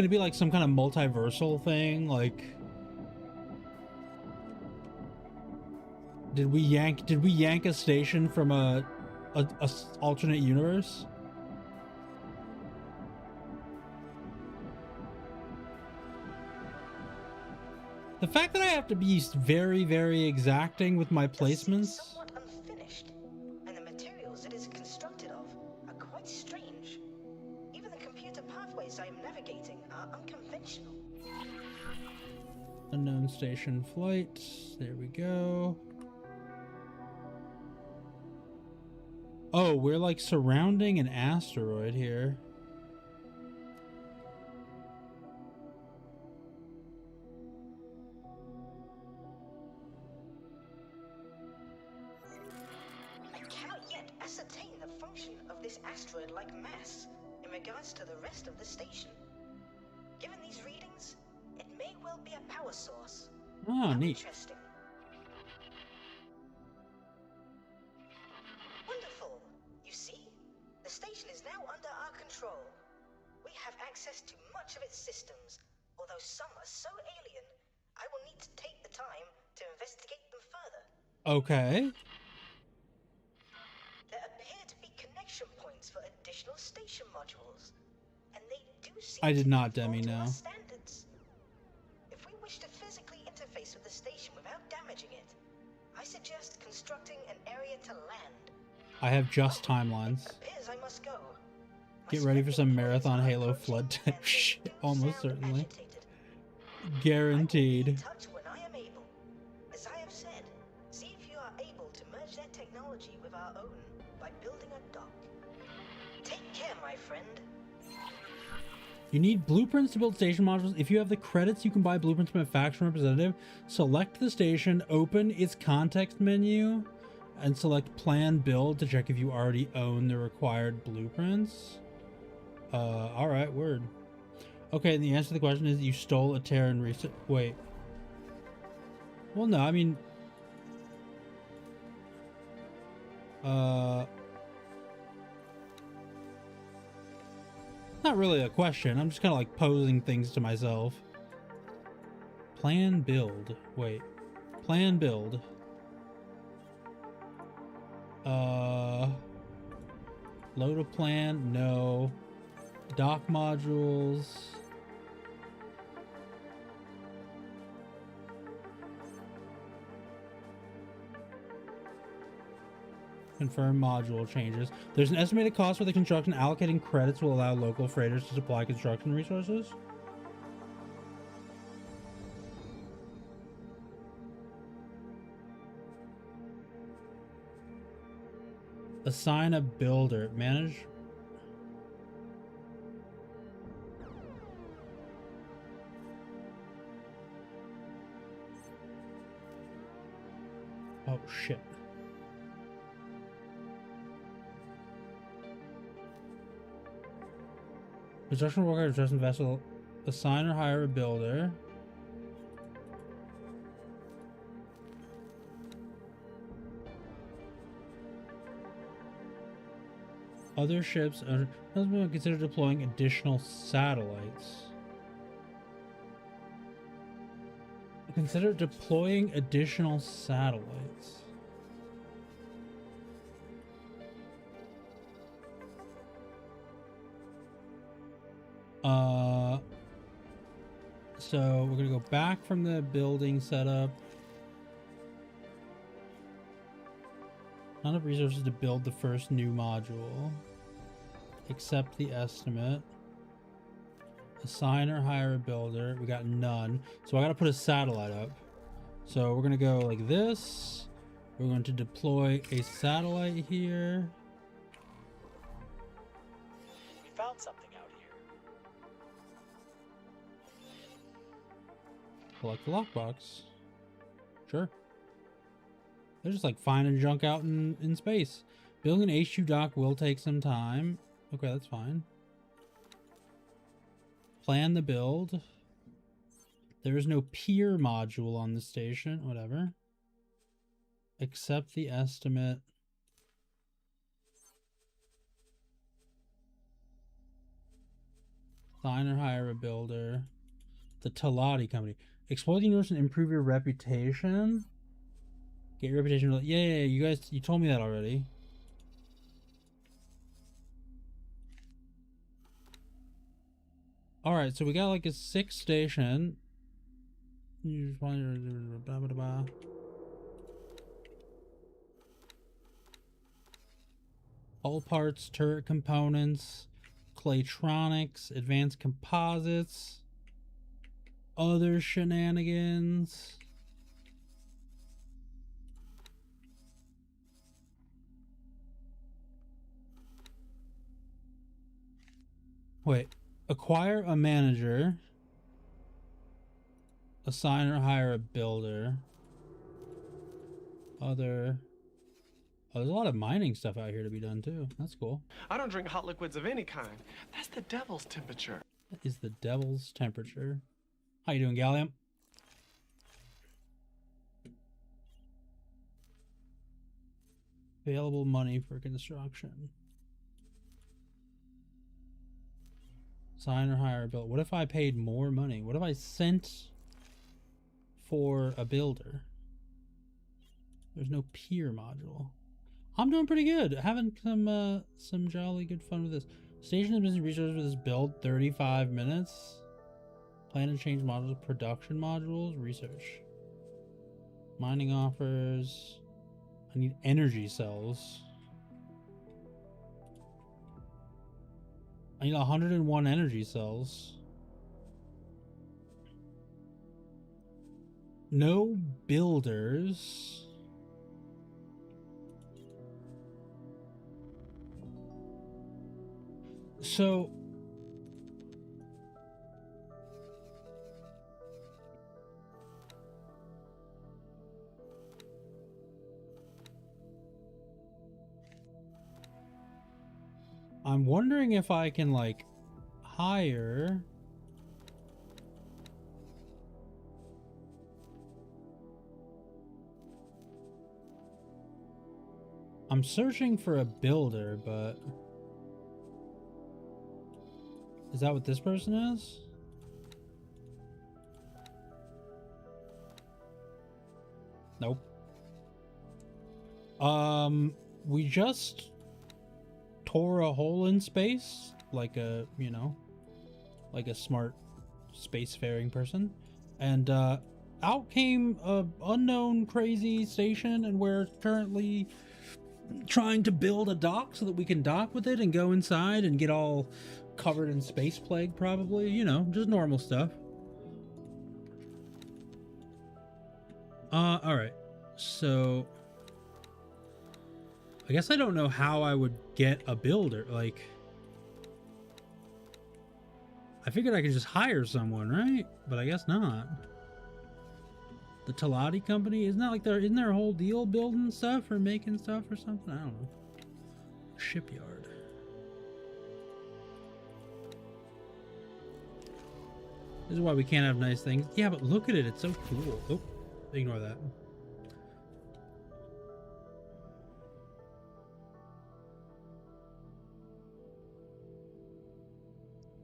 be like some kind of multiversal thing? Like, did we yank a station from a alternate universe? The fact that I have to be very, very exacting with my placements. Somewhat unfinished, and the materials it is constructed of are quite strange. Even the computer pathways I am navigating are unconventional. Unknown station flight. There we go. Oh, we're like surrounding an asteroid here. I cannot yet ascertain the function of this asteroid-like mass in regards to the rest of the station. Given these readings, it may well be a power source. Oh, How neat. Interesting. Wonderful. You see, the station is now under our control. We have access to much of its systems, although some are so alien, I will need to take the time to investigate them further. Okay. There appear to be connection points for additional station modules, and they do seem I did to not conform demi to our no. standards. If we wish to physically interface with the station without damaging it, I suggest constructing an area to land. I have just timelines. Appears I must go. Get ready for some marathon Halo flood type shit. Almost certainly. Guaranteed. Touch when I am able. As I have said, see if you are able to merge their technology with our own by building a dock. Take care, my friend. You need blueprints to build station modules. If you have the credits, you can buy blueprints from a faction representative. Select the station, open its context menu, and select plan build to check if you already own the required blueprints. Alright, word. Okay, and the answer to the question is you stole a Terran research. Wait. Well, no, I mean... Not really a question. I'm just kind of like posing things to myself. Plan build. Wait. Plan build. Load a plan. No. Dock modules. Confirm module changes. There's an estimated cost for the construction. Allocating credits will allow local freighters to supply construction resources. Assign a builder. Manage. Oh, shit. Construction worker, construction vessel. Assign or hire a builder. Other ships are consider deploying additional satellites. Consider deploying additional satellites. So we're gonna go back from the building setup. Not enough resources to build the first new module. Accept the estimate. Assign or hire a builder. We got none. So I gotta put a satellite up. So we're gonna go like this. We're going to deploy a satellite here. We found something out here. Collect the lockbox. Sure. They're just like finding junk out in space. Building an HQ dock will take some time. Okay, that's fine. Plan the build. There is no pier module on the station. Whatever. Accept the estimate. Sign or hire a builder. The Talati Company. Explore the universe and improve your reputation. Get your reputation. Yeah, you guys, you told me that already. Alright, so we got like a 6 station. You blah, blah, blah, blah. All parts, turret components, Claytronics, advanced composites, other shenanigans. Wait, acquire a manager, assign or hire a builder, other. Oh, there's a lot of mining stuff out here to be done too. That's cool. I don't drink hot liquids of any kind. That's the devil's temperature. That is the devil's temperature. How you doing, Gallium? Available money for construction. Sign or hire a builder. What if I paid more money? What if I sent for a builder? There's no pier module. I'm doing pretty good. Having some jolly good fun with this. Station and business resources for this build, 35 minutes. Plan and change modules, production modules, research. Mining offers. I need energy cells. I need 101 energy cells. No builders. So I'm wondering if I can like hire I'm searching for a builder, but is that what this person is? Nope. We just tore a hole in space, like a, you know, like a smart spacefaring person, and out came a unknown crazy station, and we're currently trying to build a dock so that we can dock with it and go inside and get all covered in space plague, probably, you know, just normal stuff. All right, so I guess I don't know how I would get a builder. Like, I figured I could just hire someone, right? But I guess not. The Talati company, isn't there a whole deal building stuff or making stuff or something? I don't know. Shipyard. This is why we can't have nice things. Yeah, but look at it. It's so cool. Oh, ignore that.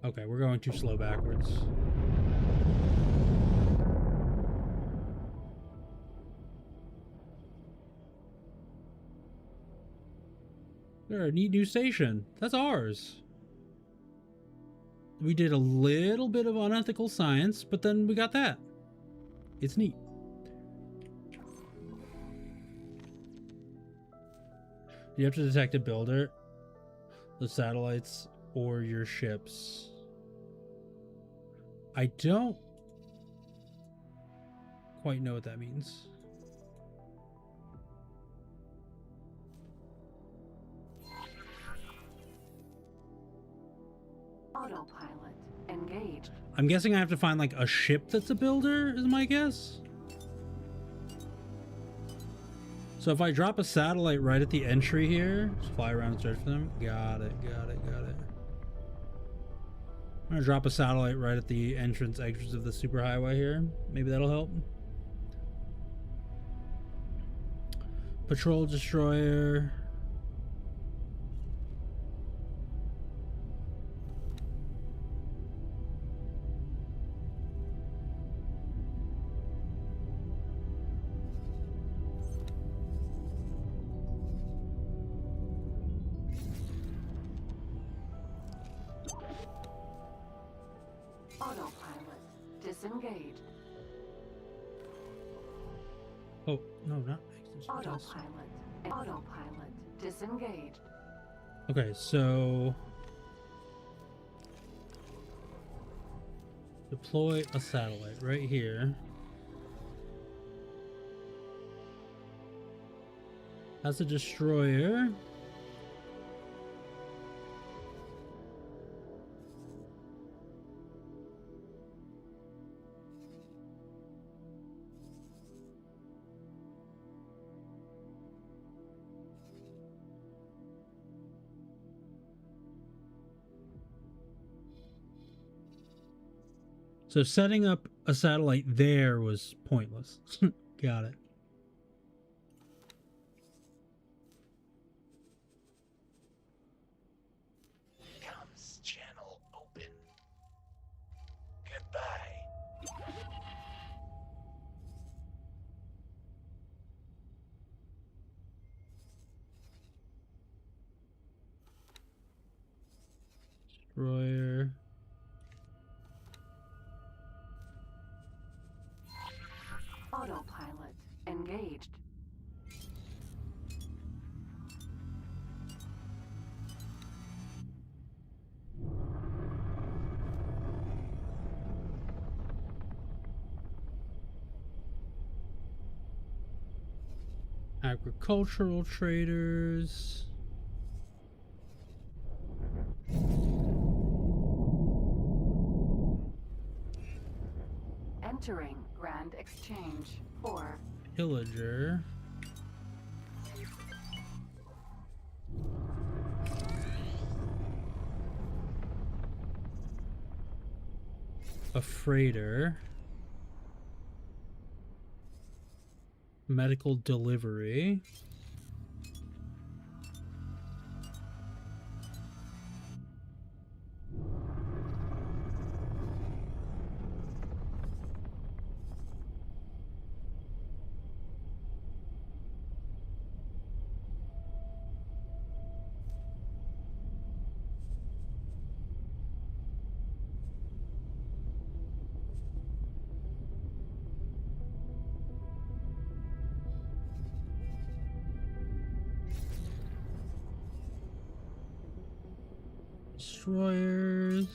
Okay, we're going too slow backwards. They're a neat new station. That's ours. We did a little bit of unethical science, but then we got that. It's neat. You have to detect a builder, the satellites, or your ships. I don't quite know what that means. Autopilot engaged. I'm guessing I have to find like a ship that's a builder, is my guess. So if I drop a satellite right at the entry here, just fly around and search for them. Got it, got it, got it. I'm gonna drop a satellite right at the entrance exits of the superhighway here. Maybe that'll help. Patrol destroyer. Autopilot disengaged. Oh, no, not Autopilot. Autopilot disengaged. Okay, so deploy a satellite right here. That's a destroyer. So setting up a satellite there was pointless. Got it. Comms channel open. Goodbye. Destroyer. Autopilot engaged. Agricultural traders. Entering Grand Exchange for Pillager. A freighter. Medical delivery. Destroyers.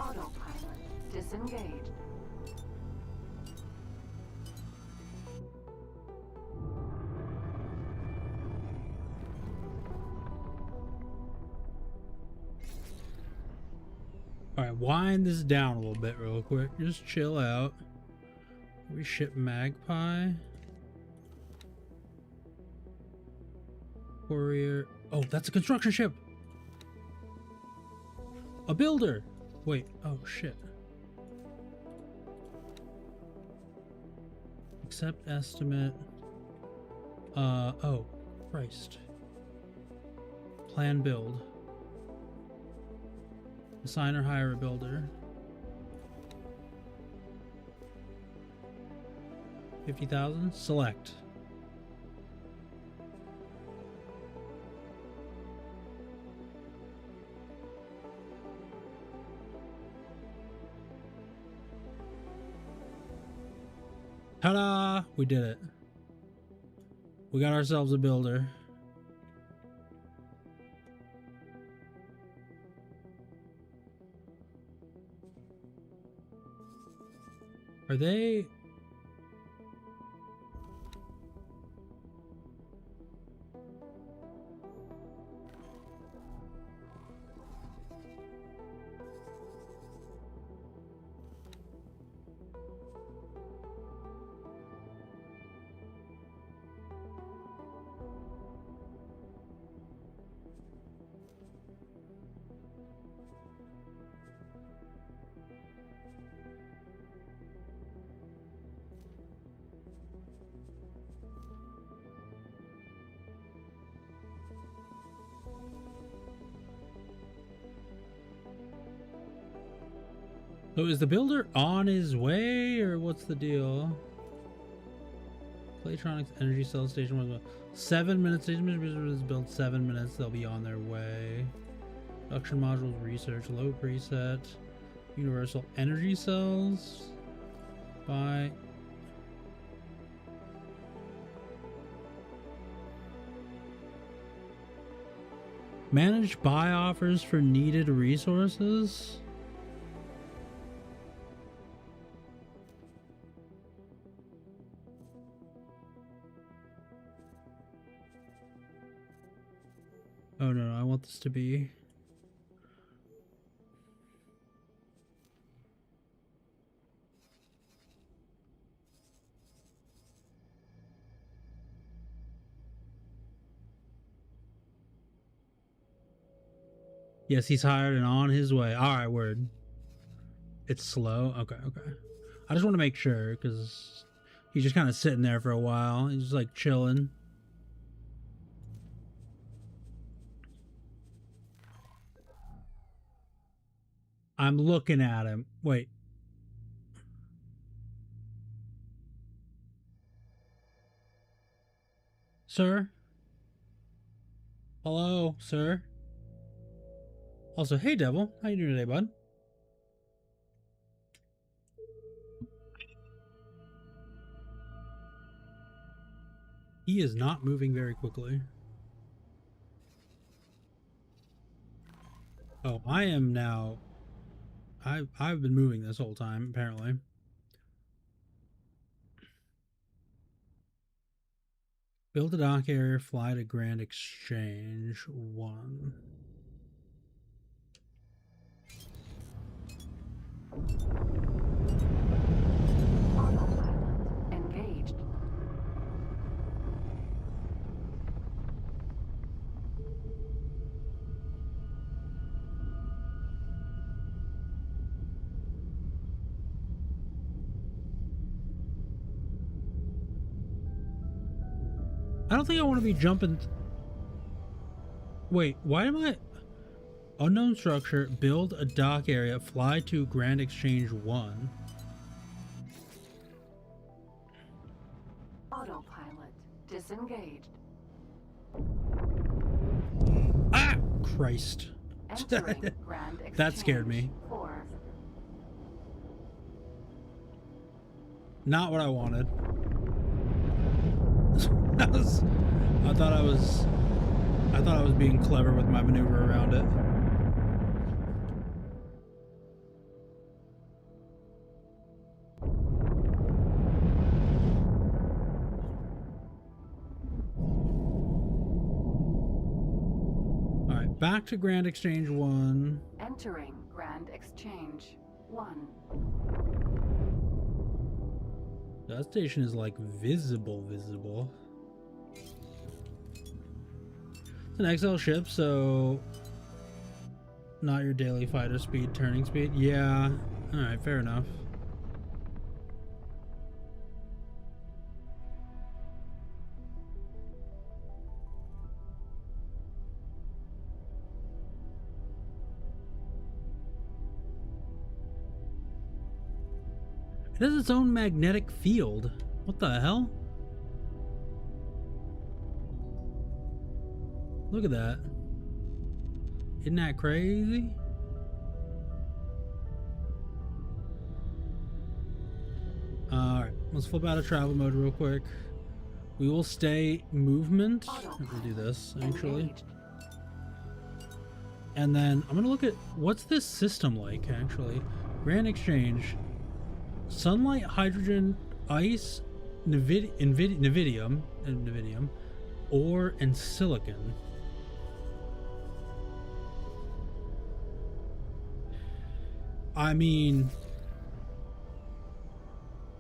Autopilot disengaged. All right, wind this down a little bit real quick. Just chill out. We ship Magpie. Warrior. Oh, that's a construction ship. A builder. Wait. Oh, shit. Accept estimate. Oh, Christ. Plan build. Assign or hire a builder. 50,000. Select. Ta-da! We did it. We got ourselves a builder. Are they... So is the builder on his way, or what's the deal? Claytronics Energy Cell Station was 7 minutes. Station is built 7 minutes. They'll be on their way. Production modules, research, low preset, universal energy cells. Buy. Manage buy offers for needed resources. Oh no, I want this to be. Yes, he's hired and on his way. All right, word. It's slow. Okay, okay. I just want to make sure because he's just kind of sitting there for a while. He's just like chilling. I'm looking at him. Wait. Sir? Hello, sir? Also, hey, Devil. How you doing today, bud? He is not moving very quickly. Oh, I am now... I've been moving this whole time, apparently. Build a dock area, fly to Grand Exchange 1. Engaged. I don't think I want to be jumping. Wait, why am I... Unknown structure, build a dock area, fly to Grand Exchange 1. Autopilot disengaged. Ah! Christ. Entering Grand Exchange. That scared me. 4. Not what I wanted. I thought I was being clever with my maneuver around it. All right, back to Grand Exchange 1. Entering Grand Exchange 1. That station is like visible. It's an XL ship, so not your daily fighter speed, turning speed. Yeah, all right, fair enough. It has its own magnetic field. What the hell? Look at that. Isn't that crazy? Alright, let's flip out of travel mode real quick. We will stay movement. We'll do this, actually. And then I'm gonna look at what's this system like, actually. Grand Exchange. Sunlight, hydrogen, ice, nevidium, ore, and silicon. I mean,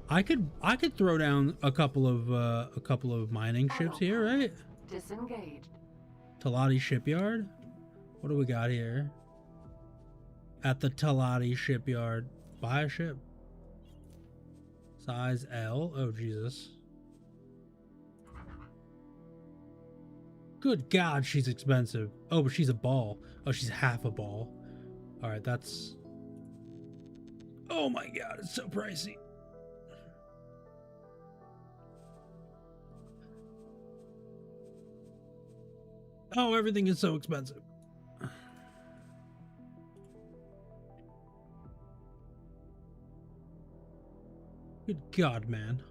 I could throw down a couple of mining ships here, right? Disengaged. Talati shipyard. What do we got here? At the Talati shipyard, buy a ship. Size L. Oh, Jesus. Good God, she's expensive. Oh, but she's a ball. Oh, she's half a ball. All right, that's... Oh my God, it's so pricey. Oh, everything is so expensive. Good God, man.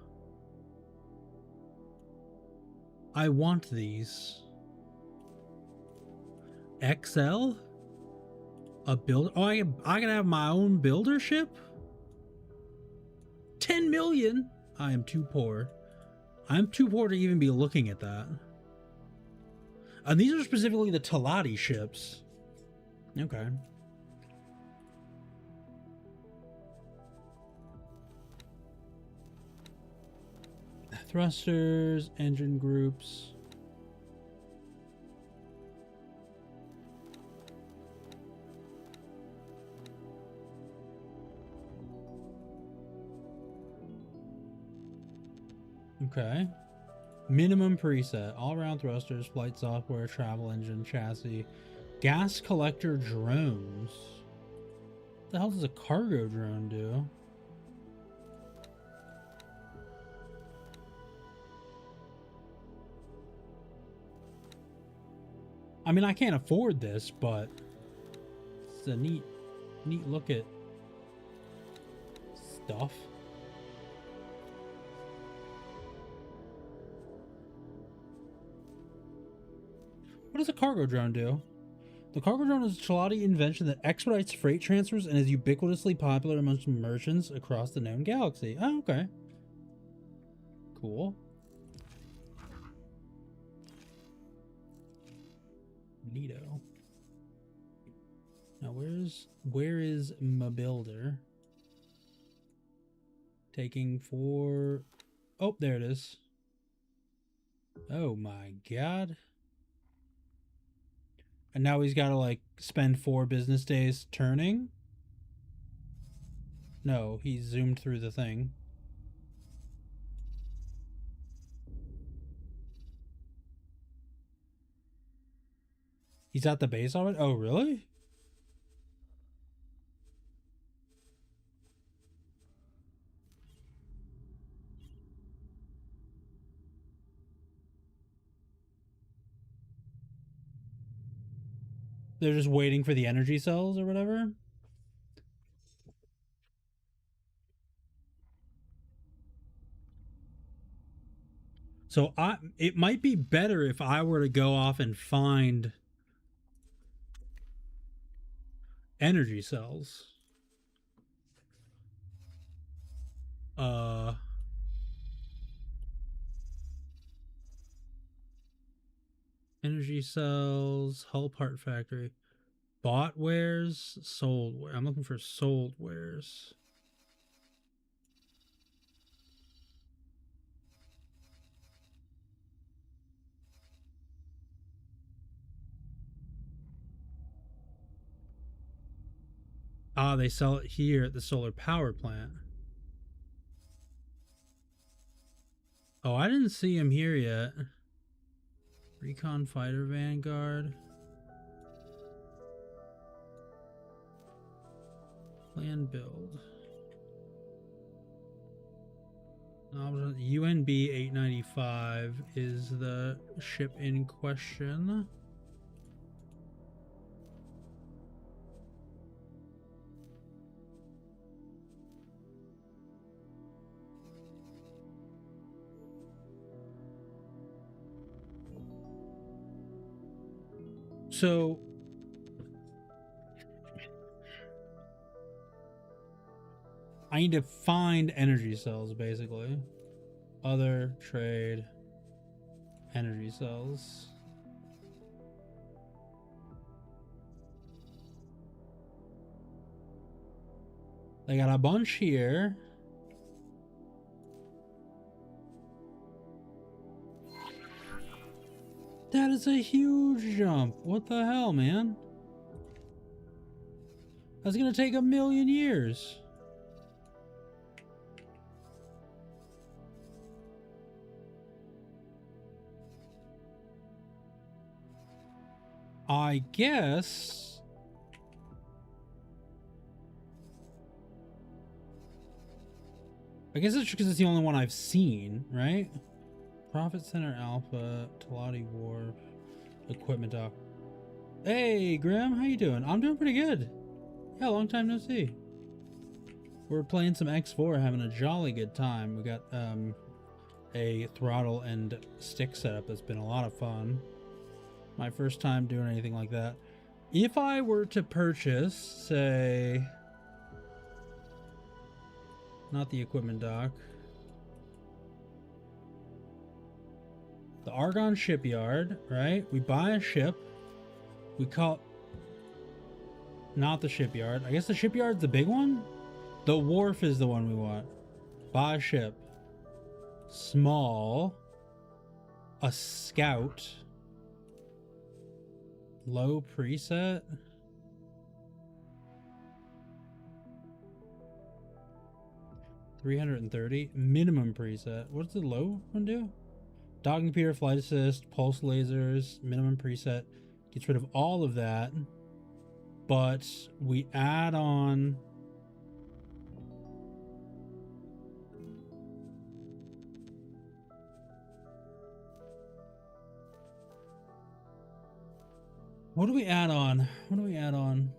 I want these. XL? A build? Oh, I can have my own builder ship? 10 million? I am too poor. I'm too poor to even be looking at that. And these are specifically the Talati ships. Okay. Thrusters, engine groups. Okay. Minimum preset. All-around thrusters, flight software, travel engine, chassis. Gas collector drones. What the hell does a cargo drone do? I mean, I can't afford this, but it's a neat look at stuff. What does a cargo drone do? The cargo drone is a Chalati invention that expedites freight transfers and is ubiquitously popular amongst merchants across the known galaxy. Oh, okay. Cool. Neato. Now where is my builder? Taking 4. Oh, there it is. Oh my God. And now he's got to like spend 4 business days turning? No, he zoomed through the thing. He's at the base already? Oh, really? They're just waiting for the energy cells or whatever? So it might be better if I were to go off and find energy cells. Energy cells, hull part factory. Bought wares, sold wares. I'm looking for sold wares. Ah, they sell it here at the solar power plant. Oh, I didn't see him here yet. Recon Fighter Vanguard. Plan build. UNB 895 is the ship in question. So I need to find energy cells, basically. Other trade energy cells. They got a bunch here. That is a huge jump. What the hell, man? That's gonna take 1,000,000 years. I guess it's because it's the only one I've seen, right? Profit Center Alpha, Talati Wharf, Equipment Dock. Hey, Grim, how you doing? I'm doing pretty good. Yeah, long time no see. We're playing some X4, having a jolly good time. We got a throttle and stick setup that's been a lot of fun. My first time doing anything like that. If I were to purchase, say, not the equipment dock, the Argonne shipyard, right? We buy a ship. We call, not the shipyard. I guess the shipyard's the big one. The wharf is the one we want. Buy a ship. Small. A scout. Low preset. $330 minimum preset. What's the low one do? Docking computer, flight assist, pulse lasers, minimum preset. Gets rid of all of that, but we add on what do we add on? What do we add on?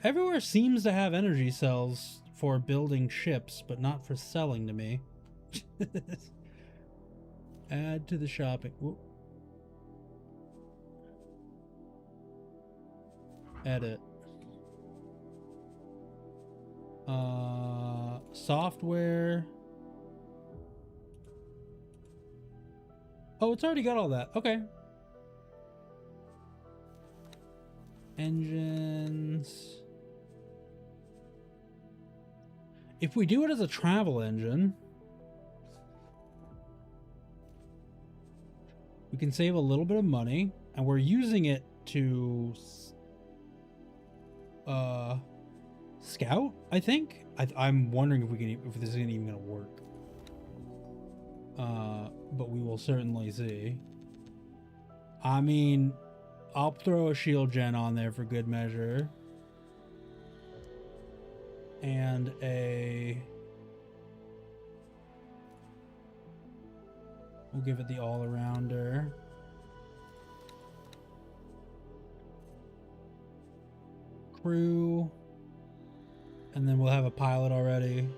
Everywhere seems to have energy cells for building ships, but not for selling to me. Add to the shopping. Whoop. Edit. Software. Oh, it's already got all that. Okay. Engines. If we do it as a travel engine, we can save a little bit of money, and we're using it to scout, I think. I'm wondering if we can, if this isn't even gonna work. But we will certainly see. I mean, I'll throw a shield gen on there for good measure. And we'll give it the all-arounder. Crew. And then we'll have a pilot already.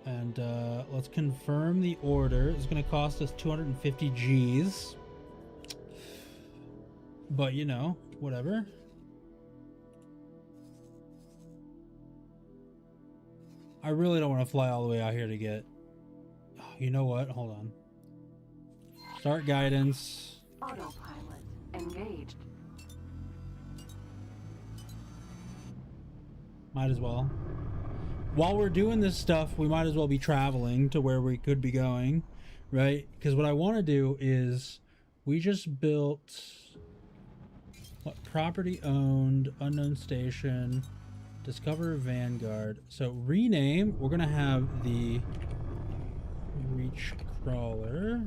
And let's confirm the order. It's going to cost us 250 G's. But, you know, whatever. I really don't want to fly all the way out here to get... Oh, you know what? Hold on. Start guidance. Autopilot engaged. Might as well. While we're doing this stuff, we might as well be traveling to where we could be going, right? Because what I want to do is... We just built... What? Property owned, unknown station... Discover Vanguard. So rename, we're gonna have the Reach Crawler.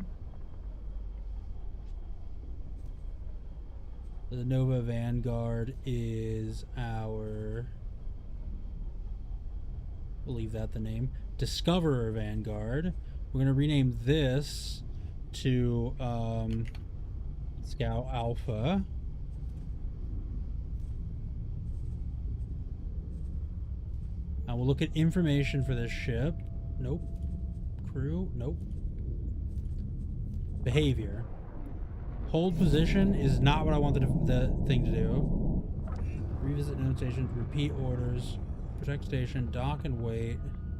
The Nova Vanguard is our, we'll leave that the name. Discoverer Vanguard. We're gonna rename this to Scout Alpha. Now we'll look at information for this ship. Nope. Crew. Nope. Behavior. Hold position is not what I wanted the thing to do. Revisit known stations. Repeat orders. Protect station. Dock and wait.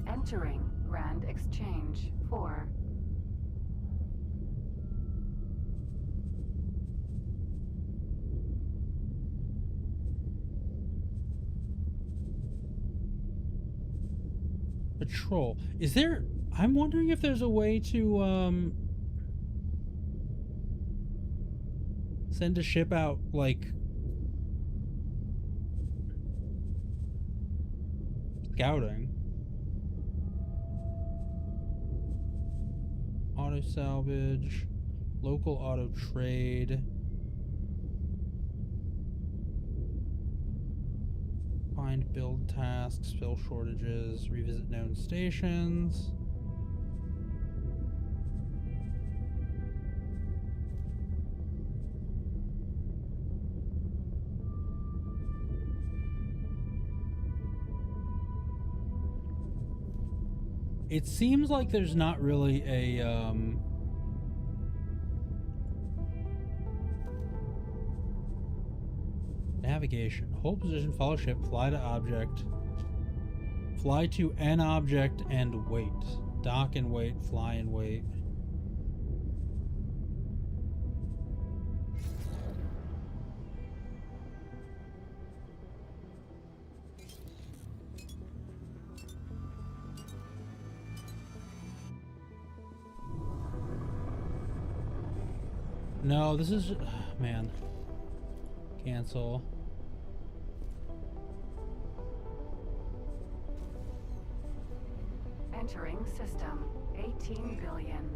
Entering Grand Exchange 4. Patrol. Is there... I'm wondering if there's a way to, send a ship out, like... Scouting. Auto salvage. Local auto trade. Find build tasks, fill shortages, revisit known stations. It seems like there's not really a navigation. Hold position, follow ship, fly to object, fly to an object and wait. Dock and wait, fly and wait. No, this is, man. Cancel. Entering system. 18 billion.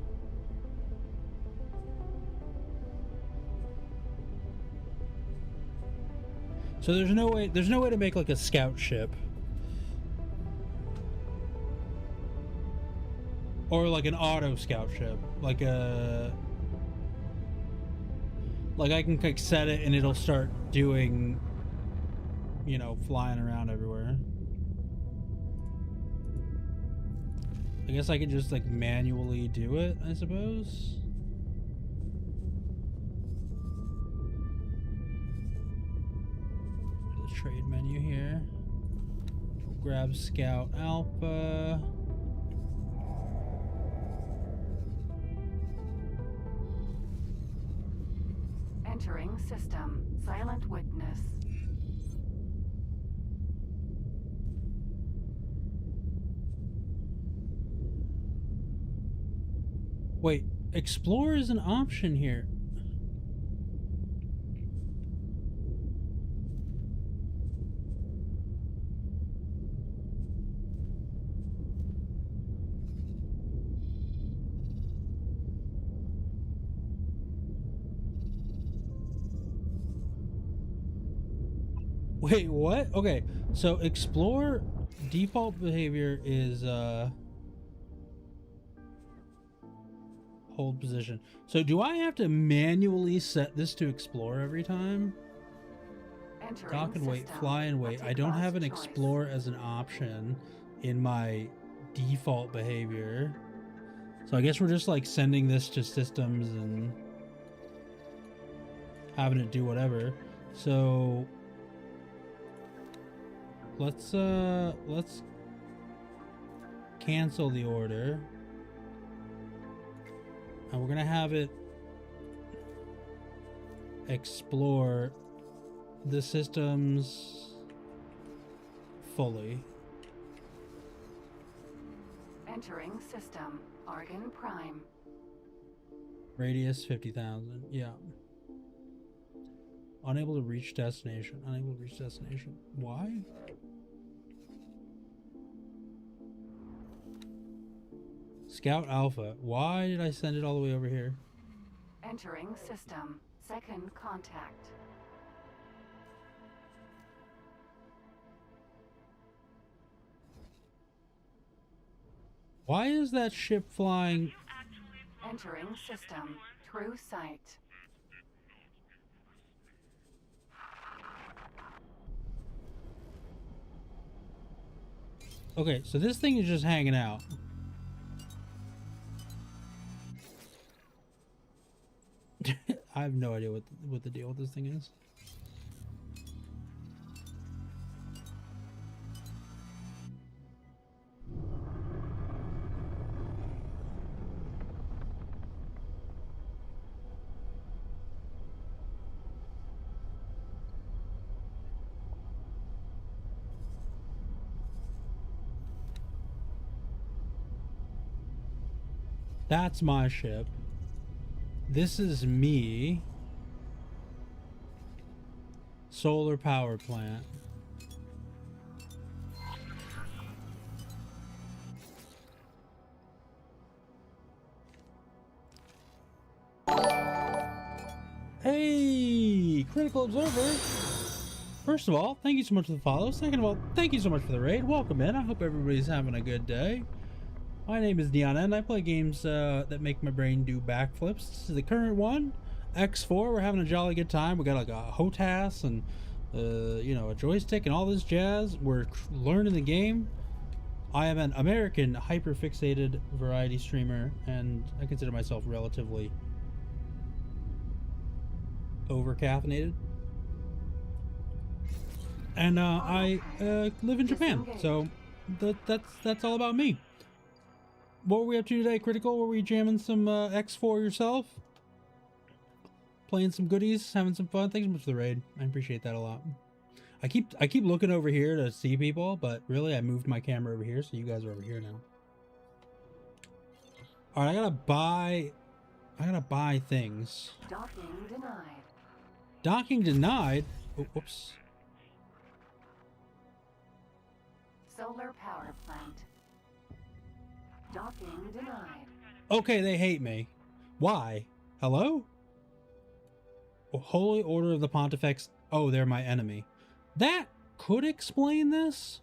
So there's no way to make like a scout ship. Or like an auto scout ship. Like a... Like I can like set it and it'll start doing, you know, flying around everywhere. I guess I could just like manually do it, I suppose. The trade menu here. We'll grab Scout Alpha. Entering system. Silent witness. Wait, explore is an option here. Wait, what? Okay, so explore default behavior is hold position. So do I have to manually set this to explore every time? Dock and wait, fly and wait. I don't have an explore as an option in my default behavior. So I guess we're just like sending this to systems and having it do whatever. So let's cancel the order. And we're gonna have it explore the systems fully. Entering system. Argon Prime. Radius 50,000. Yeah. Unable to reach destination. Unable to reach destination. Why? Scout Alpha. Why did I send it all the way over here? Entering system. Second contact. Why is that ship flying? Entering system. True sight. Okay, so this thing is just hanging out. I have no idea what the deal with this thing is. That's my ship. This is me. Solar power plant. Hey, Critical Observer. First of all, thank you so much for the follow. Second of all, thank you so much for the raid. Welcome in. I hope everybody's having a good day. My name is Neon and I play games that make my brain do backflips. This is the current one, X4. We're having a jolly good time. We got like a HOTAS and you know, a joystick and all this jazz. We're learning the game. I am an American hyper-fixated variety streamer, and I consider myself relatively over-caffeinated. And I live in Japan, so that's all about me. What were we up to today, Critical? Were we jamming some X4 yourself? Playing some goodies, having some fun? Thanks so much for the raid. I appreciate that a lot. I keep looking over here to see people, but really I moved my camera over here, so you guys are over here now. All right, I gotta buy things. Docking denied. Docking denied. Oh, whoops. Solar power plant. Docking denied. Okay, they hate me. Why? Hello? Holy Order of the Pontifex. Oh, they're my enemy. That could explain this.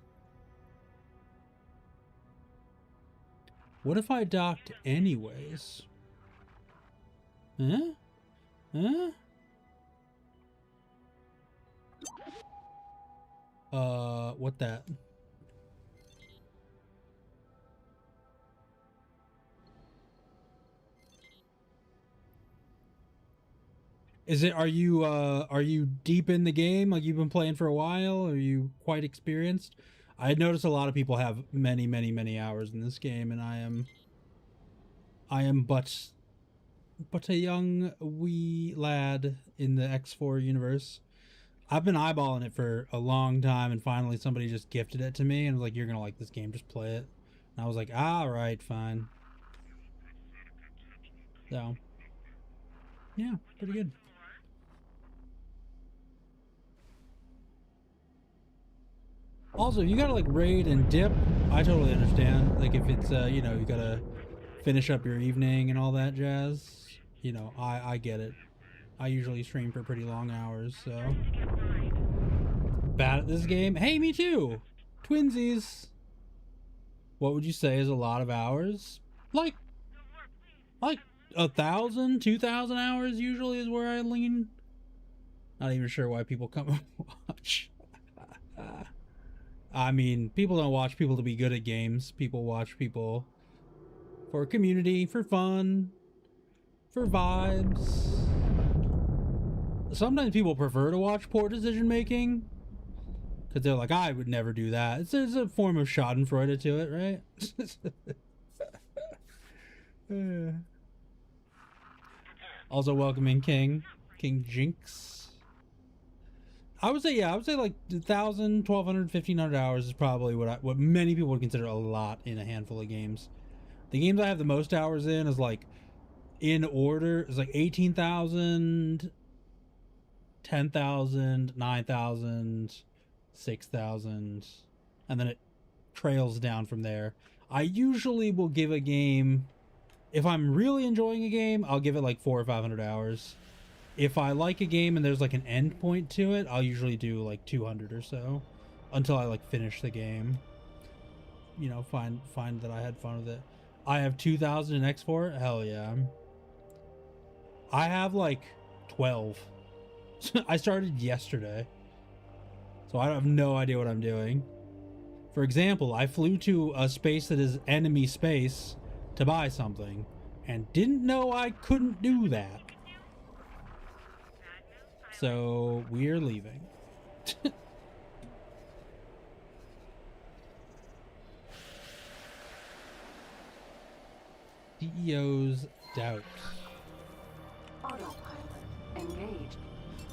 What if I docked anyways? Huh? Huh? What that? Is it, are you deep in the game? Like you've been playing for a while? Are you quite experienced? I noticed a lot of people have many hours in this game, and I am but a young wee lad in the X4 universe. I've been eyeballing it for a long time, and finally somebody just gifted it to me and was like, "You're gonna like this game, just play it." And I was like, "All right, fine." So, yeah, pretty good. Also, you gotta like raid and dip. I totally understand. Like if it's you know, you gotta finish up your evening and all that jazz. You know, I get it. I usually stream for pretty long hours, so. Bad at this game? Hey, me too! Twinsies! What would you say is a lot of hours? Like 1,000, 2,000 hours usually is where I lean. Not even sure why people come and watch. I mean, people don't watch people to be good at games. People watch people for community, for fun, for vibes. Sometimes people prefer to watch poor decision making because they're like, I would never do that. There's a form of schadenfreude to it, right? Also welcoming King Jinx. I would say like 1,000, 1,200, 1,500 hours is probably what many people would consider a lot in a handful of games. The games I have the most hours in is like, in order, is like 18,000, 10,000, 9,000, 6,000, and then it trails down from there. I usually will give a game, if I'm really enjoying a game, I'll give it like 400 or 500 hours. If I like a game and there's like an end point to it, I'll usually do like 200 or so until I like finish the game. You know, find that I had fun with it. I have 2,000 in X4. Hell yeah. I have like 12. I started yesterday, so I have no idea what I'm doing. For example, I flew to a space that is enemy space to buy something and didn't know I couldn't do that. So we're leaving. CEO's doubts. Autopilot engaged.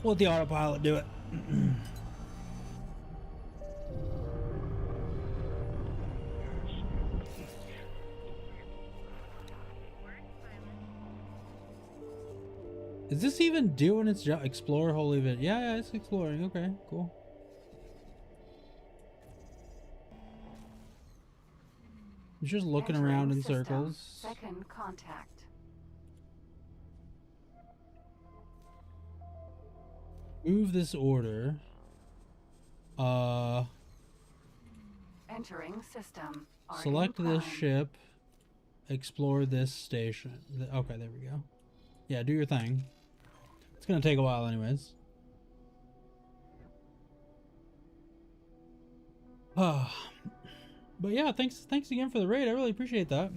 Let the autopilot do it. Is this even doing its job? Explore whole event. Yeah, it's exploring. Okay, cool. It's just looking around in circles. Second contact. Move this order. Entering system. Select this ship. Explore this station. Okay, there we go. Yeah, do your thing. It's gonna take a while anyways. But yeah, thanks again for the raid. I really appreciate that.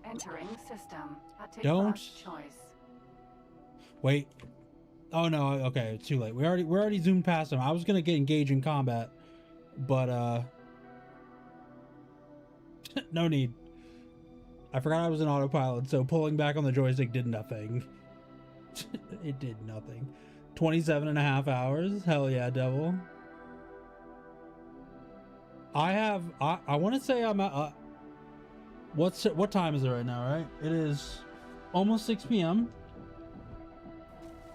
Entering system. Don't choice. wait. Oh no, okay, it's too late. We're already zoomed past him. I was gonna get engaged in combat, but no need. I forgot I was in autopilot, so pulling back on the joystick did nothing. It did nothing. 27.5 hours. Hell yeah, devil. I want to say I'm at what time is it right now, right? It is almost 6 p.m.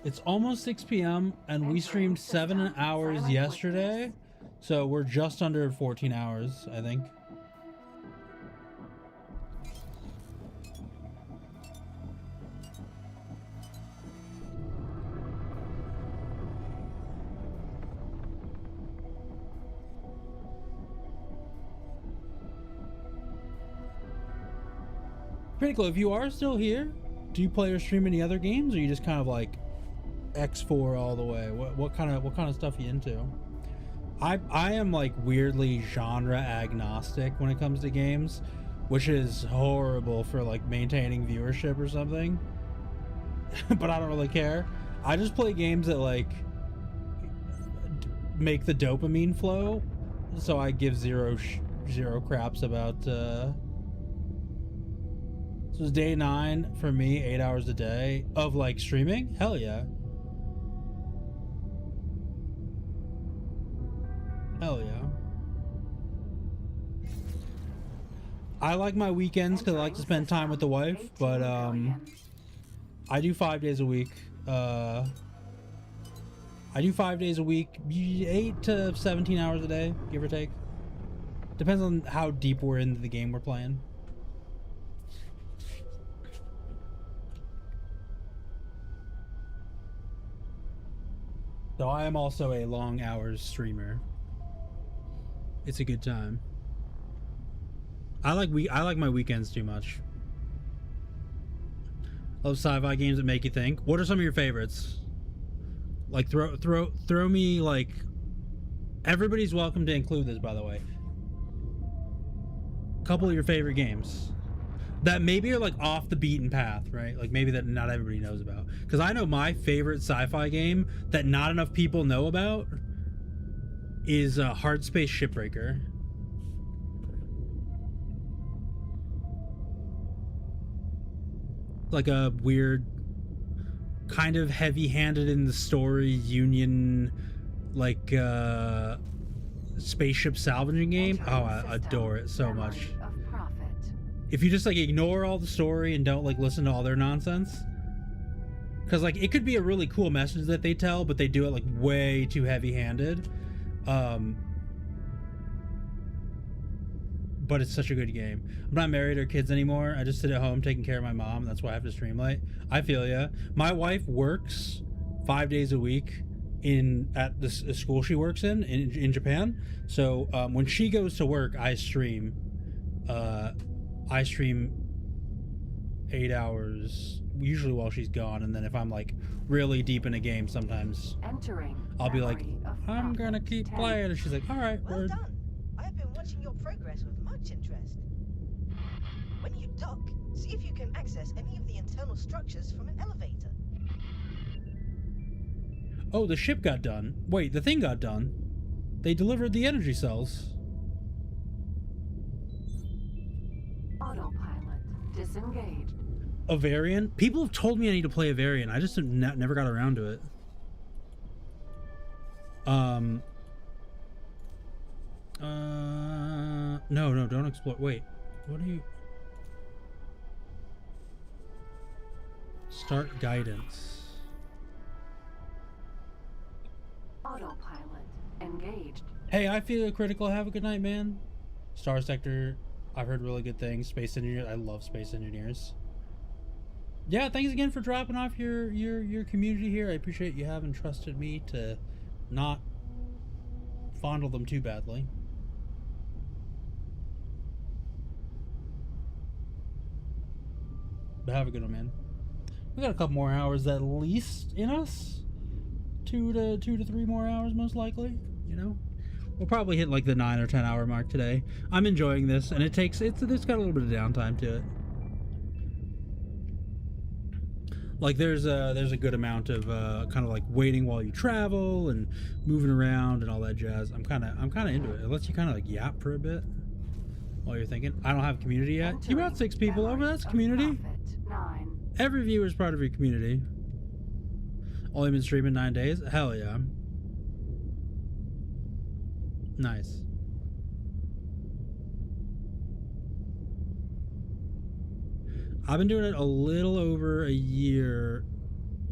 It's almost 6 p.m. and we streamed 7 hours yesterday, so we're just under 14 hours, I think. Critical, if you are still here, do you play or stream any other games, or you just kind of like X4 all the way? What kind of stuff are you into? I am like weirdly genre agnostic when it comes to games, which is horrible for like maintaining viewership or something. But I don't really care. I just play games that like make the dopamine flow, so I give zero craps about So it's day 9 for me, 8 hours a day of like streaming. Hell yeah. Hell yeah. I like my weekends because I like to spend time with the wife, but I do 5 days a week. I do 5 days a week, 8 to 17 hours a day, give or take. Depends on how deep we're into the game we're playing. So I am also a long hours streamer. It's a good time. I like my weekends too much. Love sci-fi games that make you think. What are some of your favorites? Like throw me like. Everybody's welcome to include this, by the way. Couple of your favorite games that maybe are like off the beaten path, right? Like maybe that not everybody knows about. Because I know my favorite sci-fi game that not enough people know about is Hard Space Shipbreaker. Like a weird, kind of heavy-handed in the story Union, like spaceship salvaging game. Oh, I adore it so much. If you just like ignore all the story and don't like listen to all their nonsense, because like it could be a really cool message that they tell, but they do it like way too heavy-handed. But it's such a good game. I'm not married or kids anymore. I just sit at home taking care of my mom. That's why I have to stream late. I feel ya. My wife works 5 days a week at the school she works in Japan. So when she goes to work, I stream. I stream 8 hours usually while she's gone, and then if I'm like really deep in a game, sometimes I'll be like, I'm gonna keep playing, and she's like, all right, well done. I have been watching your progress with much interest. When you dock, see if you can access any of the internal structures from an elevator. Oh, the ship got done. Wait, the thing got done. They delivered the energy cells. Autopilot disengaged. A variant? People have told me I need to play a variant. I just never got around to it. No, don't explore. Wait, what do you... Start guidance. Autopilot engaged. Hey, I feel critical. Have a good night, man. Star Sector, I've heard really good things. Space Engineers, I love Space Engineers. Yeah, thanks again for dropping off your community here. I appreciate you having trusted me to not fondle them too badly. But have a good one, man. We got a couple more hours at least in us. 2 to 3 more hours, most likely. You know, We'll probably hit like the 9 or 10 hour mark today. I'm enjoying this, and it's got a little bit of downtime to it. Like there's a good amount of kind of like waiting while you travel and moving around and all that jazz. I'm kind of into it. It lets you kind of like yap for a bit while you're thinking. I don't have community yet. You brought 6 people over. That's community. Every viewer is part of your community. Only been streaming 9 days. Hell yeah. Nice. I've been doing it a little over a year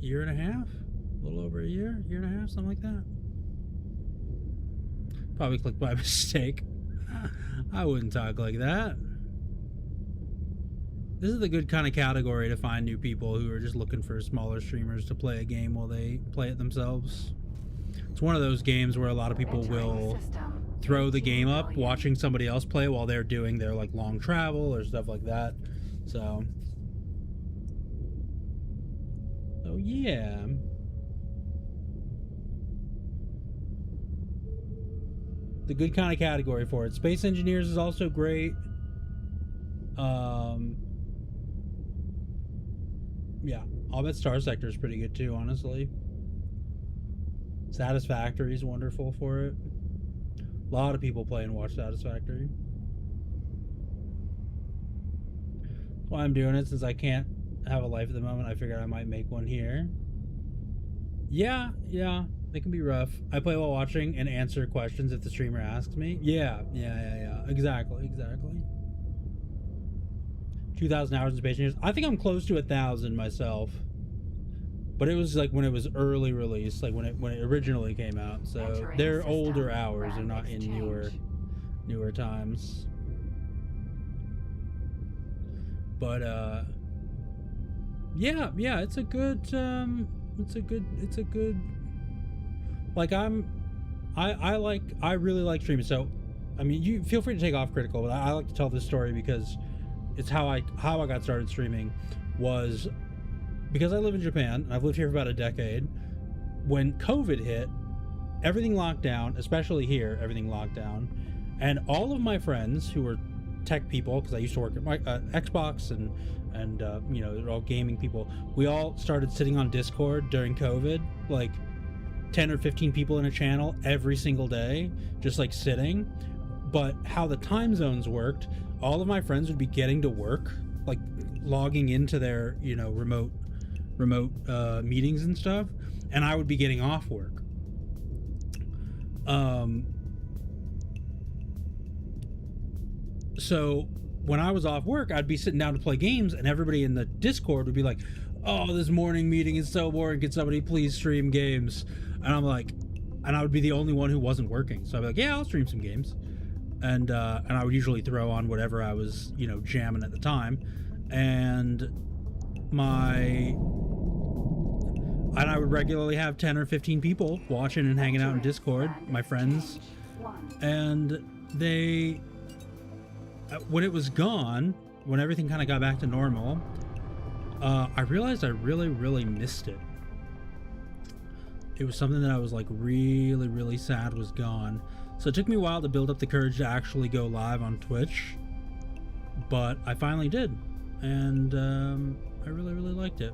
and a half, a little over a year and a half, something like that. Probably clicked by mistake. I wouldn't talk like that. This is the good kind of category to find new people who are just looking for smaller streamers to play a game while they play it themselves. It's one of those games where a lot of people will throw the game up watching somebody else play while they're doing their like long travel or stuff like that. So yeah. The good kind of category for it. Space Engineers is also great. Yeah, I'll bet Star Sector is pretty good too, honestly. Satisfactory is wonderful for it. A lot of people play and watch Satisfactory. That's why I'm doing it, since I can't have a life at the moment. I figured I might make one here. Yeah, they can be rough. I play while watching and answer questions if the streamer asks me. Yeah. Exactly. 2,000 hours in Space Engineers. I think I'm close to 1,000 myself. But it was like when it was early release, like when it originally came out. So they're older hours, they're not in newer times. But yeah, it's a good like I really like streaming. So I mean, you feel free to take off critical, but I like to tell this story because it's how I got started streaming. Was because I live in Japan, and I've lived here for about a decade. When COVID hit, everything locked down, especially here, everything locked down. And all of my friends who were tech people, because I used to work at my Xbox and you know, they're all gaming people, we all started sitting on Discord during COVID, like 10 or 15 people in a channel every single day, just like sitting. But how the time zones worked, all of my friends would be getting to work, like logging into their, you know, remote meetings and stuff, and I would be getting off work. So when I was off work, I'd be sitting down to play games, and everybody in the Discord would be like, "Oh, this morning meeting is so boring. Can somebody please stream games?" And I'm like, and I would be the only one who wasn't working, so I'd be like, "Yeah, I'll stream some games." And I would usually throw on whatever I was, you know, jamming at the time, and I would regularly have 10 or 15 people watching and hanging out in Discord, my friends, and they, when it was gone, when everything kind of got back to normal, I realized I really missed it. It was something that I was like really sad was gone. So it took me a while to build up the courage to actually go live on Twitch, but I finally did, and I really liked it.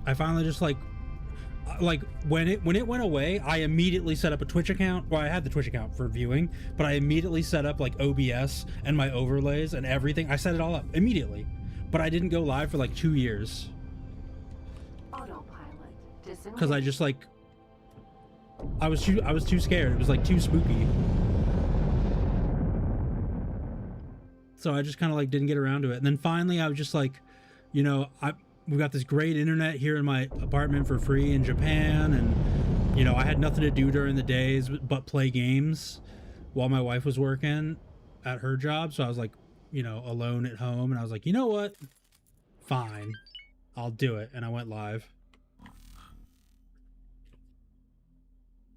I finally just like when it went away, I immediately set up a Twitch account. Well, I had the Twitch account for viewing, but I immediately set up like OBS and my overlays and everything. I set it all up immediately, but I didn't go live for like 2 years because I just like I was too scared. It was like too spooky. So I just kind of like didn't get around to it. And then finally I was just like, you know, we got this great internet here in my apartment for free in Japan, and you know, I had nothing to do during the days but play games while my wife was working at her job. So I was like, you know, alone at home, and I was like, you know what? Fine, I'll do it. And I went live.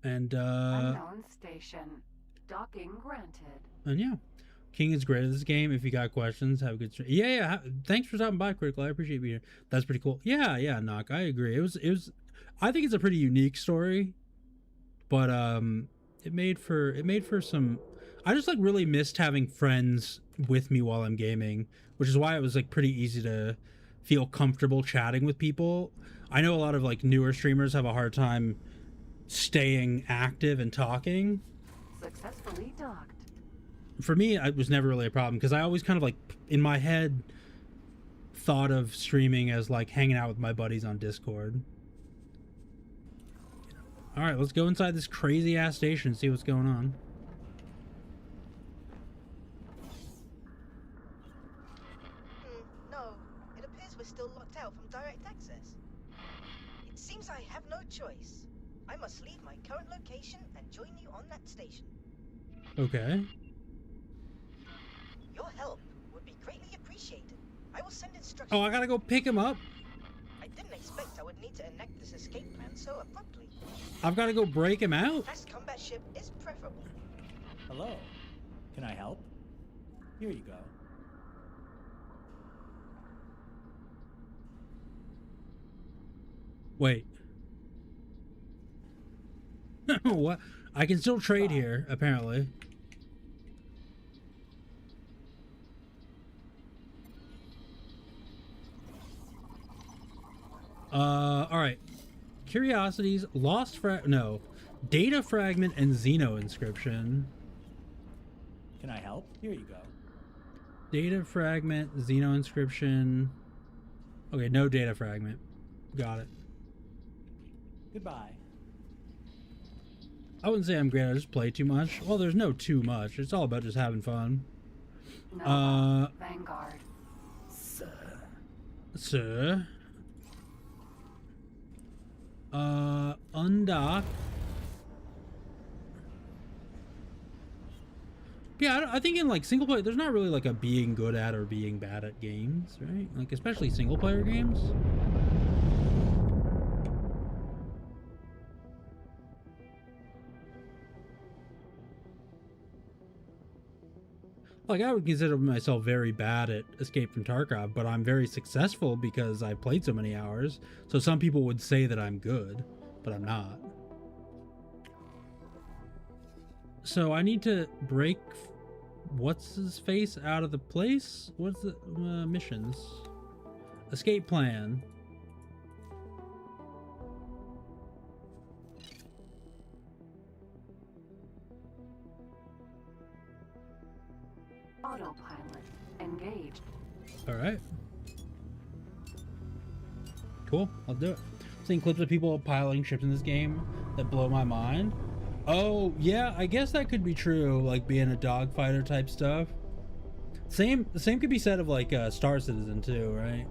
And unknown station. Docking granted. And yeah, King is great at this game. If you got questions, have a good stream. Yeah. Thanks for stopping by, Critical. I appreciate being here. That's pretty cool. Yeah, Knock. I agree. It was. I think it's a pretty unique story. but it made for some. I just like really missed having friends with me while I'm gaming, which is why it was like pretty easy to feel comfortable chatting with people. I know a lot of like newer streamers have a hard time staying active and talking. Successfully docked. For me, it was never really a problem because I always kind of like in my head thought of streaming as like hanging out with my buddies on Discord. All right, let's go inside this crazy ass station and see what's going on. No, it appears we're still locked out from direct access. It seems I have no choice. I must leave my current location and join you on that station. Okay. Your help would be greatly appreciated. I will send instructions. Oh, I gotta go pick him up? I didn't expect I would need to enact this escape plan so abruptly. I've gotta go break him out? Fast combat ship is preferable. Hello. Can I help? Here you go. Wait. What? I can still trade here, apparently. Alright. Curiosities, lost data fragment and Xeno inscription. Can I help? Here you go. Data fragment, Xeno inscription. Okay, no data fragment. Got it. Goodbye. I wouldn't say I'm great, I just play too much. Well, there's no too much. It's all about just having fun. No, Vanguard. Sir. Undock. Yeah, I think in like single player, there's not really like a being good at or being bad at games, right? Like especially single player games. Like, I would consider myself very bad at Escape from Tarkov, but I'm very successful because I played so many hours. So some people would say that I'm good, but I'm not. So I need to break what's his face out of the place? What's the missions? Escape plan. Autopilot engaged. All right. Cool. I'll do it. Seeing clips of people piloting ships in this game that blow my mind. Oh, yeah, I guess that could be true, like being a dogfighter type stuff. The same could be said of like Star Citizen too, right?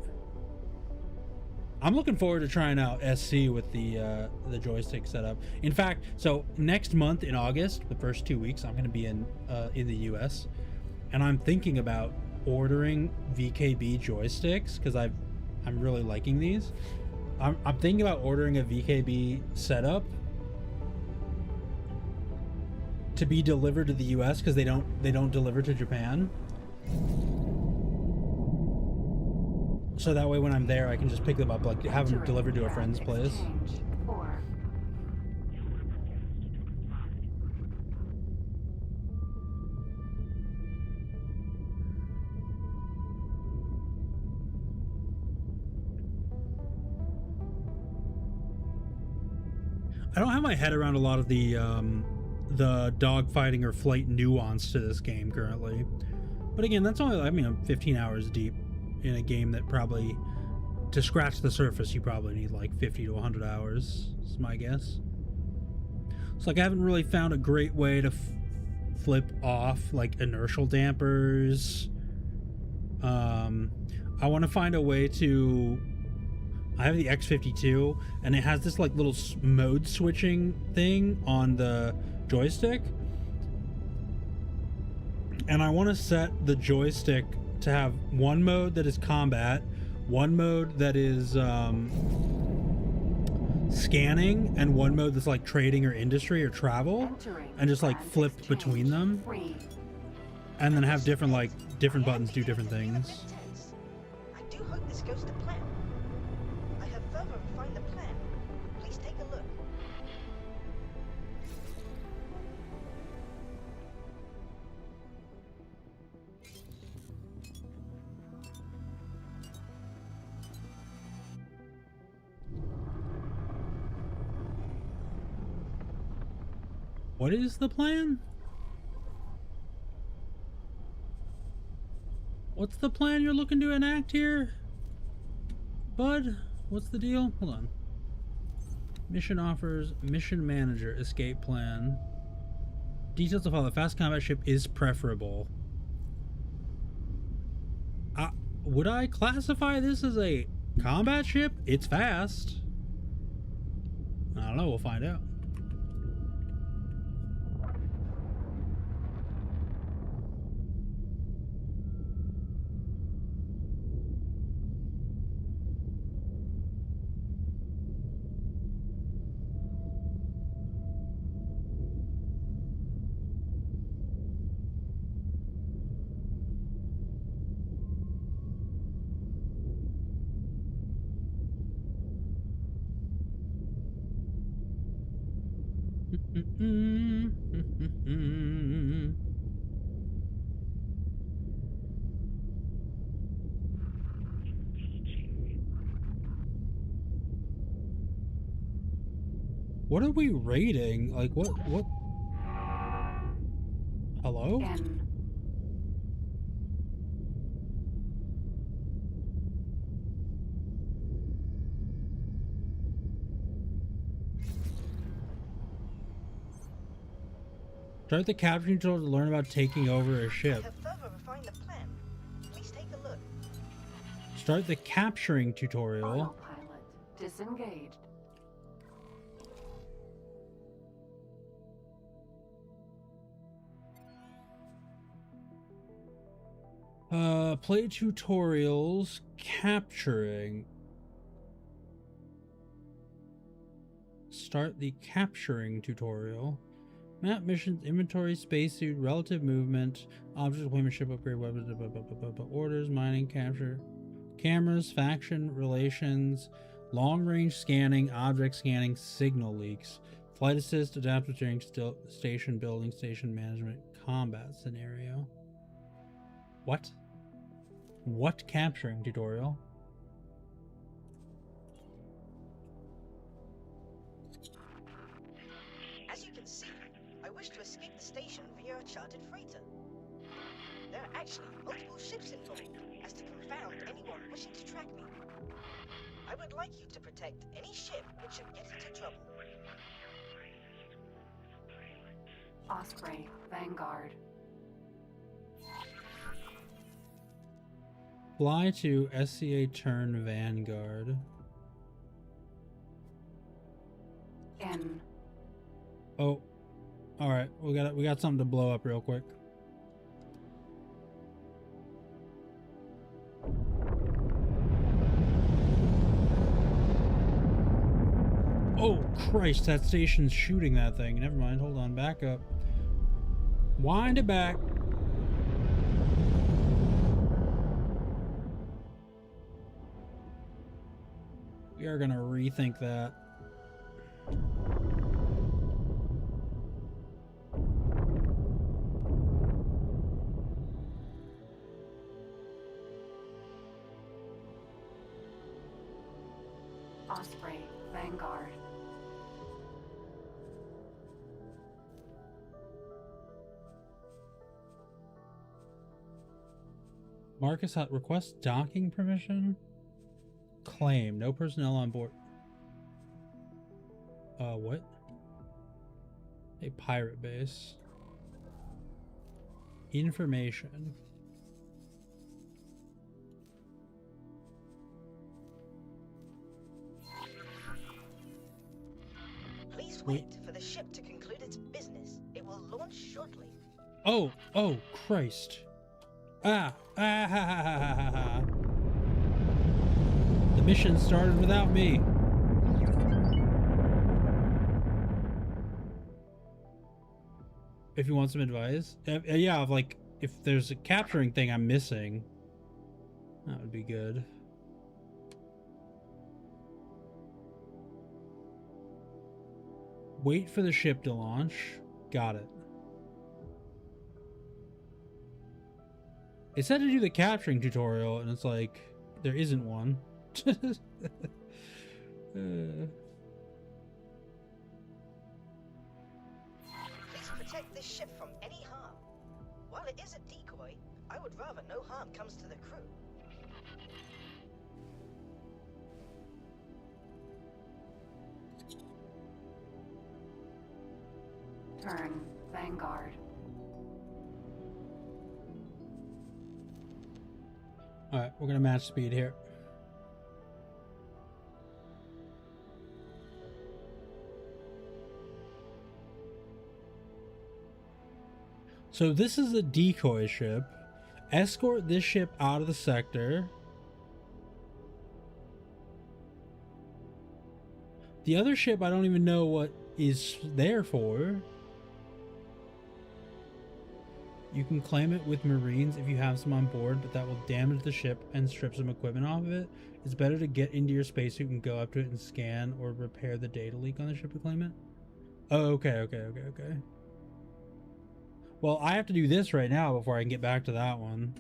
I'm looking forward to trying out SC with the joystick setup. In fact, so next month in August, the first 2 weeks, I'm going to be in the US, and I'm thinking about ordering VKB joysticks because I'm really liking these. I'm thinking about ordering a VKB setup to be delivered to the US because they don't deliver to Japan. So that way when I'm there I can just pick them up, like have them delivered to a friend's place. I don't have my head around a lot of the dogfighting or flight nuance to this game currently. But again, that's only, I mean, I'm 15 hours deep in a game that probably, to scratch the surface, you probably need like 50 to 100 hours, is my guess. It's like I haven't really found a great way to flip off like inertial dampers. I want to find a way to... I have the X52, and it has this like little mode switching thing on the joystick. And I want to set the joystick to have one mode that is combat, one mode that is scanning, and one mode that's like trading or industry or travel, and just like flip between them. And then have different buttons do different things. I do hope this goes to plan. I have further refined the plan. Please take a look. What is the plan? What's the plan you're looking to enact here, bud? What's the deal? Hold on. Mission offers mission manager escape plan. Details of how the fast combat ship is preferable. Would I classify this as a combat ship? It's fast. I don't know. We'll find out. What are we raiding? Like, what? Hello? Start the capturing tool to learn about taking over a ship. Have further refined the plan. Please take a look. Start the capturing tutorial. Autopilot disengaged. Play tutorials, capturing. Start the capturing tutorial. Map missions, inventory, spacesuit, relative movement, object deployment, ship upgrade, weapons, orders, mining, capture, cameras, faction, relations, long-range scanning, object scanning, signal leaks, flight assist, adaptive steering, station building, station management, combat scenario. What? What capturing tutorial? As you can see, I wish to escape the station via a chartered freighter. There are actually multiple ships involved, as to confound anyone wishing to track me. I would like you to protect any ship which should get into trouble. Osprey, Vanguard. Fly to SCA turn Vanguard. N. Oh, all right. We got something to blow up real quick. Oh Christ! That station's shooting that thing. Never mind. Hold on. Back up. Wind it back. We are gonna rethink that. Osprey, Vanguard. Marcus Hut request docking permission. Claim no personnel on board. What? A pirate base. Information. Please wait for the ship to conclude its business. It will launch shortly. Oh Christ. The mission started without me. If you want some advice, yeah, of like if there's a capturing thing I'm missing, that would be good. Wait for the ship to launch. Got it. It said to do the capturing tutorial, and it's like there isn't one. while it is a decoy, I would rather no harm comes to the crew. Turn Vanguard. Alright, we're gonna match speed here. So this is a decoy ship. Escort this ship out of the sector. The other ship, I don't even know what is there for. You can claim it with Marines if you have some on board, but that will damage the ship and strip some equipment off of it. It's better to get into your spacesuit and go up to it and scan or repair the data leak on the ship to claim it. Oh, okay. Well, I have to do this right now before I can get back to that one.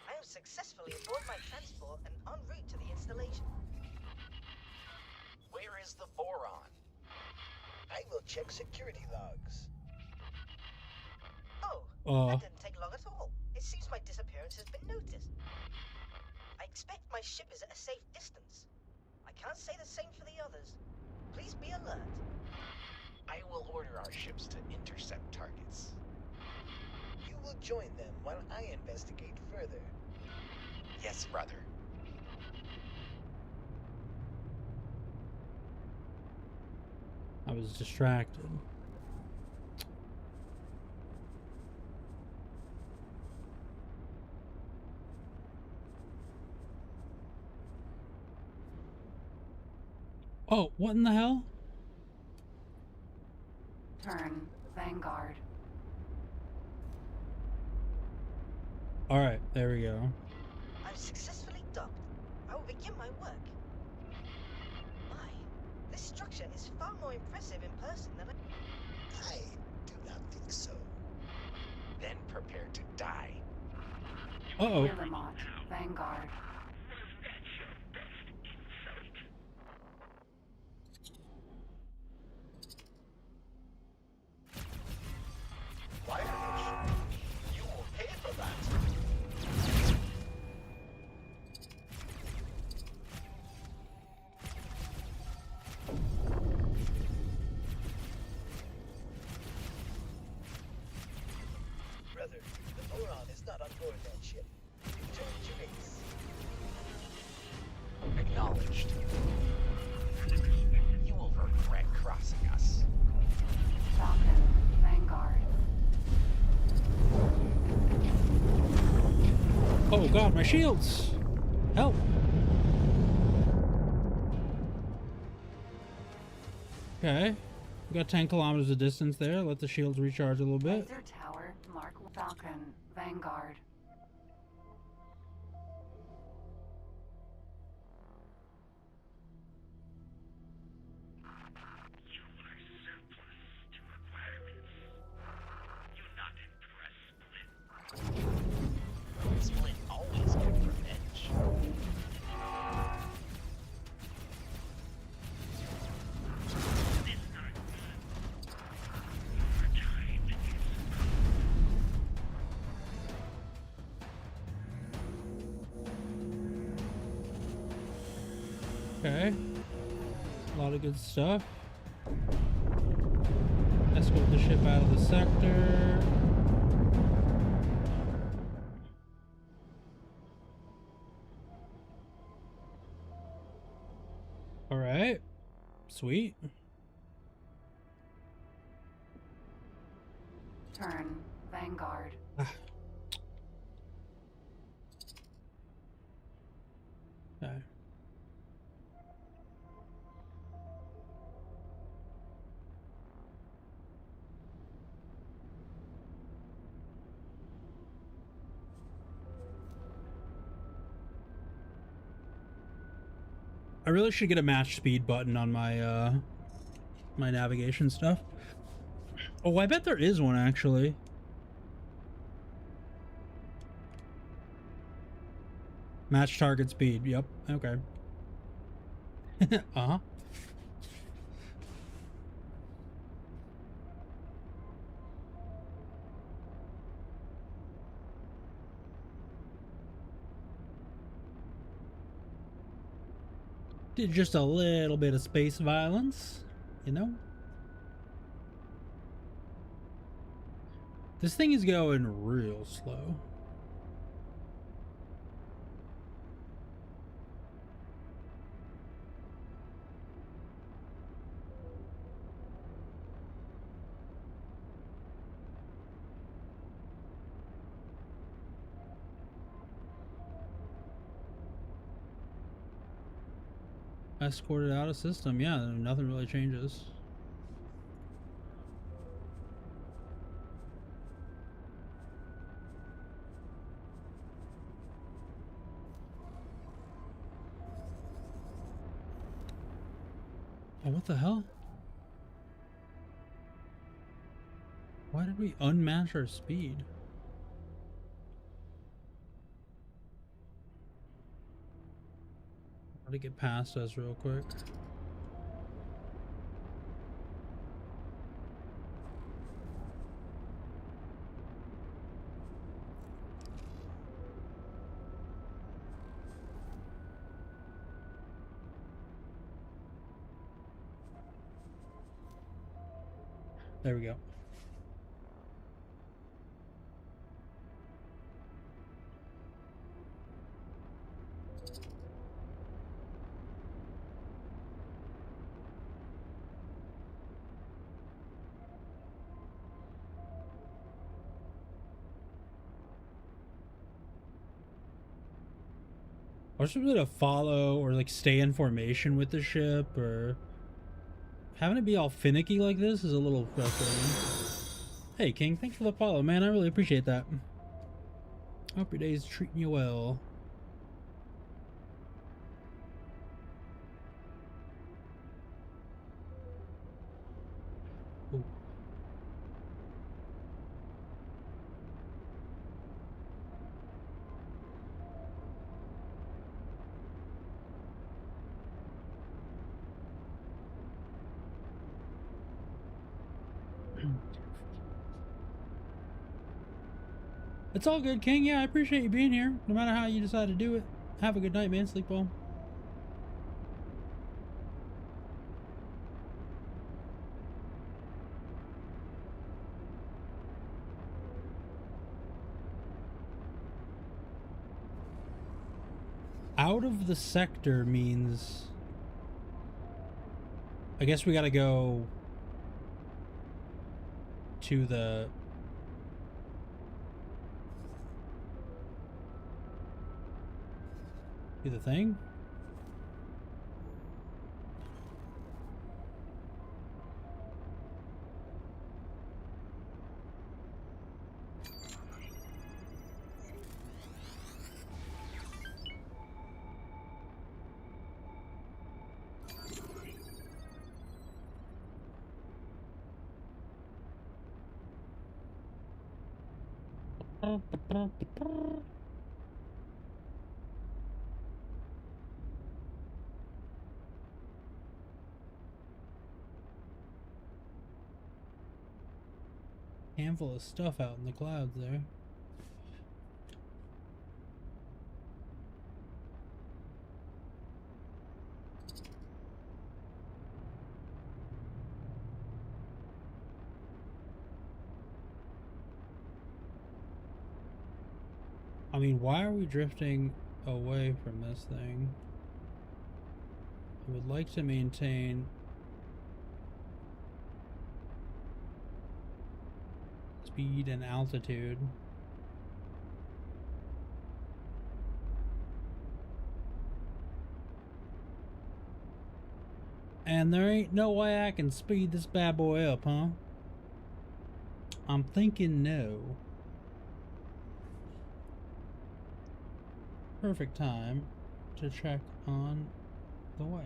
I am successfully aboard my transport and en route to the installation. Where is the boron? I will check security logs. Oh, that didn't take long at all. It seems my disappearance has been noticed. I expect my ship is at a safe distance. I can't say the same for the others. Please be alert. I will order our ships to intercept targets. You will join them while I investigate further. Yes, brother. I was distracted. Oh, what in the hell? Turn Vanguard. Alright, there we go. I've successfully docked. I will begin my work. My, this structure is far more impressive in person than I do not think so. Then prepare to die. Uh-oh. Guillemot, Vanguard. You will pay for that. Brother, the boron is not on board that ship. Return to base. Acknowledged. You will regret crossing us. Falcon, Vanguard. Oh god, my shields! Help! Okay. We got 10 kilometers of distance there. Let the shields recharge a little bit. Laser Tower, Mark Falcon, Vanguard. Split always get revenge. Okay. A lot of good stuff. Escort the ship out of the sector. Alright. Sweet. Turn Vanguard. Okay. I really should get a match speed button on my my navigation stuff. Oh, I bet there is one actually. Match target speed. Yep. Okay. Uh-huh. Did just a little bit of space violence, you know? This thing is going real slow. Escorted out of system. Yeah, nothing really changes. Oh, what the hell? Why did we unmatch our speed? How to get past us real quick. There we go. I should be able to follow or like stay in formation with the ship, or having it be all finicky like this is a little frustrating. Hey King, thanks for the follow, man. I really appreciate that. Hope your day's treating you well. Ooh. It's all good, King. Yeah, I appreciate you being here. No matter how you decide to do it. Have a good night, man. Sleep well. Out of the sector means... I guess we gotta go to the... do the thing? Handful of stuff out in the clouds there. I mean, why are we drifting away from this thing? I would like to maintain speed and altitude. And there ain't no way I can speed this bad boy up, huh? I'm thinking no. Perfect time to check on the way.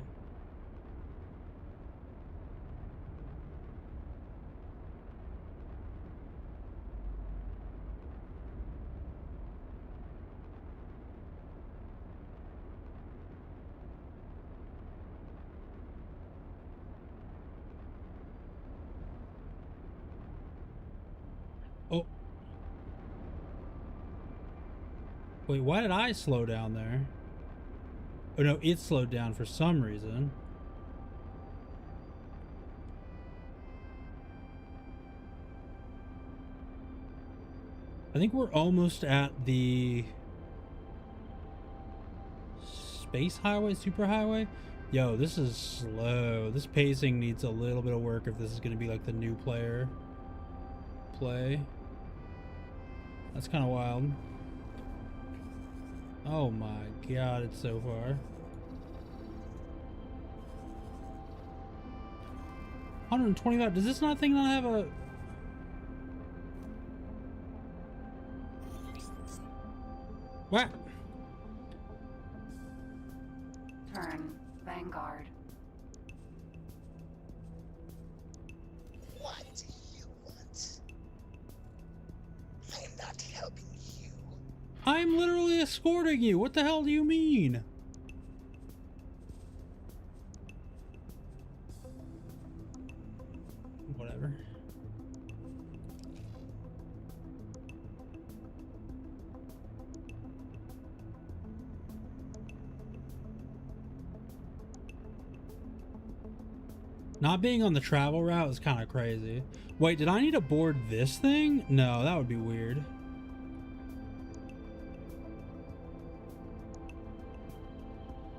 Wait, why did I slow down there? Oh no, it slowed down for some reason. I think we're almost at the space highway, superhighway. Yo, this is slow. This pacing needs a little bit of work if this is going to be like the new player play. That's kind of wild. Oh my god, it's so far. 125. Does this not thing not have a... What? Turn. Vanguard. What do you want? I am not helping you. I'm literally escorting you. What the hell do you mean? Whatever. Not being on the travel route is kind of crazy. Wait, did I need to board this thing? No, that would be weird.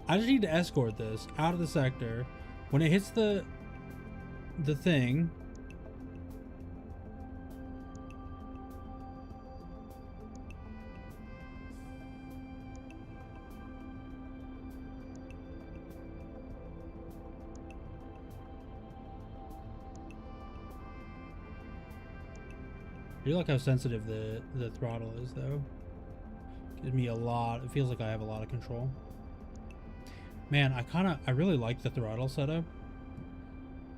I just need to escort this out of the sector. When it hits the thing, you like how sensitive the throttle is though. Gives me a lot. It feels like I have a lot of control. Man, I really like the throttle setup,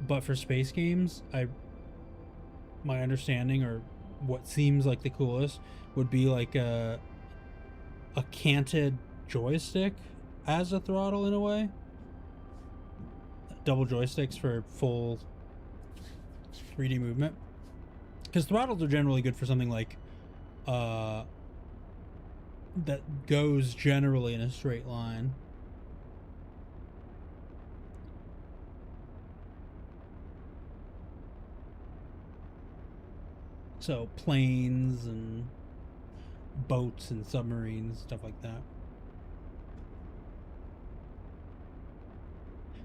but for space games, my understanding, or what seems like the coolest, would be like a canted joystick as a throttle in a way. Double joysticks for full 3D movement. Because throttles are generally good for something like that goes generally in a straight line. So planes and boats and submarines, stuff like that.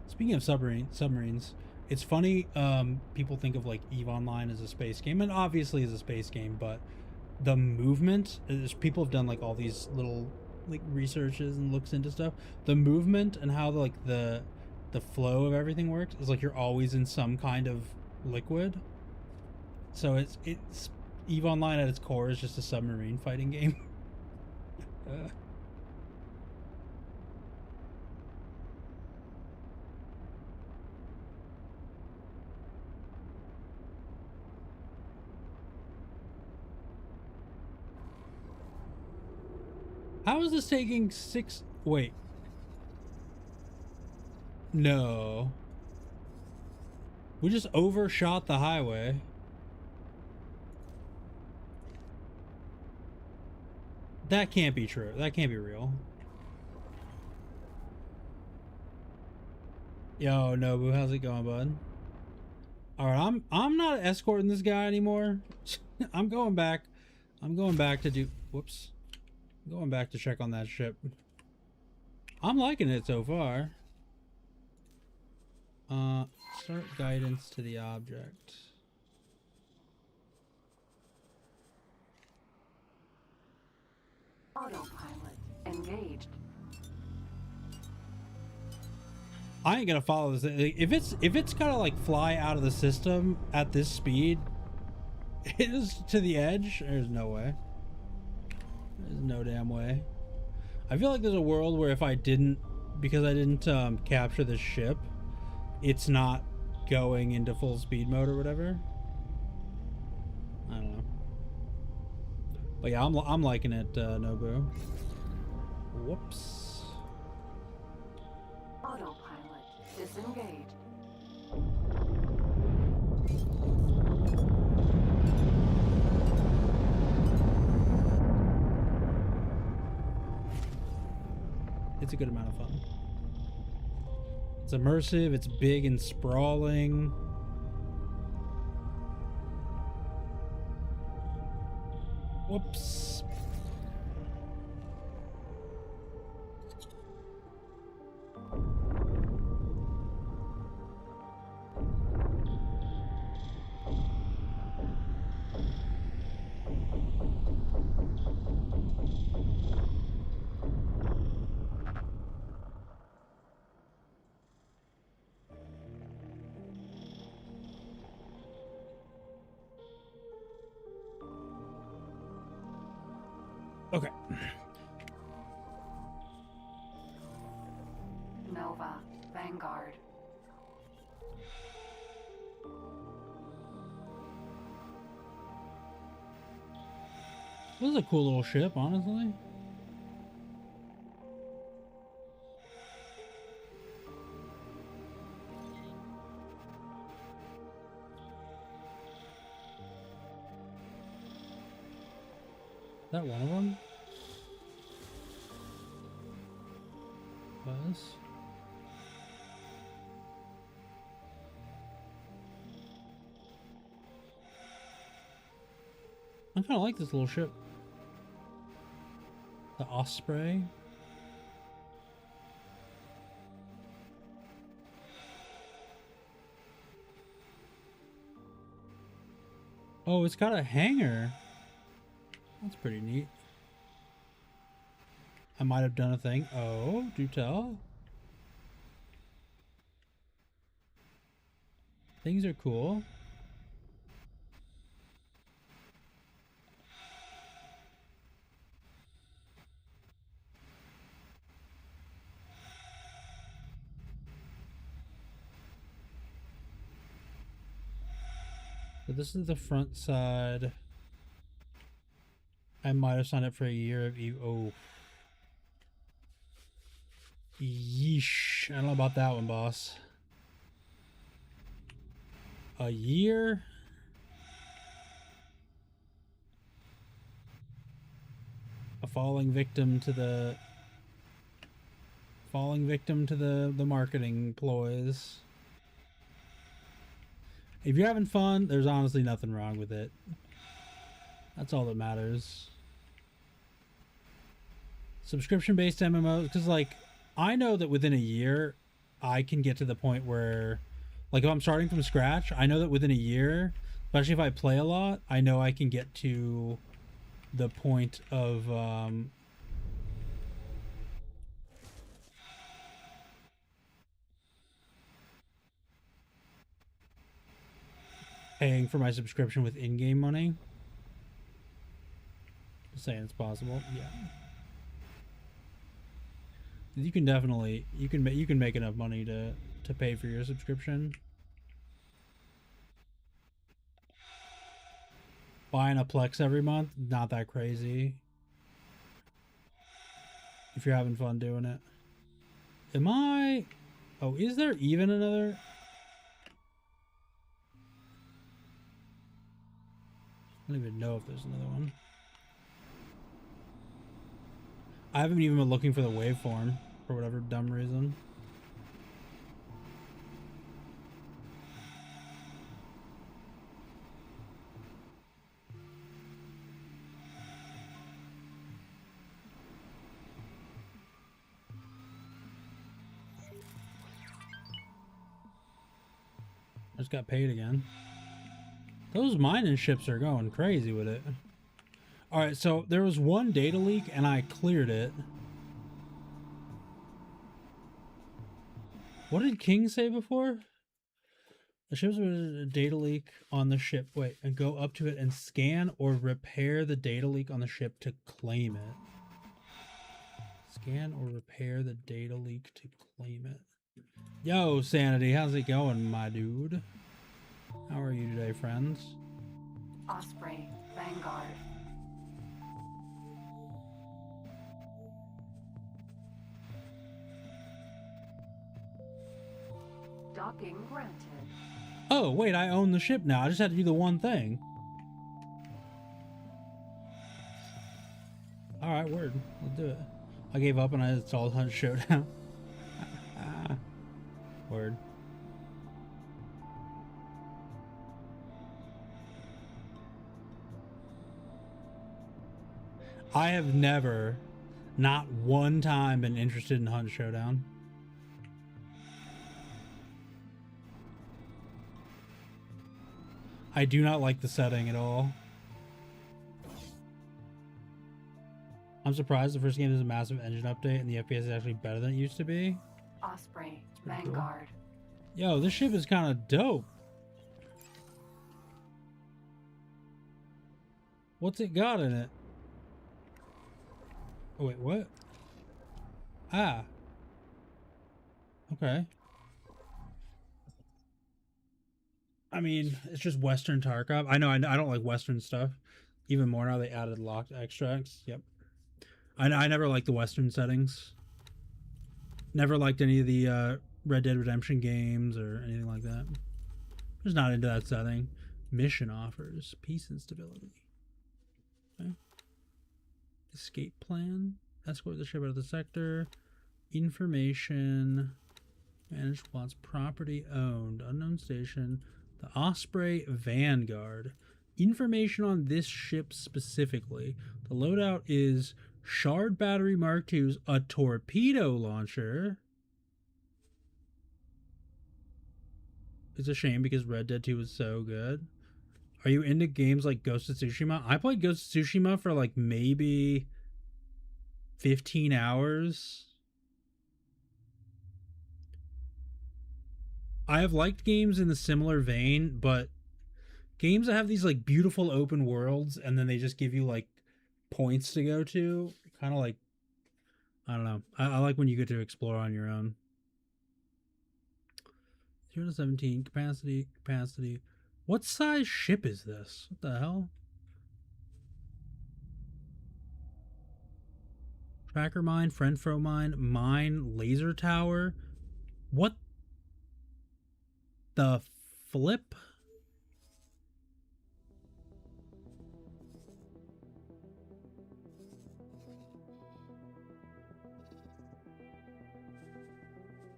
Speaking of submarines, it's funny, people think of like EVE Online as a space game, and obviously is a space game, but the movement, people have done like all these little like researches and looks into stuff. The movement and how the flow of everything works is like you're always in some kind of liquid. So it's EVE Online at its core is just a submarine fighting game. How is this taking 6? Wait. No. We just overshot the highway. That can't be true. That can't be real. Yo, Nobu, how's it going, bud? Alright, I'm not escorting this guy anymore. I'm going back. I'm going back to do... Whoops. I'm going back to check on that ship. I'm liking it so far. Start guidance to the object. Autopilot engaged. I ain't gonna follow this. If it's gotta like fly out of the system at this speed, it is to the edge. There's no way. There's no damn way. I feel like there's a world where if I didn't, because I didn't capture the ship, it's not going into full speed mode or whatever. I don't know. But yeah, I'm liking it, Nobu. Whoops. Autopilot disengaged. It's a good amount of fun. It's immersive, it's big and sprawling. Whoops. Okay. Nova, Vanguard. This is a cool little ship, honestly. Is that one of them? Buzz. I kind of like this little ship. The Osprey. Oh, it's got a hangar. That's pretty neat. I might have done a thing. Oh, do tell. Things are cool. So this is the front side. I might have signed up for a year of you. Oh. Yeesh. I don't know about that one, boss. A year? A falling victim to the marketing ploys. If you're having fun, there's honestly nothing wrong with it. That's all that matters. Subscription-based MMOs, because like I know that within a year I can get to the point where, like, if I'm starting from scratch, I know that within a year, especially if I play a lot, I know I can get to the point of paying for my subscription with in-game money. Just saying it's possible. Yeah. You can definitely you can make enough money to pay for your subscription. Buying a Plex every month, not that crazy. If you're having fun doing it. Am I? Oh, is there even another? I don't even know if there's another one. I haven't even been looking for the waveform for whatever dumb reason. I just got paid again. Those mining ships are going crazy with it. Alright, so there was one data leak and I cleared it. What did King say before? The ship's a data leak on the ship. Wait, and go up to it and scan or repair the data leak on the ship to claim it. Scan or repair the data leak to claim it. Yo, Sanity, how's it going, my dude? How are you today, friends? Osprey, Vanguard. Docking granted. Oh, wait, I own the ship now. I just had to do the one thing. Alright, word. Let's do it. I gave up and I installed Hunt Showdown. Word. I have never, not one time, been interested in Hunt Showdown. I do not like the setting at all. I'm surprised the first game is a massive engine update and the FPS is actually better than it used to be. Osprey, Pretty Vanguard. Cool. Yo, this ship is kind of dope. What's it got in it? Oh, wait, what? Ah. Okay. I mean, it's just Western Tarkov. I know, I don't like Western stuff. Even more now they added locked extracts. Yep. I never liked the Western settings. Never liked any of the Red Dead Redemption games or anything like that. Just not into that setting. Mission offers peace and stability. Okay. Escape plan. Escort the ship out of the sector. Information. Manage plots. Property owned. Unknown station. The Osprey Vanguard. Information on this ship specifically. The loadout is Shard Battery Mark II's a torpedo launcher. It's a shame because Red Dead 2 was so good. Are you into games like Ghost of Tsushima? I played Ghost of Tsushima for like maybe 15 hours. I have liked games in the similar vein, but games that have these like beautiful open worlds and then they just give you like points to go to, kind of like, I don't know. I like when you get to explore on your own. 0 to 17 capacity. What size ship is this? What the hell? Tracker mine, Frenfro mine, laser tower. What the flip?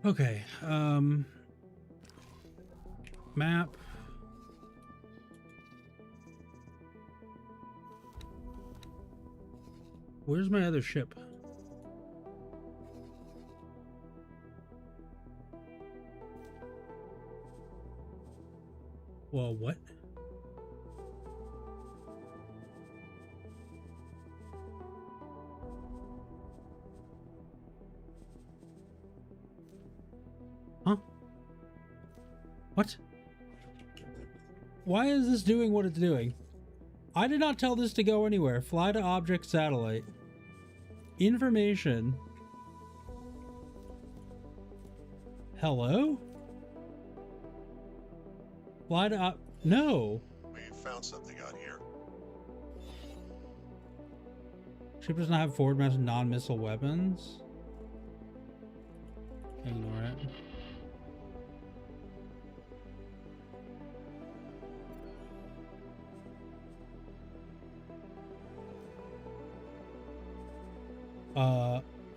Okay, map. Where's my other ship? Well, what? Huh? What? Why is this doing what it's doing? I did not tell this to go anywhere. Fly to object satellite. Information. Hello? Fly to no. We found something out here. Ship does not have forward mounted non-missile weapons. Ignore it.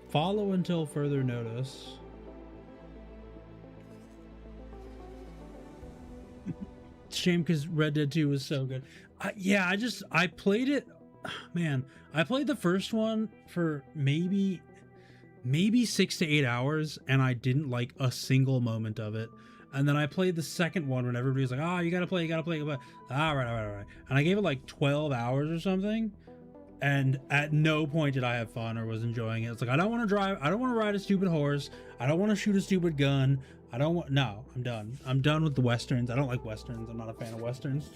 Follow until further notice. Shame because Red Dead 2 was so good. Yeah, I played it. Man, I played the first one for maybe 6 to 8 hours, and I didn't like a single moment of it. And then I played the second one when everybody was like, "Oh, you gotta play." All right. And I gave it like 12 hours or something. And at no point did I have fun or was enjoying it. It's like, I don't want to drive. I don't want to ride a stupid horse. I don't want to shoot a stupid gun. No, I'm done. I'm done with the Westerns. I don't like Westerns. I'm not a fan of Westerns.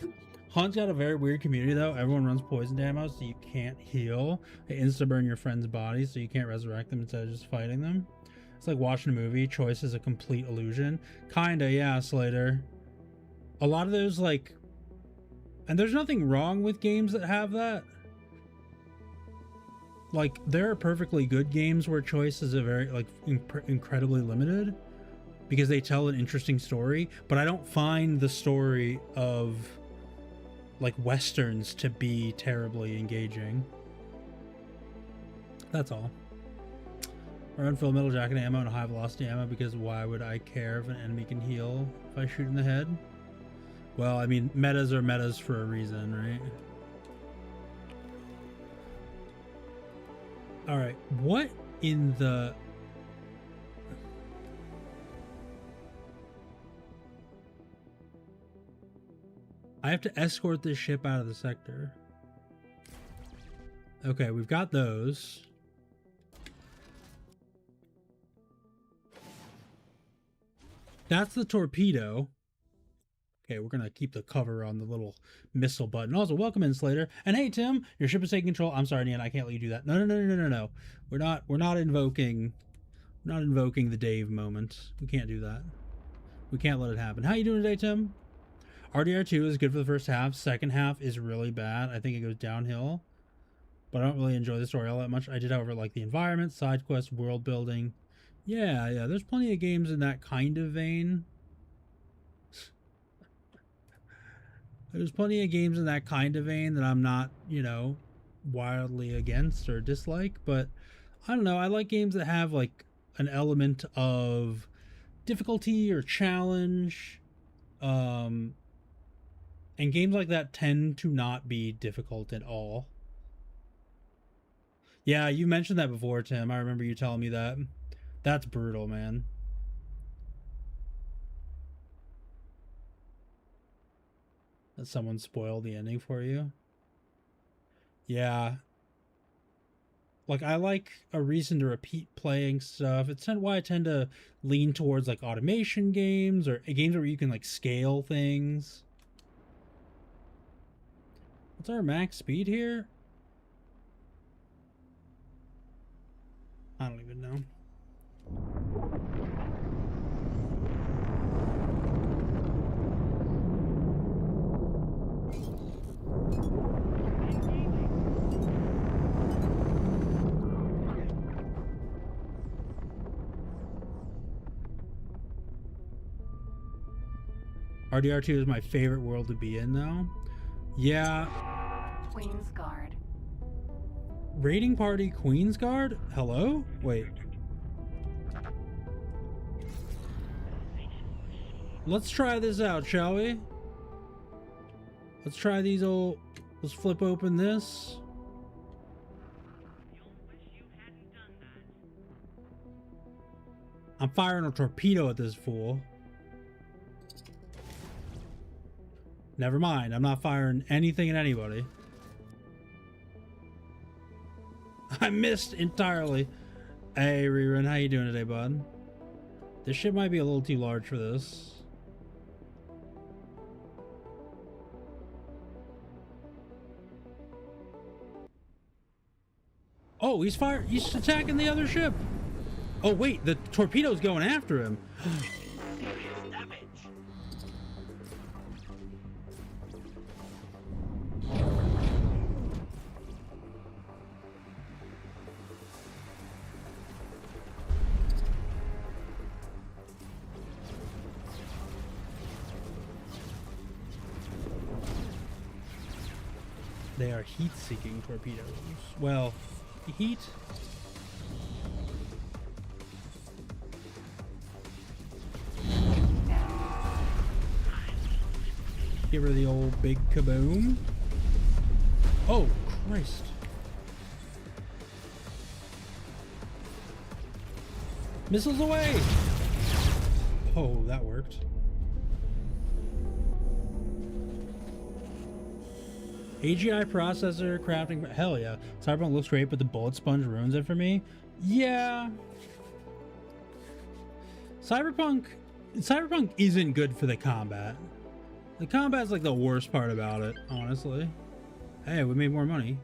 Hunt's got a very weird community though. Everyone runs poison ammo, so you can't heal. They insta-burn your friend's body, so you can't resurrect them instead of just fighting them. It's like watching a movie. Choice is a complete illusion. Kinda, yeah, Slater. A lot of those, like... And there's nothing wrong with games that have that. Like, there are perfectly good games where choice is a very, like, incredibly limited. Because they tell an interesting story. But I don't find the story of... like Westerns to be terribly engaging. That's all. Or unfill metal jacket ammo and high velocity ammo, because why would I care if an enemy can heal if I shoot in the head? Well, I mean, metas are metas for a reason, right? Alright, what in the... I have to escort this ship out of the sector. Okay, we've got those. That's the torpedo. Okay, we're gonna keep the cover on the little missile button. Also, welcome in, Slater. And hey, Tim, your ship is taking control. I'm sorry, Nian, I can't let you do that. No. We're not invoking the Dave moment. We can't do that. We can't let it happen. How you doing today, Tim? RDR2 is good for the first half. Second half is really bad. I think it goes downhill. But I don't really enjoy the story all that much. I did, however, like the environment, side quests, world building. Yeah, there's plenty of games in that kind of vein. There's plenty of games in that kind of vein that I'm not, you know, wildly against or dislike. But I don't know. I like games that have like an element of difficulty or challenge. And games like that tend to not be difficult at all. Yeah, you mentioned that before, Tim. I remember you telling me that. That's brutal, man. That someone spoiled the ending for you. Yeah. Like, I like a reason to repeat playing stuff. It's why I tend to lean towards like automation games or games where you can like scale things. What's our max speed here? I don't even know. RDR2 is my favorite world to be in, though. Yeah. Queen's Guard. Raiding party Queen's Guard? Hello? Wait. Let's try this out, shall we? Let's try these old... Let's flip open this. I'm firing a torpedo at this fool. Never mind, I'm not firing anything at anybody. I missed entirely. Hey, Rerun, how you doing today, bud? This ship might be a little too large for this. Oh, he's attacking the other ship. Oh, wait, the torpedo's going after him. They are heat-seeking torpedoes. Well, heat. Give her the old big kaboom. Oh, Christ. Missiles away! Oh, that worked. AGI processor, crafting, hell yeah. Cyberpunk looks great, but the bullet sponge ruins it for me. Yeah. Cyberpunk isn't good for the combat. The combat's like the worst part about it, honestly. Hey, we made more money.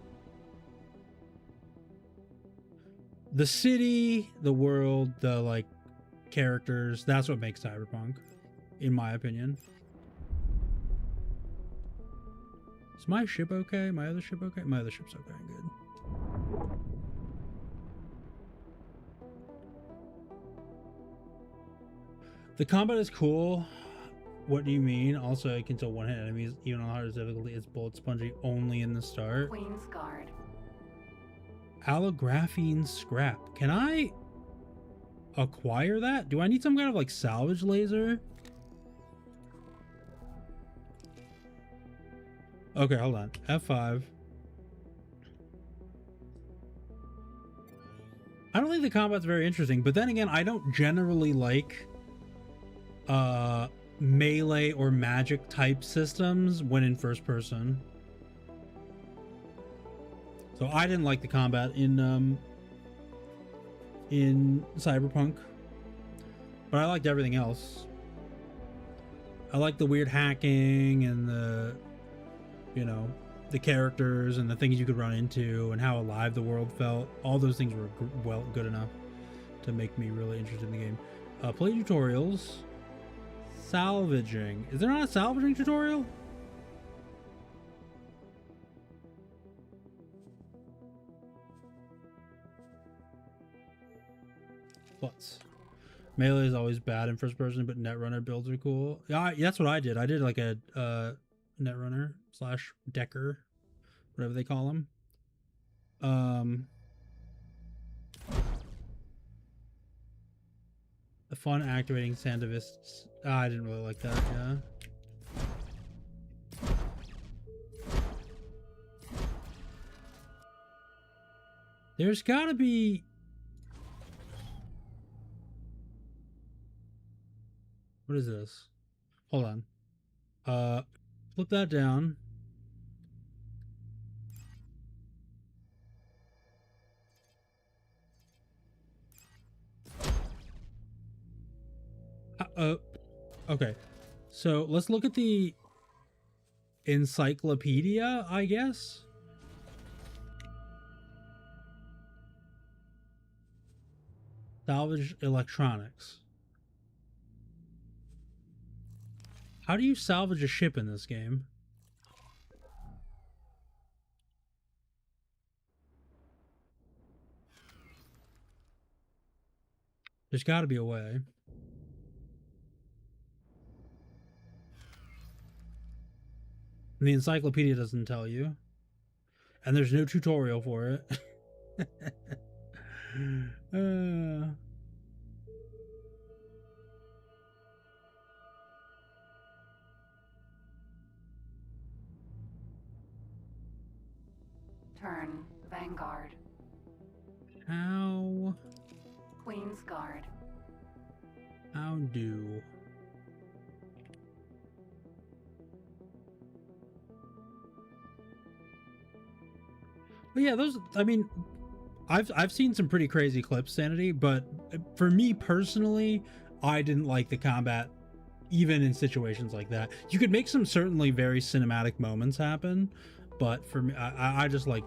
The city, the world, the like characters, that's what makes Cyberpunk, in my opinion. Is my ship okay? My other ship okay? My other ship's okay, good. The combat is cool. What do you mean? Also, I can kill one-hit enemies even on hardest difficulty. It's bullet spongy only in the start. Queen's Guard. Allographene scrap. Can I acquire that? Do I need some kind of like salvage laser? Okay, hold on. F5. I don't think the combat's very interesting, but then again, I don't generally like melee or magic type systems when in first person. So I didn't like the combat in Cyberpunk, but I liked everything else. I liked the weird hacking and the, you know, the characters and the things you could run into and how alive the world felt. All those things were good enough to make me really interested in the game. Play tutorials. Salvaging. Is there not a salvaging tutorial? What's melee is always bad in first person, but Netrunner builds are cool. Yeah, that's what I did. I did like a Netrunner / Decker, whatever they call them. The fun activating Sandivists. I didn't really like that. Yeah. There's gotta be. What is this? Hold on. Flip that down. Okay. So let's look at the encyclopedia, I guess. Salvage electronics. How do you salvage a ship in this game? There's got to be a way. The encyclopedia doesn't tell you. And there's no tutorial for it. Turn Vanguard. How? Queen's Guard. How do? But yeah, those, I mean, I've seen some pretty crazy clips, Sanity, but for me personally, I didn't like the combat even in situations like that. You could make some certainly very cinematic moments happen, but for me, I just like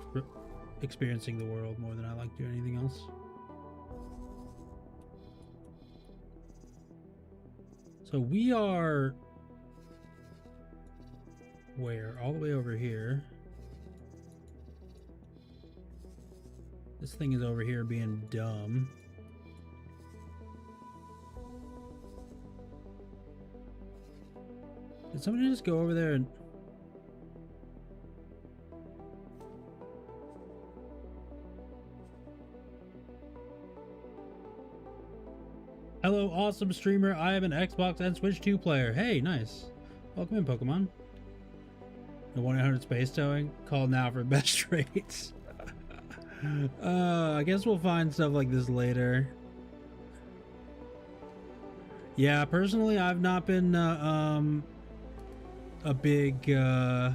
experiencing the world more than I like doing anything else. So we are where? All the way over here. This thing is over here being dumb. Did somebody just go over there and... Hello, awesome streamer. I am an Xbox and Switch 2 player. Hey, nice. Welcome in, Pokemon. The 1-800 Space Towing. Call now for best rates. I guess we'll find stuff like this later. Yeah, personally, I've not been a big I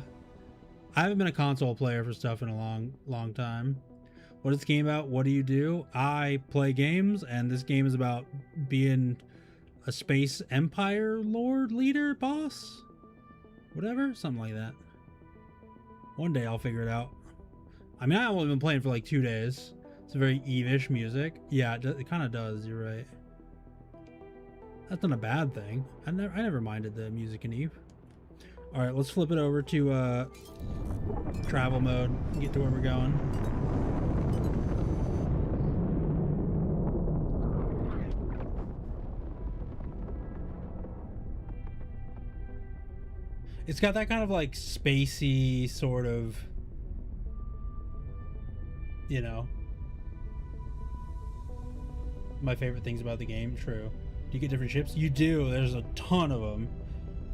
haven't been a console player for stuff in a long time. What is the game about? What do you do? I play games, and this game is about being a space empire lord, leader, boss, whatever, something like that. One day I'll figure it out. I mean, I've only been playing for like 2 days. It's a very Eve-ish music. Yeah, it kind of does. You're right. That's not a bad thing. I never minded the music in Eve. All right, let's flip it over to travel mode and get to where we're going. It's got that kind of like spacey sort of, you know, my favorite things about the game. True. Do you get different ships? You do. There's a ton of them.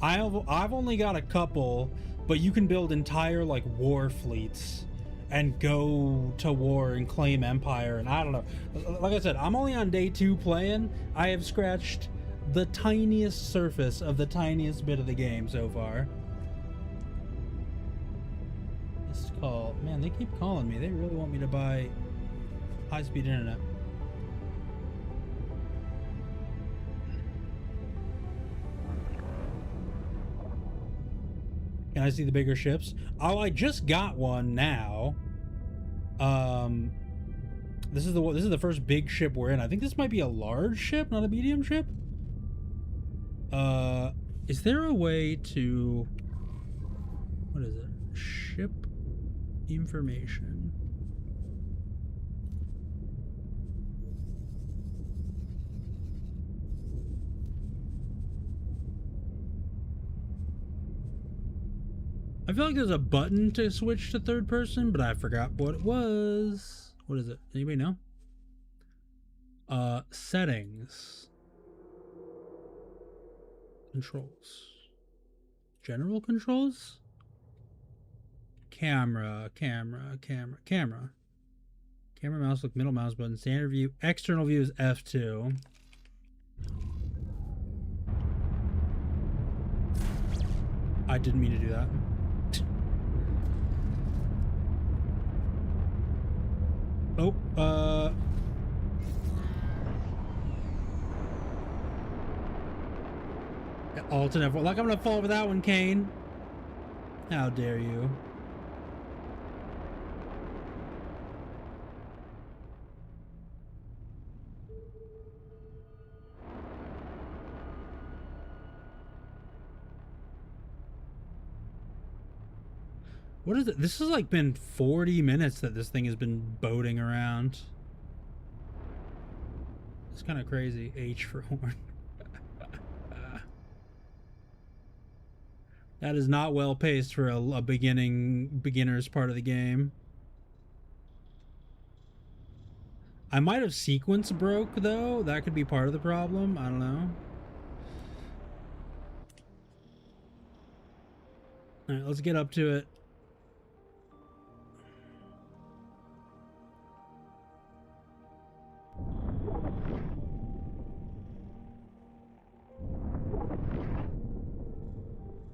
I've only got a couple, but you can build entire like war fleets and go to war and claim empire. And I don't know. Like I said, I'm only on day 2 playing. I have scratched the tiniest surface of the tiniest bit of the game so far. This call, man, they keep calling me. They really want me to buy high-speed internet. Can I see the bigger ships? Oh, I just got one now. This is the first big ship we're in. I think this might be a large ship, not a medium ship. Is there a way to, what is it? Ship information. I feel like there's a button to switch to third person, but I forgot what it was. What is it? Anybody know? Settings. Controls. General controls? Camera, mouse, look, middle mouse button, standard view, external view is F2. I didn't mean to do that. Oh, alternate. Like I'm gonna fall with that one, Kane. How dare you? What is it? This has like been 40 minutes that this thing has been boating around. It's kind of crazy. H for horn. That is not well paced for a beginner's part of the game. I might have sequence broke though. That could be part of the problem. I don't know. All right, let's get up to it.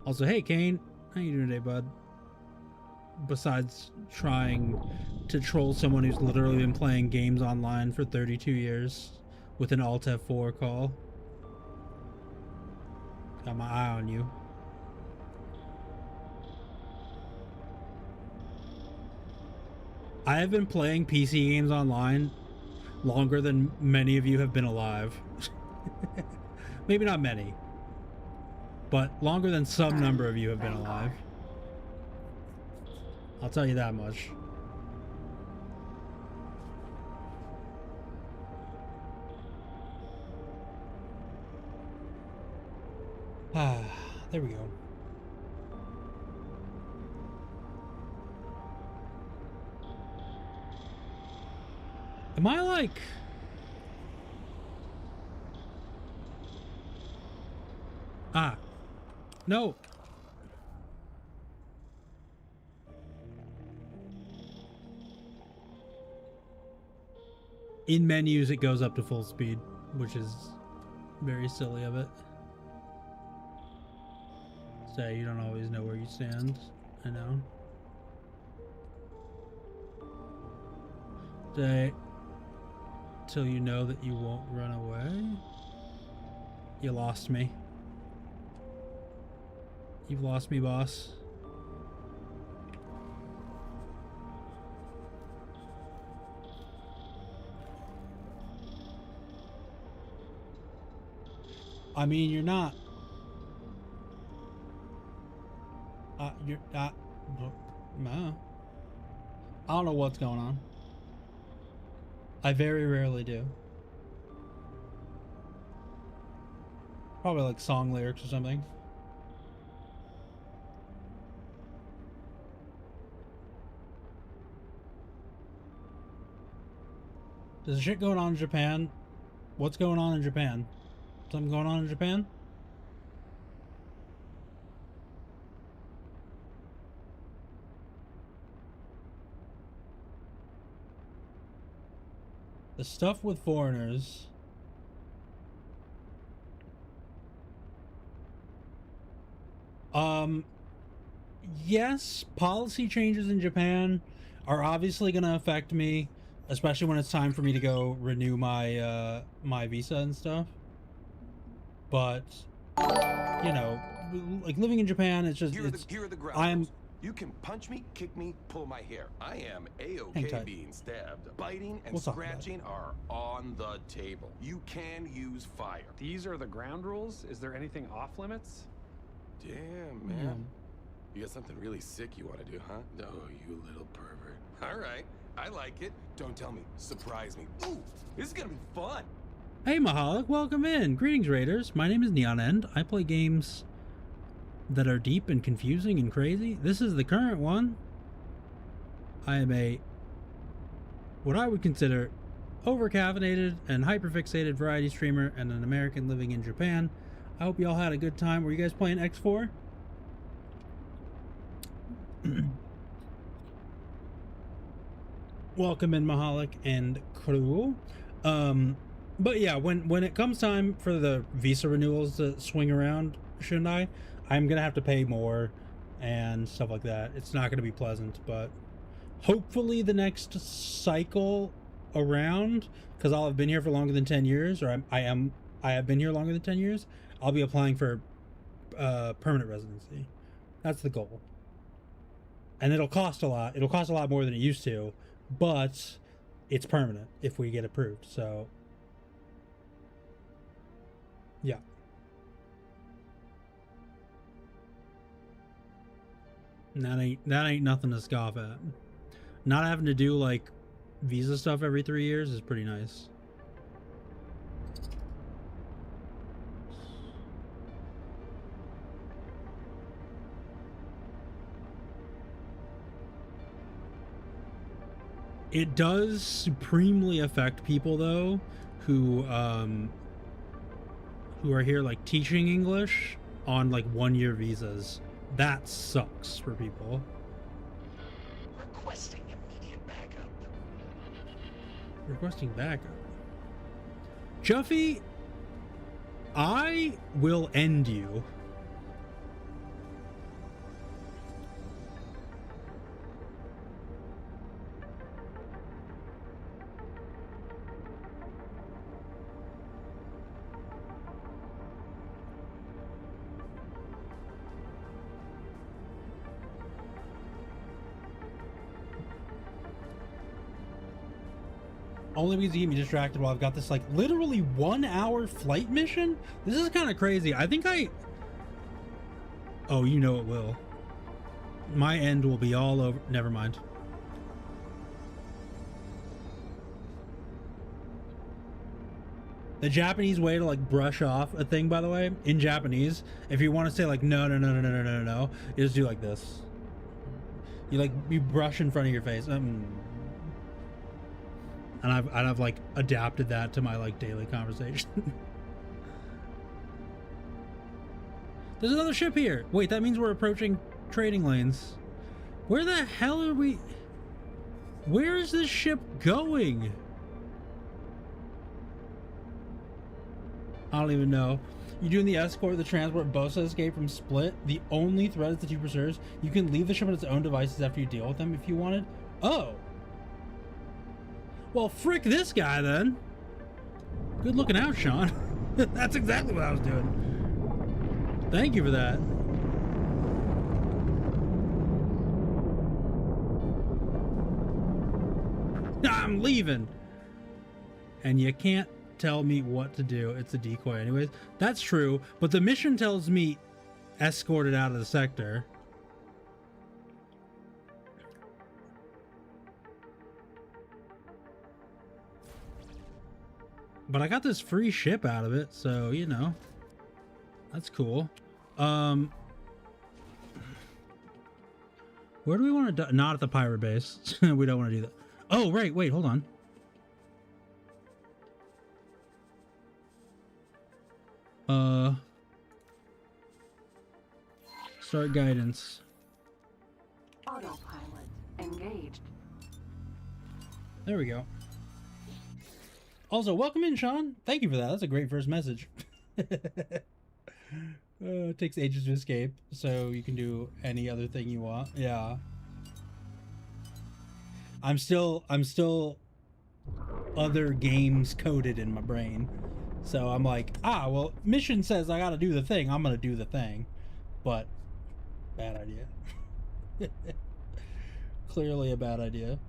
Also, hey Kane, how you doing today, bud? Besides trying to troll someone who's literally been playing games online for 32 years with an Alt F4 call. Got my eye on you. I have been playing PC games online longer than many of you have been alive. Maybe not many, but longer than some number of you have been alive. I'll tell you that much. Ah, there we go. Am I like... Ah. No. In menus, it goes up to full speed, which is very silly of it. So you don't always know where you stand. I know. Say, till you know that you won't run away. You lost me. You've lost me, boss. I mean, you're not. You're not. No. I don't know what's going on. I very rarely do. Probably like song lyrics or something. There's shit going on in Japan What's going on in Japan? Something going on in Japan? The stuff with foreigners. Yes, policy changes in Japan are obviously going to affect me, especially when it's time for me to go renew my my visa and stuff. But you know, like living in Japan, it's just Here are the ground rules. You can punch me, kick me, pull my hair. I am A-OK being stabbed. Biting and scratching are on the table. You can use fire. These are the ground rules? Is there anything off limits? Damn, man. You got something really sick you want to do, huh? Oh, you little pervert. All right, I like it. Don't tell me. Surprise me. Ooh, this is gonna be fun. Hey Mahalik, welcome in. Greetings Raiders. My name is Neon End. I play games that are deep and confusing and crazy. This is the current one. I am what I would consider over-caffeinated and hyper-fixated variety streamer and an American living in Japan. I hope you all had a good time. Were you guys playing X4? Welcome in Mahalik and crew. But yeah, when it comes time for the visa renewals to swing around, shouldn't I'm gonna have to pay more and stuff like that. It's not gonna be pleasant, but hopefully the next cycle around, because I'll have been here for longer than 10 years, or I have been here longer than 10 years, I'll be applying for permanent residency. That's the goal. And it'll cost a lot. It'll cost a lot more than it used to, but it's permanent if we get approved. So yeah. That ain't nothing to scoff at. Not having to do like visa stuff every 3 years is pretty nice. It does supremely affect people though who are here like teaching English on like 1-year visas. That sucks for people. Requesting immediate backup. Requesting backup. Juffy, I will end you. Only because you get me distracted while I've got this like literally 1-hour flight mission. This is kind of crazy. I think oh, you know it will. My end will be all over. Never mind. The Japanese way to like brush off a thing, by the way, in Japanese, if you want to say like no, you just do like this. You brush in front of your face. And I've like adapted that to my like daily conversation. There's another ship here. Wait, that means we're approaching trading lanes. Where the hell are we? Where is this ship going? I don't even know. You doing the escort, the transport, Bosa escape from Split. The only threat is the two pursuers. You can leave the ship on its own devices after you deal with them if you wanted. Oh. Well, frick this guy then. Good looking out, Sean. That's exactly what I was doing. Thank you for that. I'm leaving. And you can't tell me what to do. It's a decoy anyways. That's true, but the mission tells me escorted out of the sector. But I got this free ship out of it, so, you know, that's cool. Where do we want to not at the pirate base. We don't want to do that. Oh, right. Wait, hold on. Start guidance. Autopilot engaged. There we go. Also, welcome in, Sean. Thank you for that. That's a great first message. It takes ages to escape, so you can do any other thing you want. Yeah. I'm still other games coded in my brain. So I'm like, well, mission says I gotta do the thing. I'm gonna do the thing. But, bad idea. Clearly a bad idea.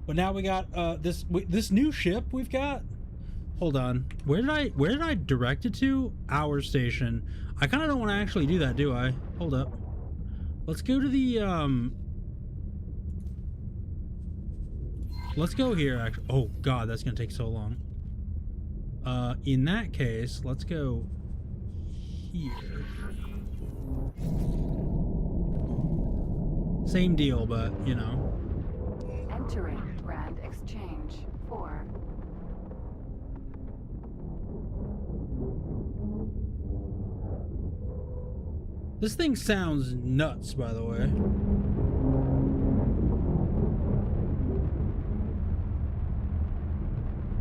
But now we got this new ship we've got. Hold on. Where did I direct it to? Our station. I kind of don't want to actually do that, do I? Hold up. Let's go to the let's go here actually. Oh god, that's gonna take so long. In that case, let's go here. Same deal, but you know. Entering Grand Exchange 4. This thing sounds nuts, by the way.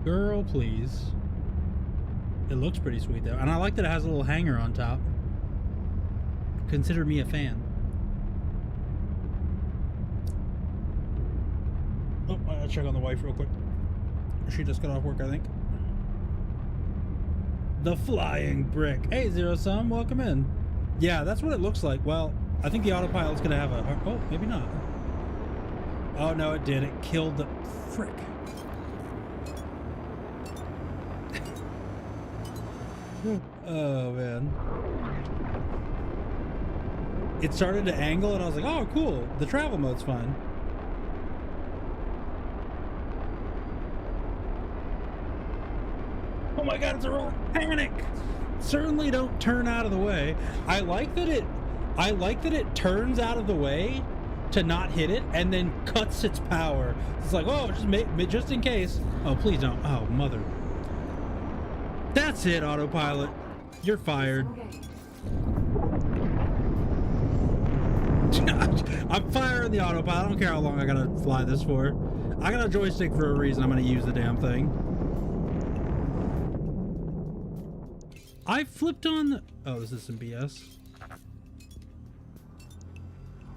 Girl, please. It looks pretty sweet, though. And I like that it has a little hanger on top. Consider me a fan. Oh, I gotta check on the wife real quick. She just got off work, I think. The flying brick. Hey, Zero Sum, welcome in. Yeah, that's what it looks like. Well, I think the autopilot's gonna have a... Oh, maybe not. Oh, no, it did. It killed the... Frick. Oh, man. It started to angle, and I was like, oh, cool. The travel mode's fine. Oh my god, it's a real panic! Certainly don't turn out of the way. I like that it turns out of the way to not hit it and then cuts its power. It's like, oh, just in case. Oh, please don't. Oh, mother. That's it, autopilot. You're fired. I'm firing the autopilot. I don't care how long I gotta fly this for. I got a joystick for a reason. I'm gonna use the damn thing. I flipped on the... Oh, this is some BS.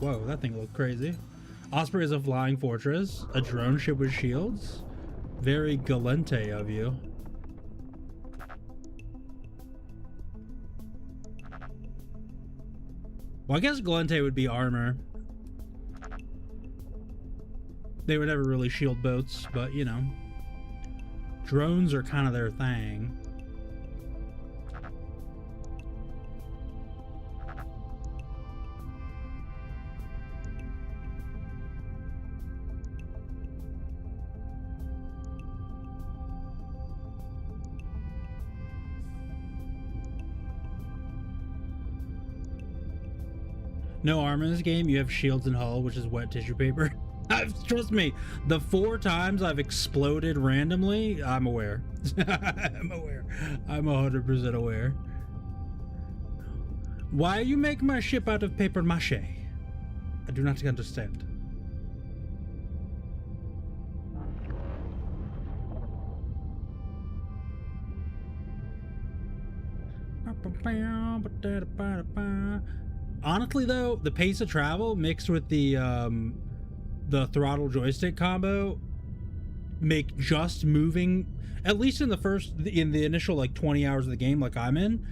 Whoa, that thing looked crazy. Osprey is a flying fortress. A drone ship with shields. Very galante of you. Well, I guess galante would be armor. They were never really shield boats, but you know. Drones are kind of their thing. No armor in this game, you have shields and hull, which is wet tissue paper. Trust me, the 4 times I've exploded randomly, I'm aware. I'm aware. I'm 100% aware. Why you make my ship out of paper mache? I do not understand. Honestly, though, the pace of travel mixed with the throttle joystick combo make just moving, at least in the initial like 20 hours of the game, like I'm in,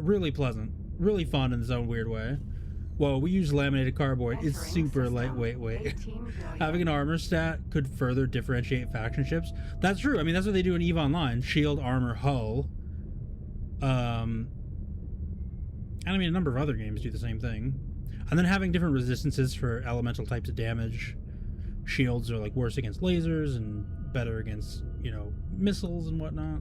really pleasant, really fun in its own weird way. Whoa, we use laminated cardboard. It's super lightweight. Having an armor stat could further differentiate faction ships. That's true. I mean, that's what they do in EVE Online: shield, armor, hull. And I mean, a number of other games do the same thing. And then having different resistances for elemental types of damage. Shields are like worse against lasers and better against, you know, missiles and whatnot.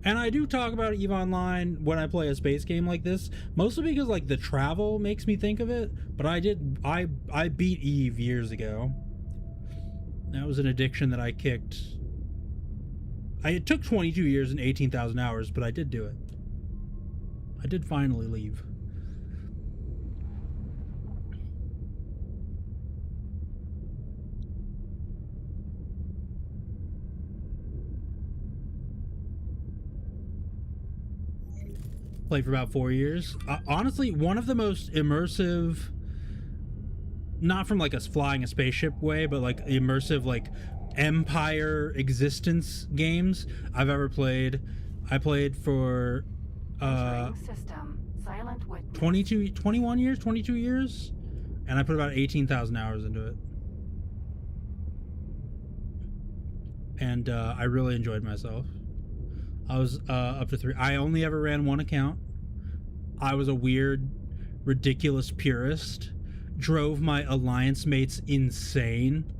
And I do talk about EVE Online when I play a space game like this, mostly because like the travel makes me think of it. But I beat EVE years ago. That was an addiction that I kicked. It took 22 years and 18,000 hours, but I did do it. I did finally leave. Played for about 4 years. Honestly, one of the most immersive, not from like us flying a spaceship way, but like immersive like Empire existence games I've ever played. I played for system. Silent 21 years, 22 years, and I put about 18,000 hours into it. And I really enjoyed myself. I was up to 3. I only ever ran one account. I was a weird, ridiculous purist. Drove my alliance mates insane.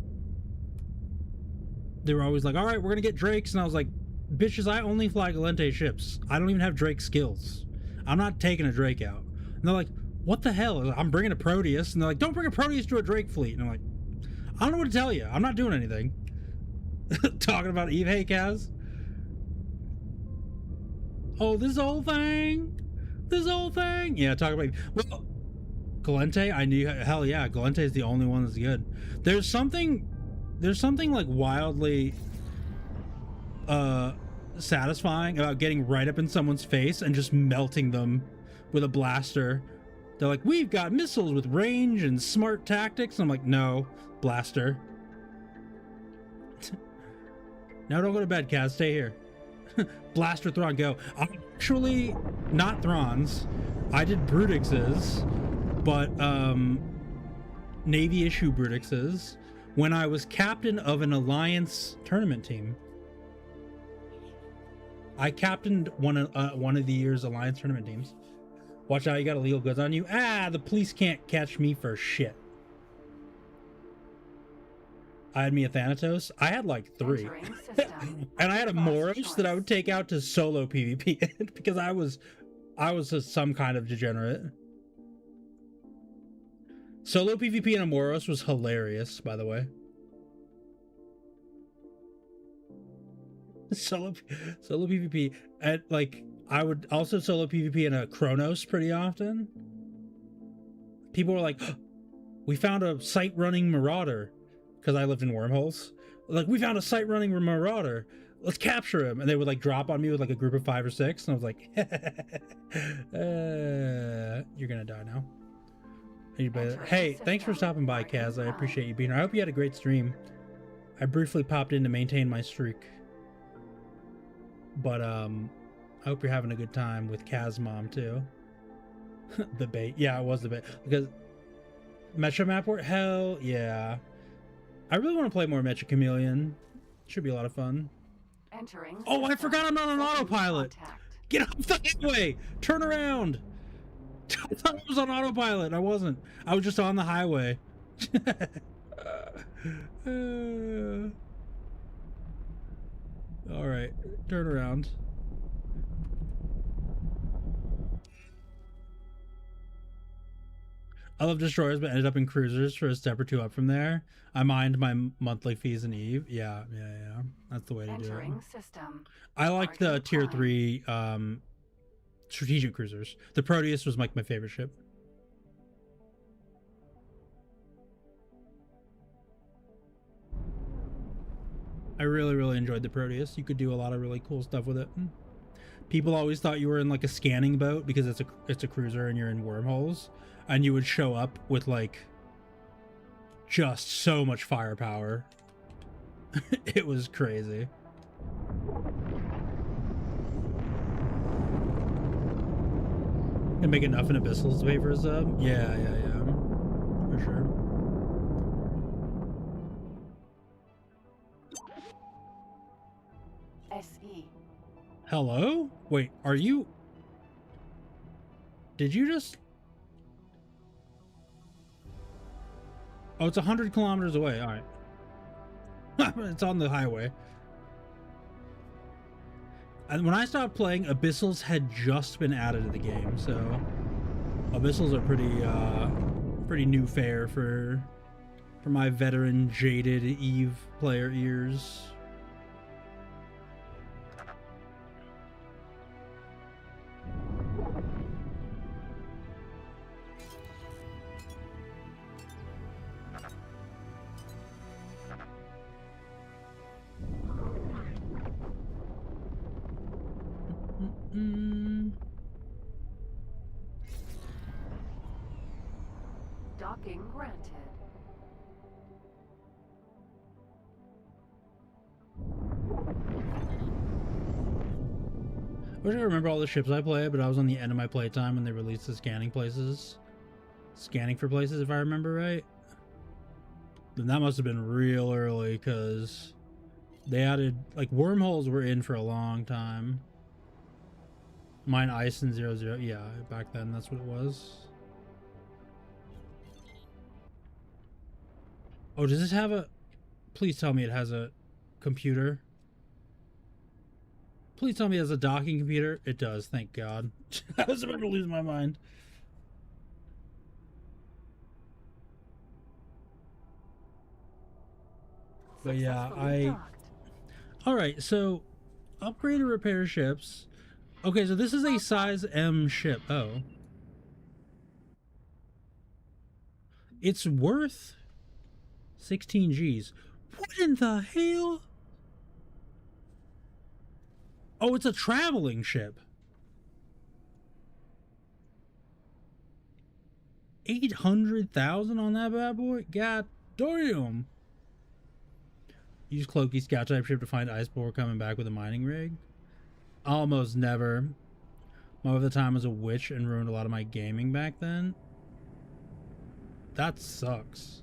They were always like, all right, we're gonna get Drakes. And I was like, bitches, I only fly Galente ships. I don't even have Drake skills. I'm not taking a Drake out. And they're like, what the hell? I'm bringing a Proteus. And they're like, don't bring a Proteus to a Drake fleet. And I'm like, I don't know what to tell you. I'm not doing anything. Talking about Eve, hey, Kaz. Oh, this whole thing? Yeah, talk about... Well, Galente, I knew... Hell yeah, Galente is the only one that's good. There's something like wildly satisfying about getting right up in someone's face and just melting them with a blaster. They're like, we've got missiles with range and smart tactics. I'm like, no, blaster. Now don't go to bed, Kaz. Stay here. Blaster Thrawn, go. I'm actually not Throns. I did Brutixes, but Navy issue Brutixes when I was captain of an Alliance tournament team. I captained one of the year's Alliance tournament teams. Watch out, you got illegal goods on you. Ah, the police can't catch me for shit. I had me a Thanatos. I had like 3. And I had a Moros that I would take out to solo PvP because I was some kind of degenerate. Solo PvP in a Moros was hilarious, by the way. Solo PvP. And like, I would also solo PvP in a Chronos pretty often. People were like, oh, we found a site-running Marauder. Because I lived in wormholes. Like, we found a site-running Marauder. Let's capture him. And they would like drop on me with like a group of 5 or 6. And I was like, you're gonna die now. Hey, thanks for stopping by, Kaz. I appreciate you being here. I hope you had a great stream. I briefly popped in to maintain my streak. But I hope you're having a good time with Kaz Mom too. The bait. Yeah, it was the bait. Because Metro Map War? Hell yeah. I really want to play more Metro Chameleon. Should be a lot of fun. Oh, I forgot I'm not on autopilot. Get off the highway. Turn around. I thought I was on autopilot. And I wasn't. I was just on the highway. All right. Turn around. I love destroyers, but ended up in cruisers for a step or 2 up from there. I mind my monthly fees in Eve. Yeah. That's the way to do it. System. I like the tier 3 strategic cruisers. The Proteus was like my favorite ship. I really enjoyed the Proteus. You could do a lot of really cool stuff with it. People always thought you were in like a scanning boat because it's a cruiser and you're in wormholes. And you would show up with like just so much firepower. It was crazy. And make enough in Abyssals to pay for a sub? Yeah. For sure. SE. Hello? Wait, are you... Did you just... Oh, it's 100 kilometers away. All right. It's on the highway. And when I stopped playing, Abyssals had just been added to the game, so Abyssals are pretty new fare for my veteran, jaded Eve player ears. Docking granted. I wish I remember all the ships I played, but I was on the end of my playtime when they released the scanning places. Scanning for places, if I remember right. Then that must have been real early, because they added, like, wormholes were in for a long time. Mine Ice and 00, yeah, back then that's what it was. Oh, does this have a... Please tell me it has a computer. Please tell me it has a docking computer. It does, thank God. I was about to lose my mind. But yeah, Alright, so... Upgrade and repair ships. Okay, so this is a size M ship. Oh. It's worth 16 Gs. What in the hell? Oh, it's a traveling ship. 800,000 on that bad boy? God damn. Use Cloaky scout type ship to find ice before coming back with a mining rig? Almost never. Most of the time was a witch and ruined a lot of my gaming back then. That sucks.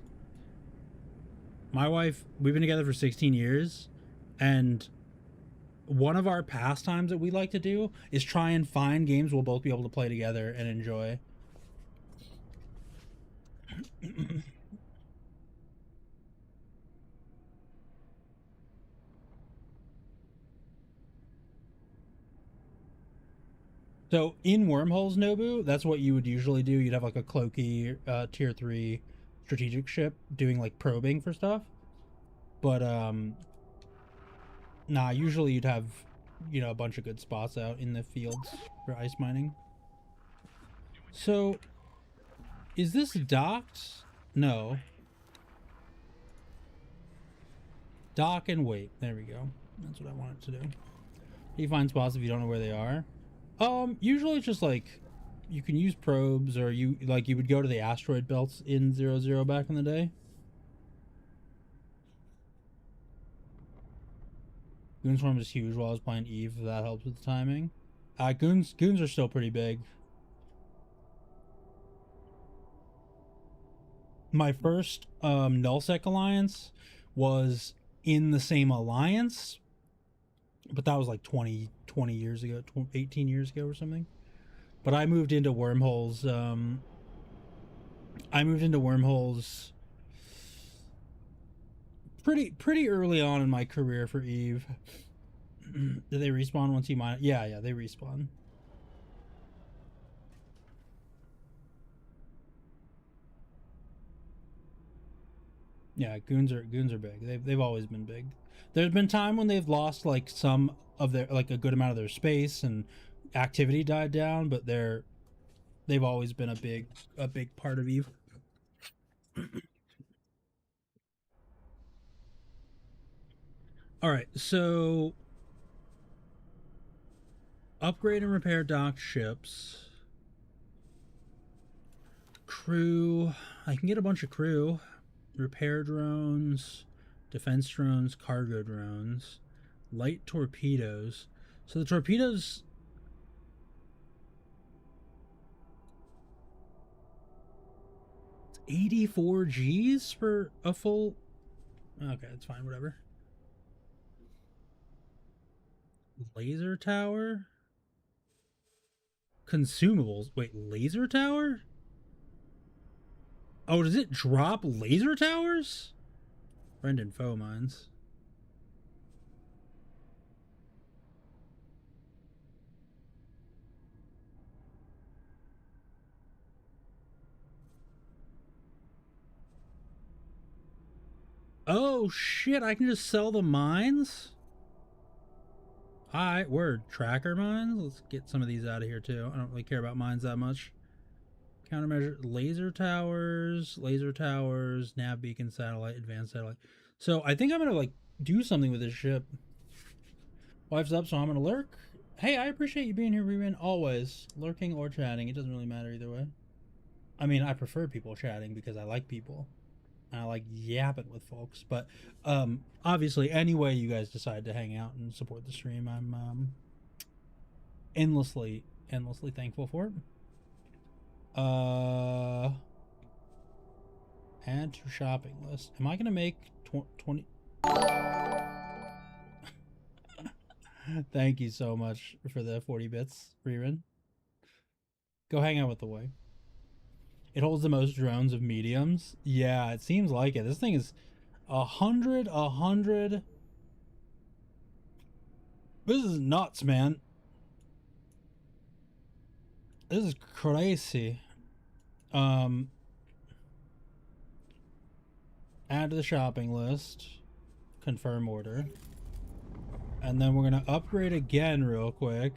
My wife, we've been together for 16 years, and one of our pastimes that we like to do is try and find games we'll both be able to play together and enjoy. So in Wormholes, Nobu, that's what you would usually do. You'd have like a Cloaky tier 3 strategic ship doing like probing for stuff. But nah, usually you'd have, you know, a bunch of good spots out in the fields for ice mining. So is this docked? No. Dock and wait. There we go. That's what I want it to do. You find spots if you don't know where they are. Usually it's just like you can use probes, or you would go to the asteroid belts in 00 back in the day. Goon Swarm is huge while I was playing Eve, if that helps with the timing. Goons are still pretty big. My first nullsec alliance was in the same alliance, but that was like 20 years ago, 18 years ago or something. But I moved into wormholes. Pretty early on in my career for Eve. Did they respawn once you mine? Yeah, they respawn. Yeah, goons are big. They've always been big. There's been time when they've lost like some of their, like a good amount of their space and activity died down, but they've always been a big part of Eve. All right, so upgrade and repair docked ships. Crew, I can get a bunch of crew. Repair drones, defense drones, cargo drones, light torpedoes. So the torpedoes, it's 84 Gs for a full. Okay, it's fine, whatever. Laser tower, consumables. Wait, laser tower? Oh, does it drop laser towers? Brendan Foe mines. Oh shit, I can just sell the mines? Alright, word. Tracker mines? Let's get some of these out of here too. I don't really care about mines that much. Countermeasure, laser towers, nav beacon, satellite, advanced satellite. So I think I'm gonna like do something with this ship. Wife's up, so I'm gonna lurk. Hey, I appreciate you being here, Reman. Always. Lurking or chatting, it doesn't really matter either way. I mean, I prefer people chatting because I like people. And I like yapping with folks. But obviously, any way you guys decide to hang out and support the stream, I'm endlessly thankful for it. Add to shopping list. Am I gonna make 20? Thank you so much for the 40 bits, Rerun. Go hang out with the way. It holds the most drones of mediums. Yeah, it seems like it. This thing is 100. This is nuts, man. This is crazy. Add to the shopping list. Confirm order. And then we're gonna upgrade again real quick.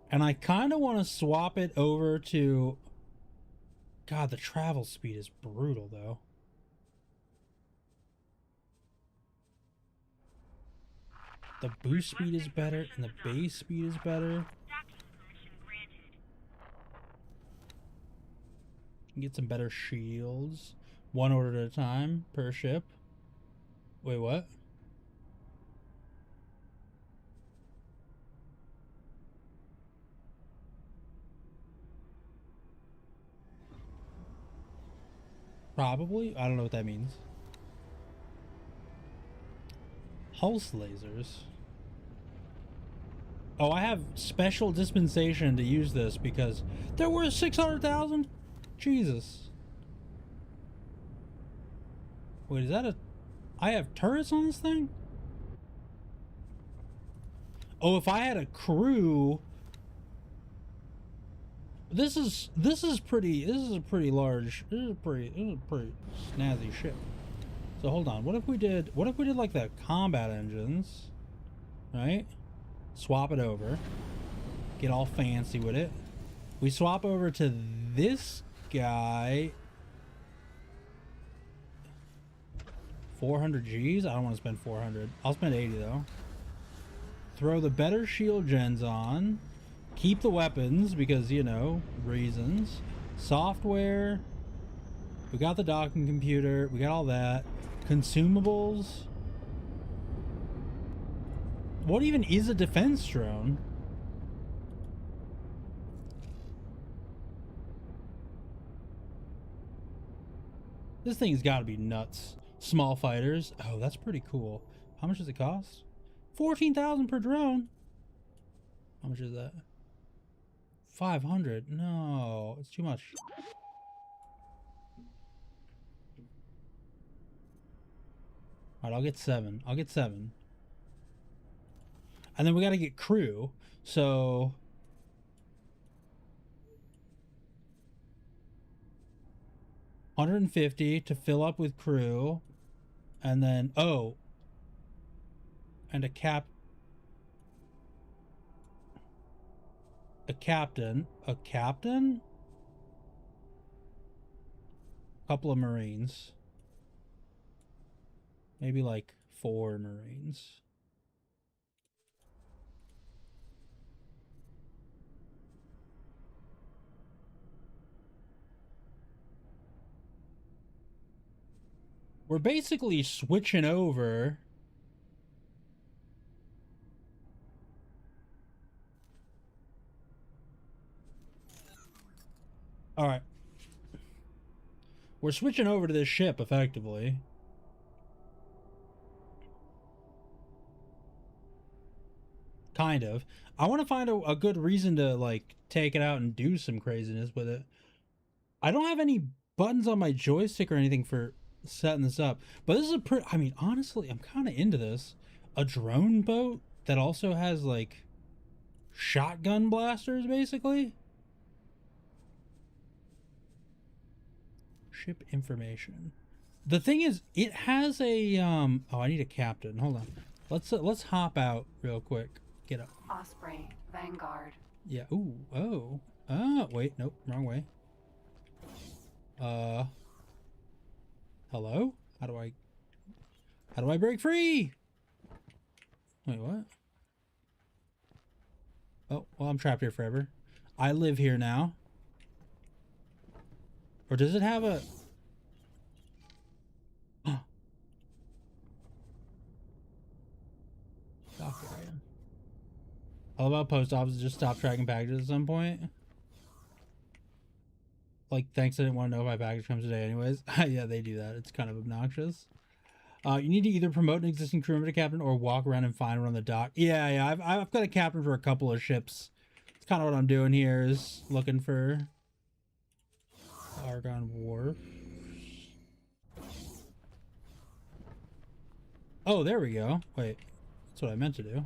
And I kind of want to swap it over to... God, the travel speed is brutal, though. The boost speed is better, and the base speed is better. Get some better shields. One order at a time per ship. Wait, what? Probably. I don't know what that means. Pulse lasers. Oh, I have special dispensation to use this because they're worth 600,000. Jesus. Wait, is that a... I have turrets on this thing? Oh, if I had a crew... This is a pretty large, this is a pretty snazzy ship. So hold on, what if we did like the combat engines, right? Swap it over, get all fancy with it. We swap over to this guy. 400 G's? I don't want to spend 400. I'll spend 80 though. Throw the better shield gens on. Keep the weapons because, you know, reasons. Software. We got the docking computer. We got all that. Consumables. What even is a defense drone? This thing's got to be nuts. Small fighters. Oh, that's pretty cool. How much does it cost? 14,000 per drone. How much is that? 500. No, it's too much. All right, I'll get 7. I'll get 7. And then we got to get crew. So 150 to fill up with crew. And then, oh, and a captain, a couple of Marines, maybe like 4 Marines. We're basically switching over. All right. We're switching over to this ship effectively. Kind of. I want to find a good reason to like take it out and do some craziness with it. I don't have any buttons on my joystick or anything for setting this up, but this is a pretty, I mean, honestly, I'm kind of into this. A drone boat that also has like shotgun blasters, basically. Ship information. The thing is, it has a oh, I need a captain. Hold on. Let's hop out real quick. Get up. Osprey, Vanguard. Yeah. Ooh. Oh. Wait. Nope. Wrong way. Hello? How do I break free? Wait, what? Oh, well, I'm trapped here forever. I live here now. Or does it have a... Dock area. All about post offices just stop tracking packages at some point. Like, thanks, I didn't want to know if my package comes today anyways. Yeah, they do that. It's kind of obnoxious. You need to either promote an existing crew member to captain or walk around and find one on the dock. Yeah, I've got a captain for a couple of ships. It's kind of what I'm doing here, is looking for Argon Wharf. Oh, there we go. Wait, that's what I meant to do.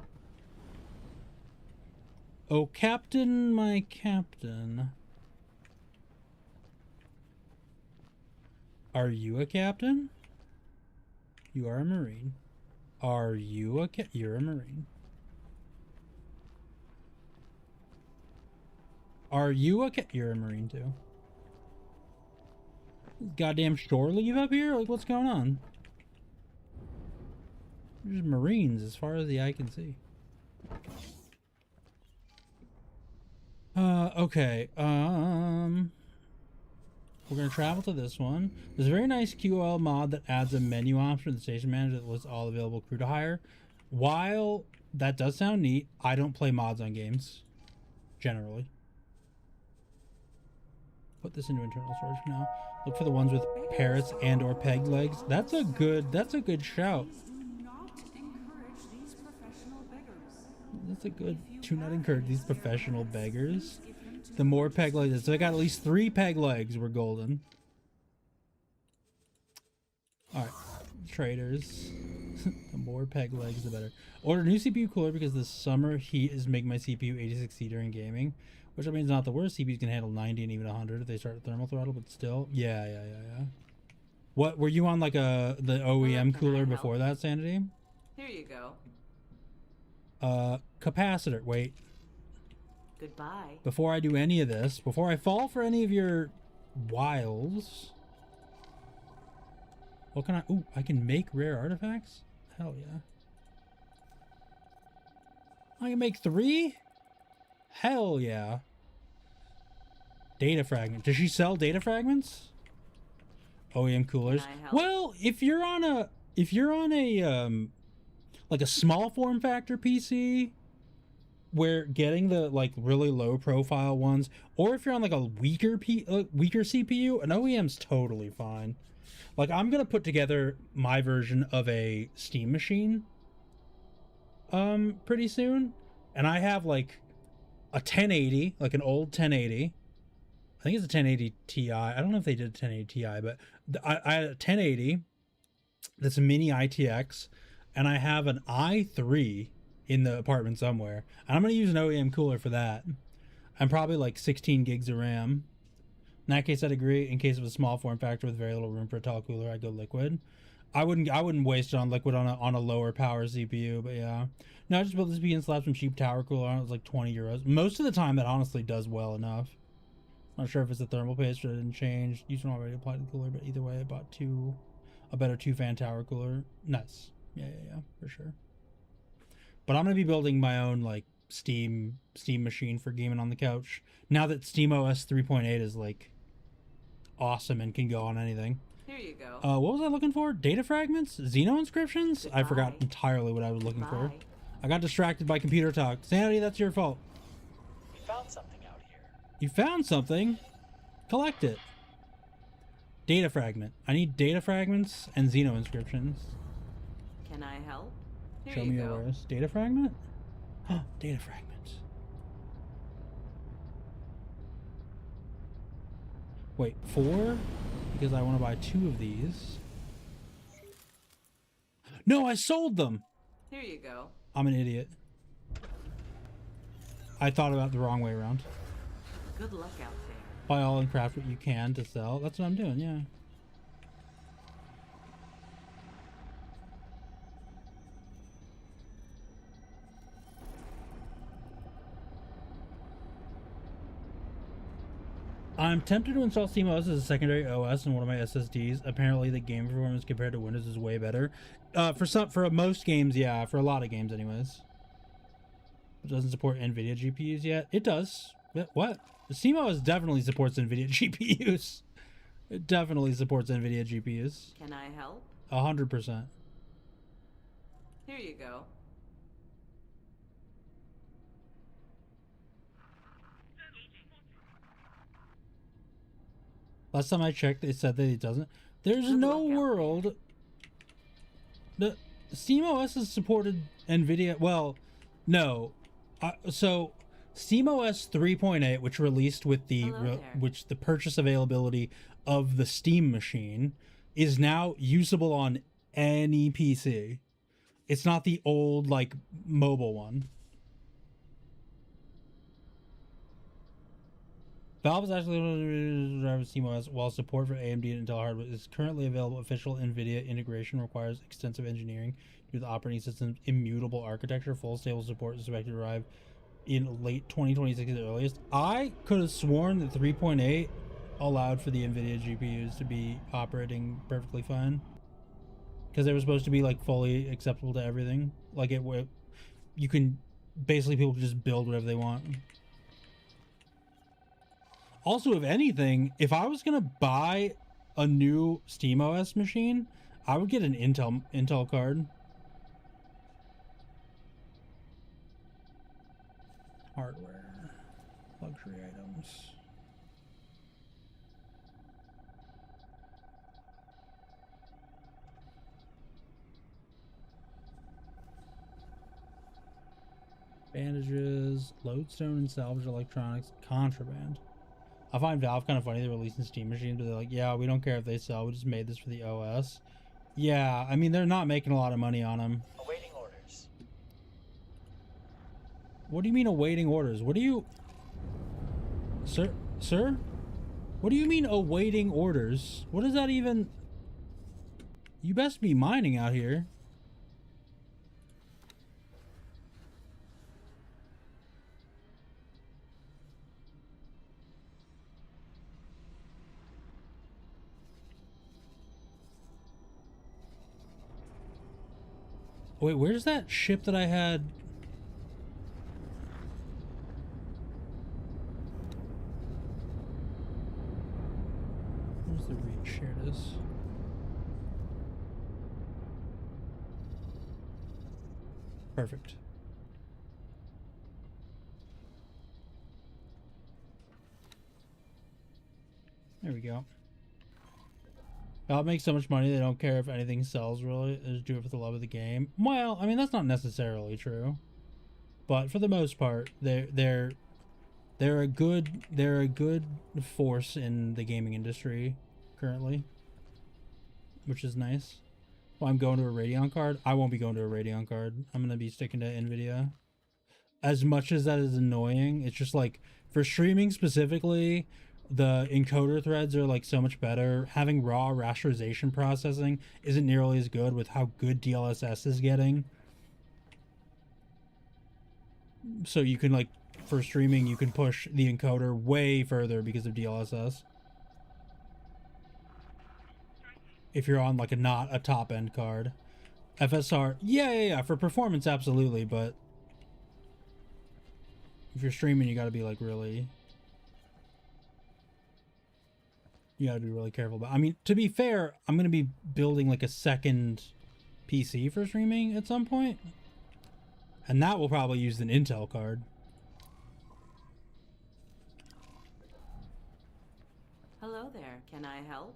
Oh, captain, my captain. Are you a captain? You are a Marine. Are you a You're a Marine. Are you a You're a Marine too. Goddamn shore leave up here? Like, what's going on? There's Marines as far as the eye can see. Okay. We're going to travel to this one. There's a very nice QL mod that adds a menu option to the station manager that lists all available crew to hire. While that does sound neat, I don't play mods on games, generally. Put this into internal storage for now. Look for the ones with parrots and or peg legs. That's a good shout. That's a good, do not encourage these professional beggars. The more peg legs, so I got at least 3 peg legs, we're golden. Alright, traders. The more peg legs, the better. Order new CPU cooler because the summer heat is making my CPU 86C during gaming. Which I mean is not the worst. CPUs can handle 90 and even 100 if they start thermal throttle, but still. Yeah. What, were you on like the OEM cooler before that, Sanity? Here you go. Capacitor, wait. Goodbye. Before I do any of this, before I fall for any of your wiles, what can I... Ooh, I can make rare artifacts? Hell yeah. I can make 3? Hell yeah. Data fragment. Does she sell data fragments? OEM coolers. Well, if you're on a like a small form factor PC where getting the like really low profile ones, or if you're on like a weaker CPU, an OEM's totally fine. Like, I'm gonna put together my version of a Steam machine pretty soon, and I have like a 1080, like an old 1080. I think it's a 1080 Ti. I don't know if they did a 1080 Ti, but I had a 1080 that's a mini ITX, and I have an i3 in the apartment somewhere, and I'm going to use an OEM cooler for that. I'm probably like 16 gigs of RAM. In that case, I'd agree. In case of a small form factor with very little room for a tall cooler, I'd go liquid. I wouldn't waste it on liquid on a lower power CPU, but yeah. No, I just built this and slapped some cheap tower cooler on it. It was like 20 euros. Most of the time, that honestly does well enough. Not sure if it's a thermal paste or it didn't change. Used to already apply to the cooler, but either way, I bought a better 2-fan tower cooler. Nice. Yeah, for sure. But I'm gonna be building my own like Steam machine for gaming on the couch now that SteamOS 3.8 is like awesome and can go on anything. Here you go. What was I looking for? Data fragments? Xeno inscriptions? Goodbye. I forgot entirely what I was looking for. I got distracted by computer talk. Sanity, that's your fault. You found something out here. You found something? Collect it. Data fragment. I need data fragments and Xeno inscriptions. Can I help? Here Show you me go. yours. Data fragment? Oh, data fragments. Wait, 4? Because I want to buy 2 of these. No, I sold them! Here you go. I'm an idiot. I thought about it the wrong way around. Good luck out there. Buy all and craft what you can to sell. That's what I'm doing, yeah. I'm tempted to install SteamOS as a secondary OS on one of my SSDs. Apparently, the game performance compared to Windows is way better. For most games, yeah. For a lot of games, anyways. It doesn't support NVIDIA GPUs yet. It does. What? SteamOS definitely supports NVIDIA GPUs. It definitely supports NVIDIA GPUs. Can I help? 100%. Here you go. Last time I checked, it said that it doesn't. There's no world. The SteamOS has supported NVIDIA. Well, no. So SteamOS 3.8, which released with the the purchase availability of the Steam machine, is now usable on any PC. It's not the old like mobile one. Valve is actually drive SteamOS while support for AMD and Intel hardware is currently available. Official NVIDIA integration requires extensive engineering due to the operating system's immutable architecture. Full stable support is expected to arrive in late 2026 at the earliest. I could have sworn that 3.8 allowed for the NVIDIA GPUs to be operating perfectly fine, because they were supposed to be like fully acceptable to everything. Like you can basically, people can just build whatever they want. Also, if anything, if I was gonna buy a new SteamOS machine, I would get an Intel card. Hardware, luxury items. Bandages, lodestone and salvage electronics, contraband. I find Valve kind of funny. They're releasing Steam machines, but they're like, yeah, we don't care if they sell. We just made this for the OS. Yeah, I mean, they're not making a lot of money on them. Awaiting orders. What do you mean awaiting orders? What do you... Sir? What do you mean awaiting orders? What does that even... You best be mining out here. Wait, where's that ship that I had? Where's the reach? Here it is. Perfect. There we go. Valve makes so much money they don't care if anything sells, really. They just do it for the love of the game. Well, I mean, that's not necessarily true, but for the most part, they're a good force in the gaming industry currently, which is nice. Well, I'm going to a Radeon card. I won't be going to a Radeon card. I'm gonna be sticking to NVIDIA. As much as that is annoying, it's just like for streaming specifically, the encoder threads are like so much better. Having raw rasterization processing isn't nearly as good with how good DLSS is getting. So you can like, for streaming, you can push the encoder way further because of DLSS. If you're on like not a top end card. FSR, yeah, for performance, absolutely, but if you're streaming, you gotta be like really... You gotta be really careful. But I mean, to be fair, I'm gonna be building like a second PC for streaming at some point, and that will probably use an Intel card. Hello there. Can I help?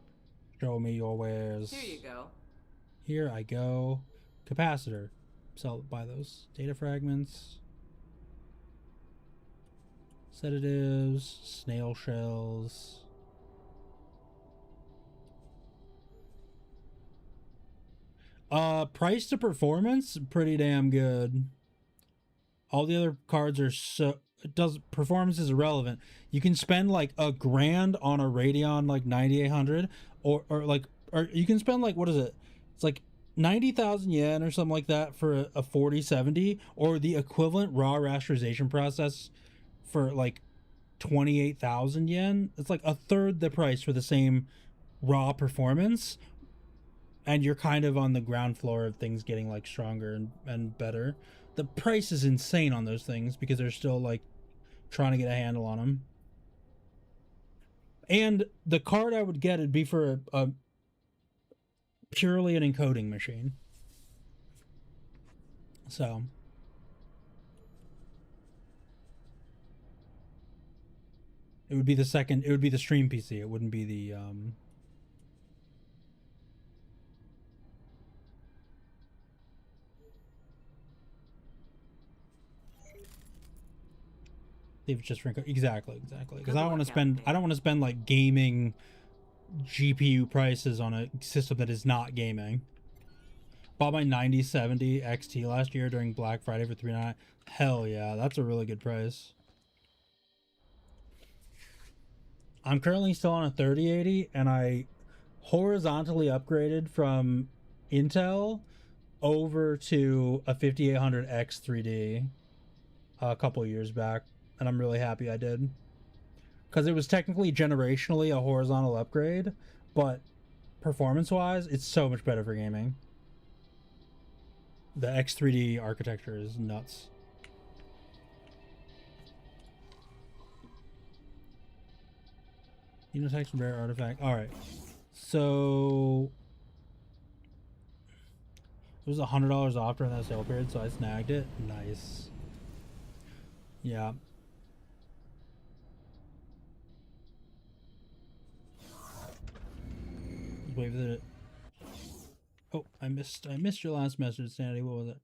Show me your wares. Here you go. Here I go. Capacitor. Buy those. Data fragments. Sedatives. Snail shells. Price to performance, pretty damn good. All the other cards are performance is irrelevant. You can spend like $1,000 on a Radeon like 9800 or you can spend like, what is it? It's like 90,000 yen or something like that for a 4070, or the equivalent raw rasterization process for like 28,000 yen. It's like a third the price for the same raw performance, and you're kind of on the ground floor of things getting like stronger and better. The price is insane on those things because they're still like trying to get a handle on them. And the card I would get would be for a purely an encoding machine. So it would be the second, it would be the stream PC. It wouldn't be the they've just exactly because I don't want to spend like gaming GPU prices on a system that is not gaming. Bought my 9070 XT last year during Black Friday for $399. Hell yeah, that's a really good price. I'm currently still on a 3080 and I horizontally upgraded from Intel over to a 5800X 3D a couple years back, and I'm really happy I did, because it was technically generationally a horizontal upgrade, but performance wise it's so much better for gaming. The X3D architecture is nuts. Unitext rare artifact. All right, so it was $100 off during that sale period, so I snagged it. Nice. Yeah. Wave the. Oh, I missed your last message, Sanity. What was it?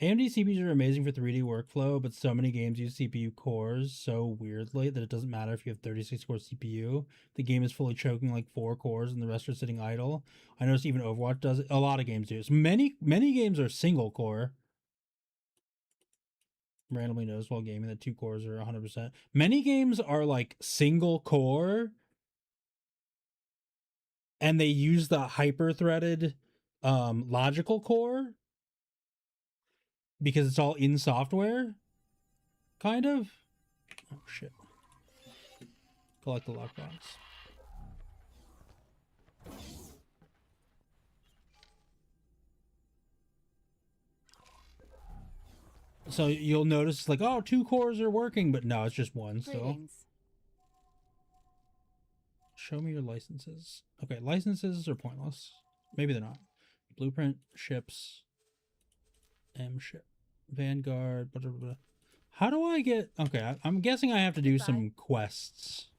AMD CPUs are amazing for 3D workflow, but so many games use CPU cores so weirdly that it doesn't matter if you have 36 core CPU. The game is fully choking like 4 cores and the rest are sitting idle. I noticed even Overwatch does it. A lot of games do. So many games are single core. Randomly noticed while gaming that 2 cores are 100%. Many games are like single core, and they use the hyper-threaded logical core because it's all in software, kind of. Oh shit. Collect the lockbox. So you'll notice like, oh, 2 cores are working, but no, it's just one still. Show me your licenses. Okay, licenses are pointless. Maybe they're not. Blueprint, ships, M ship, Vanguard, blah, blah, blah. How do I get... Okay, I'm guessing I have to do some quests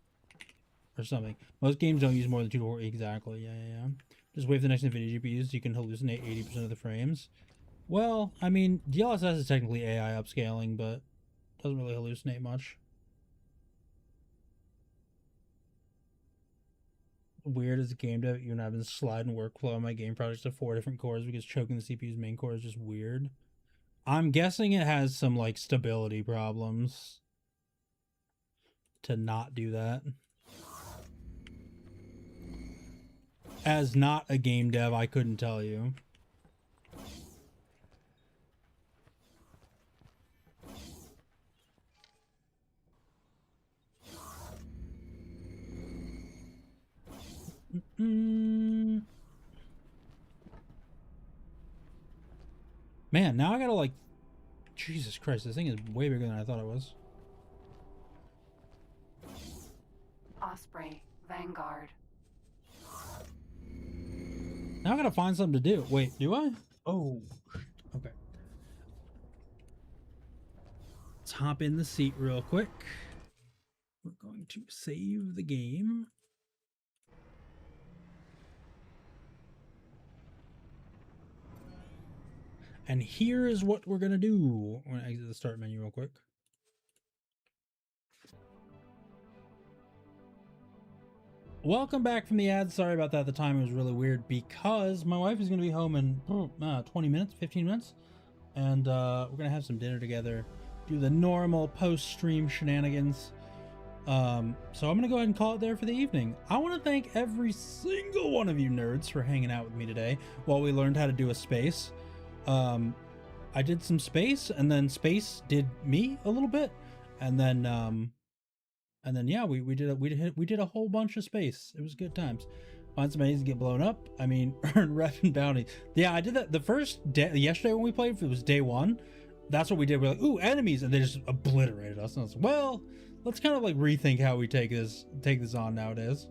or something. Most games don't use more than 2 to 4. Exactly, yeah. Just wait for the next NVIDIA GPUs so you can hallucinate 80% of the frames. Well, I mean, DLSS is technically AI upscaling, but doesn't really hallucinate much. Weird as a game dev, even I've been sliding workflow on my game projects to 4 different cores because choking the CPU's main core is just weird. I'm guessing it has some like stability problems to not do that. As not a game dev, I couldn't tell you. Man, now I gotta like... Jesus Christ, this thing is way bigger than I thought it was. Osprey, Vanguard. Now I gotta find something to do. Wait, do I? Oh, okay. Let's hop in the seat real quick. We're going to save the game. And here is what we're gonna do. I'm gonna exit the start menu real quick. Welcome back from the ads. Sorry about that. The timing was really weird because my wife is gonna be home in 20 minutes, 15 minutes. And we're gonna have some dinner together, do the normal post-stream shenanigans. So I'm gonna go ahead and call it there for the evening. I want to thank every single one of you nerds for hanging out with me today while we learned how to do a space. I did some space, and then space did me a little bit, and then And then yeah, we did a whole bunch of space. It was good times. Find some enemies to get blown up. I mean, earn rep and bounty. Yeah, I did that the first day yesterday when we played. It was day 1. That's what we did. We're like, ooh, enemies, and they just obliterated us. And I was like, well, let's kind of like rethink how we take this on nowadays.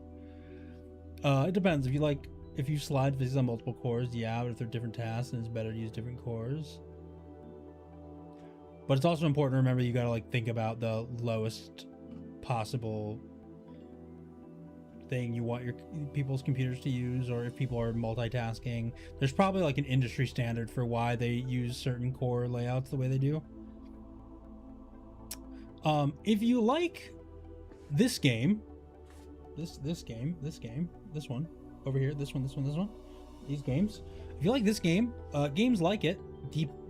It depends. If you slide physics on multiple cores, yeah, but if they're different tasks, then it's better to use different cores. But it's also important to remember you gotta like think about the lowest possible thing you want your people's computers to use, or if people are multitasking. There's probably like an industry standard for why they use certain core layouts the way they do. If you like this game, this one over here, this one, these games, if you like this game, games like it,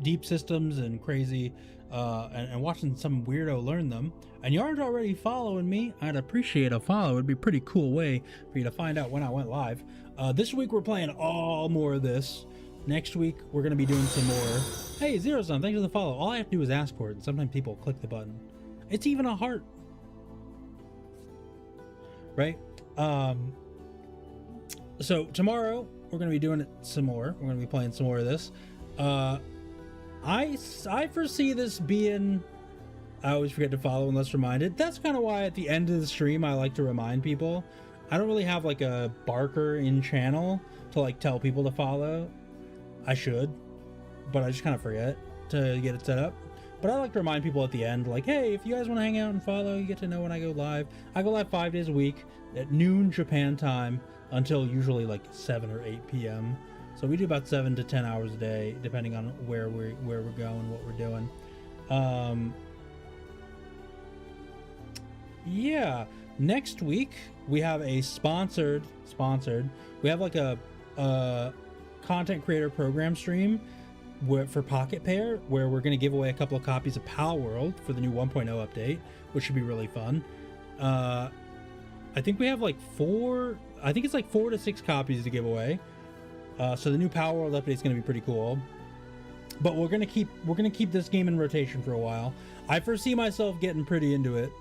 deep systems and crazy, and watching some weirdo learn them, and you aren't already following me, I'd appreciate a follow. It'd be a pretty cool way for you to find out when I went live. This week we're playing all more of this. Next week we're going to be doing some more. Hey, Zero Sun, thanks for the follow. All I have to do is ask for it, and sometimes people click the button. It's even a heart. Right? So tomorrow we're going to be doing it some more. We're going to be playing some more of this. I foresee this being, I always forget to follow unless reminded. That's kind of why at the end of the stream I like to remind people. I don't really have like a barker in channel to like tell people to follow. I should, but I just kind of forget to get it set up. But I like to remind people at the end, like, hey, if you guys want to hang out and follow, you get to know when I go live. I go live 5 days a week at noon Japan time until usually like 7 or 8 p.m. So we do about 7 to 10 hours a day, depending on where we're going, what we're doing. Yeah, next week we have a sponsored. We have like a content creator program stream for Pocket Pair, where we're going to give away a couple of copies of Pal World for the new 1.0 update, which should be really fun. I think we have like 4 to 6 copies to give away. So the new Pal World update is going to be pretty cool. But we're going to keep this game in rotation for a while. I foresee myself getting pretty into it.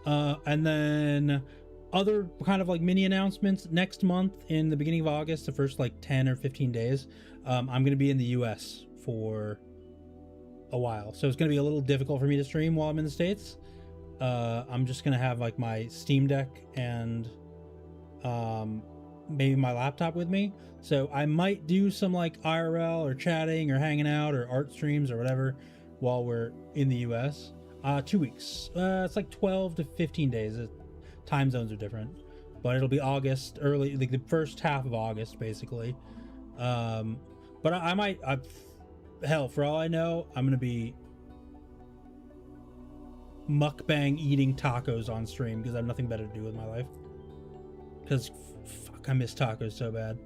And then other kind of like mini announcements next month in the beginning of August, the first like 10 or 15 days. I'm going to be in the US for a while, so it's going to be a little difficult for me to stream while I'm in the States. I'm just going to have like my Steam Deck and maybe my laptop with me, so I might do some like IRL or chatting or hanging out or art streams or whatever while we're in the US. 2 weeks, it's like 12 to 15 days. Time zones are different, but it'll be August, early, like the first half of August basically. But I might, hell, for all I know, I'm gonna be mukbang eating tacos on stream because I have nothing better to do with my life. Because fuck, I miss tacos so bad.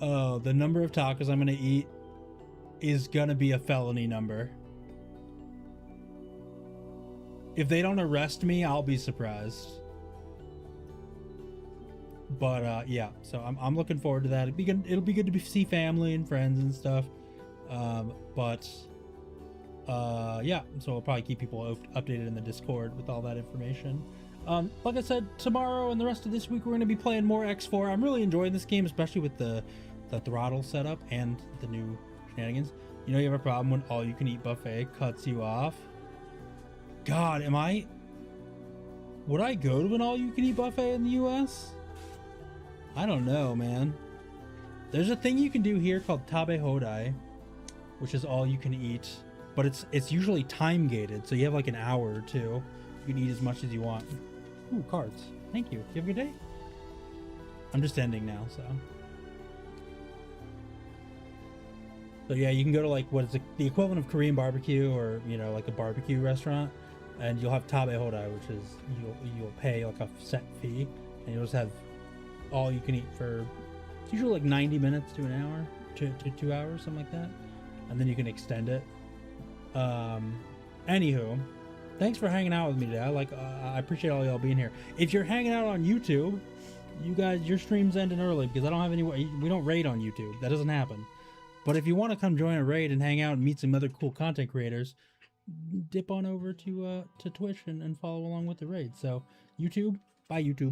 Oh, the number of tacos I'm gonna eat is gonna be a felony number. If they don't arrest me, I'll be surprised. But yeah, so I'm looking forward to that. It'll be good to see family and friends and stuff. Yeah, so I'll probably keep people updated in the Discord with all that information. Like I said, tomorrow and the rest of this week we're going to be playing more X4. I'm really enjoying this game, especially with the throttle setup and the new shenanigans. You know, you have a problem when all you can eat buffet cuts you off. God, would I go to an all you can eat buffet in the US? I don't know, man. There's a thing you can do here called tabe hodai, which is all you can eat, but it's usually time gated, so you have like an hour or two. You can eat as much as you want. Ooh, cards. Thank you. You have a good day? I'm just ending now, so. So yeah, you can go to like what is the equivalent of Korean barbecue, or you know, like a barbecue restaurant, and you'll have tabe hodai, which is you'll pay like a set fee, and you'll just have all you can eat for, it's usually like 90 minutes to an hour to 2 hours, something like that, and then you can extend it. Anywho, thanks for hanging out with me today. I appreciate all y'all being here. If you're hanging out on YouTube, you guys, your stream's ending early because I don't have we don't raid on YouTube. That doesn't happen. But if you want to come join a raid and hang out and meet some other cool content creators, dip on over to Twitch and follow along with the raid. So YouTube, bye YouTube.